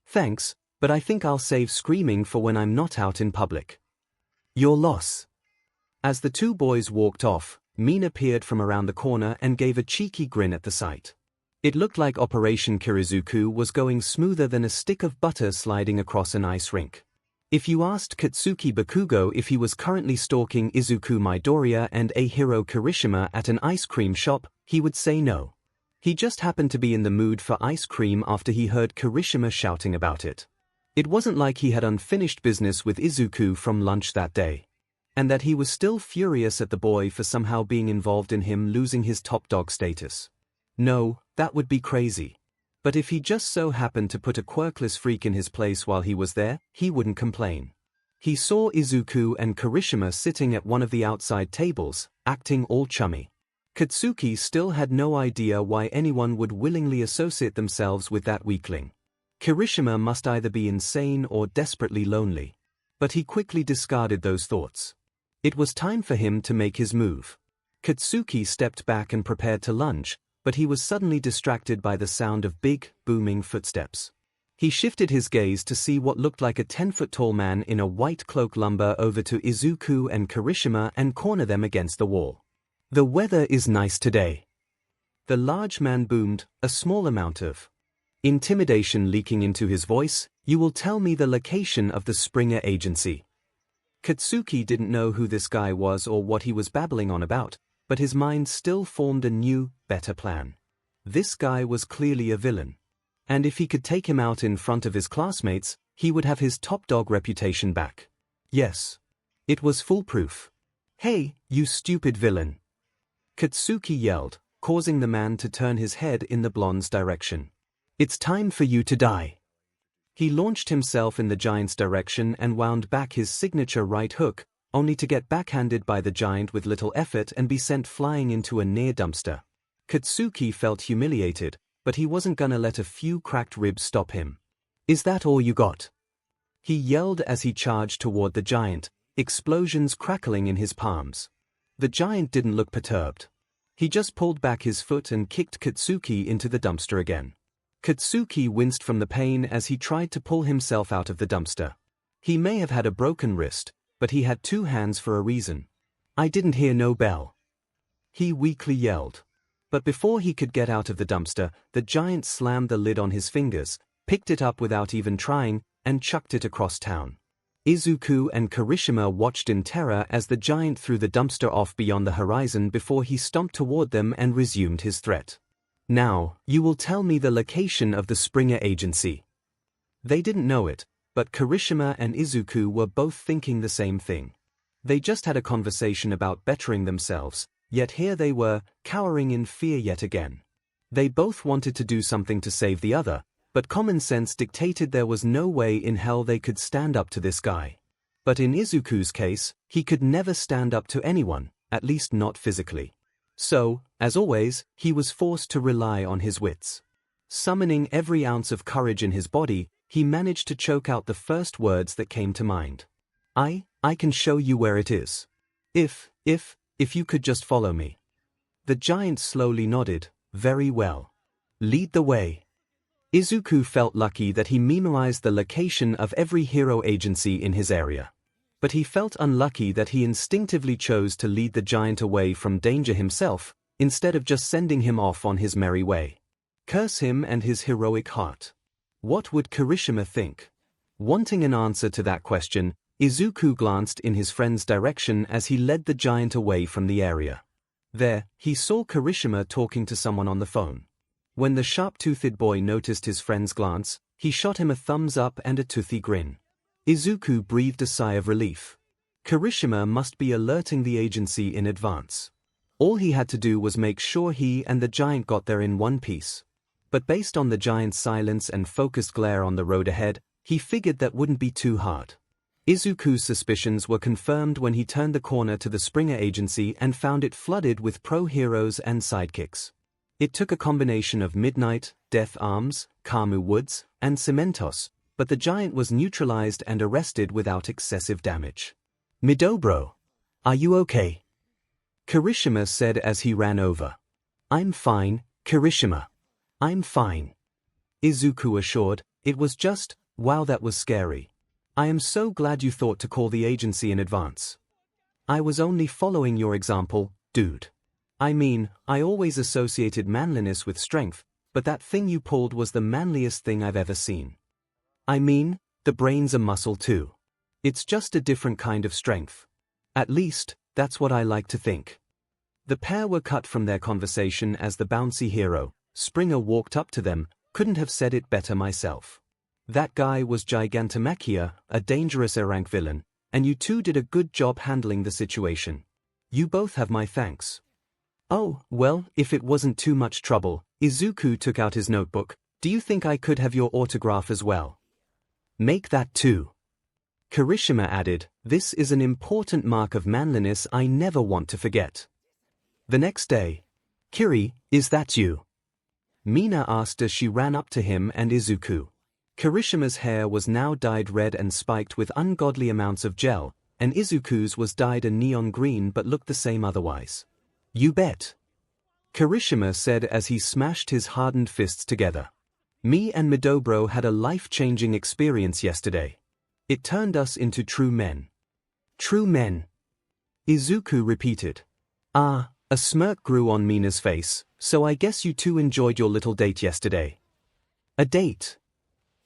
"Thanks, But I think I'll save screaming for when I'm not out in public. Your loss. As the two boys walked off, Min appeared from around the corner and gave a cheeky grin at the sight. It looked like Operation Kirizuku was going smoother than a stick of butter sliding across an ice rink. If you asked Katsuki Bakugo if he was currently stalking Izuku Midoriya and Aihiro Kirishima at an ice cream shop, he would say no. He just happened to be in the mood for ice cream after he heard Kirishima shouting about it. It wasn't like he had unfinished business with Izuku from lunch that day, and that he was still furious at the boy for somehow being involved in him losing his top dog status. No, that would be crazy. But if he just so happened to put a quirkless freak in his place while he was there, he wouldn't complain. He saw Izuku and Kirishima sitting at one of the outside tables, acting all chummy. Katsuki still had no idea why anyone would willingly associate themselves with that weakling. Kirishima must either be insane or desperately lonely. But he quickly discarded those thoughts. It was time for him to make his move. Katsuki stepped back and prepared to lunge, but he was suddenly distracted by the sound of big, booming footsteps. He shifted his gaze to see what looked like a 10-foot-tall man in a white cloak lumber over to Izuku and Kirishima and corner them against the wall. The weather is nice today. The large man boomed, a small amount of intimidation leaking into his voice. You will tell me the location of the Springer Agency. Katsuki didn't know who this guy was or what he was babbling on about, but his mind still formed a new, better plan. This guy was clearly a villain. And if he could take him out in front of his classmates, he would have his top dog reputation back. Yes. It was foolproof. Hey, you stupid villain! Katsuki yelled, causing the man to turn his head in the blonde's direction. It's time for you to die. He launched himself in the giant's direction and wound back his signature right hook, only to get backhanded by the giant with little effort and be sent flying into a near dumpster. Katsuki felt humiliated, but he wasn't gonna let a few cracked ribs stop him. Is that all you got? He yelled as he charged toward the giant, explosions crackling in his palms. The giant didn't look perturbed. He just pulled back his foot and kicked Katsuki into the dumpster again. Katsuki winced from the pain as he tried to pull himself out of the dumpster. He may have had a broken wrist, but he had two hands for a reason. I didn't hear no bell. He weakly yelled. But before he could get out of the dumpster, the giant slammed the lid on his fingers, picked it up without even trying, and chucked it across town. Izuku and Kirishima watched in terror as the giant threw the dumpster off beyond the horizon before he stomped toward them and resumed his threat. Now, you will tell me the location of the Springer Agency. They didn't know it, but Kirishima and Izuku were both thinking the same thing. They just had a conversation about bettering themselves, yet here they were, cowering in fear yet again. They both wanted to do something to save the other, but common sense dictated there was no way in hell they could stand up to this guy. But in Izuku's case, he could never stand up to anyone, at least not physically. So, as always, he was forced to rely on his wits. Summoning every ounce of courage in his body, he managed to choke out the first words that came to mind. I can show you where it is. If you could just follow me. The giant slowly nodded. Very well. Lead the way. Izuku felt lucky that he memorized the location of every hero agency in his area. But he felt unlucky that he instinctively chose to lead the giant away from danger himself, instead of just sending him off on his merry way. Curse him and his heroic heart. What would Kirishima think? Wanting an answer to that question, Izuku glanced in his friend's direction as he led the giant away from the area. There, he saw Kirishima talking to someone on the phone. When the sharp-toothed boy noticed his friend's glance, he shot him a thumbs up and a toothy grin. Izuku breathed a sigh of relief. Kirishima must be alerting the agency in advance. All he had to do was make sure he and the giant got there in one piece. But based on the giant's silence and focused glare on the road ahead, he figured that wouldn't be too hard. Izuku's suspicions were confirmed when he turned the corner to the Springer Agency and found it flooded with pro-heroes and sidekicks. It took a combination of Midnight, Death Arms, Kamu Woods, and Cementos, but the giant was neutralized and arrested without excessive damage. Midobro, are you okay? Kirishima said as he ran over. I'm fine, Kirishima. I'm fine. Izuku assured. It was just, Wow, that was scary. I am so glad you thought to call the agency in advance. I was only following your example, dude. I mean, I always associated manliness with strength, but that thing you pulled was the manliest thing I've ever seen. I mean, the brain's a muscle too. It's just a different kind of strength. At least, that's what I like to think. The pair were cut from their conversation as the bouncy hero, Springer, walked up to them. Couldn't have said it better myself. That guy was Gigantomachia, a dangerous A-rank villain, and you two did a good job handling the situation. You both have my thanks. Oh, well, if it wasn't too much trouble, Izuku took out his notebook. Do you think I could have your autograph as well? Make that too. Kirishima added, this is an important mark of manliness I never want to forget. The next day. Kiri, is that you? Mina asked as she ran up to him and Izuku. Kirishima's hair was now dyed red and spiked with ungodly amounts of gel, and Izuku's was dyed a neon green but looked the same otherwise. You bet. Kirishima said as he smashed his hardened fists together. Me and Midobro had a life-changing experience yesterday. It turned us into true men. True men. Izuku repeated. Ah, a smirk grew on Mina's face, so I guess you two enjoyed your little date yesterday. A date?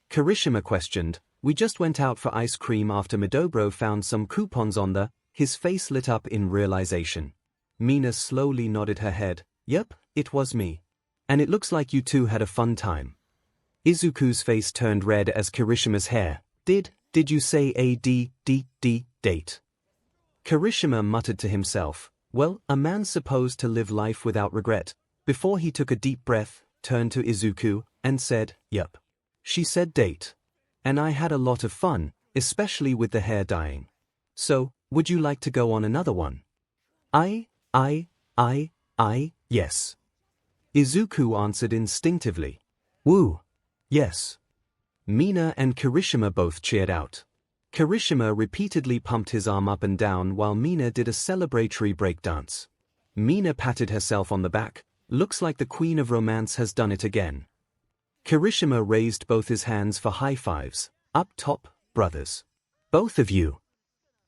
Kirishima questioned. We just went out for ice cream after Midobro found some coupons on the. His face lit up in realization. Mina slowly nodded her head. Yep, it was me. And it looks like you two had a fun time. Izuku's face turned red as Kirishima's hair. Did you say a date? Kirishima muttered to himself. Well, a man's supposed to live life without regret. Before he took a deep breath, turned to Izuku, and said, Yup. She said date. And I had a lot of fun, especially with the hair dyeing. So, would you like to go on another one? Yes. Izuku answered instinctively. Woo. Yes. Mina and Kirishima both cheered out. Kirishima repeatedly pumped his arm up and down while Mina did a celebratory breakdance. Mina patted herself on the back. Looks like the Queen of Romance has done it again. Kirishima raised both his hands for high fives. Up top, brothers. Both of you.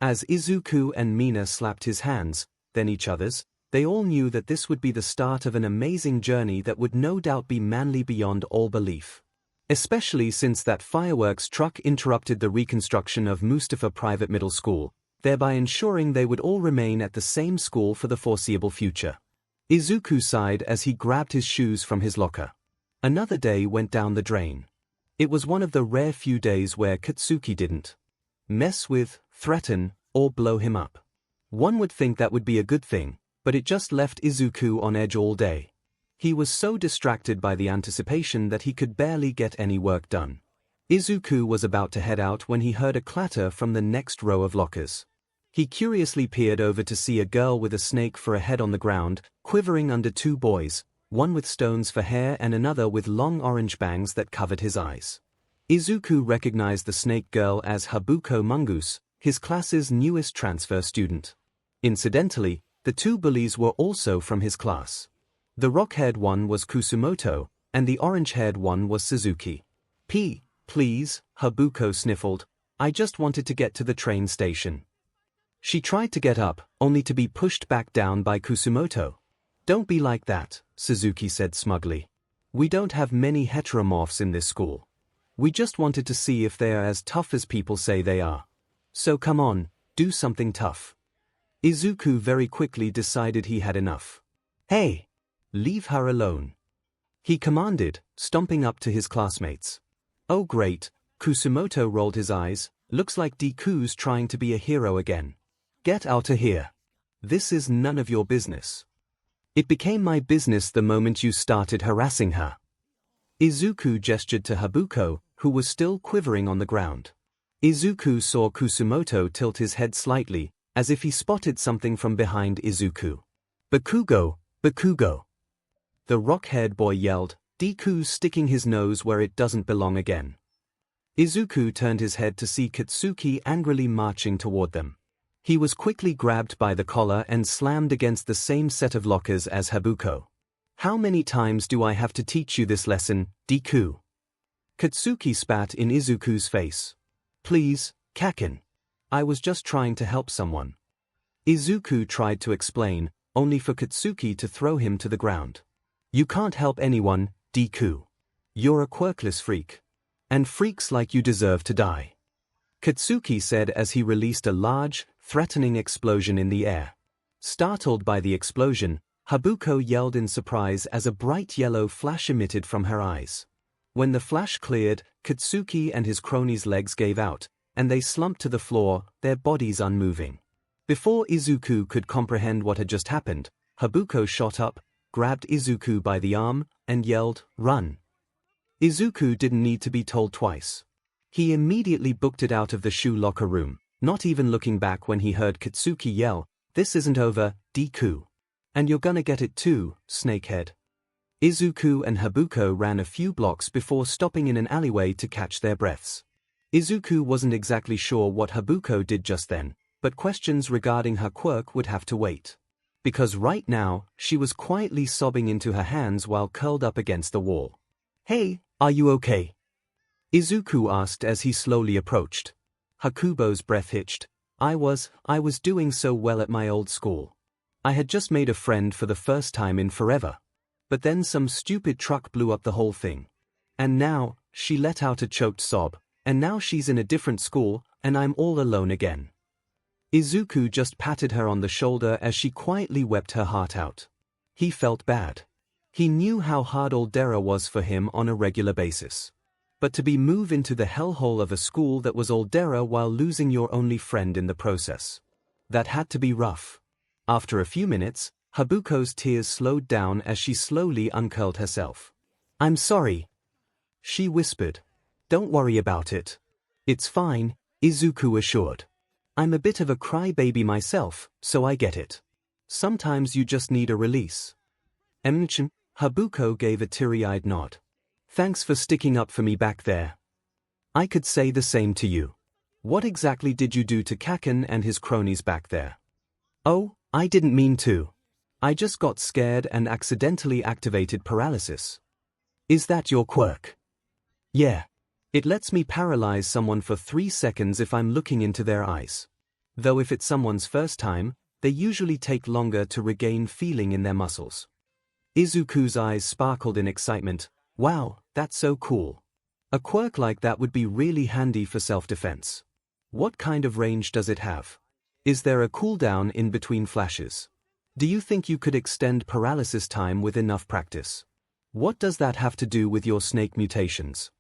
As Izuku and Mina slapped his hands, then each other's, they all knew that this would be the start of an amazing journey that would no doubt be manly beyond all belief. Especially since that fireworks truck interrupted the reconstruction of Mustafa Private Middle School, thereby ensuring they would all remain at the same school for the foreseeable future. Izuku sighed as he grabbed his shoes from his locker. Another day went down the drain. It was one of the rare few days where Katsuki didn't mess with, threaten, or blow him up. One would think that would be a good thing, but it just left Izuku on edge all day. He was so distracted by the anticipation that he could barely get any work done. Izuku was about to head out when he heard a clatter from the next row of lockers. He curiously peered over to see a girl with a snake for a head on the ground, quivering under two boys, one with stones for hair and another with long orange bangs that covered his eyes. Izuku recognized the snake girl as Habuko Mongoose, his class's newest transfer student. Incidentally, the two bullies were also from his class. The rock-haired one was Kusumoto, and the orange-haired one was Suzuki. Please, Habuko sniffled. I just wanted to get to the train station. She tried to get up, only to be pushed back down by Kusumoto. Don't be like that, Suzuki said smugly. We don't have many heteromorphs in this school. We just wanted to see if they are as tough as people say they are. So come on, do something tough. Izuku very quickly decided he had enough. Hey! Leave her alone. He commanded, stomping up to his classmates. Oh great, Kusumoto rolled his eyes. Looks like Deku's trying to be a hero again. Get out of here. This is none of your business. It became my business the moment you started harassing her. Izuku gestured to Habuko, who was still quivering on the ground. Izuku saw Kusumoto tilt his head slightly, as if he spotted something from behind Izuku. Bakugo! The rock-haired boy yelled, Deku's sticking his nose where it doesn't belong again. Izuku turned his head to see Katsuki angrily marching toward them. He was quickly grabbed by the collar and slammed against the same set of lockers as Habuko. How many times do I have to teach you this lesson, Deku? Katsuki spat in Izuku's face. Please, Kaken. I was just trying to help someone. Izuku tried to explain, only for Katsuki to throw him to the ground. You can't help anyone, Deku. You're a quirkless freak. And freaks like you deserve to die. Katsuki said as he released a large, threatening explosion in the air. Startled by the explosion, Habuko yelled in surprise as a bright yellow flash emitted from her eyes. When the flash cleared, Katsuki and his cronies' legs gave out, and they slumped to the floor, their bodies unmoving. Before Izuku could comprehend what had just happened, Habuko shot up, grabbed Izuku by the arm, and yelled, "Run!" Izuku didn't need to be told twice. He immediately booked it out of the shoe locker room, not even looking back when he heard Katsuki yell, "This isn't over, Deku. And you're gonna get it too, snakehead." Izuku and Habuko ran a few blocks before stopping in an alleyway to catch their breaths. Izuku wasn't exactly sure what Habuko did just then, but questions regarding her quirk would have to wait. Because right now, she was quietly sobbing into her hands while curled up against the wall. "Hey, are you okay?" Izuku asked as he slowly approached. Hakubo's breath hitched. I was doing so well at my old school. I had just made a friend for the first time in forever. But then some stupid truck blew up the whole thing. And now," she let out a choked sob, "and now she's in a different school, and I'm all alone again." Izuku just patted her on the shoulder as she quietly wept her heart out. He felt bad. He knew how hard 𝐿𝐷era was for him on a regular basis. But to be moved into the hellhole of a school that was 𝐿𝐷era while losing your only friend in the process. That had to be rough. After a few minutes, Habuko's tears slowed down as she slowly uncurled herself. "I'm sorry," she whispered. "Don't worry about it. It's fine," Izuku assured. "I'm a bit of a crybaby myself, so I get it. Sometimes you just need a release." "𝐿𝐷era?" Habuko gave a teary-eyed nod. "Thanks for sticking up for me back there. I could say the same to you. What exactly did you do to Kaken and his cronies back there?" "Oh, I didn't mean to. I just got scared and accidentally activated paralysis." "Is that your quirk?" "Yeah. It lets me paralyze someone for 3 seconds if I'm looking into their eyes. Though if it's someone's first time, they usually take longer to regain feeling in their muscles." Izuku's eyes sparkled in excitement. "Wow, that's so cool. A quirk like that would be really handy for self-defense. What kind of range does it have? Is there a cooldown in between flashes? Do you think you could extend paralysis time with enough practice? What does that have to do with your snake mutations?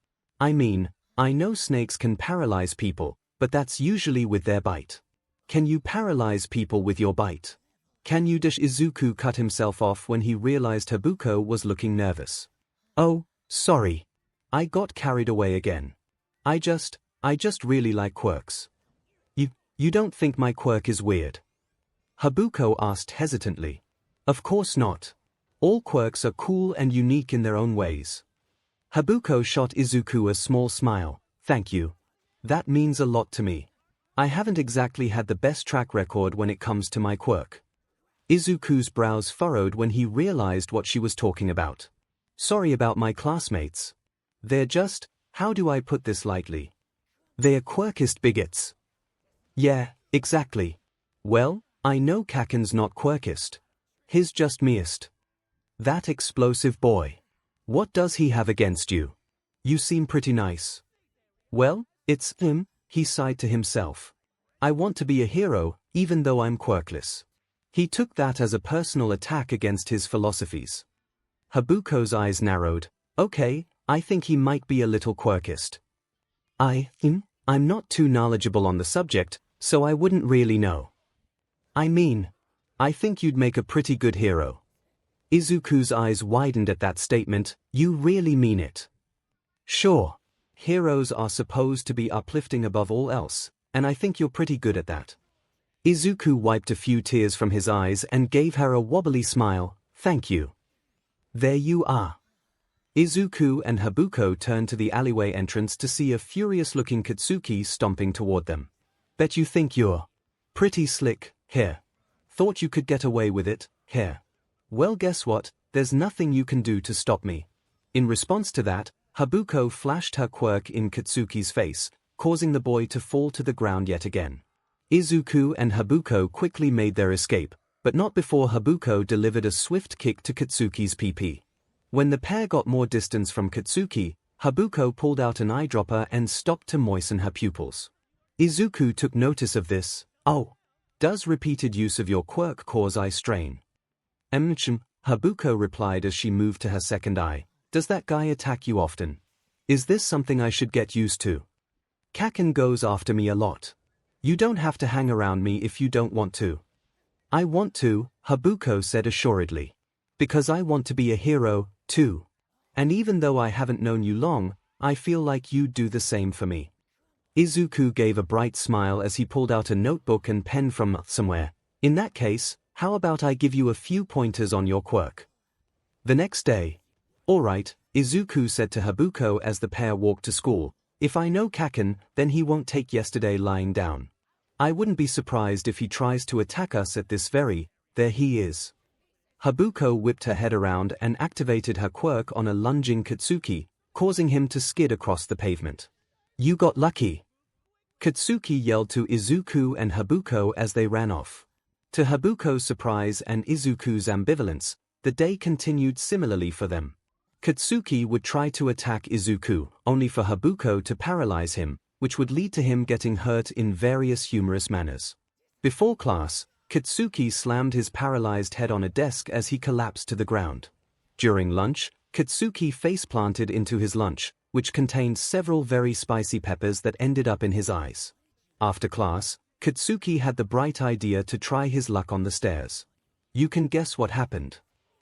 I mean, I know snakes can paralyze people, but that's usually with their bite. Can you paralyze people with your bite? Can you dash?" Izuku cut himself off when he realized Habuko was looking nervous. "Oh, sorry. I got carried away again. I just really like quirks." You don't think my quirk is weird?" Habuko asked hesitantly. "Of course not. All quirks are cool and unique in their own ways." Habuko shot Izuku a small smile. "Thank you. That means a lot to me. I haven't exactly had the best track record when it comes to my quirk." Izuku's brows furrowed when he realized what she was talking about. "Sorry about my classmates. They're just, how do I put this lightly? They're quirkist bigots." "Yeah, exactly. Well, I know Kaken's not quirkist. He's just meist. That explosive boy. What does he have against you? You seem pretty nice." "Well, it's him," he sighed to himself. "I want to be a hero, even though I'm quirkless." He took that as a personal attack against his philosophies. Habuko's eyes narrowed. "Okay, I think he might be a little quirkist. I'm not too knowledgeable on the subject, so I wouldn't really know. I mean, I think you'd make a pretty good hero." Izuku's eyes widened at that statement. "You really mean it?" "Sure. Heroes are supposed to be uplifting above all else, and I think you're pretty good at that." Izuku wiped a few tears from his eyes and gave her a wobbly smile. "Thank you." "There you are." Izuku and Habuko turned to the alleyway entrance to see a furious-looking Katsuki stomping toward them. "Bet you think you're pretty slick, here. Thought you could get away with it, here. Well, guess what? There's nothing you can do to stop me." In response to that, Habuko flashed her quirk in Katsuki's face, causing the boy to fall to the ground yet again. Izuku and Habuko quickly made their escape, but not before Habuko delivered a swift kick to Katsuki's PP. When the pair got more distance from Katsuki, Habuko pulled out an eyedropper and stopped to moisten her pupils. Izuku took notice of this. "Oh. Does repeated use of your quirk cause eye strain?" Habuko replied as she moved to her second eye. "Does that guy attack you often? Is this something I should get used to? Kaken goes after me a lot. You don't have to hang around me if you don't want to." "I want to," Habuko said assuredly. "Because I want to be a hero, too. And even though I haven't known you long, I feel like you'd do the same for me." Izuku gave a bright smile as he pulled out a notebook and pen from somewhere. "In that case, how about I give you a few pointers on your quirk?" The next day. "All right," Izuku said to Habuko as the pair walked to school. "If I know Kaken, then he won't take yesterday lying down. I wouldn't be surprised if he tries to attack us at this very, there he is." Habuko whipped her head around and activated her quirk on a lunging Katsuki, causing him to skid across the pavement. "You got lucky," Katsuki yelled to Izuku and Habuko as they ran off. To Habuko's surprise and Izuku's ambivalence, the day continued similarly for them. Katsuki would try to attack Izuku, only for Habuko to paralyze him, which would lead to him getting hurt in various humorous manners. Before class, Katsuki slammed his paralyzed head on a desk as he collapsed to the ground. During lunch, Katsuki face-planted into his lunch, which contained several very spicy peppers that ended up in his eyes. After class, Katsuki had the bright idea to try his luck on the stairs. You can guess what happened.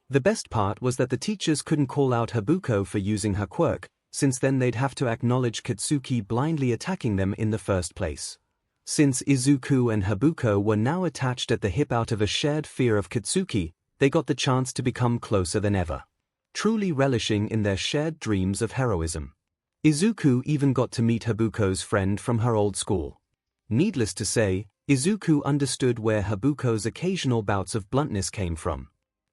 The best part was that the teachers couldn't call out Habuko for using her quirk, since then they'd have to acknowledge Katsuki blindly attacking them in the first place. Since Izuku and Habuko were now attached at the hip out of a shared fear of Katsuki, they got the chance to become closer than ever, truly relishing in their shared dreams of heroism. Izuku even got to meet Habuko's friend from her old school. Needless to say, Izuku understood where Habuko's occasional bouts of bluntness came from.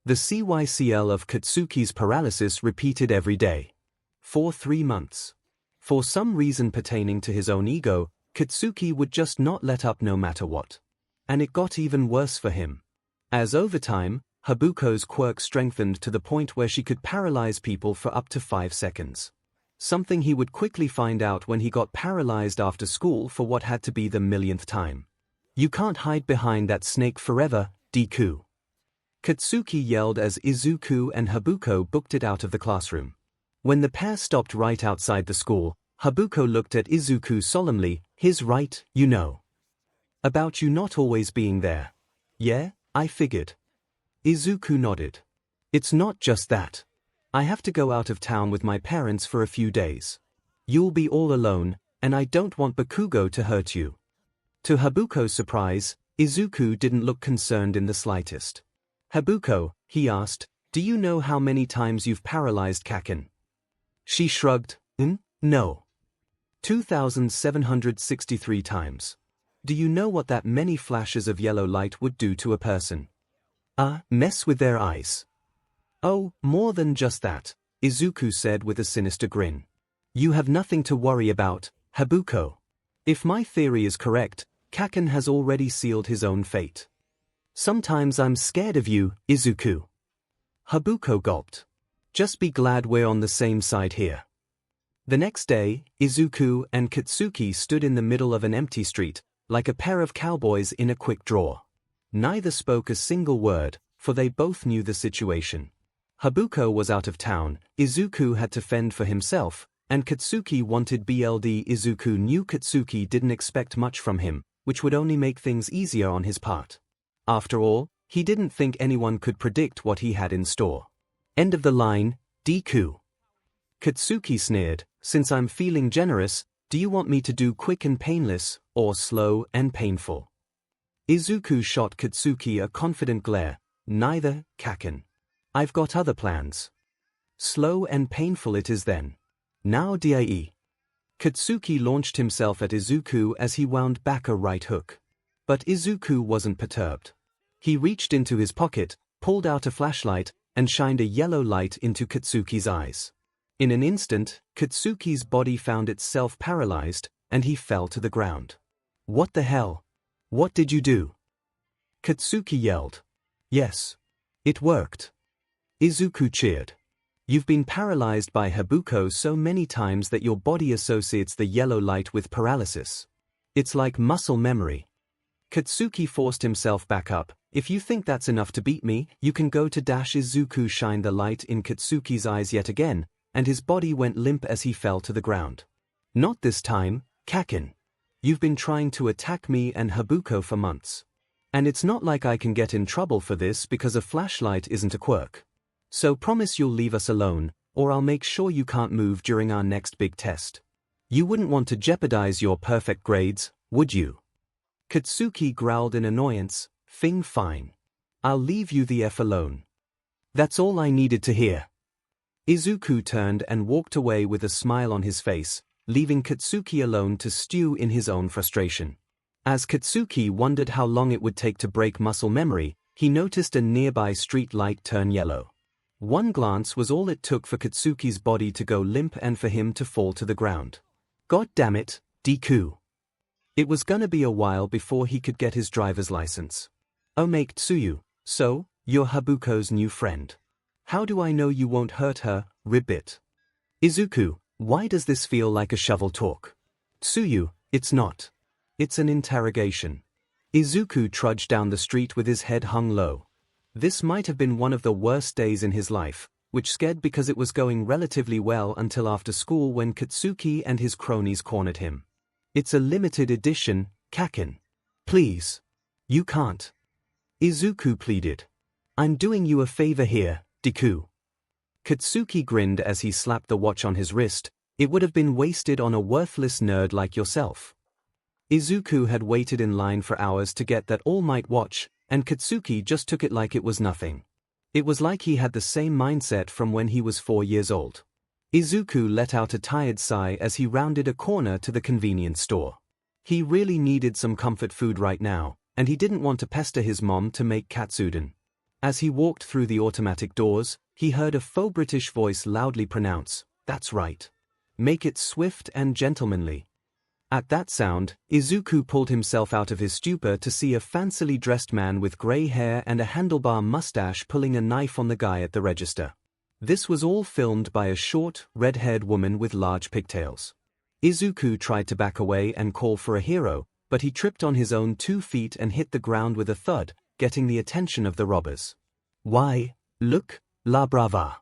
The cycle of Katsuki's paralysis repeated every day. For 3 months. For some reason pertaining to his own ego, Katsuki would just not let up no matter what. And it got even worse for him. As over time, Habuko's quirk strengthened to the point where she could paralyze people for up to 5 seconds. Something he would quickly find out when he got paralyzed after school for what had to be the millionth time. "You can't hide behind that snake forever, Deku," Katsuki yelled as Izuku and Habuko booked it out of the classroom. When the pair stopped right outside the school, Habuko looked at Izuku solemnly. "He's right, you know. About you not always being there." "Yeah, I figured." Izuku nodded. "It's not just that. I have to go out of town with my parents for a few days. You'll be all alone, and I don't want Bakugo to hurt you." To Habuko's surprise, Izuku didn't look concerned in the slightest. "Habuko," he asked, "do you know how many times you've paralyzed Kaken?" She shrugged. No. 2,763 times. Do you know what that many flashes of yellow light would do to a person? Mess with their eyes." "Oh, more than just that," Izuku said with a sinister grin. "You have nothing to worry about, Habuko. If my theory is correct, Kaken has already sealed his own fate. Sometimes I'm scared of you, Izuku." Habuko gulped. "Just be glad we're on the same side here." The next day, Izuku and Katsuki stood in the middle of an empty street, like a pair of cowboys in a quick draw. Neither spoke a single word, for they both knew the situation. Habuko was out of town, Izuku had to fend for himself, and Katsuki wanted BLD. Izuku knew Katsuki didn't expect much from him, which would only make things easier on his part. After all, he didn't think anyone could predict what he had in store. "End of the line, Deku." Katsuki sneered. "Since I'm feeling generous, do you want me to do quick and painless, or slow and painful?" Izuku shot Katsuki a confident glare. "Neither, Kaken. I've got other plans." "Slow and painful it is then. Now die." Katsuki launched himself at Izuku as he wound back a right hook. But Izuku wasn't perturbed. He reached into his pocket, pulled out a flashlight, and shined a yellow light into Katsuki's eyes. In an instant, Katsuki's body found itself paralyzed, and he fell to the ground. What the hell? What did you do? Katsuki yelled. Yes. It worked. Izuku cheered. You've been paralyzed by Habuko so many times that your body associates the yellow light with paralysis. It's like muscle memory. Katsuki forced himself back up. If you think that's enough to beat me, you can go to Izuku shined the light in Katsuki's eyes yet again, and his body went limp as he fell to the ground. Not this time, Kakin. You've been trying to attack me and Habuko for months. And it's not like I can get in trouble for this because a flashlight isn't a quirk. So promise you'll leave us alone, or I'll make sure you can't move during our next big test. You wouldn't want to jeopardize your perfect grades, would you? Katsuki growled in annoyance. Fine. I'll leave you the F alone. That's all I needed to hear. Izuku turned and walked away with a smile on his face, leaving Katsuki alone to stew in his own frustration. As Katsuki wondered how long it would take to break muscle memory, he noticed a nearby street light turn yellow. One glance was all it took for Katsuki's body to go limp and for him to fall to the ground. God damn it, Deku. It was gonna be a while before he could get his driver's license. 𝐒𝐽𝐽𝐿, so, you're Habuko's new friend. How do I know you won't hurt her, ribbit? Izuku, why does this feel like a shovel talk? 𝐒𝐽𝐽, it's not. It's an interrogation. Izuku trudged down the street with his head hung low. This might have been one of the worst days in his life, which scared because it was going relatively well until after school when Katsuki and his cronies cornered him. It's a limited edition, Kakin. Please. You can't. Izuku pleaded. I'm doing you a favor here, Deku. Katsuki grinned as he slapped the watch on his wrist. It would have been wasted on a worthless nerd like yourself. Izuku had waited in line for hours to get that all-night watch, and Katsuki just took it like it was nothing. It was like he had the same mindset from when he was 4 years old. Izuku let out a tired sigh as he rounded a corner to the convenience store. He really needed some comfort food right now, and he didn't want to pester his mom to make katsudon. As he walked through the automatic doors, he heard a faux British voice loudly pronounce, "That's right. Make it swift and gentlemanly." At that sound, Izuku pulled himself out of his stupor to see a fancily dressed man with grey hair and a handlebar mustache pulling a knife on the guy at the register. This was all filmed by a short, red-haired woman with large pigtails. Izuku tried to back away and call for a hero, but he tripped on his own 2 feet and hit the ground with a thud, getting the attention of the robbers. "Why, look, la brava!"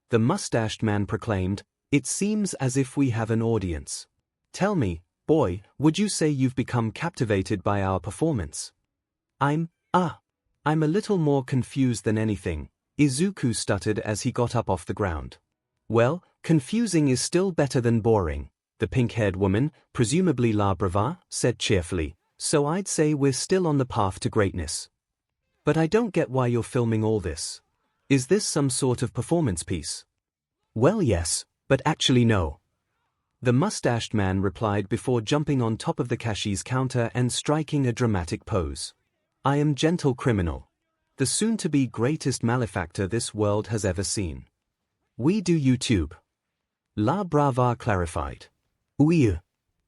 the mustached man proclaimed. "It seems as if we have an audience. Tell me, boy, would you say you've become captivated by our performance?" I'm a little more confused than anything," Izuku stuttered as he got up off the ground. "Well, confusing is still better than boring," the pink-haired woman, presumably La Brava, said cheerfully, "so I'd say we're still on the path to greatness. But I don't get why you're filming all this. Is this some sort of performance piece?" "Well, yes, but actually no," the mustached man replied before jumping on top of the cashier's counter and striking a dramatic pose. "I am gentle criminal. The soon-to-be greatest malefactor this world has ever seen. We do YouTube." La Brava clarified. "Oui,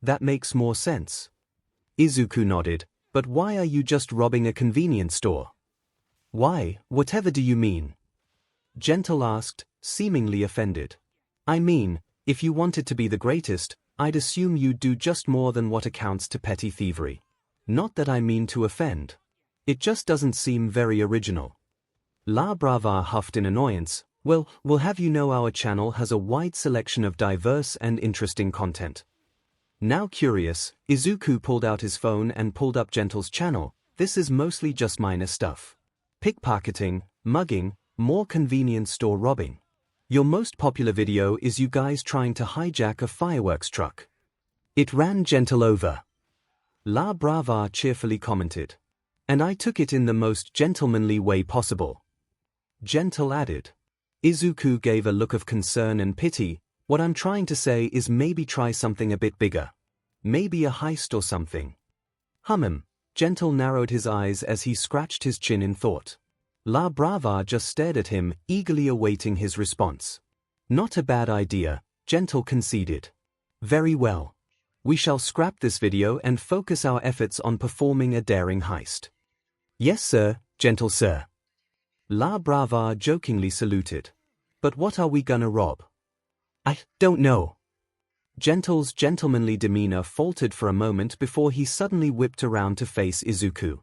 that makes more sense." Izuku nodded. "But why are you just robbing a convenience store?" "Why, whatever do you mean?" Gentle asked, seemingly offended. "I mean, if you wanted to be the greatest, I'd assume you'd do just more than what accounts to petty thievery. Not that I mean to offend. It just doesn't seem very original." La Brava huffed in annoyance. "Well, we'll have you know our channel has a wide selection of diverse and interesting content." Now curious, Izuku pulled out his phone and pulled up Gentle's channel. This is mostly just minor stuff. Pickpocketing, mugging, more convenience store robbing. Your most popular video is you guys trying to hijack a fireworks truck. It ran Gentle over. La Brava cheerfully commented. "And I took it in the most gentlemanly way possible." Gentle added. Izuku gave a look of concern and pity. "What I'm trying to say is maybe try something a bit bigger. Maybe a heist or something." Gentle narrowed his eyes as he scratched his chin in thought. La Brava just stared at him, eagerly awaiting his response. Not a bad idea, Gentle conceded. Very well. We shall scrap this video and focus our efforts on performing a daring heist. Yes sir, Gentle sir. 𝐼𝐵 jokingly saluted. But what are we gonna rob? I don't know. Gentle's gentlemanly demeanor faltered for a moment before he suddenly whipped around to face Izuku.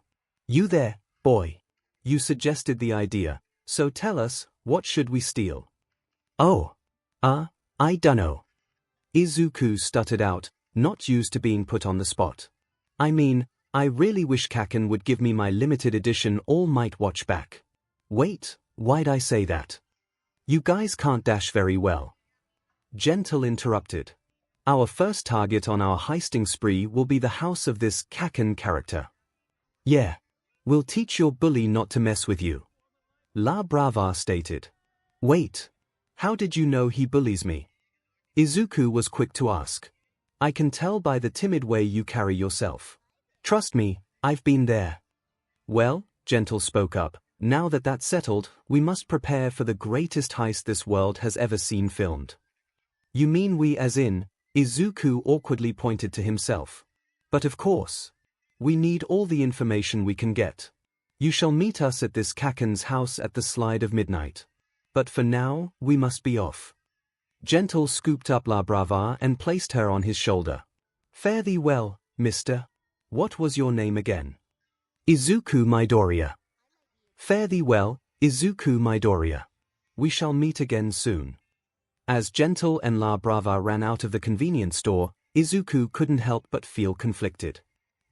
You there, boy. You suggested the idea, so tell us, what should we steal? Oh. I dunno. Izuku stuttered out, not used to being put on the spot. I mean, I really wish Kaken would give me my limited edition All Might watch back. Wait, why'd I say that? You guys can't dash very well. Gentle interrupted. Our first target on our heisting spree will be the house of this Kaken character. Yeah. We'll teach your bully not to mess with you. 𝐼𝐵 stated. Wait. How did you know he bullies me? Izuku was quick to ask. I can tell by the timid way you carry yourself. Trust me, I've been there. Well, Gentle spoke up, now that that's settled, we must prepare for the greatest heist this world has ever seen filmed. You mean we as in? Izuku awkwardly pointed to himself. But of course. We need all the information we can get. You shall meet us at this Kaken's house at the slide of midnight. But for now, we must be off. Gentle scooped up 𝐼𝐵 and placed her on his shoulder. Fare thee well, mister. What was your name again? Izuku Midoriya. Fare thee well, Izuku Midoriya. We shall meet again soon. As Gentle and 𝐼𝐵 ran out of the convenience store, Izuku couldn't help but feel conflicted.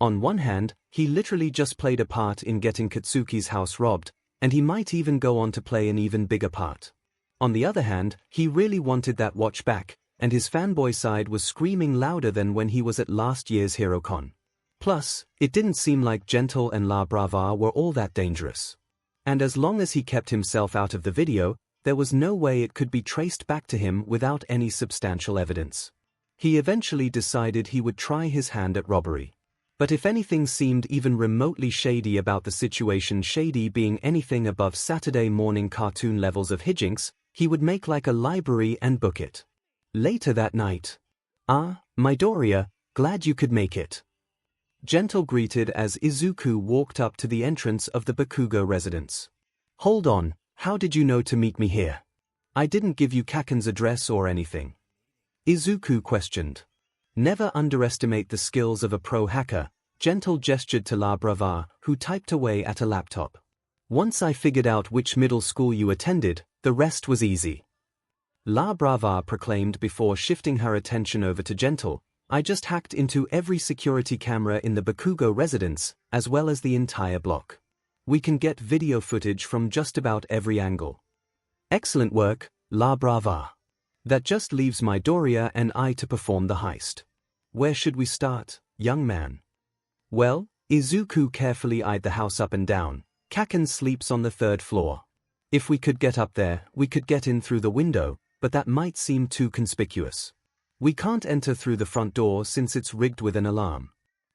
On one hand, he literally just played a part in getting Katsuki's house robbed, and he might even go on to play an even bigger part. On the other hand, he really wanted that watch back, and his fanboy side was screaming louder than when he was at last year's HeroCon. Plus, it didn't seem like Gentle and 𝐼𝐵 were all that dangerous. And as long as he kept himself out of the video, there was no way it could be traced back to him without any substantial evidence. He eventually decided he would try his hand at robbery. But if anything seemed even remotely shady about the situation, shady being anything above Saturday morning cartoon levels of hijinks, he would make like a library and book it. Later that night. Midoriya, glad you could make it. Gentle greeted as Izuku walked up to the entrance of the Bakugo residence. Hold on, how did you know to meet me here? I didn't give you Kaken's address or anything. Izuku questioned. Never underestimate the skills of a pro hacker, Gentle gestured to 𝐼𝐵, who typed away at a laptop. Once I figured out which middle school you attended, the rest was easy. 𝐼𝐵 proclaimed before shifting her attention over to Gentle. I just hacked into every security camera in the Bakugo residence, as well as the entire block. We can get video footage from just about every angle. Excellent work, 𝐼𝐵. That just leaves Midoriya and I to perform the heist. Where should we start, young man? Well, Izuku carefully eyed the house up and down. Kaken sleeps on the 3rd floor. If we could get up there, we could get in through the window, but that might seem too conspicuous. We can't enter through the front door since it's rigged with an alarm.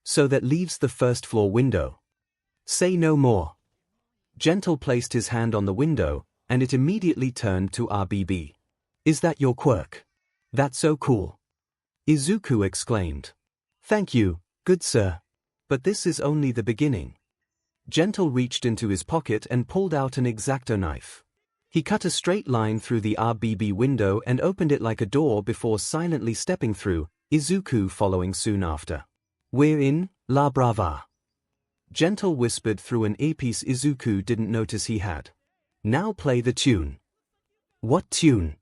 So that leaves the 1st floor window. Say no more. Gentle placed his hand on the window, and it immediately turned to RBB. Is that your quirk? That's so cool. Izuku exclaimed. Thank you, good sir. But this is only the beginning. Gentle reached into his pocket and pulled out an X-Acto knife. He cut a straight line through the RBB window and opened it like a door before silently stepping through, Izuku following soon after. We're in, 𝐼𝐵. Gentle whispered through an earpiece Izuku didn't notice he had. Now play the tune. What tune?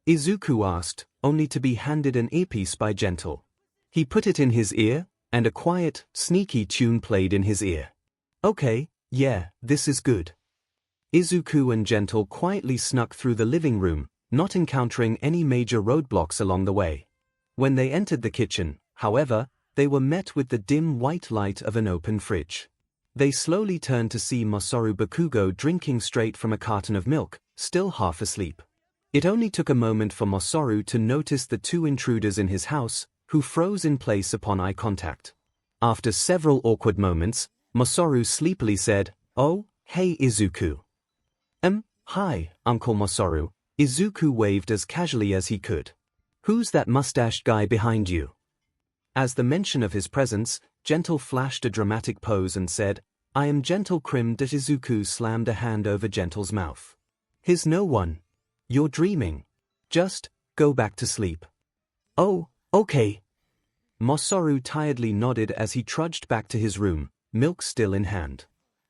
Izuku asked, only to be handed an earpiece by Gentle. He put it in his ear, and a quiet, sneaky tune played in his ear. Okay, yeah, this is good. Izuku and Gentle quietly snuck through the living room, not encountering any major roadblocks along the way. When they entered the kitchen, however, they were met with the dim white light of an open fridge. They slowly turned to see Masaru Bakugo drinking straight from a carton of milk, still half asleep. It only took a moment for Masaru to notice the 2 intruders in his house, who froze in place upon eye contact. After several awkward moments, Masaru sleepily said, "Oh, hey Izuku." Hi, Uncle Masaru, Izuku waved as casually as he could. "Who's that mustached guy behind you?" As the mention of his presence, Gentle flashed a dramatic pose and said, "I am Gentle Crim." Izuku slammed a hand over Gentle's mouth. "He's no one. You're dreaming. Just go back to sleep." "Oh, okay." Masaru tiredly nodded as he trudged back to his room, milk still in hand.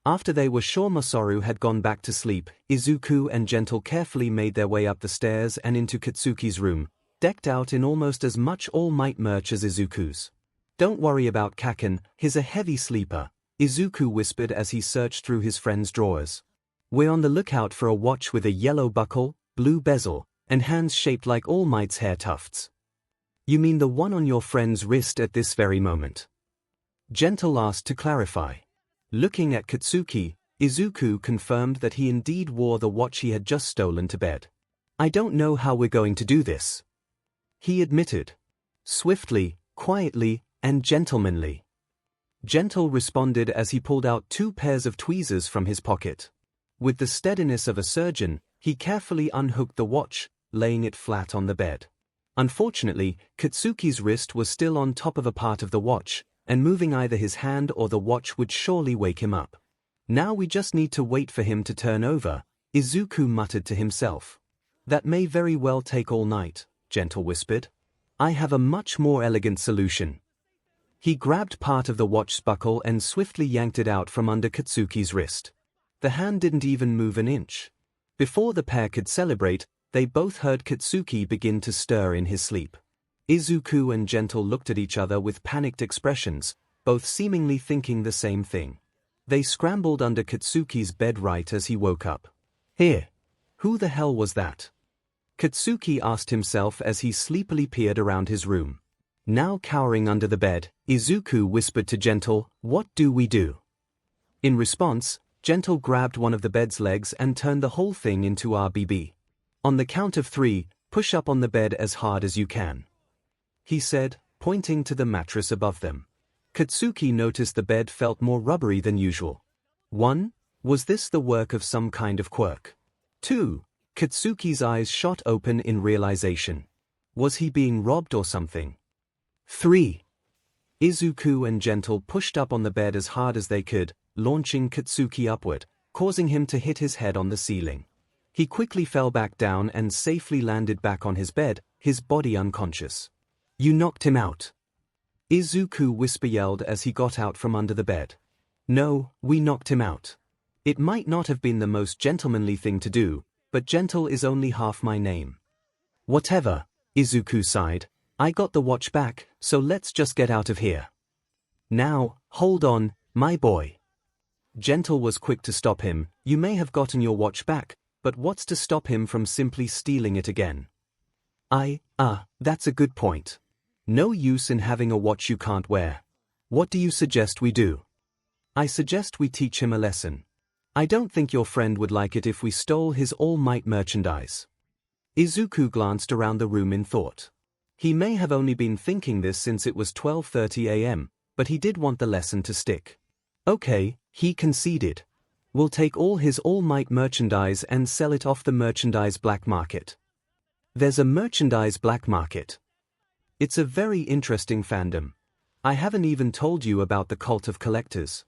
After they were sure Masaru had gone back to sleep, Izuku and Gentle carefully made their way up the stairs and into Katsuki's room, decked out in almost as much All Might merch as Izuku's. "Don't worry about Kaken, he's a heavy sleeper," Izuku whispered as he searched through his friend's drawers. "We're on the lookout for a watch with a yellow buckle, blue bezel, and hands shaped like All Might's hair tufts." "You mean the one on your friend's wrist at this very moment?" Gentle asked to clarify. Looking at Katsuki, Izuku confirmed that he indeed wore the watch he had just stolen to bed. "I don't know how we're going to do this," he admitted. Swiftly, quietly, and gentlemanly. Gentle responded as he pulled out 2 pairs of tweezers from his pocket. With the steadiness of a surgeon, he carefully unhooked the watch, laying it flat on the bed. Unfortunately, Katsuki's wrist was still on top of a part of the watch, and moving either his hand or the watch would surely wake him up. "Now we just need to wait for him to turn over," Izuku muttered to himself. "That may very well take all night," Gentle whispered. "I have a much more elegant solution." He grabbed part of the watch's buckle and swiftly yanked it out from under Katsuki's wrist. The hand didn't even move an inch. Before the pair could celebrate, they both heard Katsuki begin to stir in his sleep. Izuku and Gentle looked at each other with panicked expressions, both seemingly thinking the same thing. They scrambled under Katsuki's bed right as he woke up. "Here. Who the hell was that?" Katsuki asked himself as he sleepily peered around his room. Now cowering under the bed, Izuku whispered to Gentle, "What do we do?" In response, Gentle grabbed one of the bed's legs and turned the whole thing into RBB. "On the count of 3, push up on the bed as hard as you can," he said, pointing to the mattress above them. Katsuki noticed the bed felt more rubbery than usual. 1. Was this the work of some kind of quirk? 2. Katsuki's eyes shot open in realization. Was he being robbed or something? 3. Izuku and Gentle pushed up on the bed as hard as they could, launching Katsuki upward, causing him to hit his head on the ceiling. He quickly fell back down and safely landed back on his bed, his body unconscious. "You knocked him out," Izuku whisper-yelled as he got out from under the bed. "No, we knocked him out. It might not have been the most gentlemanly thing to do, but Gentle is only half my name." "Whatever," Izuku sighed. "I got the watch back, so let's just get out of here." "Now, hold on, my boy." Gentle was quick to stop him. "You may have gotten your watch back, but what's to stop him from simply stealing it again?" That's a good point. No use in having a watch you can't wear. What do you suggest we do?" "I suggest we teach him a lesson. I don't think your friend would like it if we stole his All Might merchandise." Izuku glanced around the room in thought. He may have only been thinking this since it was 12:30 a.m., but he did want the lesson to stick. "Okay," he conceded. "We'll take all his All Might merchandise and sell it off the merchandise black market." "There's a merchandise black market. It's a very interesting fandom. I haven't even told you about the cult of collectors."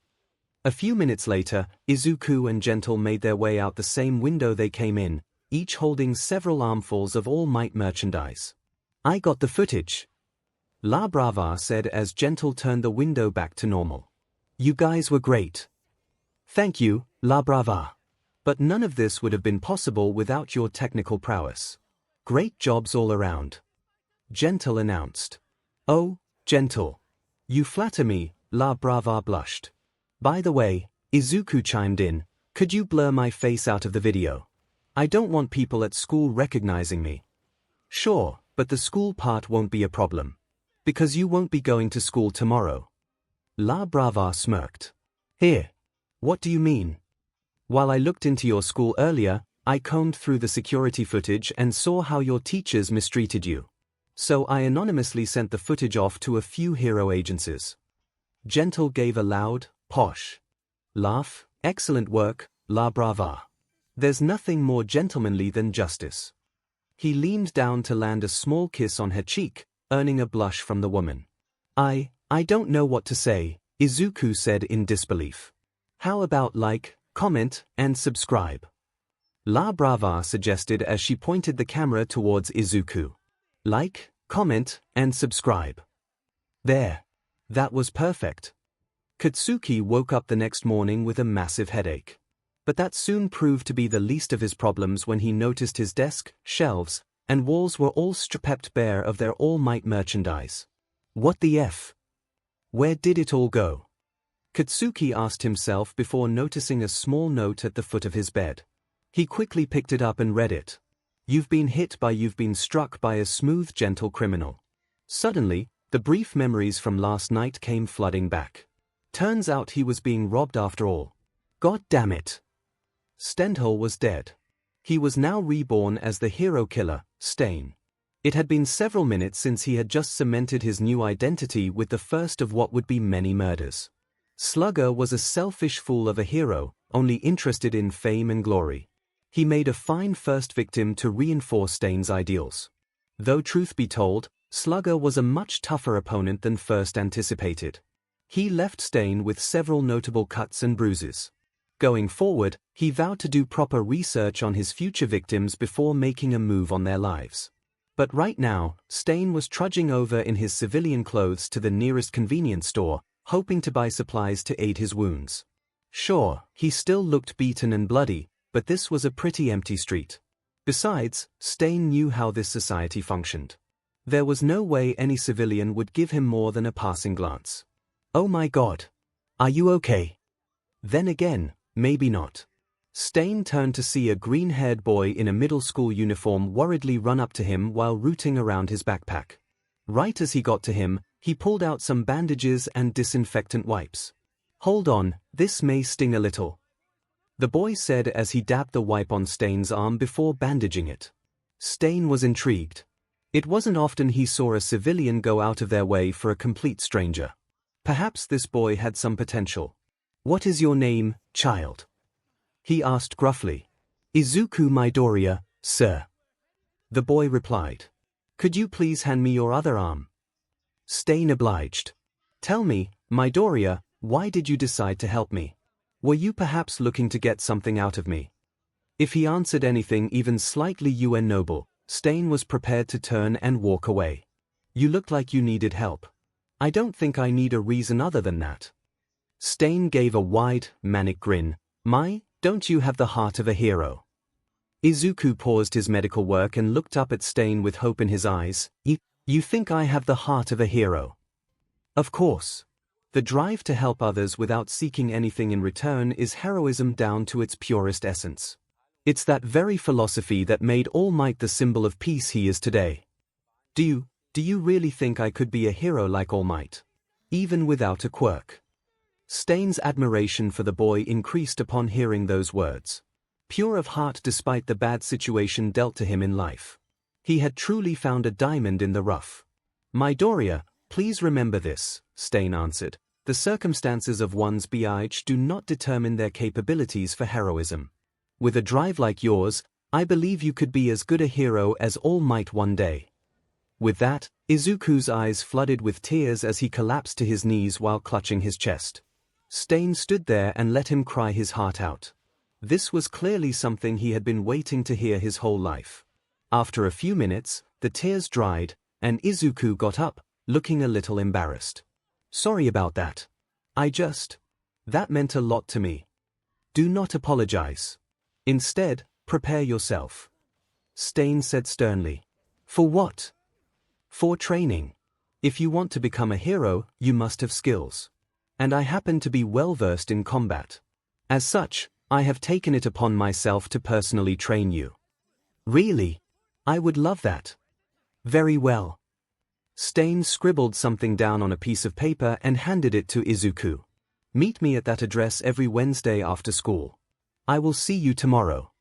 A few minutes later, Izuku and Gentle made their way out the same window they came in, each holding several armfuls of All Might merchandise. "I got the footage," La Brava said as Gentle turned the window back to normal. "You guys were great." "Thank you, La Brava. But none of this would have been possible without your technical prowess. Great jobs all around," Gentle announced. "Oh, Gentle. You flatter me," La Brava blushed. "By the way," Izuku chimed in, "could you blur my face out of the video? I don't want people at school recognizing me." "Sure, but the school part won't be a problem. Because you won't be going to school tomorrow." La Brava smirked. "Here. What do you mean?" "While I looked into your school earlier, I combed through the security footage and saw how your teachers mistreated you. So I anonymously sent the footage off to a few hero agencies." Gentle gave a loud, posh laugh. "Excellent work, La Brava. There's nothing more gentlemanly than justice." He leaned down to land a small kiss on her cheek, earning a blush from the woman. I don't know what to say, Izuku said in disbelief. How about like, comment, and subscribe? La Brava suggested as she pointed the camera towards Izuku. Like, comment, and subscribe. There. That was perfect. Katsuki woke up the next morning with a massive headache. But that soon proved to be the least of his problems when he noticed his desk, shelves, and walls were all stripped bare of their All Might merchandise. What the F? Where did it all go? Katsuki asked himself before noticing a small note at the foot of his bed. He quickly picked it up and read it. You've been struck by a smooth, gentle criminal. Suddenly, the brief memories from last night came flooding back. Turns out he was being robbed after all. God damn it. Stendhal was dead. He was now reborn as the hero killer, Stain. It had been several minutes since he had just cemented his new identity with the first of what would be many murders. Slugger was a selfish fool of a hero, only interested in fame and glory. He made a fine first victim to reinforce Stain's ideals. Though truth be told, Slugger was a much tougher opponent than first anticipated. He left Stain with several notable cuts and bruises. Going forward, he vowed to do proper research on his future victims before making a move on their lives. But right now, Stain was trudging over in his civilian clothes to the nearest convenience store, hoping to buy supplies to aid his wounds. Sure, he still looked beaten and bloody, but this was a pretty empty street. Besides, Stain knew how this society functioned. There was no way any civilian would give him more than a passing glance. Oh my God. Are you okay? Then again, maybe not. Stain turned to see a green-haired boy in a middle school uniform worriedly run up to him while rooting around his backpack. Right as he got to him, he pulled out some bandages and disinfectant wipes. Hold on, this may sting a little, the boy said as he dabbed the wipe on Stain's arm before bandaging it. Stain was intrigued. It wasn't often he saw a civilian go out of their way for a complete stranger. Perhaps this boy had some potential. What is your name, child? He asked gruffly. Izuku Midoriya, sir. The boy replied. Could you please hand me your other arm? Stain obliged. Tell me, Midoriya, why did you decide to help me? Were you perhaps looking to get something out of me? If he answered anything even slightly noble, Stain was prepared to turn and walk away. You looked like you needed help. I don't think I need a reason other than that. Stain gave a wide, manic grin. Don't you have the heart of a hero? Izuku paused his medical work and looked up at Stain with hope in his eyes. You think I have the heart of a hero? Of course. The drive to help others without seeking anything in return is heroism down to its purest essence. It's that very philosophy that made All Might the symbol of peace he is today. Do you really think I could be a hero like All Might? Even without a quirk? Stain's admiration for the boy increased upon hearing those words. Pure of heart despite the bad situation dealt to him in life. He had truly found a diamond in the rough. Midoriya, please remember this, Stain answered. The circumstances of one's age do not determine their capabilities for heroism. With a drive like yours, I believe you could be as good a hero as All Might one day. With that, Izuku's eyes flooded with tears as he collapsed to his knees while clutching his chest. Stain stood there and let him cry his heart out. This was clearly something he had been waiting to hear his whole life. After a few minutes, the tears dried, and Izuku got up, looking a little embarrassed. Sorry about that. That meant a lot to me. Do not apologize. Instead, prepare yourself. Stain said sternly. For what? For training. If you want to become a hero, you must have skills. And I happen to be well versed in combat. As such, I have taken it upon myself to personally train you. Really? I would love that. Very well. Stain scribbled something down on a piece of paper and handed it to Izuku. Meet me at that address every Wednesday after school. I will see you tomorrow.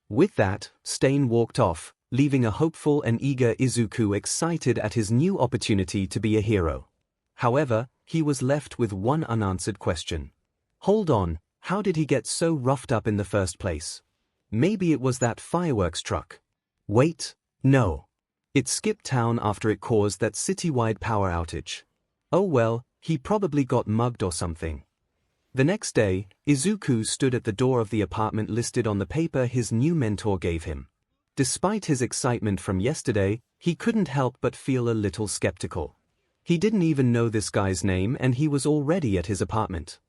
With that, Stain walked off, leaving a hopeful and eager Izuku excited at his new opportunity to be a hero. However, he was left with one unanswered question. Hold on, how did he get so roughed up in the first place? Maybe it was that fireworks truck. Wait, No. It skipped town after it caused that citywide power outage. Oh well, he probably got mugged or something. The next day, Izuku stood at the door of the apartment listed on the paper his new mentor gave him. Despite his excitement from yesterday, he couldn't help but feel a little skeptical. He didn't even know this guy's name and he was already at his apartment.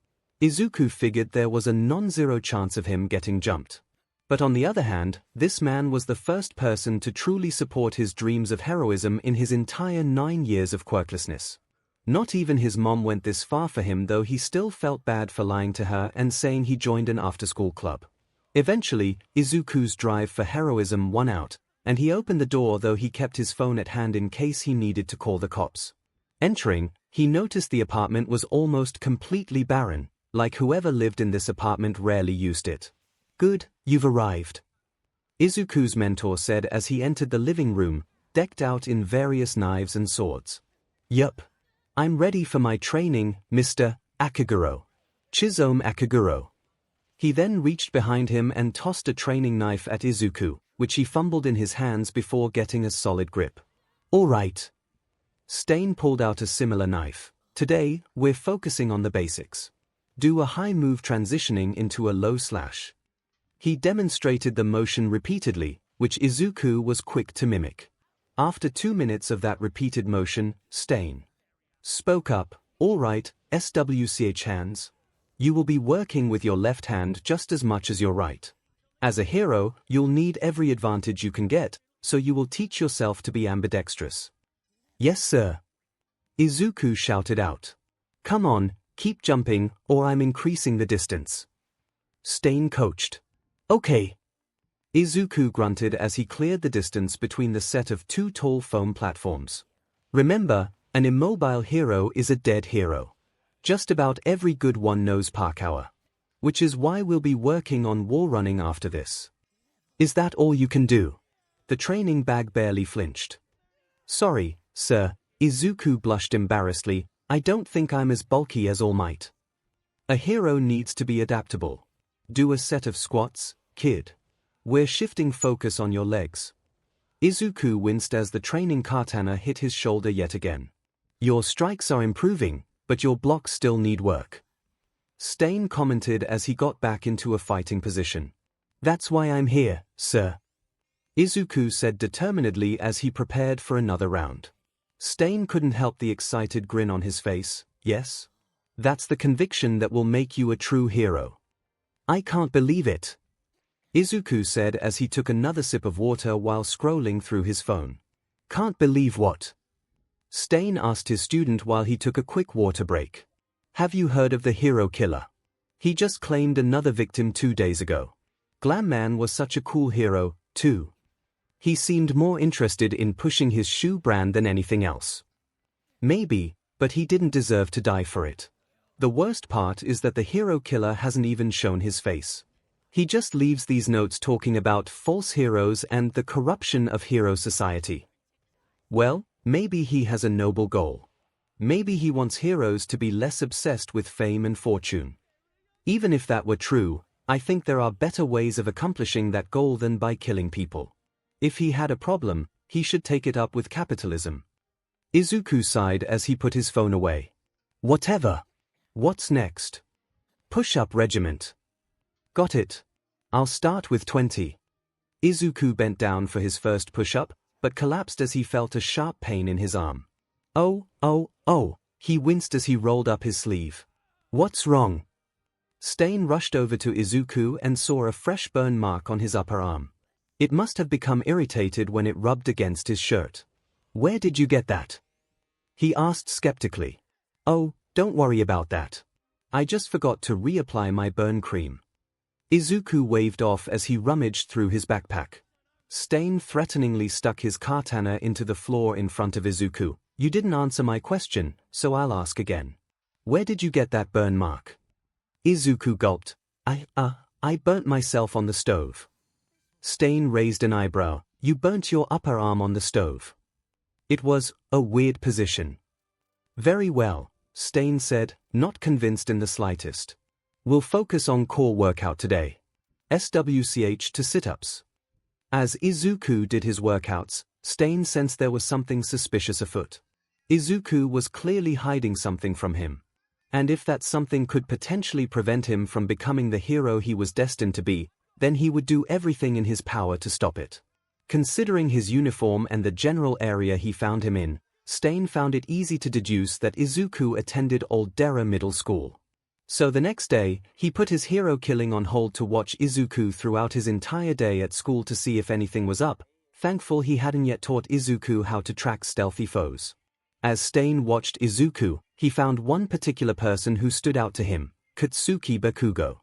Izuku figured there was a non-zero chance of him getting jumped. But on the other hand, this man was the first person to truly support his dreams of heroism in his entire 9 years of quirklessness. Not even his mom went this far for him, though he still felt bad for lying to her and saying he joined an after-school club. Eventually, Izuku's drive for heroism won out, and he opened the door, though he kept his phone at hand in case he needed to call the cops. Entering, he noticed the apartment was almost completely barren, like whoever lived in this apartment rarely used it. "Good, you've arrived," Izuku's mentor said as he entered the living room, decked out in various knives and swords. "Yup. I'm ready for my training, Mr. Akaguro. 𝐒𝐻𝐽 Akaguro." He then reached behind him and tossed a training knife at Izuku, which he fumbled in his hands before getting a solid grip. "All right." Stain pulled out a similar knife. "Today, we're focusing on the basics. Do a high move transitioning into a low slash." He demonstrated the motion repeatedly, which Izuku was quick to mimic. After 2 minutes of that repeated motion, Stain spoke up. "All right, SWCH hands. You will be working with your left hand just as much as your right. As a hero, you'll need every advantage you can get, so you will teach yourself to be ambidextrous." "Yes, sir," Izuku shouted out. "Come on, keep jumping, or I'm increasing the distance," Stain coached. "Okay." Izuku grunted as he cleared the distance between the set of 2 tall foam platforms. Remember, an immobile hero is a dead hero. Just about every good one knows parkour. Which is why we'll be working on wall running after this. "Is that all you can do?" The training bag barely flinched. "Sorry, sir," Izuku blushed embarrassedly, "I don't think I'm as bulky as All Might." "A hero needs to be adaptable. Do a set of squats, kid. We're shifting focus on your legs." Izuku winced as the training katana hit his shoulder yet again. "Your strikes are improving, but your blocks still need work," Stain commented as he got back into a fighting position. "That's why I'm here, sir," Izuku said determinedly as he prepared for another round. Stain couldn't help the excited grin on his face. "Yes? That's the conviction that will make you a true hero." "I can't believe it," Izuku said as he took another sip of water while scrolling through his phone. "Can't believe what?" Stain asked his student while he took a quick water break. "Have you heard of the hero killer? He just claimed another victim 2 days ago. Glam Man was such a cool hero, too. He seemed more interested in pushing his shoe brand than anything else. Maybe, but he didn't deserve to die for it. The worst part is that the hero killer hasn't even shown his face. He just leaves these notes talking about false heroes and the corruption of hero society. Well, maybe he has a noble goal. Maybe he wants heroes to be less obsessed with fame and fortune. Even if that were true, I think there are better ways of accomplishing that goal than by killing people. If he had a problem, he should take it up with capitalism." Izuku sighed as he put his phone away. "Whatever. What's next?" "Push-up regiment." "Got it. I'll start with 20. Izuku bent down for his first push-up, but collapsed as he felt a sharp pain in his arm. Oh, he winced as he rolled up his sleeve. "What's wrong?" Stain rushed over to Izuku and saw a fresh burn mark on his upper arm. It must have become irritated when it rubbed against his shirt. "Where did you get that?" he asked skeptically. "Oh, don't worry about that. I just forgot to reapply my burn cream." Izuku waved off as he rummaged through his backpack. Stain threateningly stuck his katana into the floor in front of Izuku. "You didn't answer my question, so I'll ask again. Where did you get that burn mark?" Izuku gulped. I burnt myself on the stove." Stain raised an eyebrow. "You burnt your upper arm on the stove." It was a weird position. "Very well," Stain said, not convinced in the slightest. "We'll focus on core workout today. SWCH to sit-ups." As Izuku did his workouts, Stain sensed there was something suspicious afoot. Izuku was clearly hiding something from him. And if that something could potentially prevent him from becoming the hero he was destined to be, then he would do everything in his power to stop it. Considering his uniform and the general area he found him in, Stain found it easy to deduce that Izuku attended Old Dera Middle School. So the next day, he put his hero killing on hold to watch Izuku throughout his entire day at school to see if anything was up, thankful he hadn't yet taught Izuku how to track stealthy foes. As Stain watched Izuku, he found one particular person who stood out to him, Katsuki Bakugo.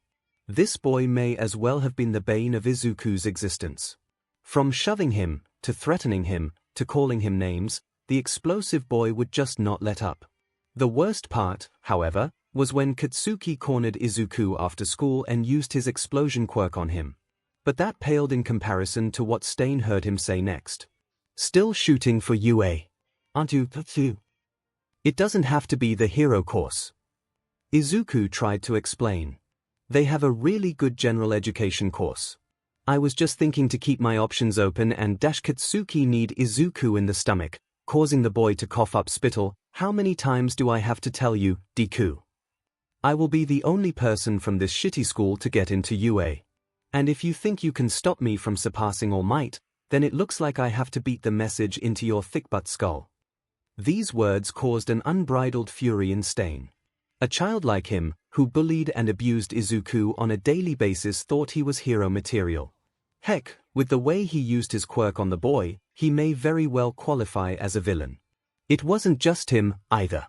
This boy may as well have been the bane of Izuku's existence. From shoving him, to threatening him, to calling him names, the explosive boy would just not let up. The worst part, however, was when Katsuki cornered Izuku after school and used his explosion quirk on him. But that paled in comparison to what Stain heard him say next. Still shooting for UA. Aren't you? It doesn't have to be the hero course. Izuku tried to explain. They have a really good general education course. I was just thinking to keep my options open and dash Katsuki kneed Izuku in the stomach, causing the boy to cough up spittle. How many times do I have to tell you, Deku? I will be the only person from this shitty school to get into UA. And if you think you can stop me from surpassing All Might, then it looks like I have to beat the message into your thick-butt skull. These words caused an unbridled fury in Stain. A child like him, who bullied and abused Izuku on a daily basis, thought he was hero material. Heck, with the way he used his quirk on the boy, he may very well qualify as a villain. It wasn't just him, either.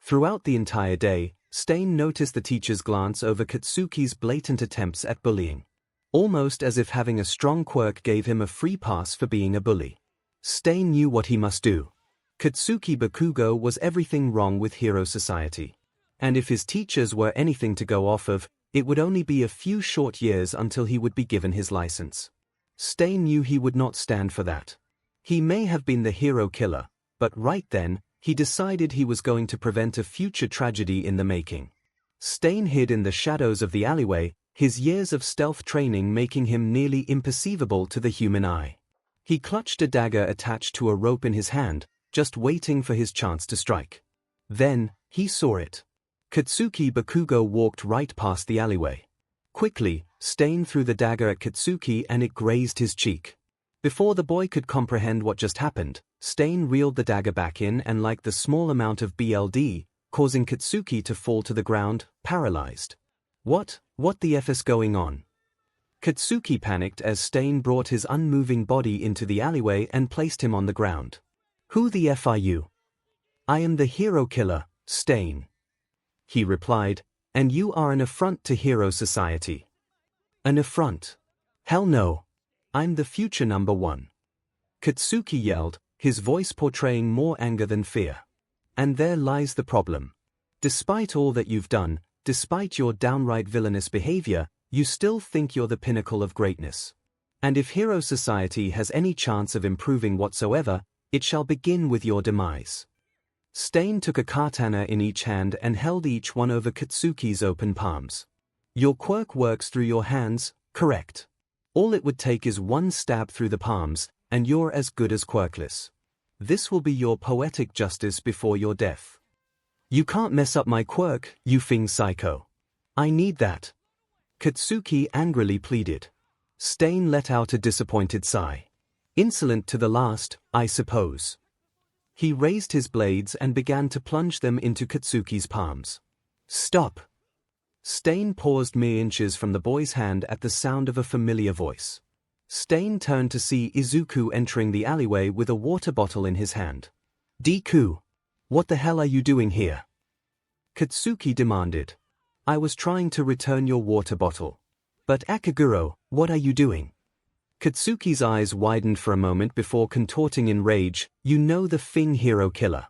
Throughout the entire day, Stain noticed the teacher's glance over Katsuki's blatant attempts at bullying. Almost as if having a strong quirk gave him a free pass for being a bully. Stain knew what he must do. Katsuki Bakugo was everything wrong with Hero Society. And if his teachers were anything to go off of, it would only be a few short years until he would be given his license. Stain knew he would not stand for that. He may have been the hero killer, but right then, he decided he was going to prevent a future tragedy in the making. Stain hid in the shadows of the alleyway, his years of stealth training making him nearly imperceivable to the human eye. He clutched a dagger attached to a rope in his hand, just waiting for his chance to strike. Then, he saw it. Katsuki Bakugo walked right past the alleyway. Quickly, Stain threw the dagger at Katsuki and it grazed his cheek. Before the boy could comprehend what just happened, Stain reeled the dagger back in and like the small amount of BLD, causing Katsuki to fall to the ground, paralyzed. What the F is going on? Katsuki panicked as Stain brought his unmoving body into the alleyway and placed him on the ground. Who the F are you? I am the hero killer, Stain. He replied, and you are an affront to Hero Society. An affront? Hell no. I'm the future #1. Katsuki yelled, his voice portraying more anger than fear. And there lies the problem. Despite all that you've done, despite your downright villainous behavior, you still think you're the pinnacle of greatness. And if Hero Society has any chance of improving whatsoever, it shall begin with your demise. Stain took a katana in each hand and held each one over Katsuki's open palms. Your quirk works through your hands, correct? All it would take is one stab through the palms, and you're as good as quirkless. This will be your poetic justice before your death. You can't mess up my quirk, you Fing psycho. I need that. Katsuki angrily pleaded. Stain let out a disappointed sigh. Insolent to the last, I suppose. He raised his blades and began to plunge them into Katsuki's palms. Stop. Stain paused mere inches from the boy's hand at the sound of a familiar voice. Stain turned to see Izuku entering the alleyway with a water bottle in his hand. Deku, what the hell are you doing here? Katsuki demanded. I was trying to return your water bottle. But Akaguro, what are you doing? Katsuki's eyes widened for a moment before contorting in rage. You know the Fing hero killer.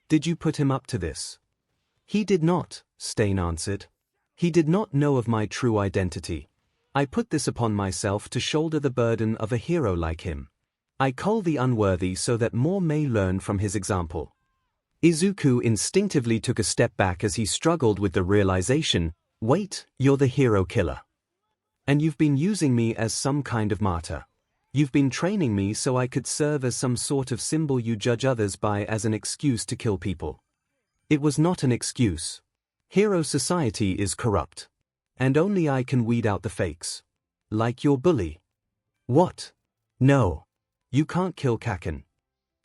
Did you put him up to this? He did not, Stain answered. He did not know of my true identity. I put this upon myself to shoulder the burden of a hero like him. I cull the unworthy so that more may learn from his example. Izuku instinctively took a step back as he struggled with the realization, wait, you're the hero killer. And you've been using me as some kind of martyr. You've been training me so I could serve as some sort of symbol you judge others by as an excuse to kill people. It was not an excuse. Hero society is corrupt. And only I can weed out the fakes. Like your bully. What? No. You can't kill 𝐿𝐿𝐵.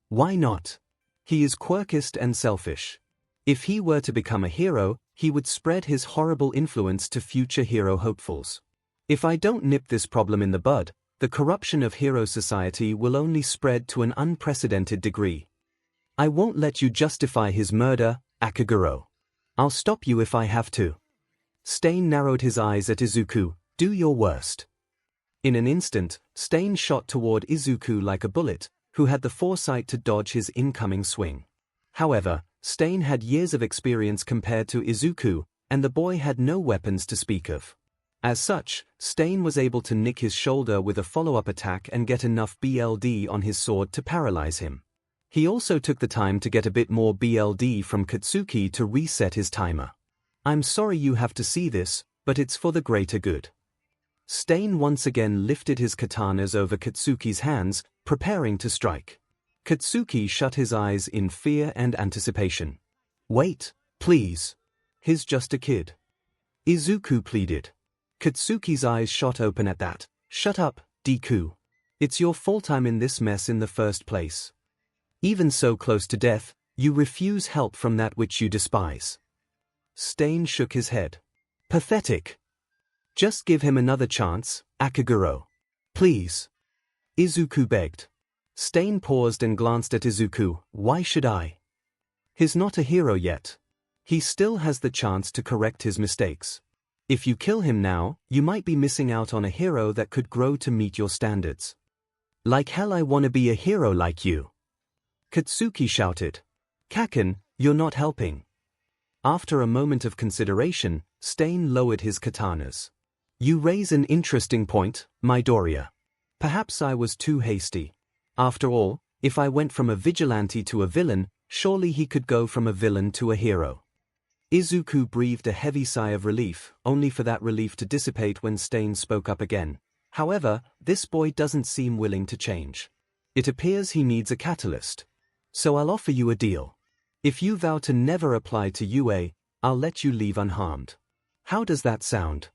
Why not? He is quirkist and selfish. If he were to become a hero, he would spread his horrible influence to future hero hopefuls. If I don't nip this problem in the bud, the corruption of hero society will only spread to an unprecedented degree. I won't let you justify his murder, 𝐭𝐻𝐵. I'll stop you if I have to. Stain narrowed his eyes at 𝐒𝐿𝐵. Do your worst. In an instant, Stain shot toward 𝐒𝐿𝐵 like a bullet, who had the foresight to dodge his incoming swing. However, Stain had years of experience compared to 𝐒𝐿𝐵, and the boy had no weapons to speak of. As such, Stain was able to nick his shoulder with a follow-up attack and get enough BLD on his sword to paralyze him. He also took the time to get a bit more BLD from Katsuki to reset his timer. I'm sorry you have to see this, but it's for the greater good. Stain once again lifted his katanas over Katsuki's hands, preparing to strike. Katsuki shut his eyes in fear and anticipation. Wait, please. He's just a kid. 𝐒𝐿𝐵 pleaded. Katsuki's eyes shot open at that. Shut up, Deku. It's your fault I'm in this mess in the first place. Even so close to death, you refuse help from that which you despise. Stain shook his head. Pathetic. Just give him another chance, 𝐭𝐻𝐵. Please. 𝐒𝐿𝐵 begged. Stain paused and glanced at 𝐒𝐿𝐵. Why should I? He's not a hero yet. He still has the chance to correct his mistakes. If you kill him now, you might be missing out on a hero that could grow to meet your standards. Like hell I wanna be a hero like you. Katsuki shouted. Kaken, you're not helping. After a moment of consideration, Stain lowered his katanas. You raise an interesting point, Midoriya. Perhaps I was too hasty. After all, if I went from a vigilante to a villain, surely he could go from a villain to a hero. 𝐒𝐿𝐵 breathed a heavy sigh of relief, only for that relief to dissipate when Stain spoke up again. However, this boy doesn't seem willing to change. It appears he needs a catalyst. So I'll offer you a deal. If you vow to never apply to UA, I'll let you leave unharmed. How does that sound?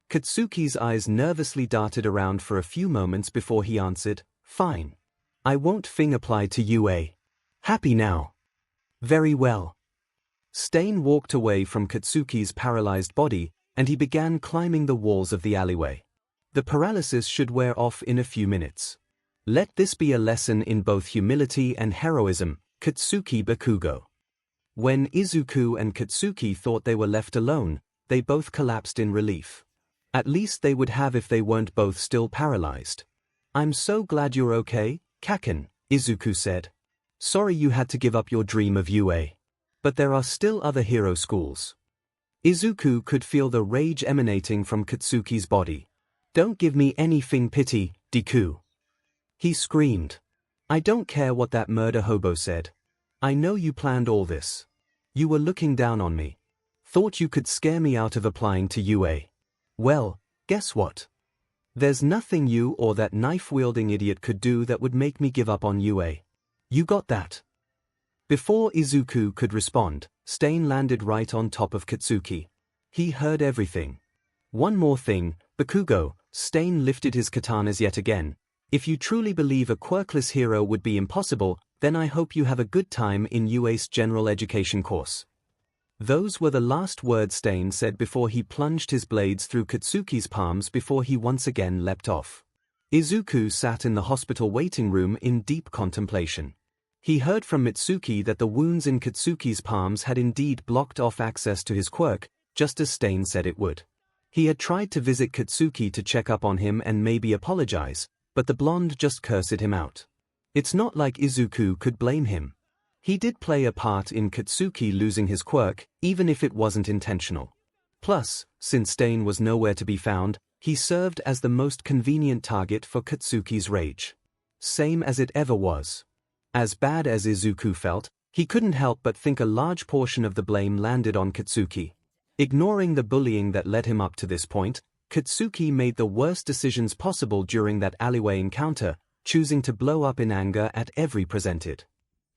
Katsuki's eyes nervously darted around for a few moments before he answered, Fine. I won't apply to UA. Happy now? Very well. Stain walked away from Katsuki's paralyzed body, and he began climbing the walls of the alleyway. The paralysis should wear off in a few minutes. Let this be a lesson in both humility and heroism, Katsuki Bakugo. When 𝐒𝐿𝐵 and Katsuki thought they were left alone, they both collapsed in relief. At least they would have if they weren't both still paralyzed. I'm so glad you're okay, Kaken, 𝐒𝐿𝐵 said. Sorry you had to give up your dream of UA. But there are still other hero schools. 𝐒𝐿𝐵 could feel the rage emanating from Katsuki's body. Don't give me anything pity, Deku. He screamed. I don't care what that murder hobo said. I know you planned all this. You were looking down on me. Thought you could scare me out of applying to UA. Well, guess what? There's nothing you or that knife-wielding idiot could do that would make me give up on UA. You got that? Before 𝐒𝐿𝐵 could respond, Stain landed right on top of Katsuki. He heard everything. One more thing, Bakugo, Stain lifted his katanas yet again. If you truly believe a quirkless hero would be impossible, then I hope you have a good time in UA's general education course. Those were the last words Stain said before he plunged his blades through Katsuki's palms before he once again leapt off. 𝐒𝐿𝐵 sat in the hospital waiting room in deep contemplation. He heard from Mitsuki that the wounds in Katsuki's palms had indeed blocked off access to his quirk, just as Stain said it would. He had tried to visit Katsuki to check up on him and maybe apologize, but the blonde just cursed him out. It's not like 𝐒𝐿𝐵 could blame him. He did play a part in Katsuki losing his quirk, even if it wasn't intentional. Plus, since Stain was nowhere to be found, he served as the most convenient target for Katsuki's rage. Same as it ever was. As bad as 𝐒𝐿𝐵 felt, he couldn't help but think a large portion of the blame landed on Katsuki. Ignoring the bullying that led him up to this point, Katsuki made the worst decisions possible during that alleyway encounter, choosing to blow up in anger at every presented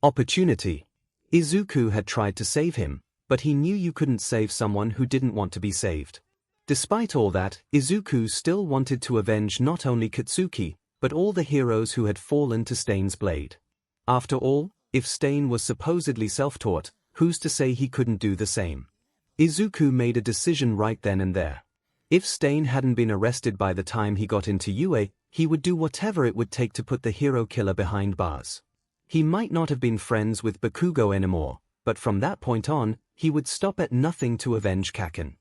opportunity. Izuku had tried to save him, but he knew you couldn't save someone who didn't want to be saved. Despite all that, Izuku still wanted to avenge not only Katsuki, but all the heroes who had fallen to Stain's blade. After all, if Stain was supposedly self-taught, who's to say he couldn't do the same? Izuku made a decision right then and there. If Stain hadn't been arrested by the time he got into UA, he would do whatever it would take to put the hero killer behind bars. He might not have been friends with Bakugo anymore, but from that point on, he would stop at nothing to avenge Kaken.